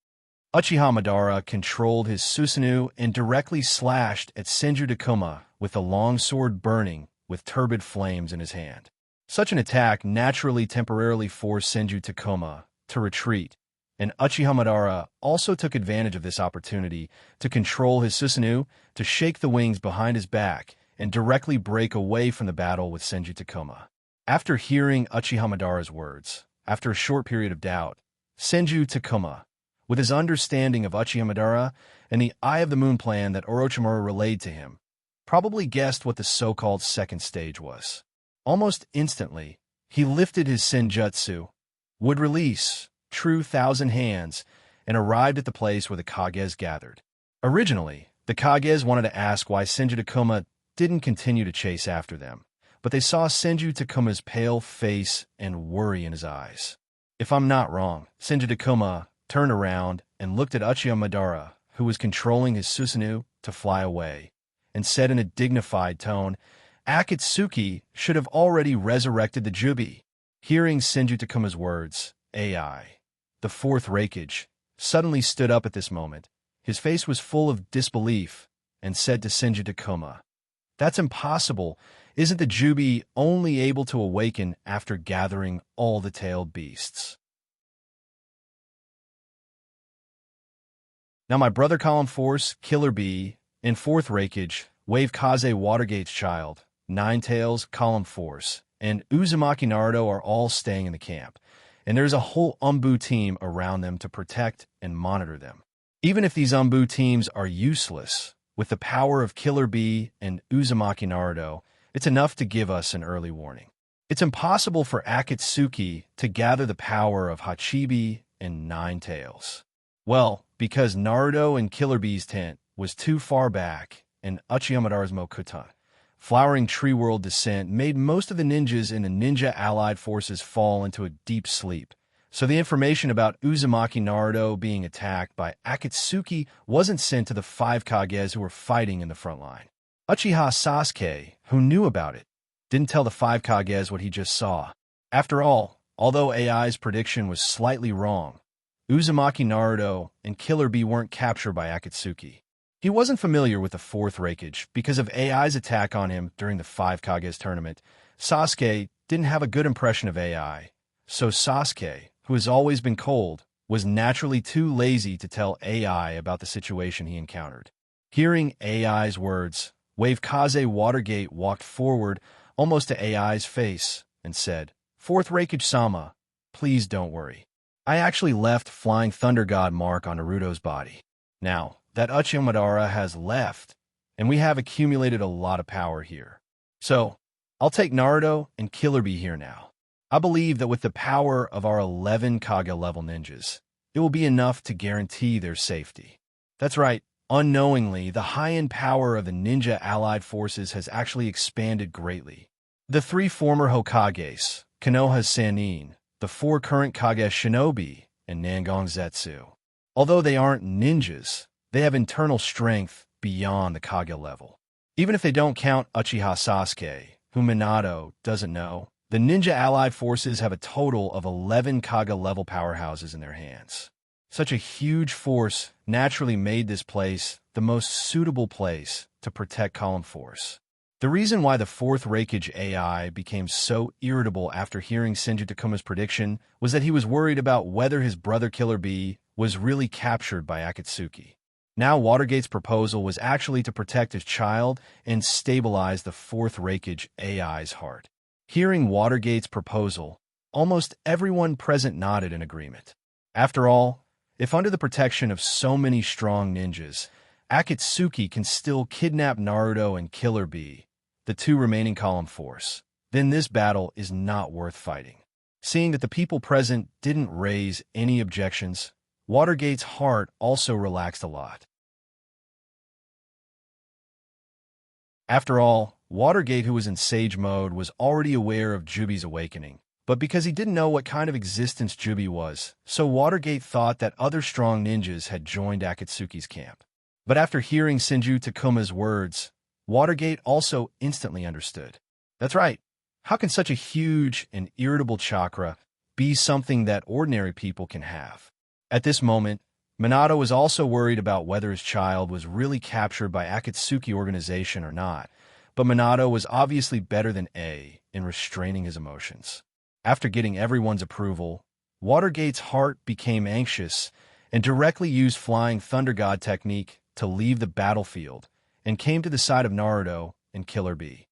Uchiha Madara controlled his Susanoo and directly slashed at Senju Takuma with the long sword burning with turbid flames in his hand. Such an attack naturally temporarily forced Senju Takuma to retreat, and Uchiha Madara also took advantage of this opportunity to control his Susanoo, to shake the wings behind his back, and directly break away from the battle with Senju Takuma. After hearing Uchiha Madara's words, after a short period of doubt, Senju Takuma, with his understanding of Uchiha Madara and the Eye of the Moon plan that Orochimaru relayed to him, probably guessed what the so-called second stage was. Almost instantly, he lifted his Senjutsu, would release True Thousand Hands, and arrived at the place where the Kages gathered. Originally, the Kages wanted to ask why Senju Takuma didn't continue to chase after them, but they saw Senju Takuma's pale face and worry in his eyes. If I'm not wrong, Senju Takuma turned around and looked at Uchiha Madara, who was controlling his Susanoo to fly away, and said in a dignified tone, "Akatsuki should have already resurrected the Jubi." Hearing Senju Takuma's words, AI, the fourth Reikage, suddenly stood up at this moment. His face was full of disbelief and said to Senju Takuma, "That's impossible. Isn't the Jubi only able to awaken after gathering all the tailed beasts?" Now my brother Column Force, Killer Bee, and fourth Reikage, Wave Kaze Watergate's child, Nine Tails, Column Force, and Uzumaki Naruto are all staying in the camp, and there's a whole Umbu team around them to protect and monitor them. Even if these Umbu teams are useless, with the power of Killer Bee and Uzumaki Naruto, it's enough to give us an early warning. It's impossible for Akatsuki to gather the power of Hachibi and Nine Tails. Well, because Naruto and Killer Bee's tent was too far back, and Uchiha Madara's Mokuta, Flowering Tree World descent, made most of the ninjas in the ninja allied forces fall into a deep sleep. So the information about Uzumaki Naruto being attacked by Akatsuki wasn't sent to the five Kages who were fighting in the front line. Uchiha Sasuke, who knew about it, didn't tell the five Kages what he just saw. After all, although AI's prediction was slightly wrong, Uzumaki Naruto and Killer Bee weren't captured by Akatsuki. He wasn't familiar with the fourth Reikage because of AI's attack on him during the five Kages tournament. Sasuke didn't have a good impression of AI, so Sasuke, who has always been cold, was naturally too lazy to tell AI about the situation he encountered. Hearing AI's words, Wave Kaze Watergate walked forward almost to AI's face and said, "Fourth Reikage-sama, please don't worry. I actually left Flying Thunder God mark on Naruto's body. Now that Uchiha Madara has left, and we have accumulated a lot of power here. So, I'll take Naruto and Killer Bee here now. I believe that with the power of our 11 Kage-level ninjas, it will be enough to guarantee their safety." That's right, unknowingly, the high-end power of the ninja allied forces has actually expanded greatly. The three former Hokages, Konoha Sannin, the four current Kage Shinobi, and Nangang Zetsu. Although they aren't ninjas, they have internal strength beyond the Kage level. Even if they don't count Uchiha Sasuke, whom Minato doesn't know, the ninja allied forces have a total of 11 Kage-level powerhouses in their hands. Such a huge force naturally made this place the most suitable place to protect Column Force. The reason why the fourth Reikage AI became so irritable after hearing Senju Takuma's prediction was that he was worried about whether his brother Killer Bee was really captured by Akatsuki. Now Watergate's proposal was actually to protect his child and stabilize the fourth Reikage AI's heart. Hearing Watergate's proposal, almost everyone present nodded in agreement. After all, if under the protection of so many strong ninjas, Akatsuki can still kidnap Naruto and Killer Bee, the two remaining Column Force, then this battle is not worth fighting. Seeing that the people present didn't raise any objections, Watergate's heart also relaxed a lot. After all, Watergate, who was in Sage mode, was already aware of Jubi's awakening, but because he didn't know what kind of existence Jubi was, so Watergate thought that other strong ninjas had joined Akatsuki's camp. But after hearing Senju Takuma's words, Watergate also instantly understood. That's right. How can such a huge and irritable chakra be something that ordinary people can have? At this moment, Minato was also worried about whether his child was really captured by Akatsuki organization or not, but Minato was obviously better than A in restraining his emotions. After getting everyone's approval, Watergate's heart became anxious and directly used Flying Thunder God technique to leave the battlefield and came to the side of Naruto and Killer Bee.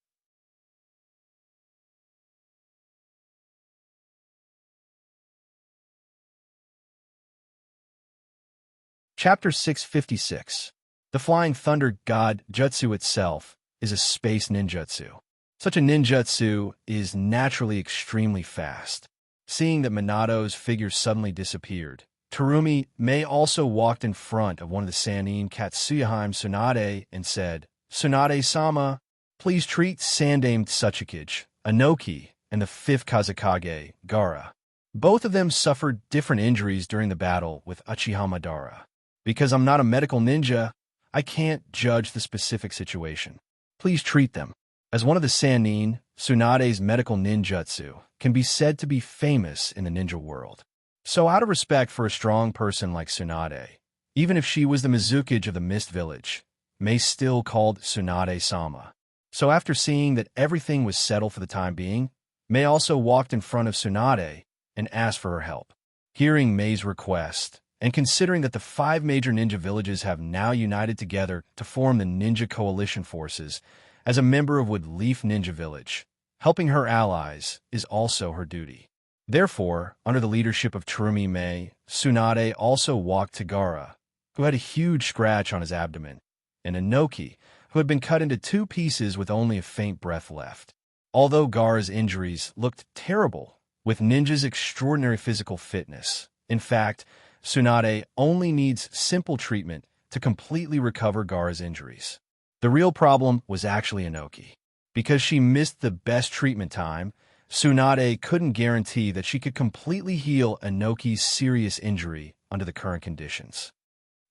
Chapter 656. The Flying Thunder God Jutsu itself is a space ninjutsu. Such a ninjutsu is naturally extremely fast. Seeing that Minato's figure suddenly disappeared, Terumi Mei also walked in front of one of the Sannin Katsuyahime Tsunade and said, "Tsunade-sama, Please treat Sandaime Tsuchikage, Inoki, and the fifth Kazekage, Gaara. Both of them suffered different injuries during the battle with Uchiha Madara. Because I'm not a medical ninja, I can't judge the specific situation. Please treat them. As one of the Sannin, Tsunade's medical ninjutsu can be said to be famous in the ninja world. So out of respect for a strong person like Tsunade, even if she was the Mizukage of the Mist Village, Mei still called Tsunade-sama. So after seeing that everything was settled for the time being, Mei also walked in front of Tsunade and asked for her help. Hearing Mei's request, and considering that the 5 major ninja villages have now united together to form the Ninja Coalition Forces, as a member of Wood Leaf Ninja Village, helping her allies is also her duty. Therefore, under the leadership of Churumi Mei, Tsunade also walked to Gaara, who had a huge scratch on his abdomen, and Inoki, who had been cut into 2 pieces with only a faint breath left. Although Gaara's injuries looked terrible, with ninja's extraordinary physical fitness, in fact, Tsunade only needs simple treatment to completely recover Gaara's injuries. The real problem was actually Inoki. Because she missed the best treatment time, Tsunade couldn't guarantee that she could completely heal Inoki's serious injury under the current conditions.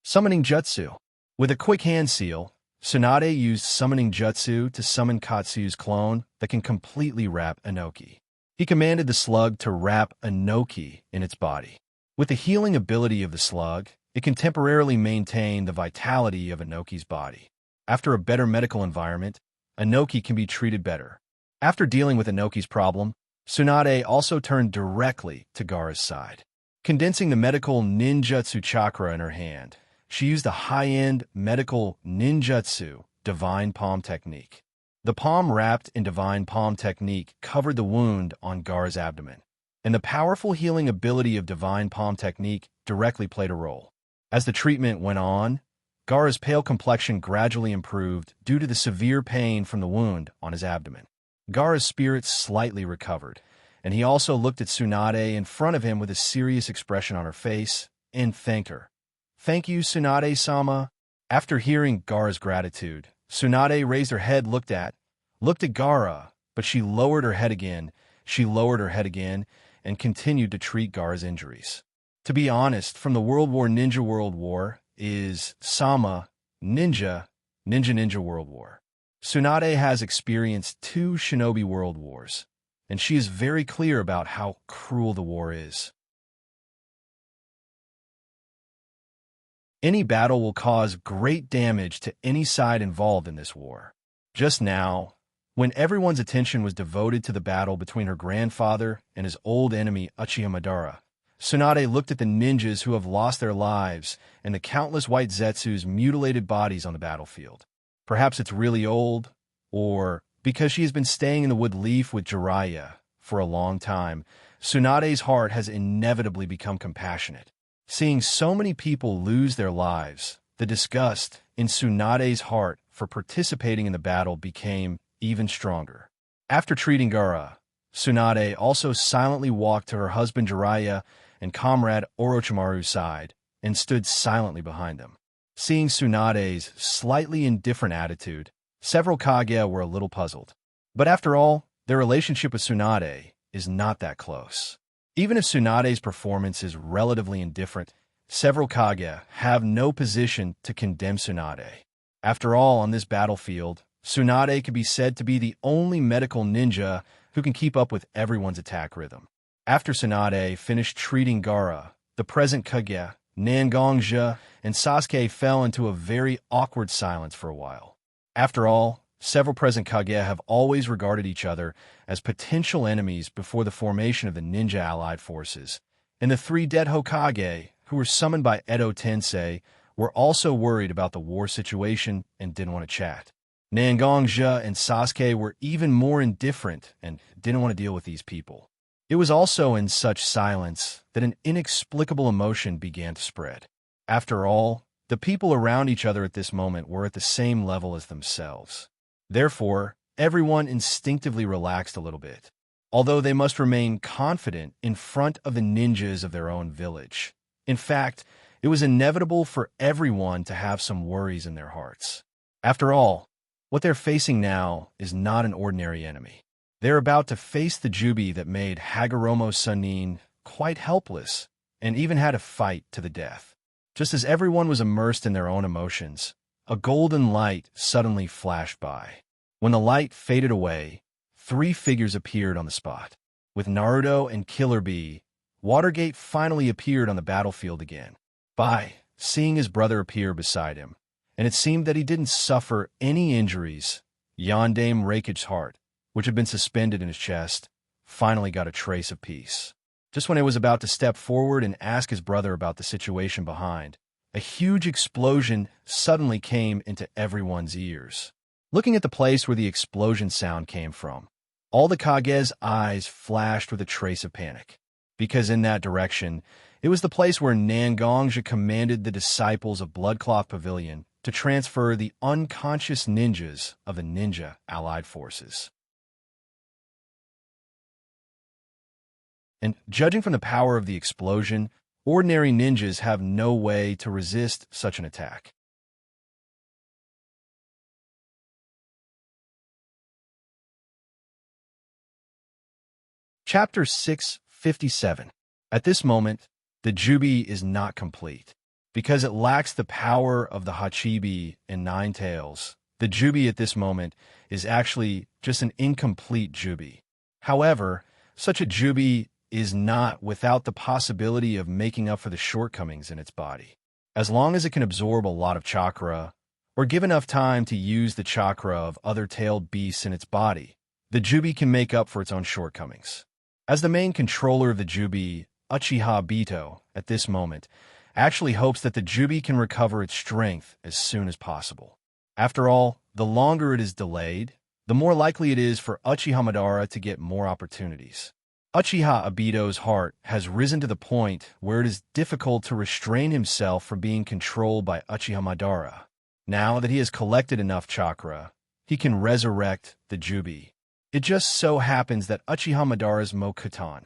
Summoning Jutsu. With a quick hand seal, Tsunade used Summoning Jutsu to summon Katsu's clone that can completely wrap Inoki. He commanded the slug to wrap Inoki in its body. With the healing ability of the slug, it can temporarily maintain the vitality of Inoki's body. After a better medical environment, Inoki can be treated better. After dealing with Inoki's problem, Tsunade also turned directly to Gaara's side. Condensing the medical ninjutsu chakra in her hand, she used the high-end medical ninjutsu divine palm technique. The palm wrapped in divine palm technique covered the wound on Gaara's abdomen, and the powerful healing ability of divine palm technique directly played a role. As the treatment went on, Gaara's pale complexion gradually improved due to the severe pain from the wound on his abdomen. Gaara's spirits slightly recovered, and he also looked at Tsunade in front of him with a serious expression on her face and thanked her. "Thank you, Tsunade-sama." After hearing Gaara's gratitude, Tsunade raised her head, looked at Gaara, but she lowered her head again, and continued to treat Gaara's injuries. To be honest, from the World War is Sama, Ninja World War. Tsunade has experienced 2 shinobi world wars, and she is very clear about how cruel the war is. Any battle will cause great damage to any side involved in this war. Just now, when everyone's attention was devoted to the battle between her grandfather and his old enemy Uchiha Madara, Tsunade looked at the ninjas who have lost their lives and the countless white Zetsu's mutilated bodies on the battlefield. Perhaps it's really old, or because she has been staying in the Wood Leaf with Jiraiya for a long time, Tsunade's heart has inevitably become compassionate. Seeing so many people lose their lives, the disgust in Tsunade's heart for participating in the battle became even stronger. After treating Gaara, Tsunade also silently walked to her husband Jiraiya and comrade Orochimaru's side and stood silently behind them. Seeing Tsunade's slightly indifferent attitude, several Kage were a little puzzled. But after all, their relationship with Tsunade is not that close. Even if Tsunade's performance is relatively indifferent, several Kage have no position to condemn Tsunade. After all, on this battlefield, Tsunade can be said to be the only medical ninja who can keep up with everyone's attack rhythm. After Tsunade finished treating Gaara, the present Kage, Xianxia, and Sasuke fell into a very awkward silence for a while. After all, several present Kage have always regarded each other as potential enemies before the formation of the ninja allied forces, and the 3 dead Hokage, who were summoned by Edo Tensei, were also worried about the war situation and didn't want to chat. Xianxia and Sasuke were even more indifferent and didn't want to deal with these people. It was also in such silence that an inexplicable emotion began to spread. After all, the people around each other at this moment were at the same level as themselves. Therefore, everyone instinctively relaxed a little bit, although they must remain confident in front of the ninjas of their own village. In fact, it was inevitable for everyone to have some worries in their hearts. After all, What they're facing now is not an ordinary enemy. They're about to face the Jubi that made Hagoromo Sunin quite helpless and even had a fight to the death. Just as everyone was immersed in their own emotions, a golden light suddenly flashed by. When the light faded away, 3 figures appeared on the spot. With Naruto and Killer Bee, Watergate finally appeared on the battlefield again. Seeing his brother appear beside him, and it seemed that he didn't suffer any injuries, Yondaime Rakich's heart, which had been suspended in his chest, finally got a trace of peace. Just when he was about to step forward and ask his brother about the situation behind, a huge explosion suddenly came into everyone's ears. Looking at the place where the explosion sound came from, all the Kage's eyes flashed with a trace of panic, because in that direction, it was the place where Nangongja commanded the disciples of Bloodcloth Pavilion to transfer the unconscious ninjas of the Ninja Allied Forces. And judging from the power of the explosion, ordinary ninjas have no way to resist such an attack. Chapter 657. At this moment, the Jubi is not complete. Because it lacks the power of the Hachibi and Nine Tails, the Jubi at this moment is actually just an incomplete Jubi. However, such a Jubi is not without the possibility of making up for the shortcomings in its body. As long as it can absorb a lot of chakra, or give enough time to use the chakra of other tailed beasts in its body, the Jubi can make up for its own shortcomings. As the main controller of the Jubi, Uchiha Bito, at this moment, actually hopes that the Jubi can recover its strength as soon as possible. After all, the longer it is delayed, the more likely it is for Uchiha Madara to get more opportunities. Uchiha Obito's heart has risen to the point where it is difficult to restrain himself from being controlled by Uchiha Madara. Now that he has collected enough chakra, he can resurrect the Jubi. It just so happens that Uchiha Madara's Mokuton,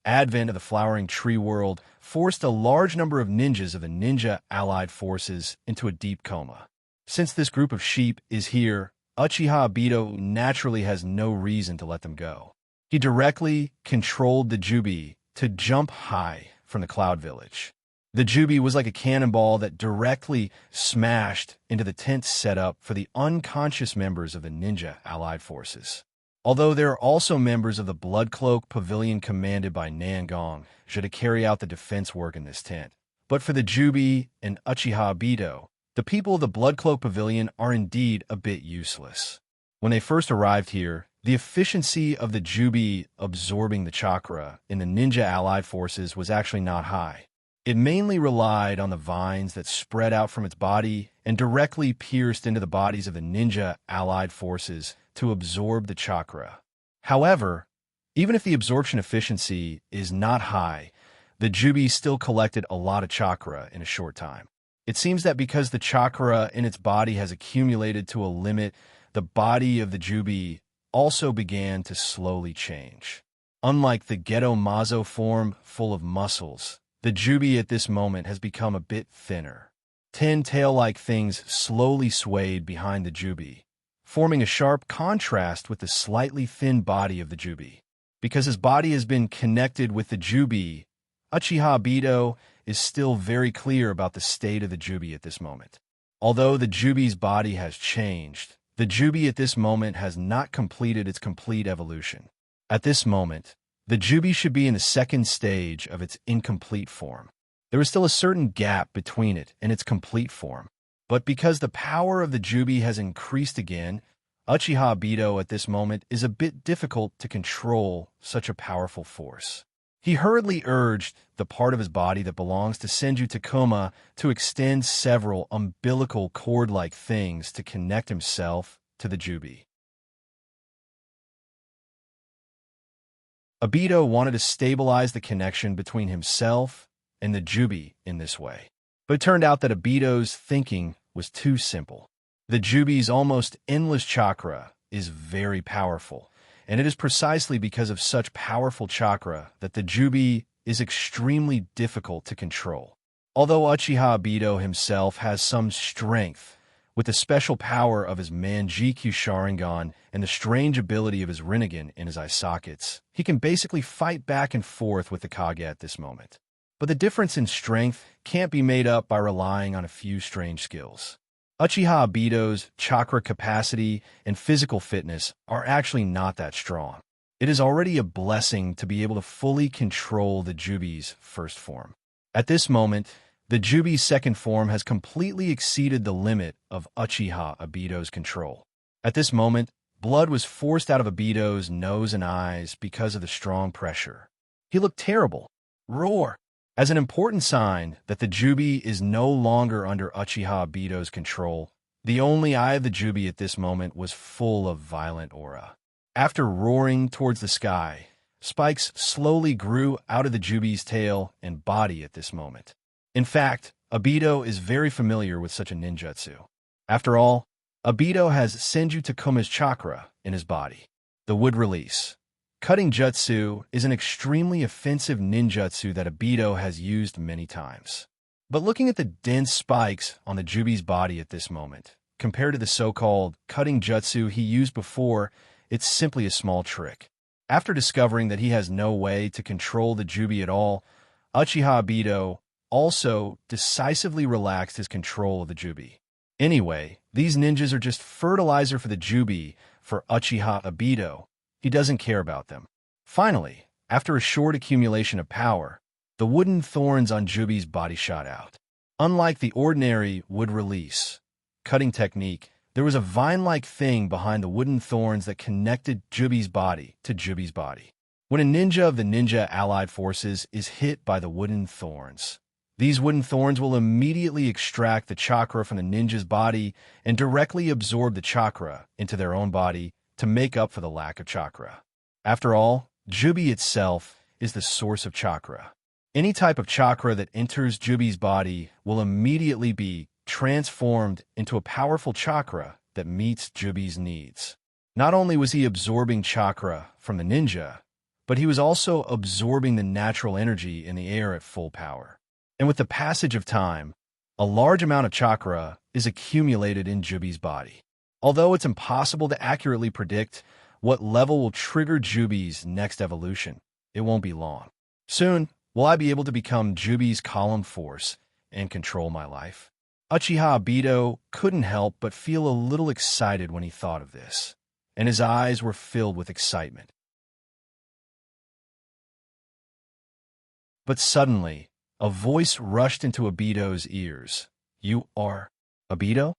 advent of the Flowering Tree world, forced a large number of ninjas of the Ninja Allied Forces into a deep coma. Since this group of sheep is here, Uchiha Obito naturally has no reason to let them go. He directly controlled the Jubi to jump high from the Cloud Village. The Jubi was like a cannonball that directly smashed into the tent set up for the unconscious members of the Ninja Allied Forces. Although there are also members of the Bloodcloak Pavilion commanded by Nangongja to carry out the defense work in this tent. But for the Jubi and Uchiha Obito, the people of the Bloodcloak Pavilion are indeed a bit useless. When they first arrived here, the efficiency of the Jubi absorbing the chakra in the Ninja Allied Forces was actually not high. It mainly relied on the vines that spread out from its body and directly pierced into the bodies of the Ninja Allied Forces to absorb the chakra. However, even if the absorption efficiency is not high, the Jubi still collected a lot of chakra in a short time. It seems that because the chakra in its body has accumulated to a limit, the body of the Jubi also began to slowly change. Unlike the Geto Mazo form full of muscles, the Jubi at this moment has become a bit thinner. 10 tail-like things slowly swayed behind the Jubi, forming a sharp contrast with the slightly thin body of the Jubi. Because his body has been connected with the Jubi, Uchiha Obito is still very clear about the state of the Jubi at this moment. Although the Jubi's body has changed, the Jubi at this moment has not completed its complete evolution. At this moment, the Jubi should be in the second stage of its incomplete form. There is still a certain gap between it and its complete form. But because the power of the Jubi has increased again, Uchiha Obito at this moment is a bit difficult to control such a powerful force. He hurriedly urged the part of his body that belongs to Senju Takuma to extend several umbilical cord-like things to connect himself to the Jubi. Obito wanted to stabilize the connection between himself and the Jubi in this way. But it turned out that Obito's thinking was too simple. The Jubi's almost endless chakra is very powerful, and it is precisely because of such powerful chakra that the Jubi is extremely difficult to control. Although Uchiha Obito himself has some strength With the special power of his Manjikyu Sharingan and the strange ability of his Rinnegan in his eye sockets, he can basically fight back and forth with the Kage at this moment. But the difference in strength can't be made up by relying on a few strange skills. Uchiha Obito's chakra capacity and physical fitness are actually not that strong. It is already a blessing to be able to fully control the Jubi's first form. At this moment, the Jubi's second form has completely exceeded the limit of Uchiha Obito's control. At this moment, blood was forced out of Obito's nose and eyes because of the strong pressure. He looked terrible. Roar! As an important sign that the Jubi is no longer under Uchiha Obito's control, the only eye of the Jubi at this moment was full of violent aura. After roaring towards the sky, spikes slowly grew out of the Jubi's tail and body at this moment. In fact, Obito is very familiar with such a ninjutsu. After all, Obito has Senju Takuma's chakra in his body. The wood release. Cutting jutsu is an extremely offensive ninjutsu that Obito has used many times. But looking at the dense spikes on the Jubi's body at this moment, compared to the so-called cutting jutsu he used before, it's simply a small trick. After discovering that he has no way to control the Jubi at all, Uchiha Obito also decisively relaxed his control of the Jubi. Anyway, these ninjas are just fertilizer for the Jubi for Uchiha Obito. He doesn't care about them. Finally, after a short accumulation of power, the wooden thorns on Jubi's body shot out. Unlike the ordinary wood release cutting technique, there was a vine-like thing behind the wooden thorns that connected Jubi's body to Jubi's body. When a ninja of the ninja allied forces is hit by the wooden thorns, these wooden thorns will immediately extract the chakra from the ninja's body and directly absorb the chakra into their own body to make up for the lack of chakra. After all, Jubi itself is the source of chakra. Any type of chakra that enters Jubi's body will immediately be transformed into a powerful chakra that meets Jubi's needs. Not only was he absorbing chakra from the ninja, but he was also absorbing the natural energy in the air at full power. And with the passage of time, a large amount of chakra is accumulated in Jubi's body. Although it's impossible to accurately predict what level will trigger Jubi's next evolution, it won't be long. Soon, will I be able to become Jubi's column force and control my life? Uchiha Obito couldn't help but feel a little excited when he thought of this, and his eyes were filled with excitement. But suddenly, a voice rushed into Obito's ears. "You are Obito?"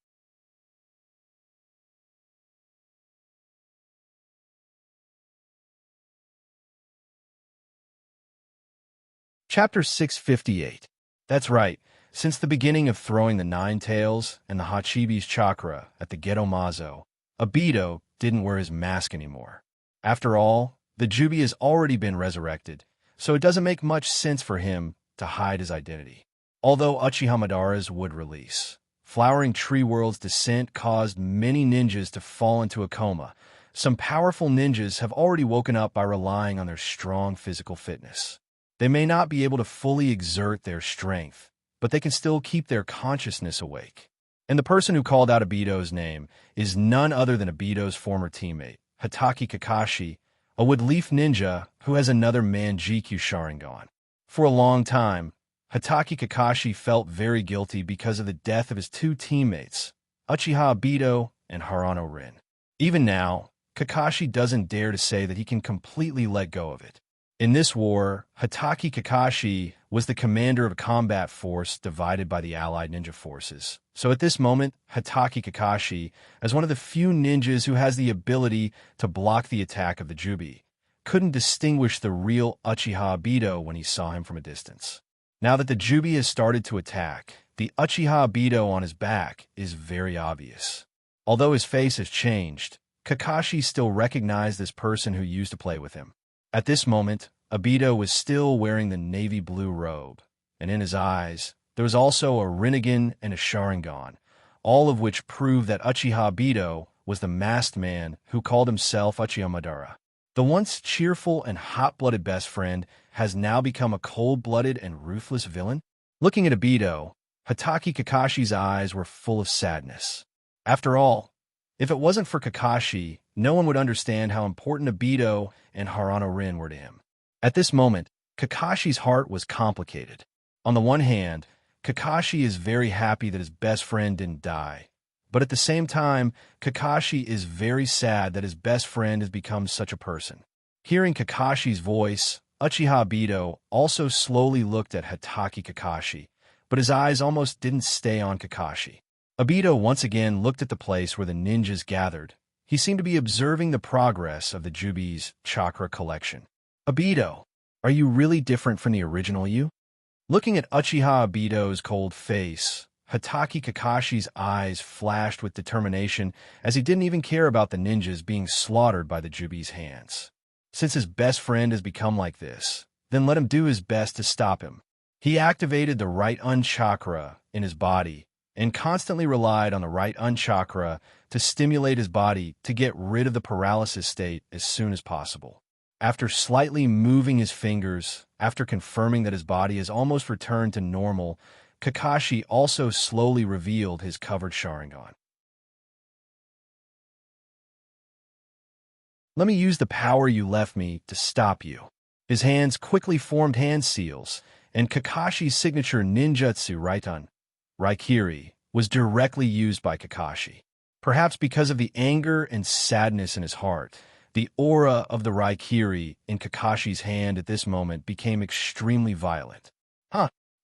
Chapter 658. That's right. Since the beginning of throwing the Nine Tails and the Hachibi's chakra at the Geto Mazo, Obito didn't wear his mask anymore. After all, the Jubi has already been resurrected, so it doesn't make much sense for him to hide his identity. Although Uchiha Madara's would release, Flowering Tree World's descent caused many ninjas to fall into a coma. Some powerful ninjas have already woken up by relying on their strong physical fitness. They may not be able to fully exert their strength, but they can still keep their consciousness awake. And the person who called out Obito's name is none other than Obito's former teammate, Hatake Kakashi, a wood leaf ninja who has another Manjikyu Sharingan. For a long time, Hatake Kakashi felt very guilty because of the death of his two teammates, Uchiha Obito and Harano Rin. Even now, Kakashi doesn't dare to say that he can completely let go of it. In this war, Hatake Kakashi was the commander of a combat force divided by the allied ninja forces. So at this moment, Hatake Kakashi, as one of the few ninjas who has the ability to block the attack of the Jubi, couldn't distinguish the real Uchiha Obito when he saw him from a distance. Now that the Jubi has started to attack, the Uchiha Obito on his back is very obvious. Although his face has changed, Kakashi still recognized this person who used to play with him. At this moment, Obito was still wearing the navy blue robe, and in his eyes, there was also a Rinnegan and a Sharingan, all of which proved that Uchiha Obito was the masked man who called himself Uchiha Madara. The once cheerful and hot-blooded best friend has now become a cold-blooded and ruthless villain? Looking at Obito, Hatake Kakashi's eyes were full of sadness. After all, if it wasn't for Kakashi, no one would understand how important Obito and Harano Rin were to him. At this moment, Kakashi's heart was complicated. On the one hand, Kakashi is very happy that his best friend didn't die. But at the same time, Kakashi is very sad that his best friend has become such a person. Hearing Kakashi's voice, Uchiha Obito also slowly looked at Hatake Kakashi, but his eyes almost didn't stay on Kakashi. Obito once again looked at the place where the ninjas gathered. He seemed to be observing the progress of the Jubi's chakra collection. Obito, are you really different from the original you? Looking at Uchiha Obito's cold face, Hatake Kakashi's eyes flashed with determination as he didn't even care about the ninjas being slaughtered by the Jubi's hands. Since his best friend has become like this, then let him do his best to stop him. He activated the right chakra in his body and constantly relied on the right chakra to stimulate his body to get rid of the paralysis state as soon as possible. After slightly moving his fingers, after confirming that his body has almost returned to normal, Kakashi also slowly revealed his covered Sharingan. Let me use the power you left me to stop you. His hands quickly formed hand seals, and Kakashi's signature ninjutsu Raitan, Raikiri, was directly used by Kakashi. Perhaps because of the anger and sadness in his heart, the aura of the Raikiri in Kakashi's hand at this moment became extremely violent.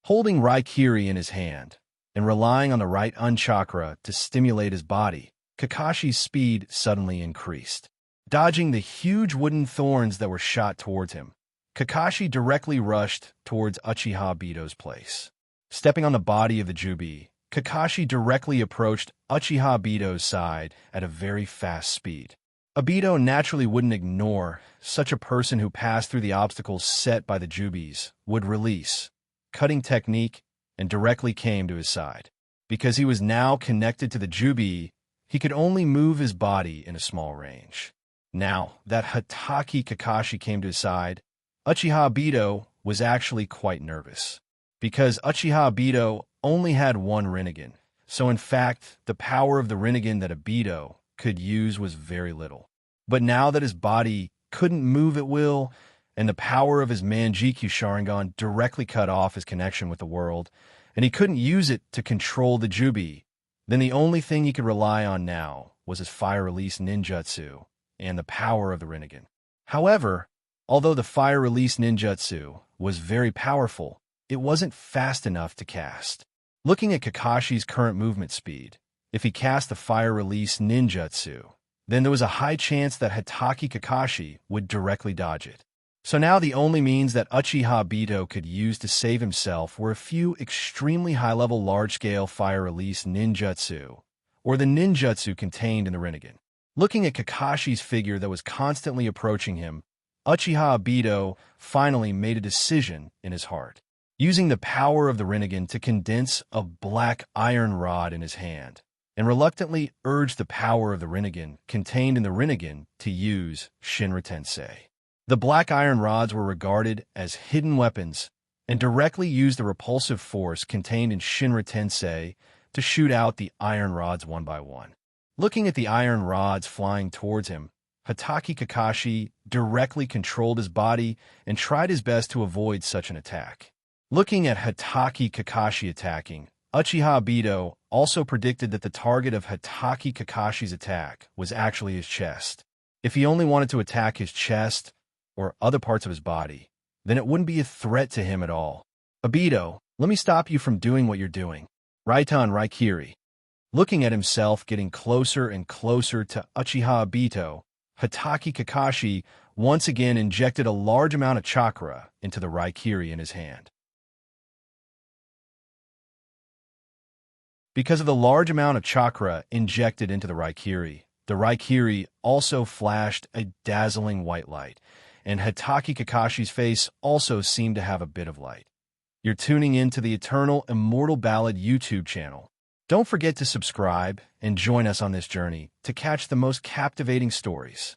Holding Raikiri in his hand and relying on the right chakra to stimulate his body, Kakashi's speed suddenly increased. Dodging the huge wooden thorns that were shot towards him, Kakashi directly rushed towards Uchiha Obito's place. Stepping on the body of the Jubi, Kakashi directly approached Uchiha Obito's side at a very fast speed. Obito naturally wouldn't ignore such a person who passed through the obstacles set by the Jubis, would release cutting technique, and directly came to his side. Because he was now connected to the Jubi, he could only move his body in a small range. Now that Hatake Kakashi came to his side, Uchiha Obito was actually quite nervous. Because Uchiha Obito only had one Rinnegan, so in fact, the power of the Rinnegan that Obito could use was very little. But now that his body couldn't move at will, and the power of his Manjikyu Sharingan directly cut off his connection with the world, and he couldn't use it to control the Jubi, then the only thing he could rely on now was his fire-release ninjutsu and the power of the Rinnegan. However, although the fire-release ninjutsu was very powerful, it wasn't fast enough to cast. Looking at Kakashi's current movement speed, if he cast the fire-release ninjutsu, then there was a high chance that Hatake Kakashi would directly dodge it. So now the only means that Uchiha Obito could use to save himself were a few extremely high-level large-scale fire-release ninjutsu, or the ninjutsu contained in the Rinnegan. Looking at Kakashi's figure that was constantly approaching him, Uchiha Obito finally made a decision in his heart, using the power of the Rinnegan to condense a black iron rod in his hand, and reluctantly urged the power of the Rinnegan contained in the Rinnegan to use Shinra Tensei. The black iron rods were regarded as hidden weapons and directly used the repulsive force contained in Shinra Tensei to shoot out the iron rods one by one. Looking at the iron rods flying towards him, Hatake Kakashi directly controlled his body and tried his best to avoid such an attack. Looking at Hatake Kakashi attacking, Uchiha Obito also predicted that the target of Hatake Kakashi's attack was actually his chest. If he only wanted to attack his chest or other parts of his body, then it wouldn't be a threat to him at all. Obito, let me stop you from doing what you're doing. Raitan Raikiri. Looking at himself getting closer and closer to Uchiha Obito, Hatake Kakashi once again injected a large amount of chakra into the Raikiri in his hand. Because of the large amount of chakra injected into the Raikiri also flashed a dazzling white light, and Hatake Kakashi's face also seemed to have a bit of light. You're tuning in to the Eternal Immortal Ballad YouTube channel. Don't forget to subscribe and join us on this journey to catch the most captivating stories.